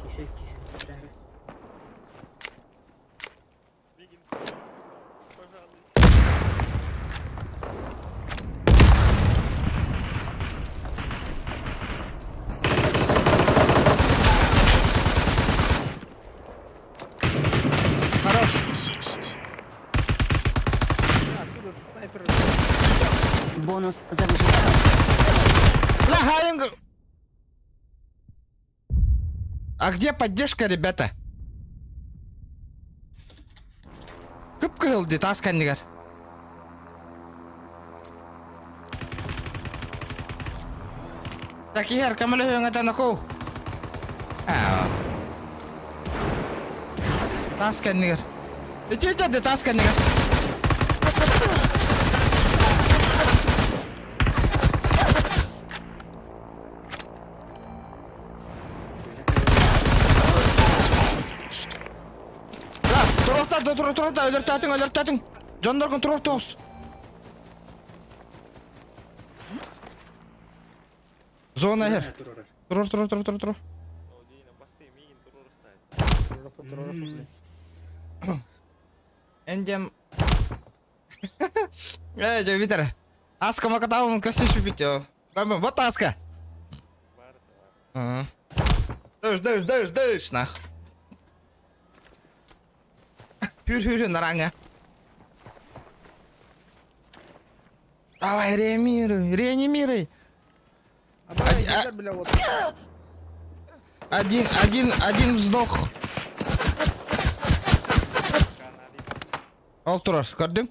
Кисе. Дары. Мигин, пожалуйста. Хорош. Отсюда снайпер. Бонус за выживание. Бля, Галин... А где поддержка, ребята? Көп кылды таскандыгар. Так ихер камылы höngätä наку. Таскандыгар. Ичечеде таскандыгар. Турукта, өлөртөтүң. Жондоргун туруктуңуз. Зона ихер. Турур. О, Дина, посты, Мигин, турурустай. Эндем. Жо битер. Аска макатаун касиш битё. Бам, вот Аска. Барда. Дыш, нах. Hür, нарanga. Давай, реанимируй. Бля, вот. Один вздох. Ал турар, көрдүң?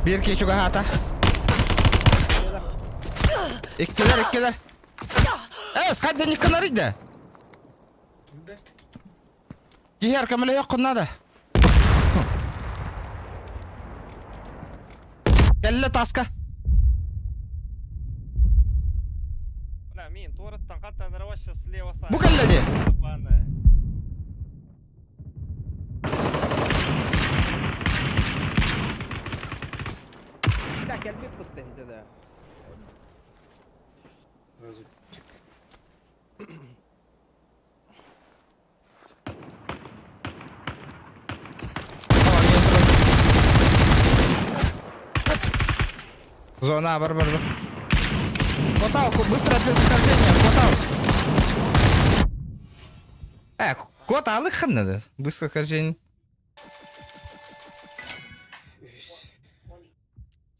Bir keçuga hata. İkkiler. Скать не канарыйда. Гихер камеле yok надо. Келле таска. Бля, Мигин, туураттан кантан дроваща слева сай. Bu келледи. Ебаная. Так, я любит подтягивать, да. Лазутчик. Зона, бар. Хватал, быстро отвержение, хватал. Хватал их надо. Быстро отвержение.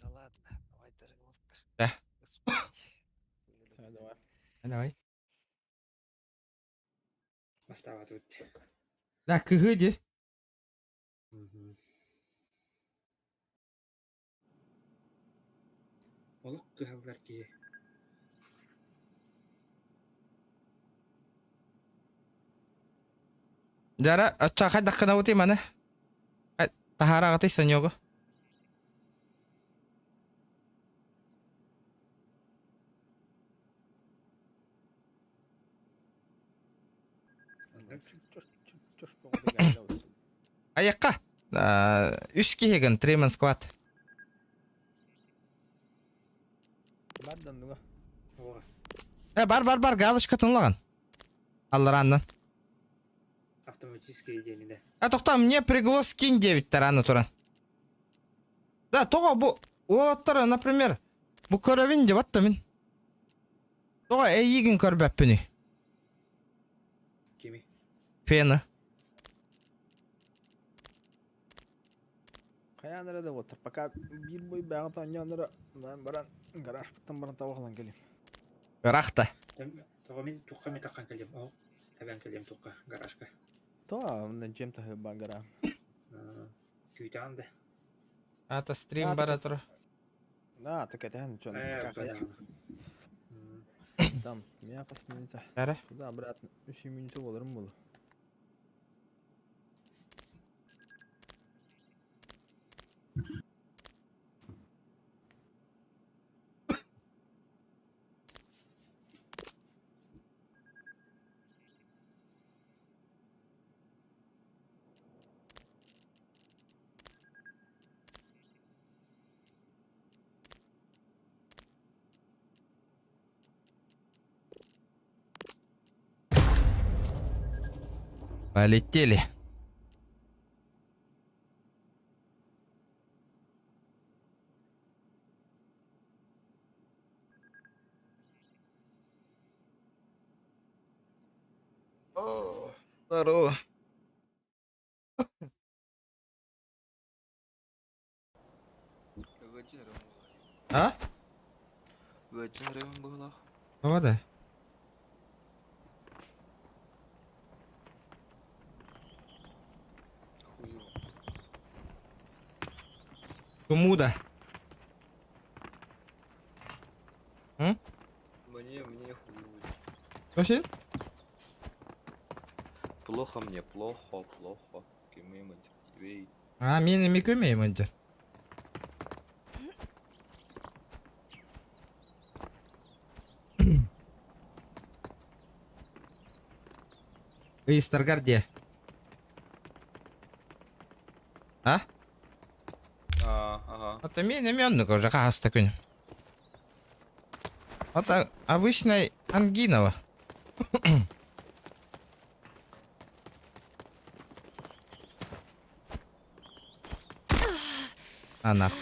Да ладно, давай дорогой. Да. Господи. Давай. Остава тут. Да, кыгыди. Олық кыгалдар кие. Жара, ача кайда кана бути мана. Тахара гаты сонёго. Аякка. 3 киһиген Тремон сквад. Оға. Бар, галочка тыңлаган. Аллараннан. Автоматический идеяны. Токта, мне пригло скин 9 тараны туран. Да, тога бу оттары, например, бу көрөбүн деп атты мен. Тога эйигин көрбөппүнү. Кими? Фені. Хаянара да отыр. Пока бир бой багы тоньянара мен баран гараж быттан баран табагылан келем. Рахта. Тоға мен тұққа мен таққан келем. Ол, әбән келем тұққа, гаражға. Та, мындан жем тахы багара. Күйті анды. Ата стрим бара тұр. Да, так это он чё, какая. Там, меня посмотрите. Әрі? Да, обратно. 3 минуты боларым было. Полетели. О, здорово. А? Вода. Кому-то. Мне хуй. Вообще? Плохо мне, плохо. Кемемент, вей. А, мені не көмеймін. Ыйыстаргар де. А? Ага. Это меньше уже хаста күн. Это обычная ангинова. А нахуй.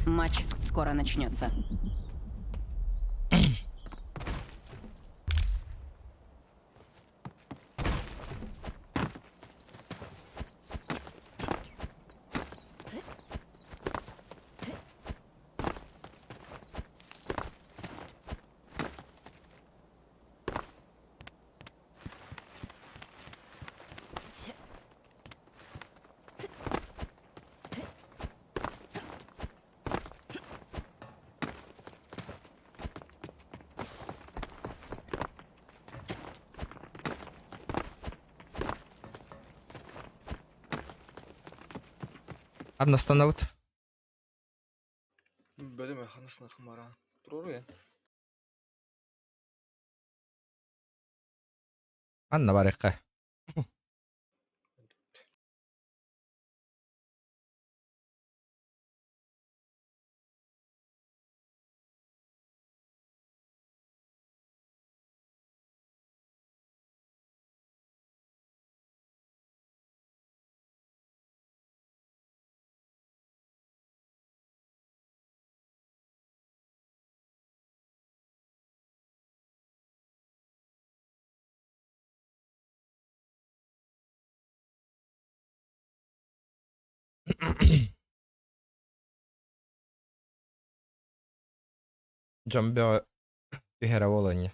Матч скоро начнется. Одна становит. Бөліме қанышына қымара. Тұрur ya. Анна барыққа. Джамбе тихера волоні.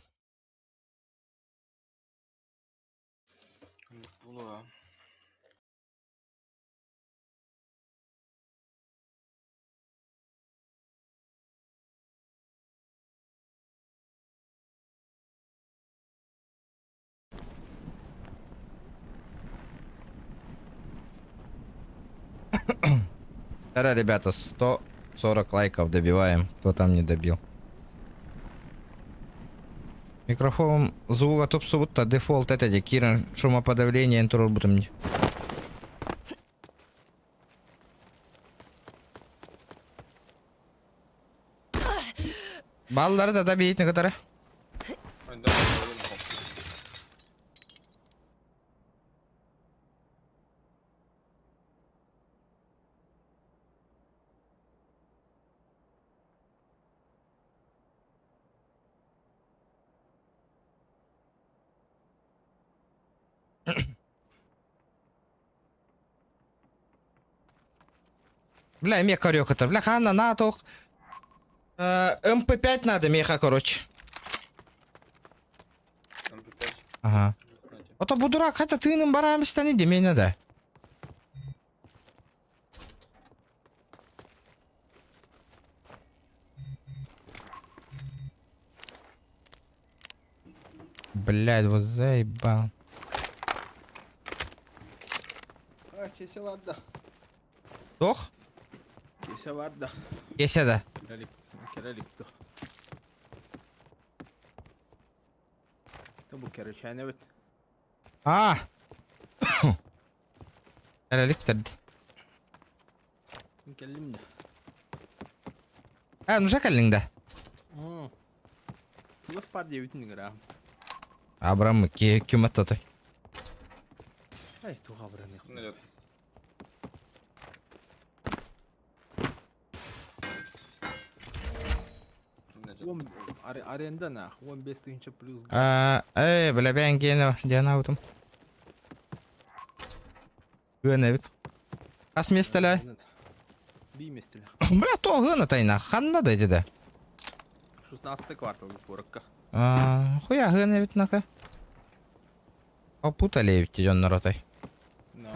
Тогда, ребята, 140 лайков добиваем. Кто там не добил? Микрофон звука тупсубутта дефолт это де кирен шумоподавление интро бутом. Баллары да добить на которых. Бля, меха рёкота. Бля, хана на тох. МП5 надо, меха, короче. Ага. Ото бу дурак, хата тыным барамыз тани демейна да. Блядь, вот заебал. Kese var da. Тох? Kese var da. Кесе да. Kerelik to. Bu kere çayne evet. А. Электр. Geldim de. Ну шакалинда. Bu spar diye bütün gram. Абрам кюматотой. Ay tu habranı. Аренда на 15 тысяч плюс. Бля, ben gene autum. Гына бит. Ас местеле. Bir mesela. Бля, то гына тайна. Ханна да деде. 16 квартал порка. Хуя гына бит нака. Опутали ведь идён наротой. No.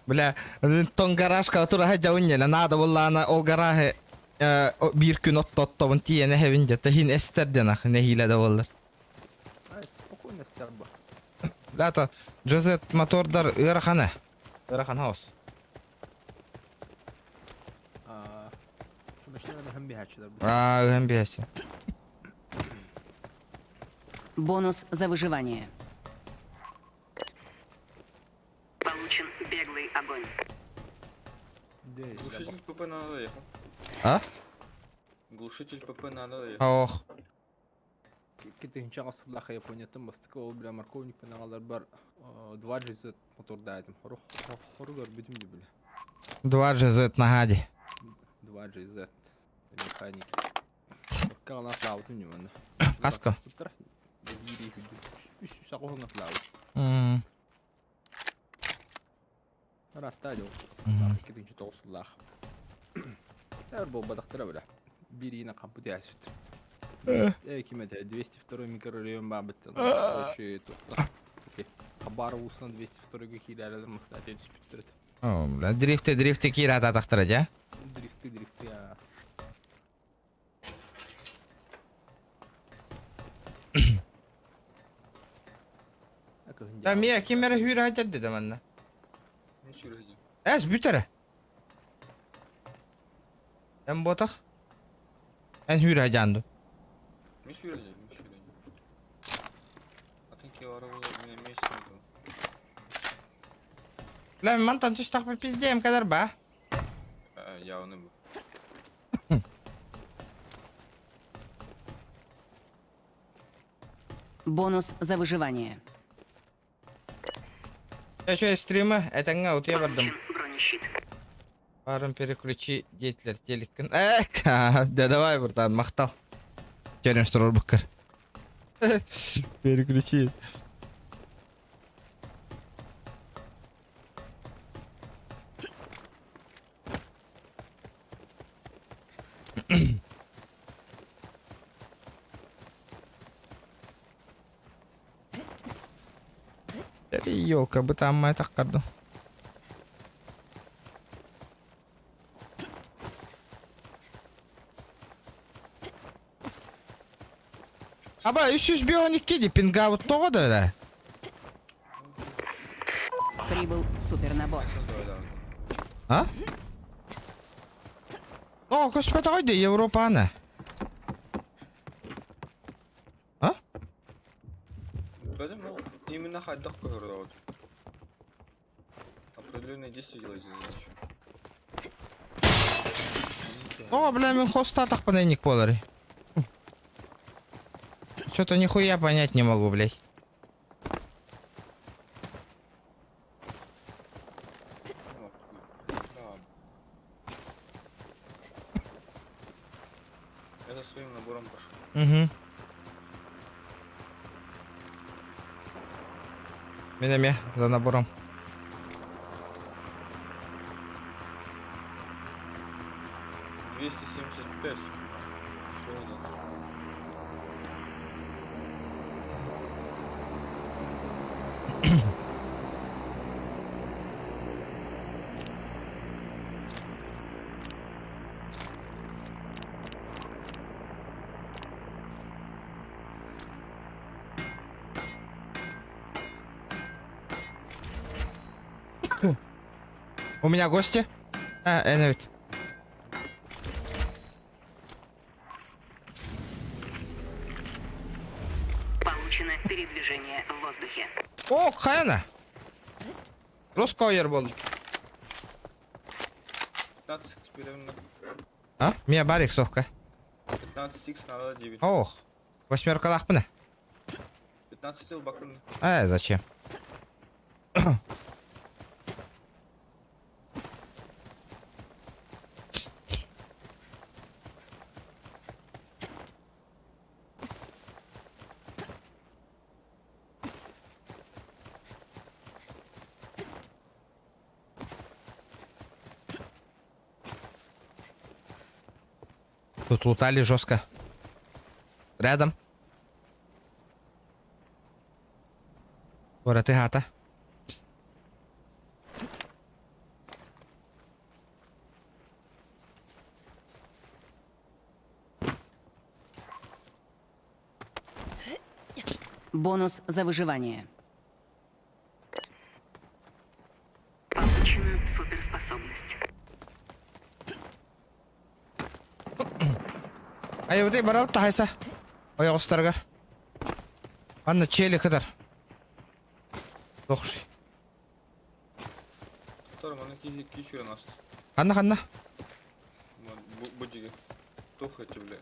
Бля, ton garajka turha jaunjela nada wallana ol garahe bir gün ottottovun tiene hevince tahin esterdena nehile de wallar. Ay, spokojno sterba. Bля, to Joset motordar ırxana. Irxan house. Şu maşinada hem bir hatchlar. Hem biyasi. Бонус за выживание. Получен беглый огонь. Глушитель ПП надо ехать. А? Глушитель ПП надо ехать. Ох. Кетинче асыллаха Япониятан бастыка ол бля марковник пеналар бар 2 GZ моторда айтым. Хорugар битим ди бля. 2 GZ на гади. 2 GZ механик. Кална славу не вон. Каска. Üç sakona славу. Растадил. Кетинче тоосуллах. Тер бо бадактыра бля. Бирина кампуте асыт. Ким это 202 микрорайон бабыттан. Вообще это. Хабар усна 202 хилялар мастати түспүттүрөт. Бля, дрифты кира татактыра жа. Дрифты я. Ya miye kimere hüre hacer dedim anne. Ne şuraya? Ez bütere. En botak. En hüre hacandı. Ne şuraya? Ne şuraya? Atın ki o arabalar yine meşhur. Lan mantan tuştak bir pizdeyim kadar ba. Ya onu bu. Бонус за выживание. Еще стримы, это вот я бардым. Получен бронещит. Барын переключи деятелер телекін. Да давай, братан, мақтал. Челлендж тұрор бұққар. Переключи. Ёлка, бы там май таққарды. Аба, 312 де пинга вот тоғыды да. Прибыл супернабор. А? О, господи, ойды, Европаны. А? Поэтому именно хайдах курорт. Определенные действия делать задачу. О, бля, мен хоста тақпанайник болары. Что-то нихуя понять не могу, блядь. Я за своим набором пошел. Угу. Менеме за набором. $275. Что это? У меня гости. Энвит. Получено передвижение в воздухе. О, Хайна. Роскойер был. 15 экспериментов. А? Меня барик совка. 15 х надо 9. Ох. 8 лахпына. 15 стил бакын. Зачем? Тут лутали жестко. Рядом. Город и гата. Бонус за выживание. Получена суперспособность. Ай, вот и барал тайса. Ой, остаргар. Анна чели кадар. Дохши. Который мы кичу нас. Ханна. Будете. Кто хотите, блядь?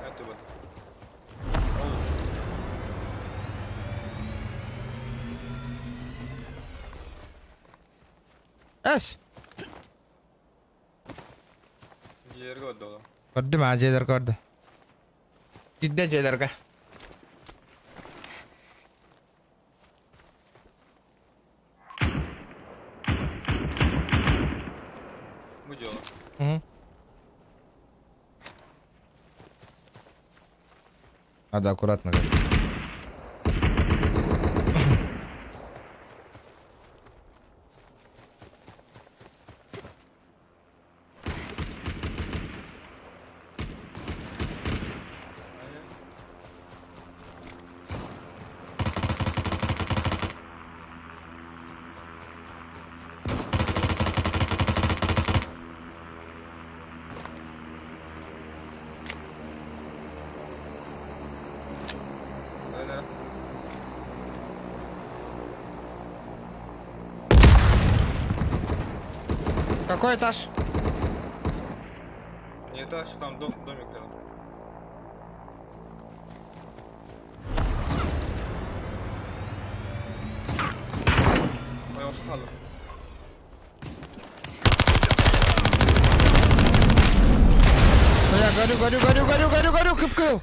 Это вот. Эс. Жерге отдал. Көрдім әжелер көрді. Гидде әжелерге. Будем. Угу. Надо аккуратно. Какой этаж? дальше там домик рядом. Боялся хаза. Я горю, кып-кыл.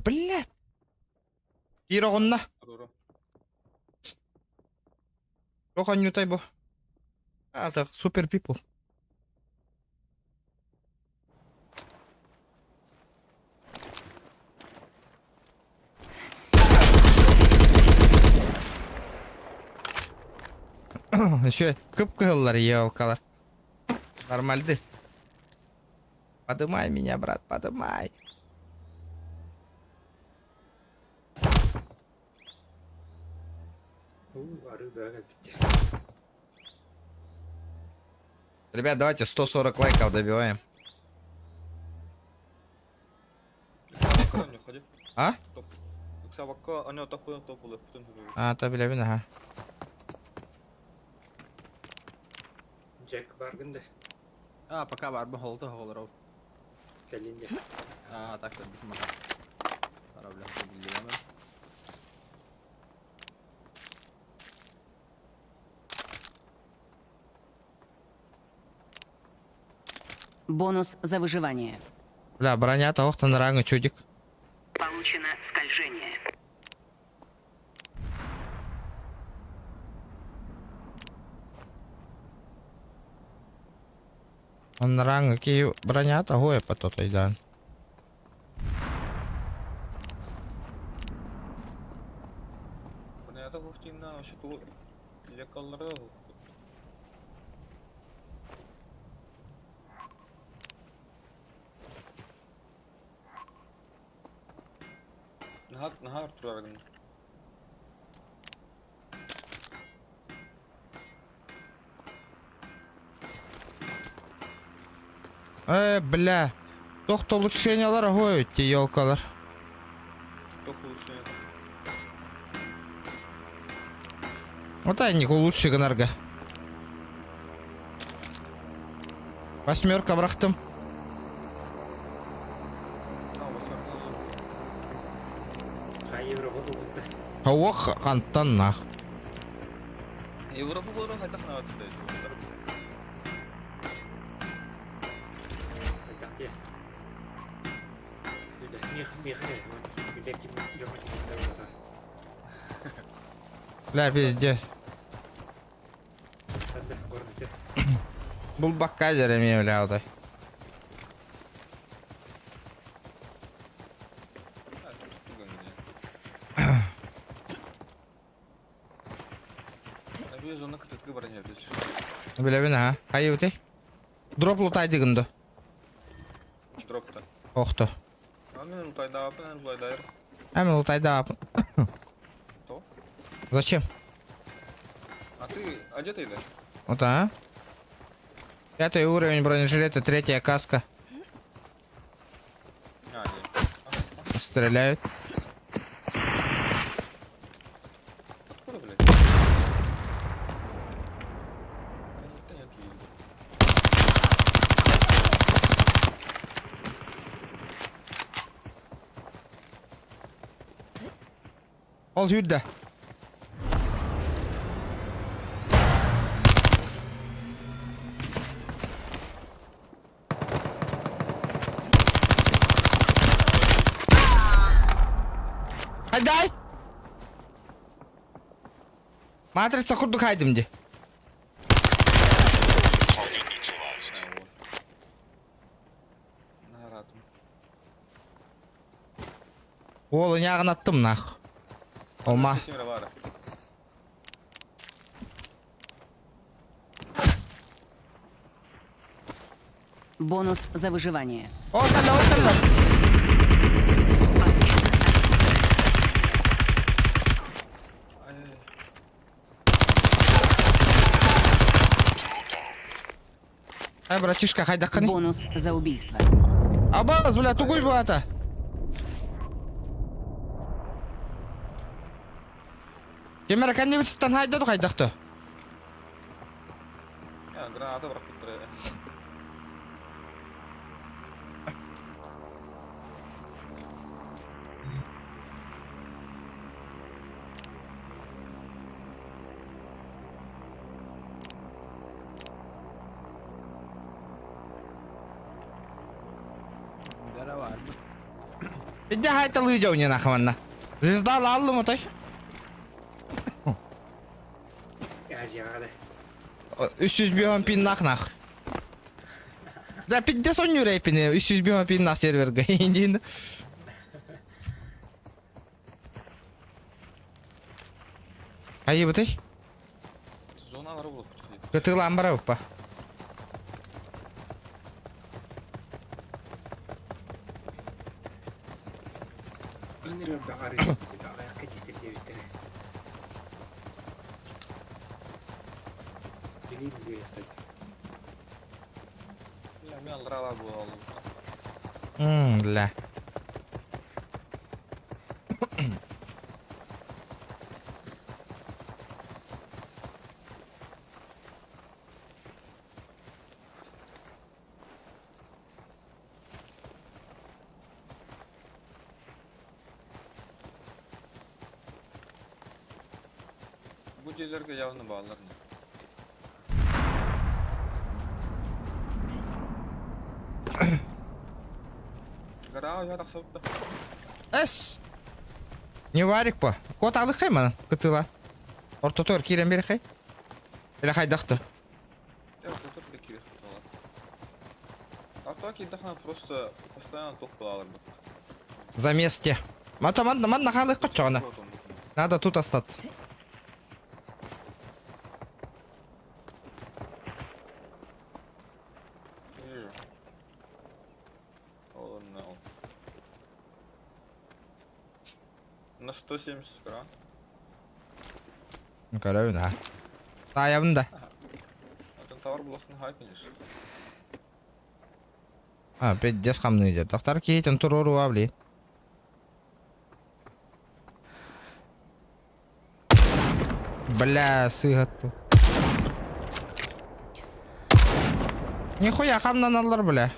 Блядь. Ирогонна. Тохан ютай бу. Так, супер пипл. Еще кып-кыллар елкалар. Нормальды. Подымай меня, брат, подымай. Ары бәгә битте. Ребят, давайте 140 лайков добиваем. А? Табилебин, ага. Джек баргынды. Пока бар бұл холты холырау. Кәлінде. Так да бит мага. Тараблем билдиремен. Бонус за выживание. Бля, броня того-то на рангу чудик. Получено скольжение. Он на рангу ки броня того и потом да. Buna da hoşçinna şu tu yakalları. Nahar turargın. Бля. Тохто улучшениялар ой, те елкалар. Вот они лучший гонорга. 8 брахтым. Қай Европа болғанда. Ох, антан нах. Европа болған қайта қанағатты. Айтақ те. Меха. Білекі жоғын. Бля, пиздец. Бұл баққа жереме, бля, одай. Бля, бина, а? Қайы өтей? Дроп лутайды күнді. Дропта. Оқты. Мен лутайды апын, ән бұлайдайыр. Әмін лутайды апын. То? Зачем? А ты одетый, да? Вот, а? 5 уровень бронежилета, 3 каска. Нет. Стреляют. Откуда, блядь? Ол hydda. Haydi. Матрица курдук хайдым де. Ол уняғын аттым нах. Олма. Бонус за выживание. Отalla. Братишка, хайда қаны. Бонус за убийство. Абаз, бля, тугуй бата. Кемер кәнне бітістен хайдады қайдақты. Граната бірақ бұттыры. Бара бар. Иди хайта лыжа не нахманна. Звезда лаллы мутай. Азияда. 300 бион пин нах. Да пидде сон юрейпине 300 бион пин на серверге индин. Айы бутай. Зоналары болып тұрсайды. Кытылан бара оппа. Инер багары. Аяққа тістеп дебіттері. Білейін бе естеді. Мен алдырала бұл. Ля. Bu jellerge явно bağlarını. Гарау я тақсапты. Эс. Не варик по. Кот алыхай мана кытыла. Ортотор кирен бери хай. Или хайдақты. Я вот тут бекире хаталар. Автоки дахна просто постоянно тоқ балаларды. За месте. Ман нахалы кочона. Надо тут остаться. На 170 грамм. Көрөүн а. Таябында. Атын товар блосын хайпинеш. Педдес хамны идет. Доктор кейтен туруру авли. Бля, сыгатту. Нихуя хамнан алар, бля.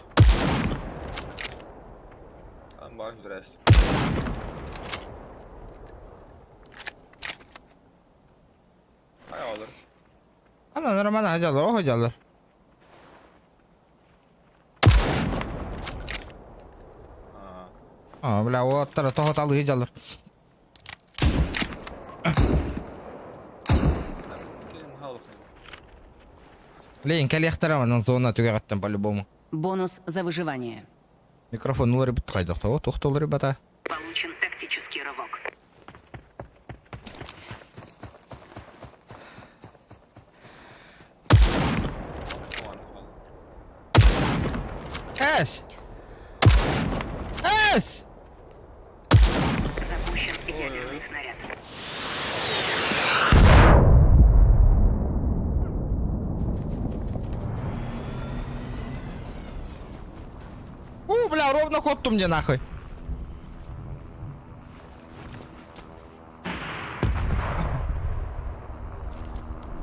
Там баш здрасте. Ай алыр. Ана нормально ажалар, ох ажалар. Бля, вот тара тохот алы ажалар. Лейн, коллектора зона түгәгәттән по-любому. Бонус за выживание. Микрофон улар бит кайда тохтолар ребята. Получен тактический рывок. Эс! Эс! Запущен ядерный снаряд. Бля, ровно ход мне нахуй.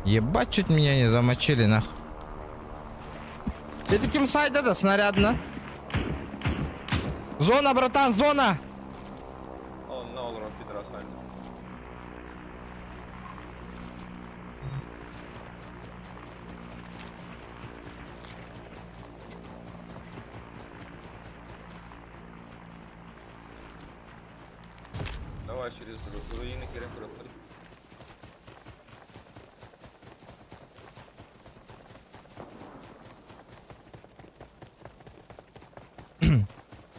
Ебать, чуть меня не замочили нахуй. Ты таким сайда да снарядно. Зона, братан, зона! Он на олар пидорас хайп. Давай через руины керем кuraktır.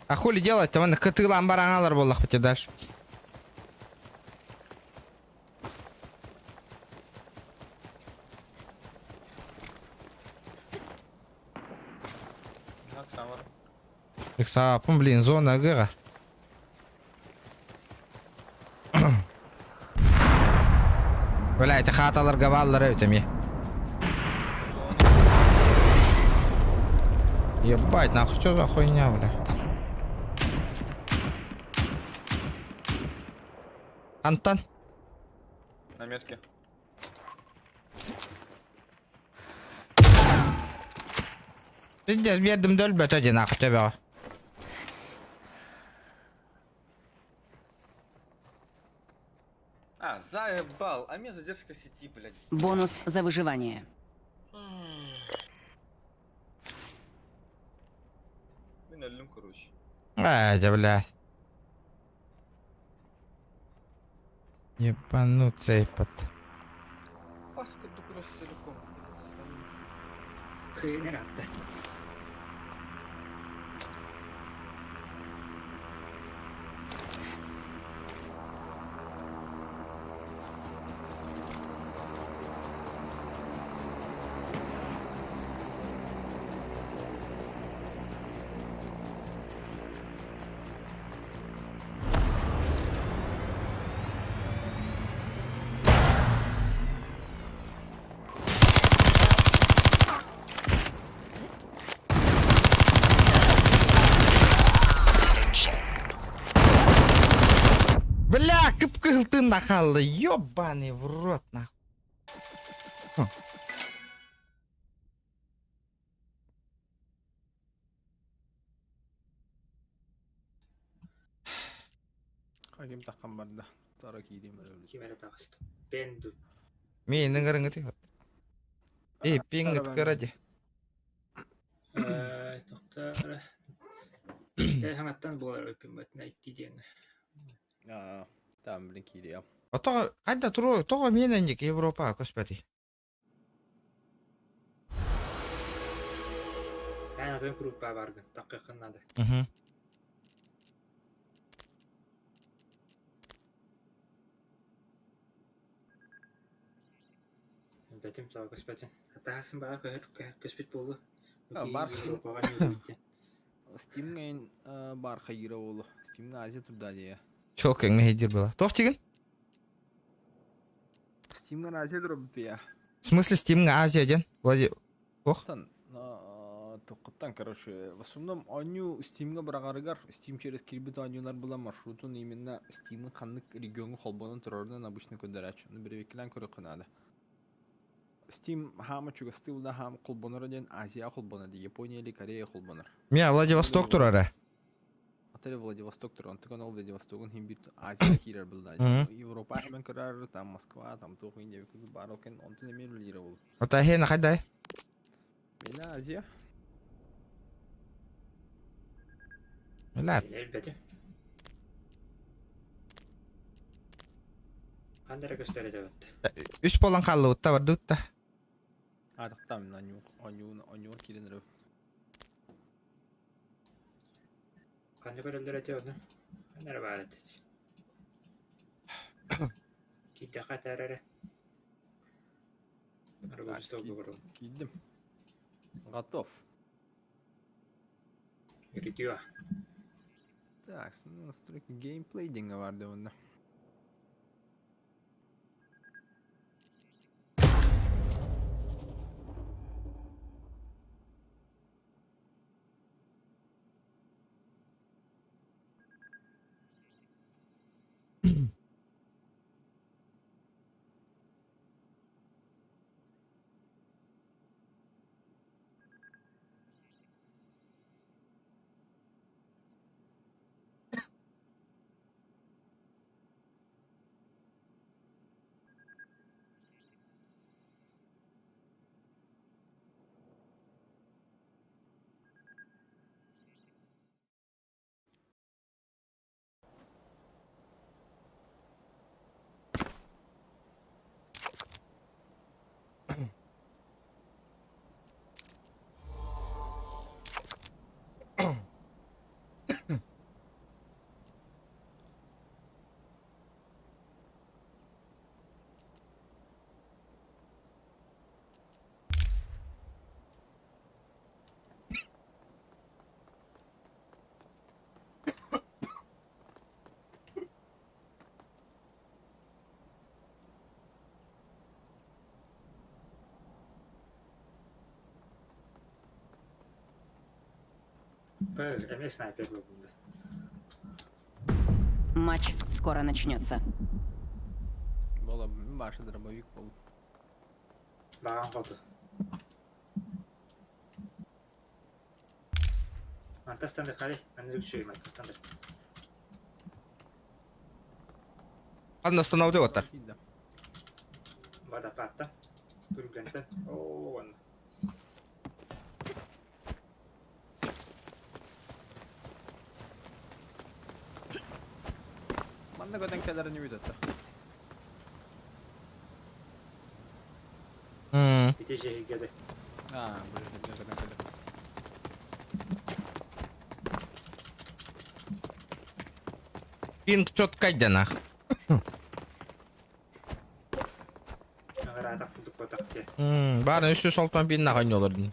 А хули делать-то? Вон кытылан бараналар боллах бите дальше. Как самар. Иксапым, блин, зона гыга. Бля, эти хаталарга баллар өтем. Ебать, нахуй, что за хуйня, бля? Антон. На метке. Пиздец, бедім дөл бөтөде нахуй тебе. Заебал, а мне задержка сети, блядь. Бонус за выживание. Мен өлдім, короче. Да, блядь. Ебануться ипот. Паскуду кросселиком. Кыйны атты. Бля, кып-кылтын нахалды. Ёбаный в рот, нахуй. Хаким таққан барда. Тара кийлейм бәрі. Кимәрі тағысты. Бенду. Менің ырыңы тек. Эй, пиңгіт кыради. Тоқтары. Хаңаттан болар өпім бәтін айтты дейін. Там, блин, кийлейм. Отога, қайда тұру, тоға менен жек Европа, көспәти. Ән атын группа баргын. Таққы қыннады. Бәтім тағы көспәтін. Атағасын баға көспет болу. Бар. Стимнен бар хайра болу. Стимнен Азия турда дия. Чолк әңме хейдер была. Тоқ теген? Стимнен Азия турда дия. В смысле Steam Азия ден? Влади... Ох? Тоқыттан, короче, в основном аню Steam'ga бұрағарығар, Steam через кирбит анюлар была маршрутун именно Steam'ın қанлық регионы холбонын тұрарынан обычно көндерәч. Оны бір векілен көрі қынады. Steam хамы чугасты ұлда хамы қолбоныр ден Азия қолбоныр, Япония или Корея қолбоныр. Мен Владивосток тұрары. Отель Владивосток тұрар, онтыған ол Владивостокын хем бит Азия кейлер білді. Европа хемен көрар, там Москва, там тоқ Индия бар окен, онтын емел білдері ол. Ота хейна қайдай? Мені Азия. Ләт. Бәтім. Қандары көстері де өтті. Үш болан қалды ұтта барды ұтта. Адықтам, анюр келінірі. Қанды көрілдер өте оны. Қандары бар өтті. Кейді қатар әрі. Арбалыстауды құру. Кейдім. Готов. Гритюа. Так, настройки геймплей деньги vardı onda. Снайпер был. Матч скоро начнется. Valla başı dramavik bol. Bağım kaldı. Mantastandır kare. Ben de düşüyorum mantastandır. Ладно, остановды отар. Кейді. Водопадта. Күргенсен. Ооо. Anda göden kelerini büyüdü. Bir de şey geldi. Ha, bu göden keler. Пинг чётко айдана. Ağır atak bulduk batak diye. Барын 360 пин наган олордун.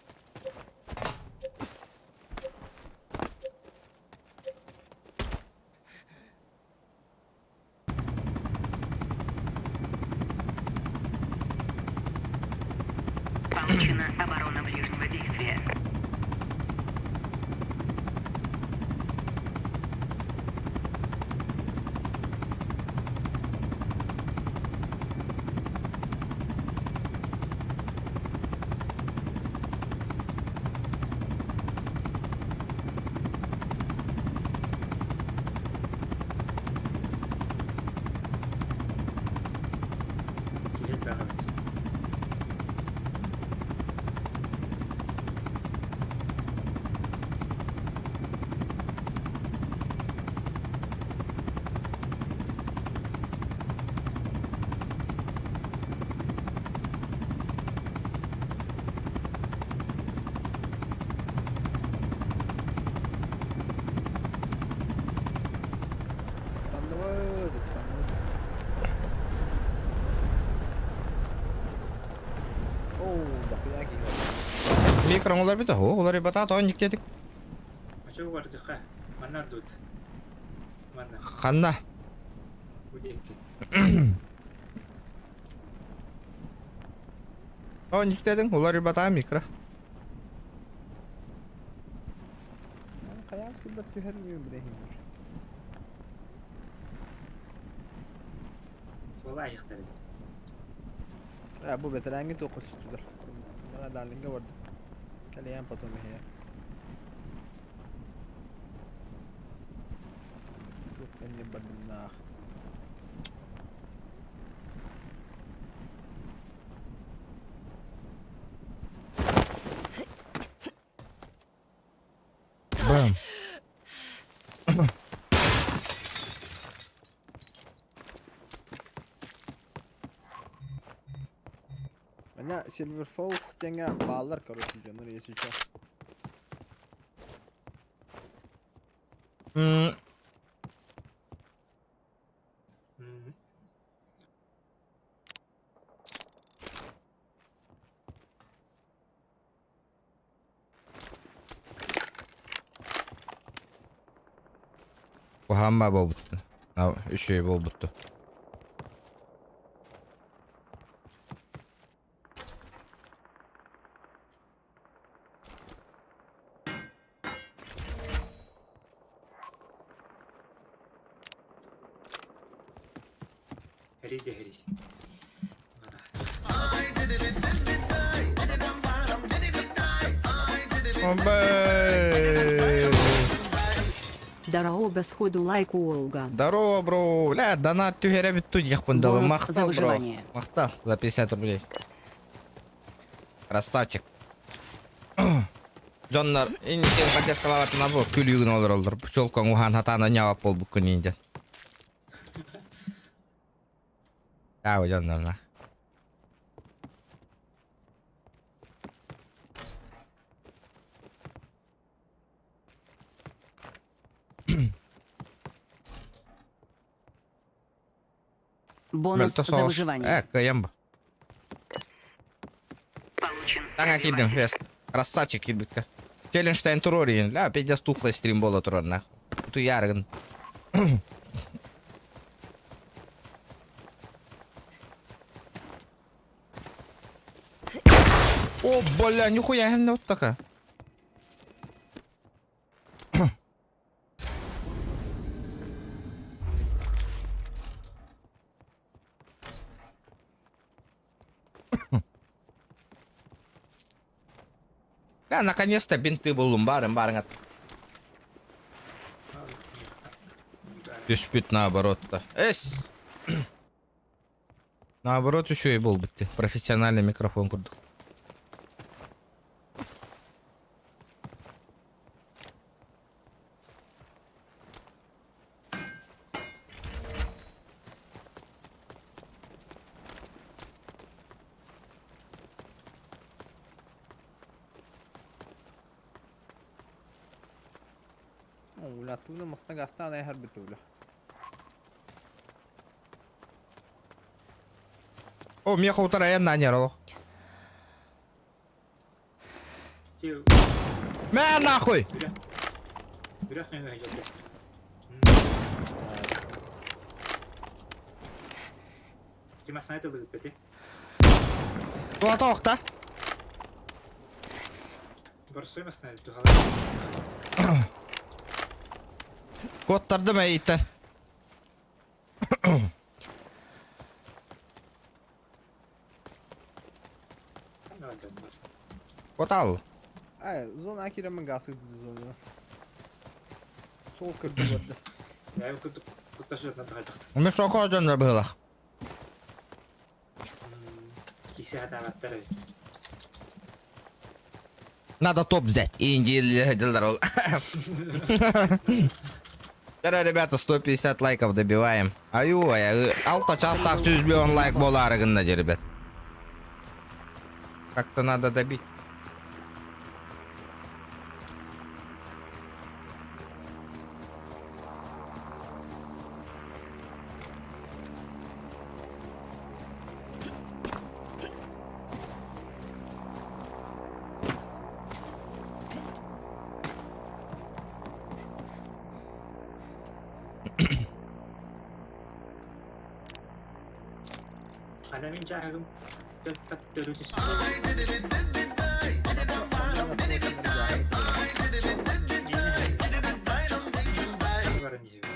Получена оборона ближнего действия. Gel bakalım. Станывает. Оу, дохуя киyor. Микроң олар бит, олар бата тоник дедик. Açı var dıka. Mana dut. Mana. Ханна. Bu deki. Тоник дедиң, олар бата микро. Kayam sibet tühermiyor Ibrahim. Sola ayıkları. Ya bu veterangi tokus üstüdür. Bana darlinge vardı. Kaleyen patom ya. Çok kendi badına. Бам. Bana Silver Falls denge bağlar karıştı canları yeşilçe. М, Hmm. Bu hamma болбутту. Үшөө болбутту. Heri de heri. Обай. Здорово, без ходу лайку Олга. Здорово, бро. Ля, донат тюхере битту дихпындалы. Бонус Мақтал, за бро. выживание. Мақтал за 50 рублей. Красавчик. Жоннар, инкен поддержкалаватына бу күлүгүн олор. Чолкоң ухан хатана ñawап бол бүккүн инде. Ау, жоннар. Бонус за выживание. Каямба. Получен. Таңа кидим, вес. Красавчик кидбитка. Челленджтен турорин. Ля, 50 тухлы стрим боло турор нахуй. Ту яргын. О, бля, нихуя, вот такая. Да, наконец-то бинты булым барың от. Түспүт наоборот-то. Наоборот еще и был битти. Профессиональный микрофон курдук. Atuna masna gasta ne her bitula. О, мне хутора на нерву. Тиу. Мя нахуй! Biraz ne olacak? Кима снайпер будет пойти. Туа тоқта. Барсойма снайпер. Коттарды ма иттен. Кот ал. Ay, zona akira ben gası zona. Sol kırdı vardı. Я его тут тоже надо брать. Мен соко өтөн было. Кисе атаваттар. Надо топ взять. Индии. Тогда, ребята, 150 лайков добиваем. Алта час так 100 миллион лайк боларыгында, ребят. Как-то надо добить. Adamın cahilim. Dörütüsü.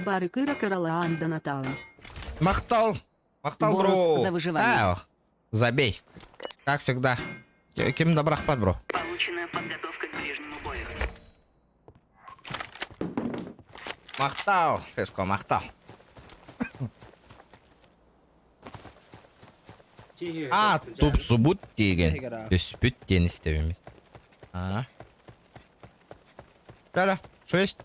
Барыкыра Каралаан Донатаун. Махтал, бро. Бонус за выживание. Забей. Как всегда. Кем добрахпат, бро. Получена подготовка к ближнему бою. Махтал, Феско, махтал. Туп субут деген. Түспүт ден істебемейді. Дәрі, 6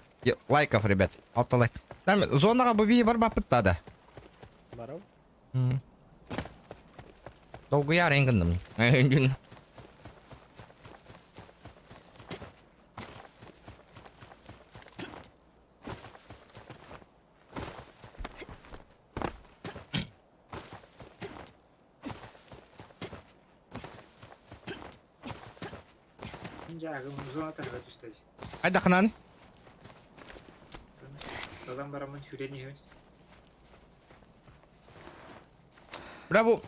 лайков, ребят. 6 лайк. Зонаға бұбейі бар бапытта да. Барау. Долгуяр енгіндім. Cahilim uzun atarga düştü. Айда қынан. Adam baramın hüreni hün. Браво.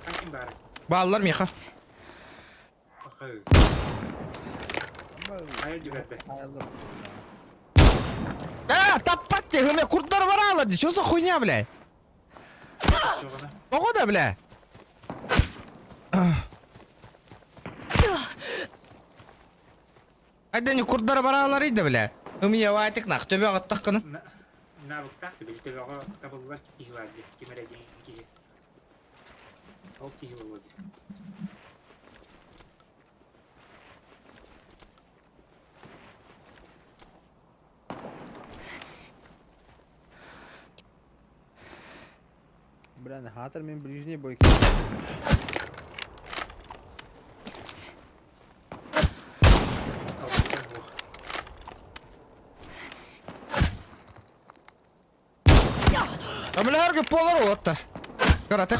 Kaçın bari. Балалар меха. Bakı. Hayır düverdi. Ayalım. Таппат те, хөме курттар бар алады. Чё за хуйня, бля? Çoğuna. Ого да, бля. Айда не курттар бар алар иді, бля. Хөме ватик нах, төбе ағыттақ қыны. Ne baktak da birlikte bağa tabullar kihi vardı. Kimere deyin kihi. O kihi oldu. Блин, хатер мен ближний бой. Бля, әрге полар оттар. Каратек.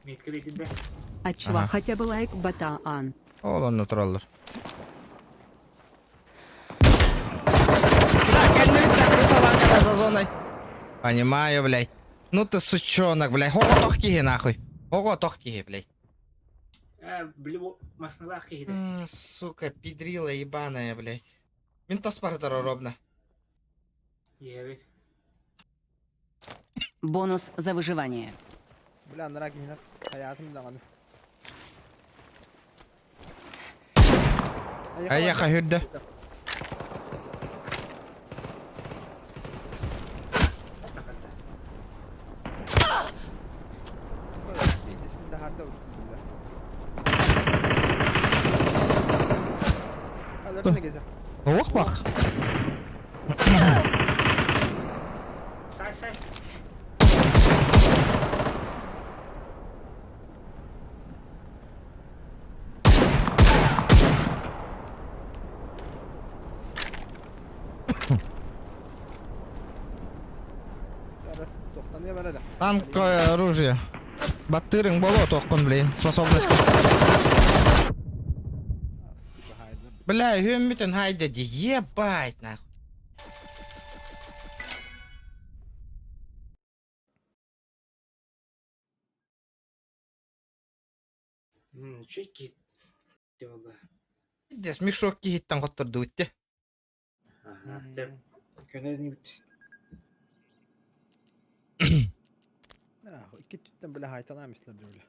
Метка бетinde. Отчего хотя бы лайк Батаан. Олан натураллар. Бля, кәлініп тәкірі салан кәлі за зоной. Понимаю, блядь. Ну ты сучонок, блядь. Ого тоқ кеге, нахуй. Ого тоқ кеге, блядь. Блин, масналах киhi. Сука, пидрила ебаная, блядь. Ментас партера ровно. Evet. Бонус за выживание. Bля, merak etme. Hayatım da kanı. Аяха hüdde. Şimdi harda uçtum bile. Kalırım da gezer. Ох bak. Say say. не бара да. Танк оружие. Баттырың боло тоққын, блин. Способность. Сука, хайдер. Бля, өммітін хайда де, ебать, нахуй. Чё кит? Дело. Дес мешок кейттен қоттырды өтте. Ага, теп. Көне не бит. İki tütten bile haytalamışlar öyle.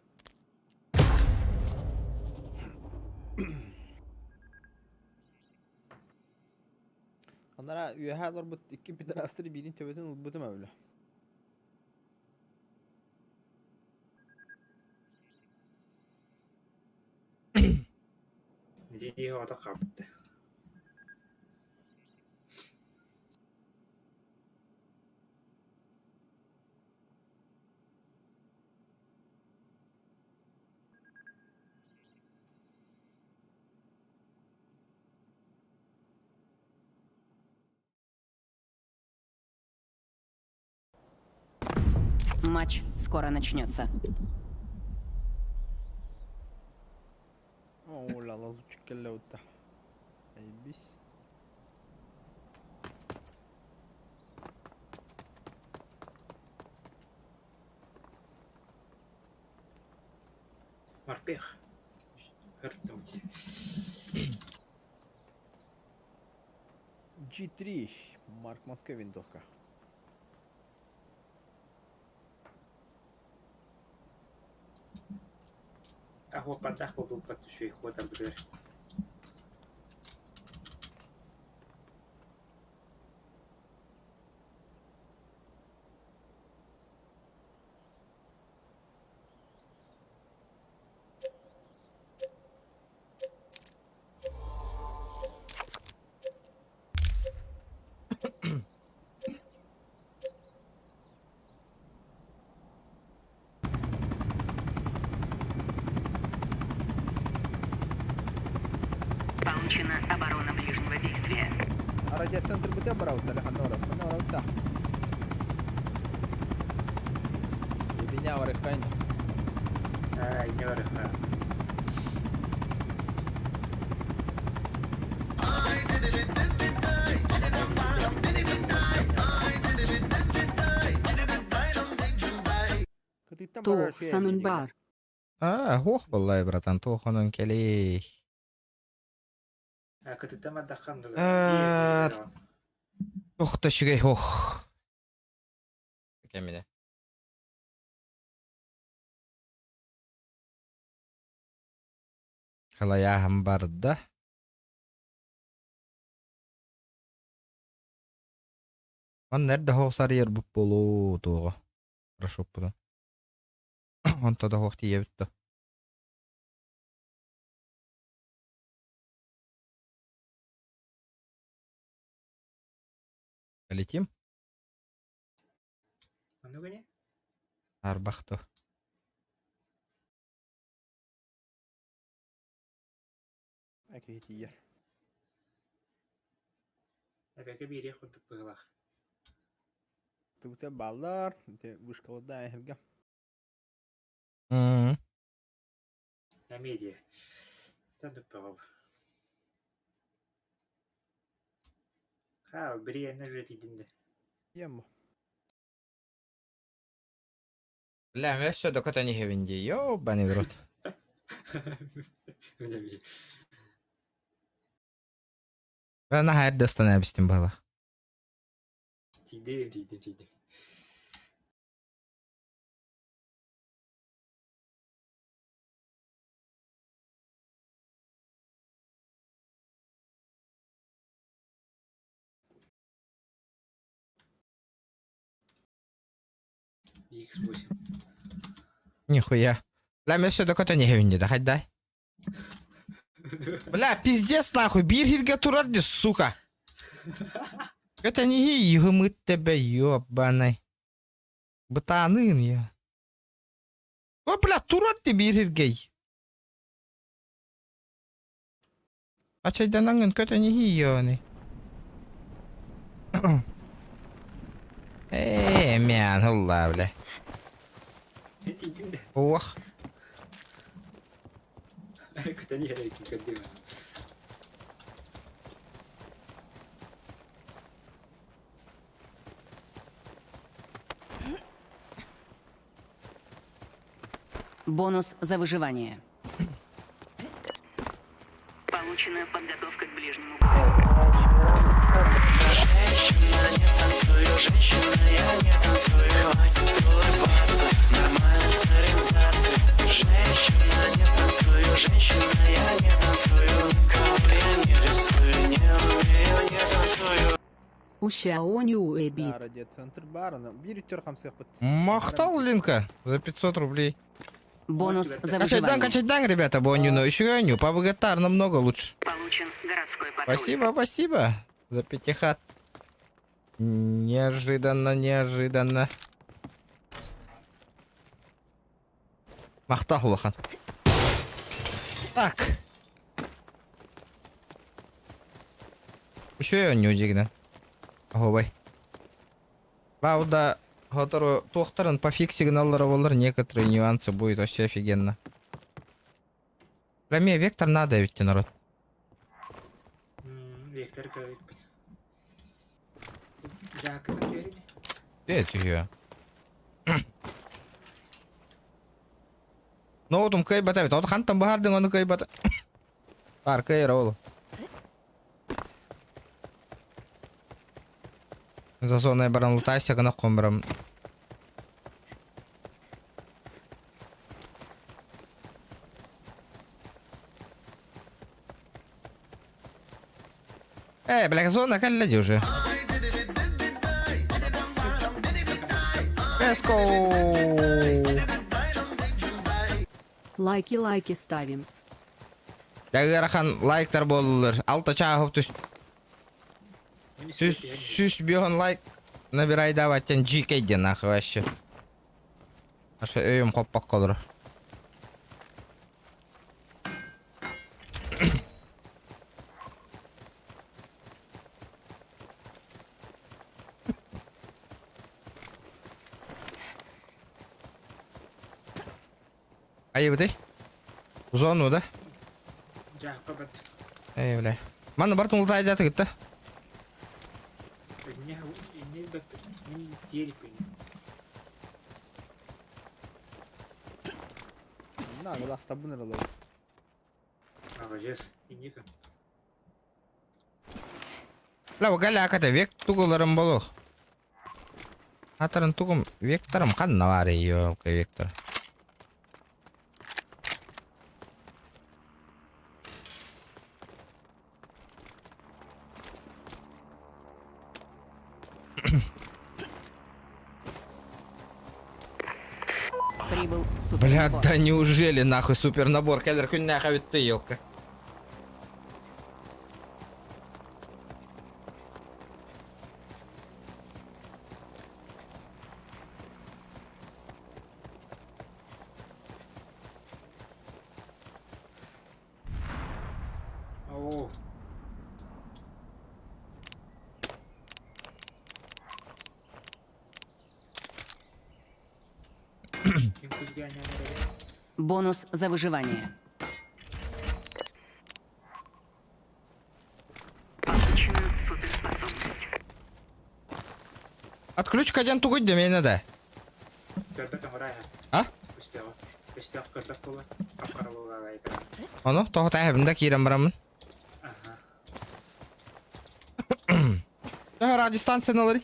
Onlara üyeler bu iki bir tarafları birin töbeten ulbutum öyle. Диди ода капты. Матч скоро начнется. Oo la la zuçuk kelle utta. Ay bis. Морпех. Хартуки. G3 Марк Москва винтовка. А вот подах был под еще их вот обдер. Получена оборона ближнего действия. А радиоцентр буде брав телефонора. Та. Меня варихань. Ай, не вареха. Тух, Санунбар. Хоқ болай, братан, тоқының келей. А ты там отдохнул? Тоқта шүгей, хоқ. Кәміне. Қалаяғым барды. Он нәрді хоқсар ер бұп болу тоғы. Хорошо бұдан. Он тогда хоқти ебітті. Полетим? А ну гони. Арбақты. Әке етейер. Опять бери хоть в пылах. Ты у тебя баллар, ты вышкала да эхерга. На медиа. Там тут пылав. Ха, бери я нажать единде. Ем. Бля, мен все до кота не хевенде. Ёбаный в рот. Ben her destan abistim bala. Tidem. X8. Нихуя. Бля, мен все до кота не хевенде, да хоть дай. Бля, пиздец нахуй, bir hirge turardı сука. Это не yığımıt тебе, ёбаный. Бытанын ya. O bля, turardı bir hirgey. Açaydan angın kötü ne yiyor. Мен, алла, бля. Тийтин да. Ох. Кытани харайкин каддима. Бонус за выживание. Получена подготовка к ближнему бою. У Xiaomi Уэбит. Да, радиоцентр бар, но бир төр хамсых бит. Мақтал Линка за 500 рублей. Бонус за Качать выживание. дан, ребята, Бонюну. Еще по ВГТАР намного лучше. Получен городской патруль. Спасибо за пятихат. Неожиданно. Мақтал Лохан. Так. Еще не удигнен. Ағобай. Правда, которую тохтарын пофиг сигналлары болар, некоторые нюансы будет вообще офигенно. Прямо вектор надо ведь, народ. Вектор кавит. Жакын берди. Это ее. Ну, вот кай бата, вот хантам бахардың оны кай бата. Бар кай ролл. За зоной баран лутайся, гана комбрам. Бля, зона каллади уже. Let's go. Лайки ставим. Дагырахан лайктар болулар. Алта чағып Сүс бион лайк набирай даваттен жикейден нахы вообще. Аша өйім қоппақ қолыр. Айыбытай? Зону да? Жакка бат. Бля. Маны бартын ұлтай даты кетті. Не бат. Не дерипин. На, гада табын роло. Агажес. Индика. Ла галя аката век тугуларым болу. Атарын тугум векторым қанна бар её вектор. Прибыл супер. Бля, да неужели нахуй супер набор? Кедр куння хавит ты, елка. Ау. Бонус за выживание. Получена суперспособность. Отключ каден тугуй да мені да. А? Оно, тоғы тәхібімді кейрен барамын. Тоғы радистанция налары.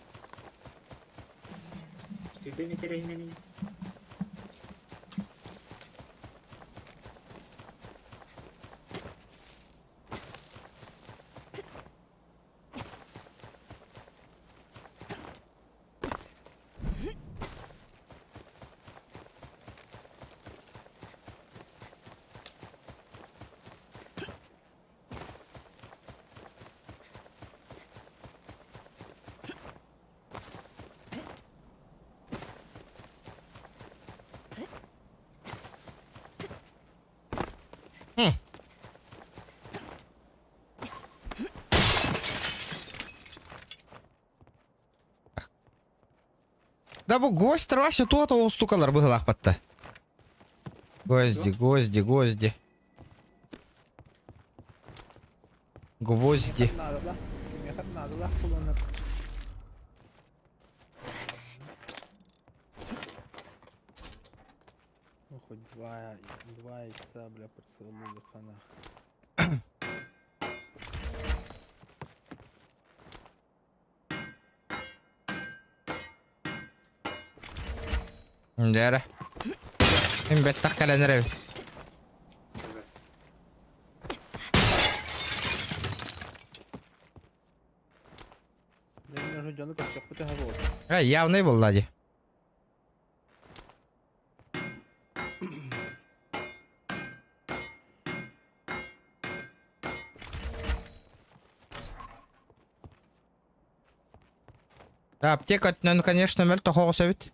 Да бу гвоздь вообще то ол стукалар быгылак батта. Гвозди. Гвозди. Надо да. Кимге надо да kullanır. Ну хоть два икса, бля, поцелуй хана. Дера. Им беттак каленер. Benim уже canı kaçacak bu tehe bu. Явный был, лади. Да, аптека, ну, конечно, мертв хоғысы бит.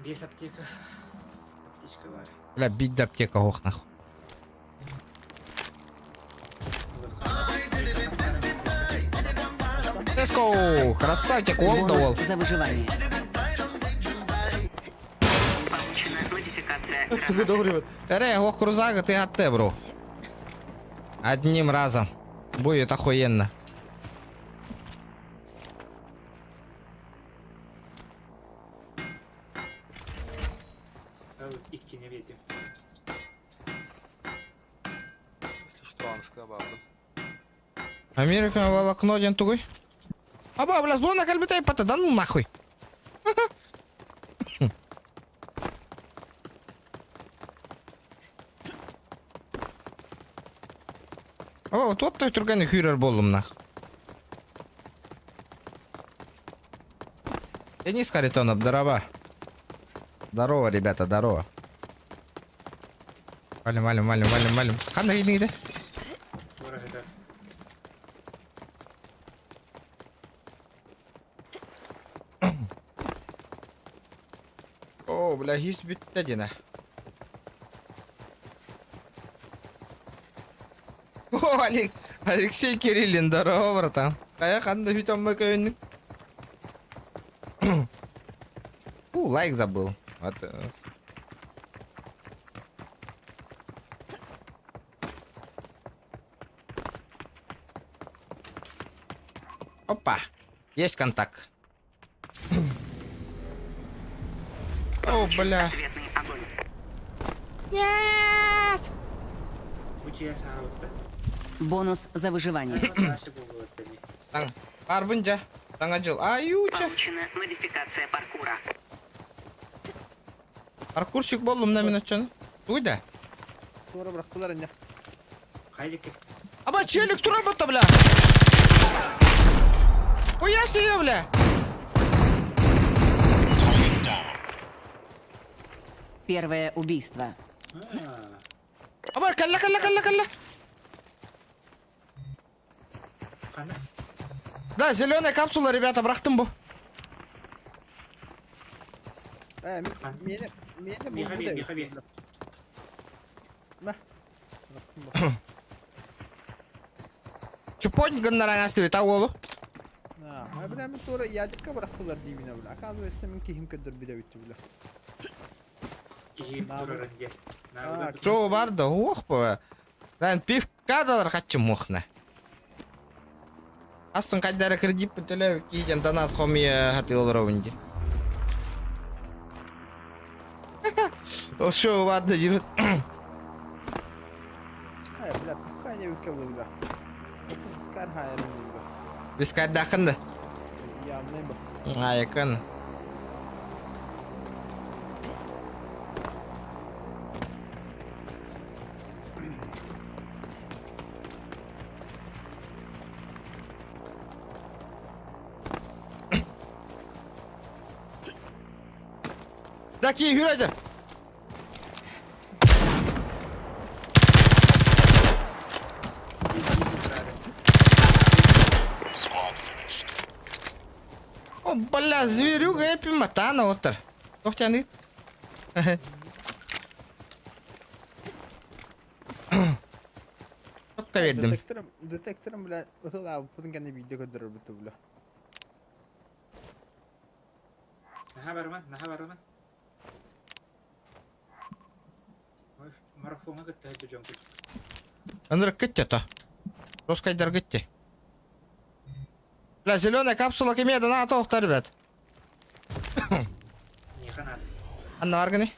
Без аптека. Аптечка бар. Бля, бит да аптека хоқ нахуй. Let's go! Красавчик, ол да ол. Бонус за выживание. Получена модификация. Эре, ох, крузага, ты отте, бро. Одним разом. Будет охуенно. İki ne verdim. Америка волокно ден тугой. Аба, бля, зона кальбитай пата, да ну нахуй. Аба, вот той турганы хюрер болдум нах. Денис Харитонов, здорово. Здорово, ребята, здорово. Валим. Қандай едіңді? Orada. О, бля, хис бітті дена. О, Алексей Кириллин, здорово, братан. Қая қандай хүйтан мой көйіннің? Лайк забыл. Вот. Опа, есть контакт. О, бля. Ответный огонь. Нет! Uçuya sağlıkta. Бонус за выживание. Taşı buldu tabii. Таң, арбынжа. Таңа жыл. Аютча. Получена модификация паркура. Паркурщик болдым на минутчаны. Уйда. Sonra bıraktılar enne. Haydi ki. Аба, челик турабата, бля. Хуя себе, бля. Первое убийство. Аба, калла. Kana. Да, зеленая капсула, ребята, брахтым бу. Mene bu Mihabi. Meh. Чупонь гоннаран астывет, а олу? Bilen sonra iadetke bıraktılar dibine bile. Akaz verse min kihim ködür bir de bitti bile. Kiyip durarın diye. Шоу барды, ох бо. Lan пив кадалар хатчы мохна. Асын кайдары кредит бүтөлө кийден донат хомия хаты олоровунди. Ол шоу барды жүрөт. Hayır bile kayne ülke bile. Skar hayır bile. Biz кайдакынды. Yanlayım bak. Айкын. Даки, yürüdü. О, бля, Бля, зверюга эпим матана отыр. Тоқтяны. Топқа бердім. Детекторым, бля, ысыл абы бұдың кәне видео көдірір бұты, бля. Наха барман. Ой, марафонға кітті әйті жон күт. Анырық кетті то. Роскайдар кетті. Бля, зеленая капсула кемеді, на тоқтар, ребят. Не қанады. Анна арганы.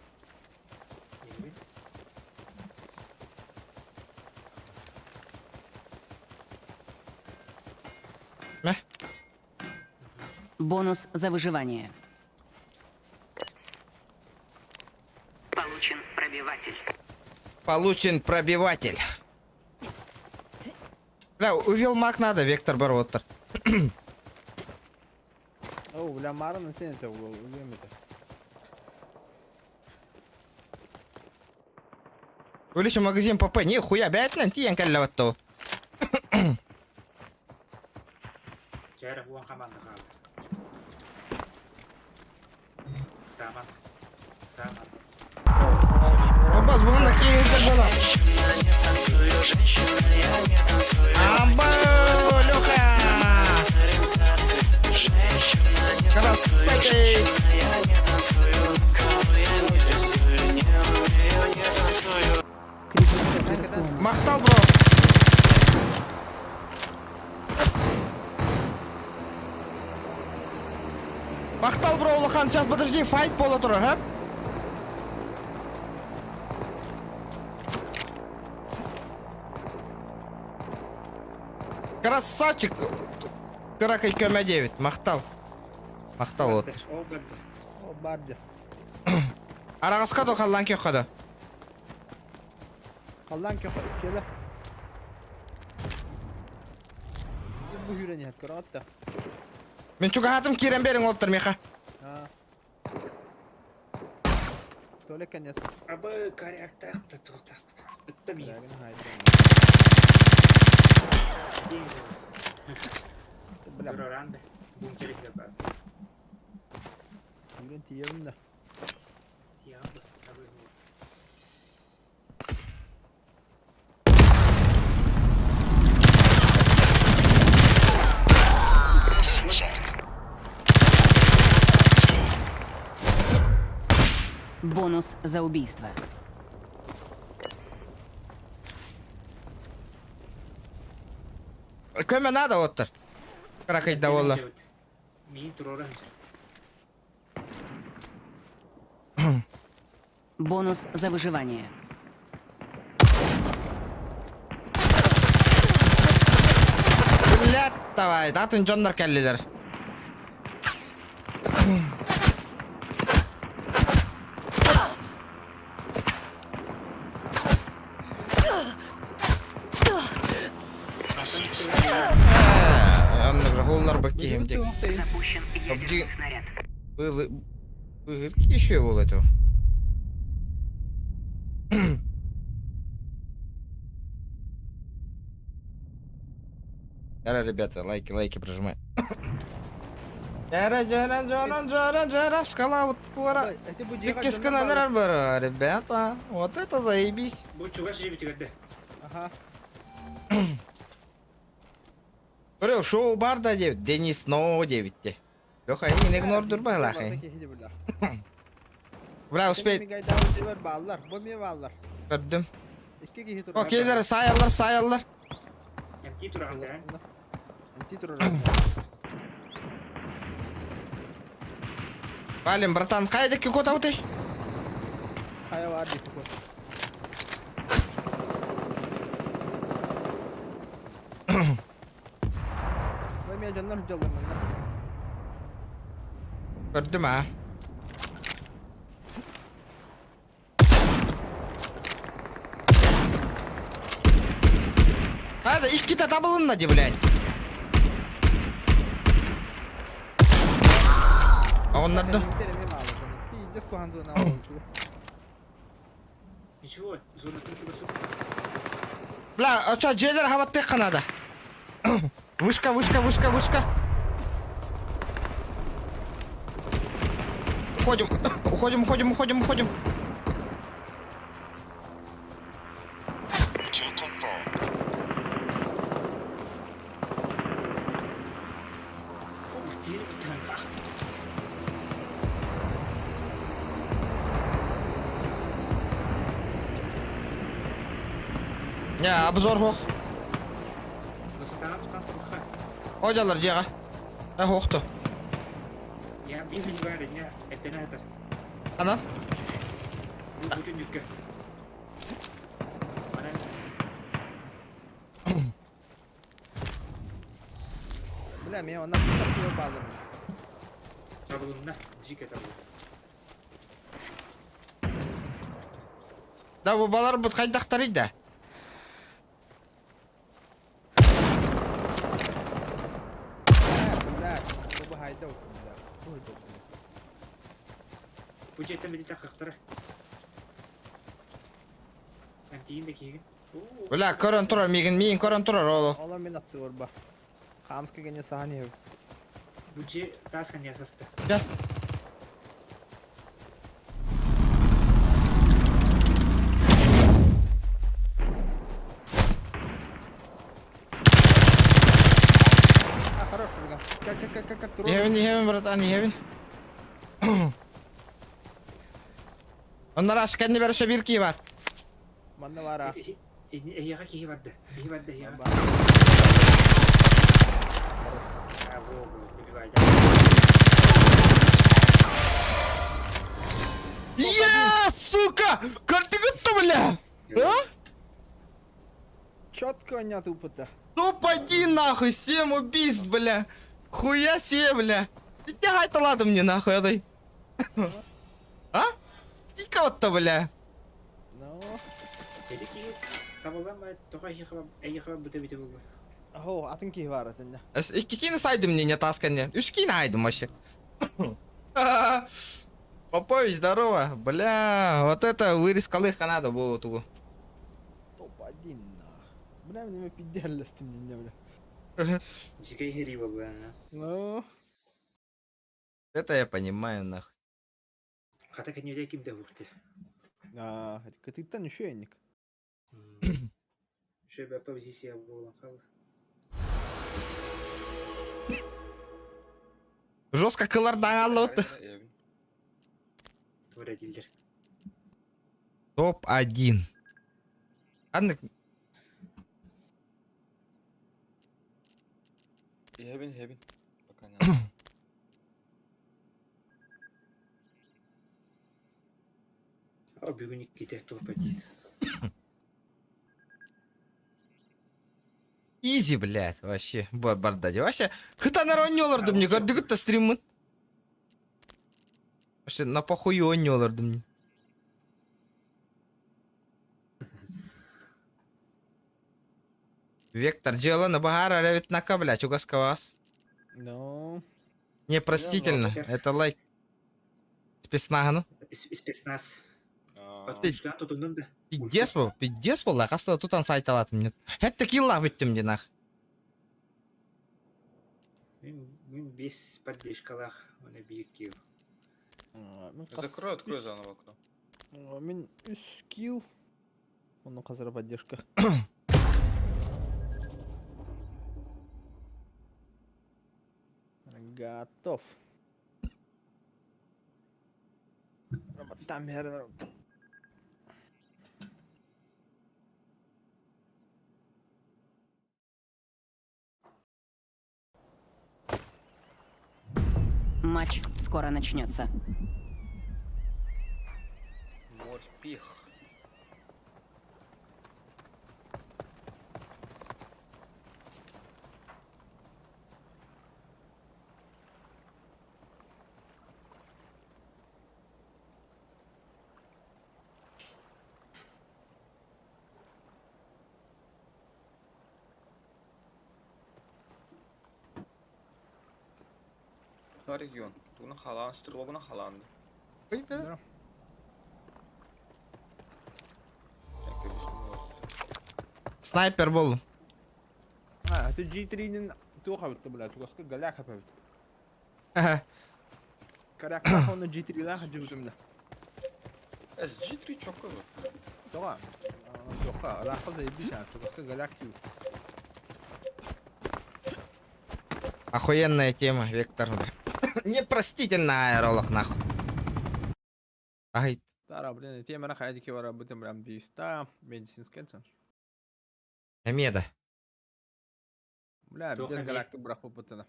Мә? Бонус за выживание. Получен пробиватель. Получен пробиватель. Бля, увел маг надо, вектор бар отыр. Оу, бля, марын өтен өте ол, өлемеді. Өліші магазин ПП, не хуя, бәйтінен тиен кәлі ватты. Жайры буан қаманды қалды. Саман. Обаз, бұғында кейін өтер жола. Амбо, Леха! Красавчик! Мақтал, бро! Мақтал, бро, Улахан, сейчас подожди, файт пола тұр, ха? Красавчик! Каракай көмә 9, мақтал. Мақтал отыр. Ол білді. О, барды. Арағасқа да қалан кек қады. Қалдан келі. Бұл үйрен ет, көрі отты. Мен чуға хатым керен берің отыр, меха. Толек кәнес. Абы коряктақты тұқтақты. Үтті мен. Бәрігін хайды. Бір оранды. Бункерге бар. Үйрен тиемін да. Тияғы. Абы. Бонус за убийство. Көмә надо отыр. Каракай да олы. Мен тұроран. Бонус за выживание. Блядь, давай, атын жондар кәлілер. Олар бәккейім дек. Запущен ядерный Обди- снаряд. Выгырки еще был этого. Жара, ребята, лайки прожимай. Жара, шкала вот пора. Кискана нервара, ребята. Вот это заебись. Бұл чуға жебі тігірді. Ага. Говорил, шоу бар да 9, Денис снова 9. Леха, не игнор дурбай лахай. Бля, успеть. Gördüm. Okeyler, sayarlar. Емті тұрағында. Валим, братан, қайдекі код ауты? Қая бар дейті код. Ой, мен жаннар жалдым. Gördüm ha. Hadi ilk git atabılın hadi блядь. Onlar da. Ничего, зона тут чуға сұқ. Бля, а чё, джейлер хаватты қанада. Вышка. уходим. Уходим. Ух, тире бітірін. Не, обзор хох. Высотаға тұтқан тұрқа. Ойдалар жеға. Хоқты. Я бігін бар, не, әттені атар. Анан? Бұл бүтін нүкке. Бля, мен онdan тапıyor bazı. Табылынна, жеке табылын. Да, bu балар бұд қайдақтар еді. Бля, bu hayda olsun bля. Бұл жеттен беді тақықтары. Әмтейін де кейген. Бля, көрін тұрар, мейін көрін тұрар, олу. Oğlum ben attı orba. Kamska gene sahne yok. Бұл же тасқан ясасты. Gel. Ha, хорош, бля. Как, трогай. Егевін, братан, егевін. Онлар ашық кәдіне бәрі шо бір кей бар. Bende var ha. Эйяға кейі барды. Кейі барды, эйяға. Я, сука! Картигутта, бля! А? Четко не тупо-то. Топ-1 нахуй, 7 убийств, бля. Хуя себе, бля. Ты тягай талады мне нахуй, адай. А? Дико-то, бля. Ну. Эдеки табылған ба, тоқа эйяға бүте болды. Ого, атын ki var atında. İkini saydım мне не тасканне. 3 кини айдым вообще. Попович, здорово. Бля, вот это вырезка лыха надо было туго. Топ-1 нах. Бля, мне пиделлестим не бля. Жекей хери болды. Ну. Это я понимаю, нахуй. Хата кәнеуде кімді бұқты. А, ты там еще енник. Шөбі позиция болған қалы. Жестко кылардан алды. Вредилдер. Топ-1. Ладно. Хебин. Пока не. А бүгін кетер топ-1. Изи, блядь, вообще. Бардади. Вообще. Хытанар ойноларды мне. Көрдігітті стриммін. Вообще, на похуй ойноларды мне. Вектор Джелана Багара ревит на кабля. Чугаска вас. Ну. Непростительно. Это лайк. Спецнаганы. Спецназ. Aa, Тұтындым да. Пиддес бол, қасында тұтан сайт алатым нет. Хәтті килла бүттім де нах. Мен 5 поддержкалақ, оны бейік кеу. открой заново окно. Мен 3 килл. Onun қазір поддержка. Готов. Там бәрі. Матч скоро начнется. Морпих. Регион. Туна халан, стрелогуна халанды. Снайпер бол. Ha, tu G3'nin tuğ kapıttı bula. Tuğaskı galak kapıttı. Коряктах оны жетірілі қажы өтімді. G3 çok olur. Соға, соқа, рақыл да ебі шаң, соқсы галактию. Охуенная тема, Вектор. Непростительная аэролог, нахуй. Ай, Тара, блин, темені қайды ке бара бұтым бірам бейста, медицинский центр. Меда. Бля, Тоха без не- галактик бірақ бұл бұтына.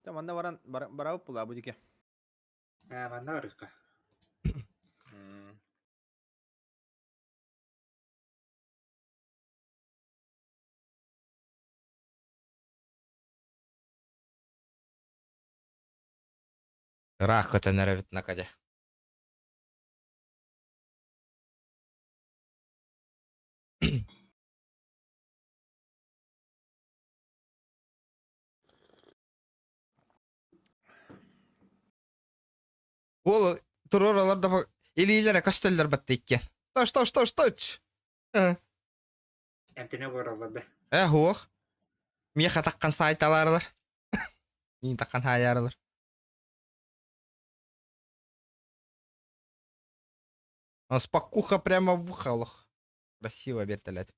Там анда бара бұп бұла бұдеке. Манда барыққа. Рах это нравит на каде. Ол турораларда илилere костеллер батты иккен. Точ. Әмтіне көралады. Хуох. Меха таккан сайталарлар. Мин таккан хаярылар. Спакуха прямо в ухалах. Красиво вертолет.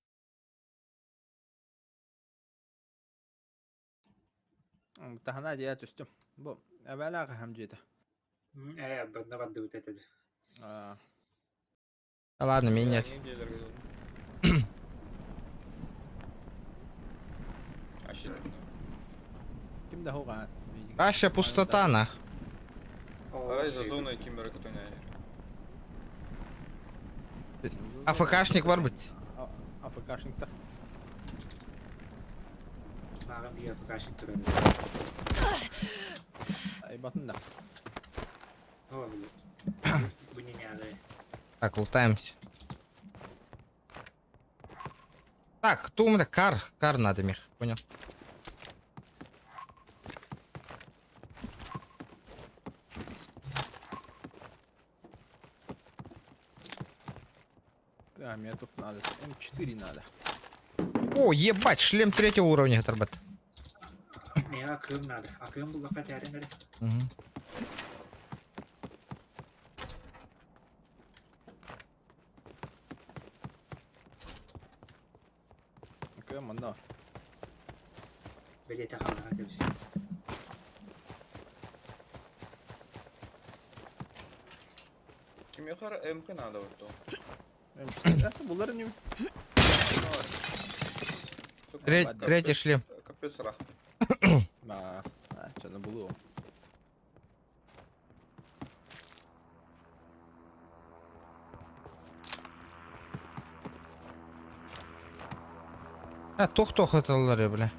Тахана дия түстім. Бұл, әбәлі хам жеді. Бұрында барды өтетеді. Ладно, меня. Кімді хуға? Аша пустота, нах. Ай, за зоною кімбері кутуняє. АФКшник бар быть. АФКшникта. Маған бия факашын тұрады. Айбатында. О, білі. Бұны не ады. Так, лутаемся. Так, кто у меня? Кар надо, Мих. Понял. Да, мне тут надо. М4 надо. О, ебать, шлем 3-го уровня, Гатарбат. Не, акым надо. Акым бұл лақа тәрін әрі. Акым, анда. Білеті қалған дебіз. Кім яқар МК надо вот то. М4. Бұлар не... Третий шлем. Капець рах. Что на было? Тох это бля.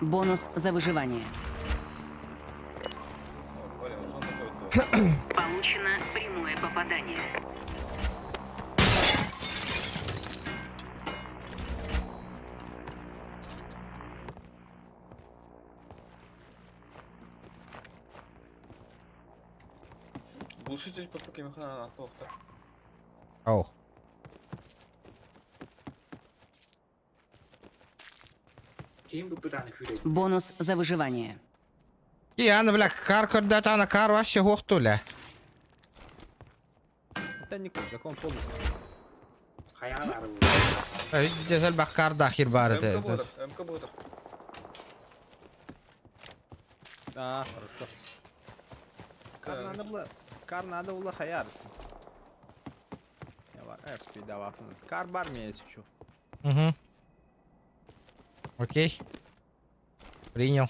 Бонус за выживание. О, блин, що таке вот то? Получено прямое попадание. Глушитель по покемихана на тохта. Ау. Кейін бұл бұтаны күреді. Бонус за выживание. И она, бля, кар когда-то она кар вообще гохтуля. Это не круто, как он полностью. Қаян ары бұл. Дезел бак кар дахир бар это. МК буде. Хорошо. Кар надо было хаяр. Я var, SP давай. Кар бар мне есть еще. Угу. Окей. Принял.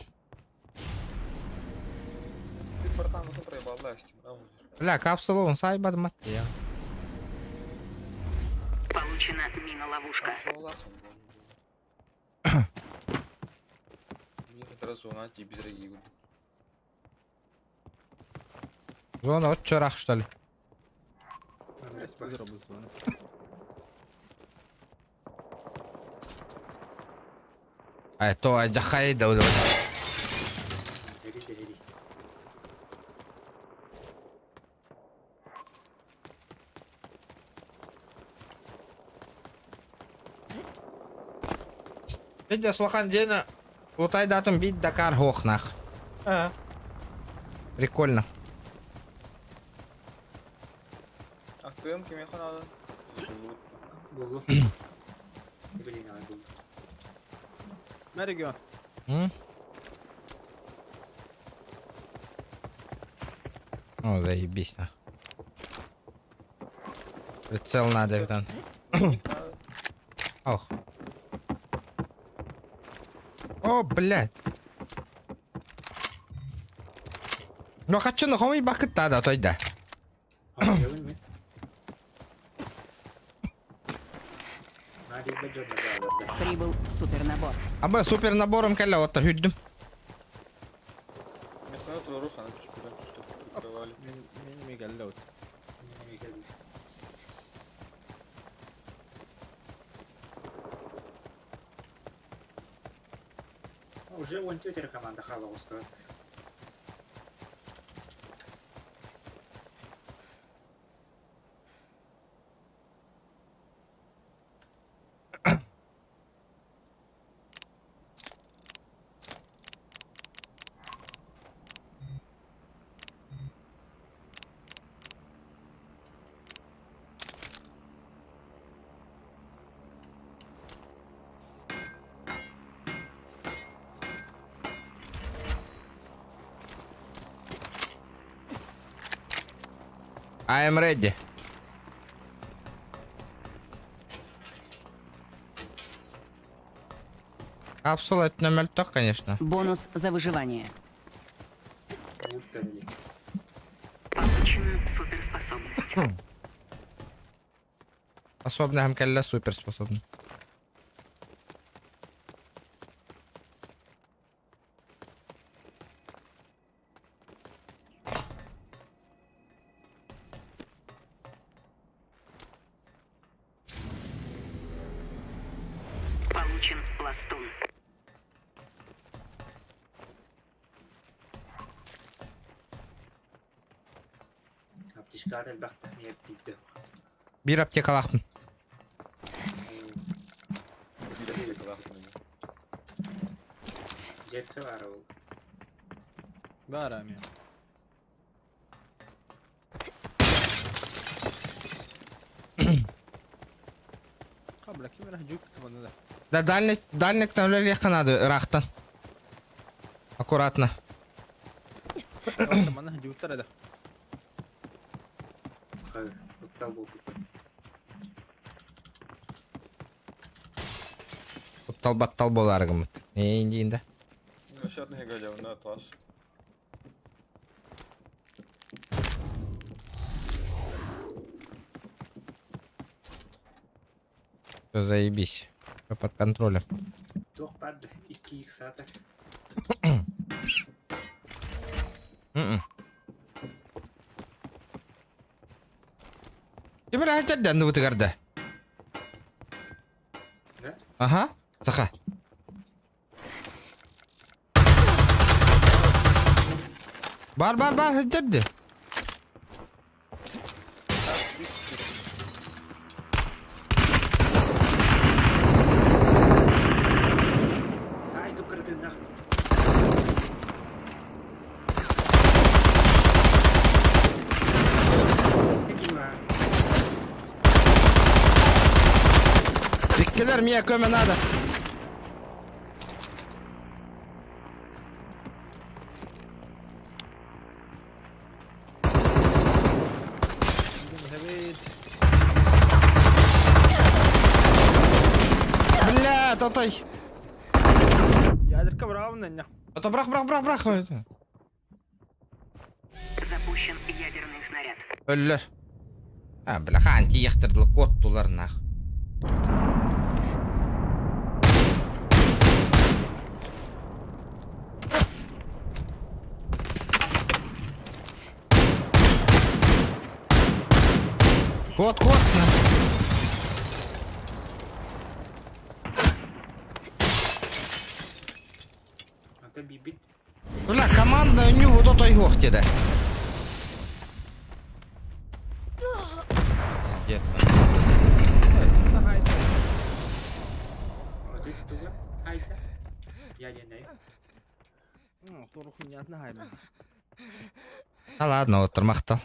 Ти братан, ну проебал, легче. Бля, капсулу он сайбад материал. Получена мина-ловушка. Їхати разу ті без регів. Зона от чарах, что ли? SP зроблю зону. А это Аджахай да. Дері. Федя слахан дена. Лутай датым бит Дакар хох нах. Прикольно. Актуем кеме ханады. Булу. Блин, надо булу. На регион. О, заебись на. Прицел надо, Витан. Ох. О, блядь. Ну, хочу на хомый бакет да, той да. Anlayalım mı? Hadi de canım bağladı. Прибыл супернабор. Абы супер набором кәлі отыр хүддім. Minimi geldi o. Уже вон тетя команда хава устроит. I am ready. Капсула это номер то, конечно. Бонус за выживание. Впереди. Получена суперспособность. Способна хамкалла супер способна. Получен пластун. Аптечка албақта ниет дейді. Bir аптекалақтым. Жетті бар ол. Var abi. Kabla kim rahat juk bana da. Да дальник там легко надо, рахтан. Аккуратно. Bana juk da. Hayır. Aptal bu. Талбаттал болар гымыт. Дейін да. Шатный гадяу на тас. Все, заебись. Все под контролем. Тоқ барды. 2x сатыр. Кемер ажардан да бутыгарда. Да? Ага. Саха. Бар ажарды. Haydi kırdın nak. Peki var. Dikkeler miye köme надо. Бля, тотай. Ядерка браво на ня. Это брах. Запущен ядерный снаряд. Өллер. Бляха, анти-яқтырдылы код тулар нах. Код, на. Ата бибит. Бля, команда не вот той гохте да. Пиздец. Hadi tutuyor. Haydi. Я дендей. Турух понятно, хайма. Да ладно, вот мақтал.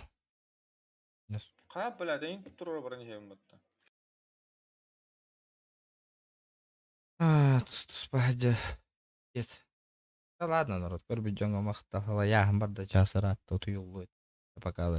Ха, блядь, эйн турура баран хем батта. Спаде. Yes. Да ладно, народ, көрбі жоңа мақтал. Я бар да жасырат, тұтыйыл будет. Пока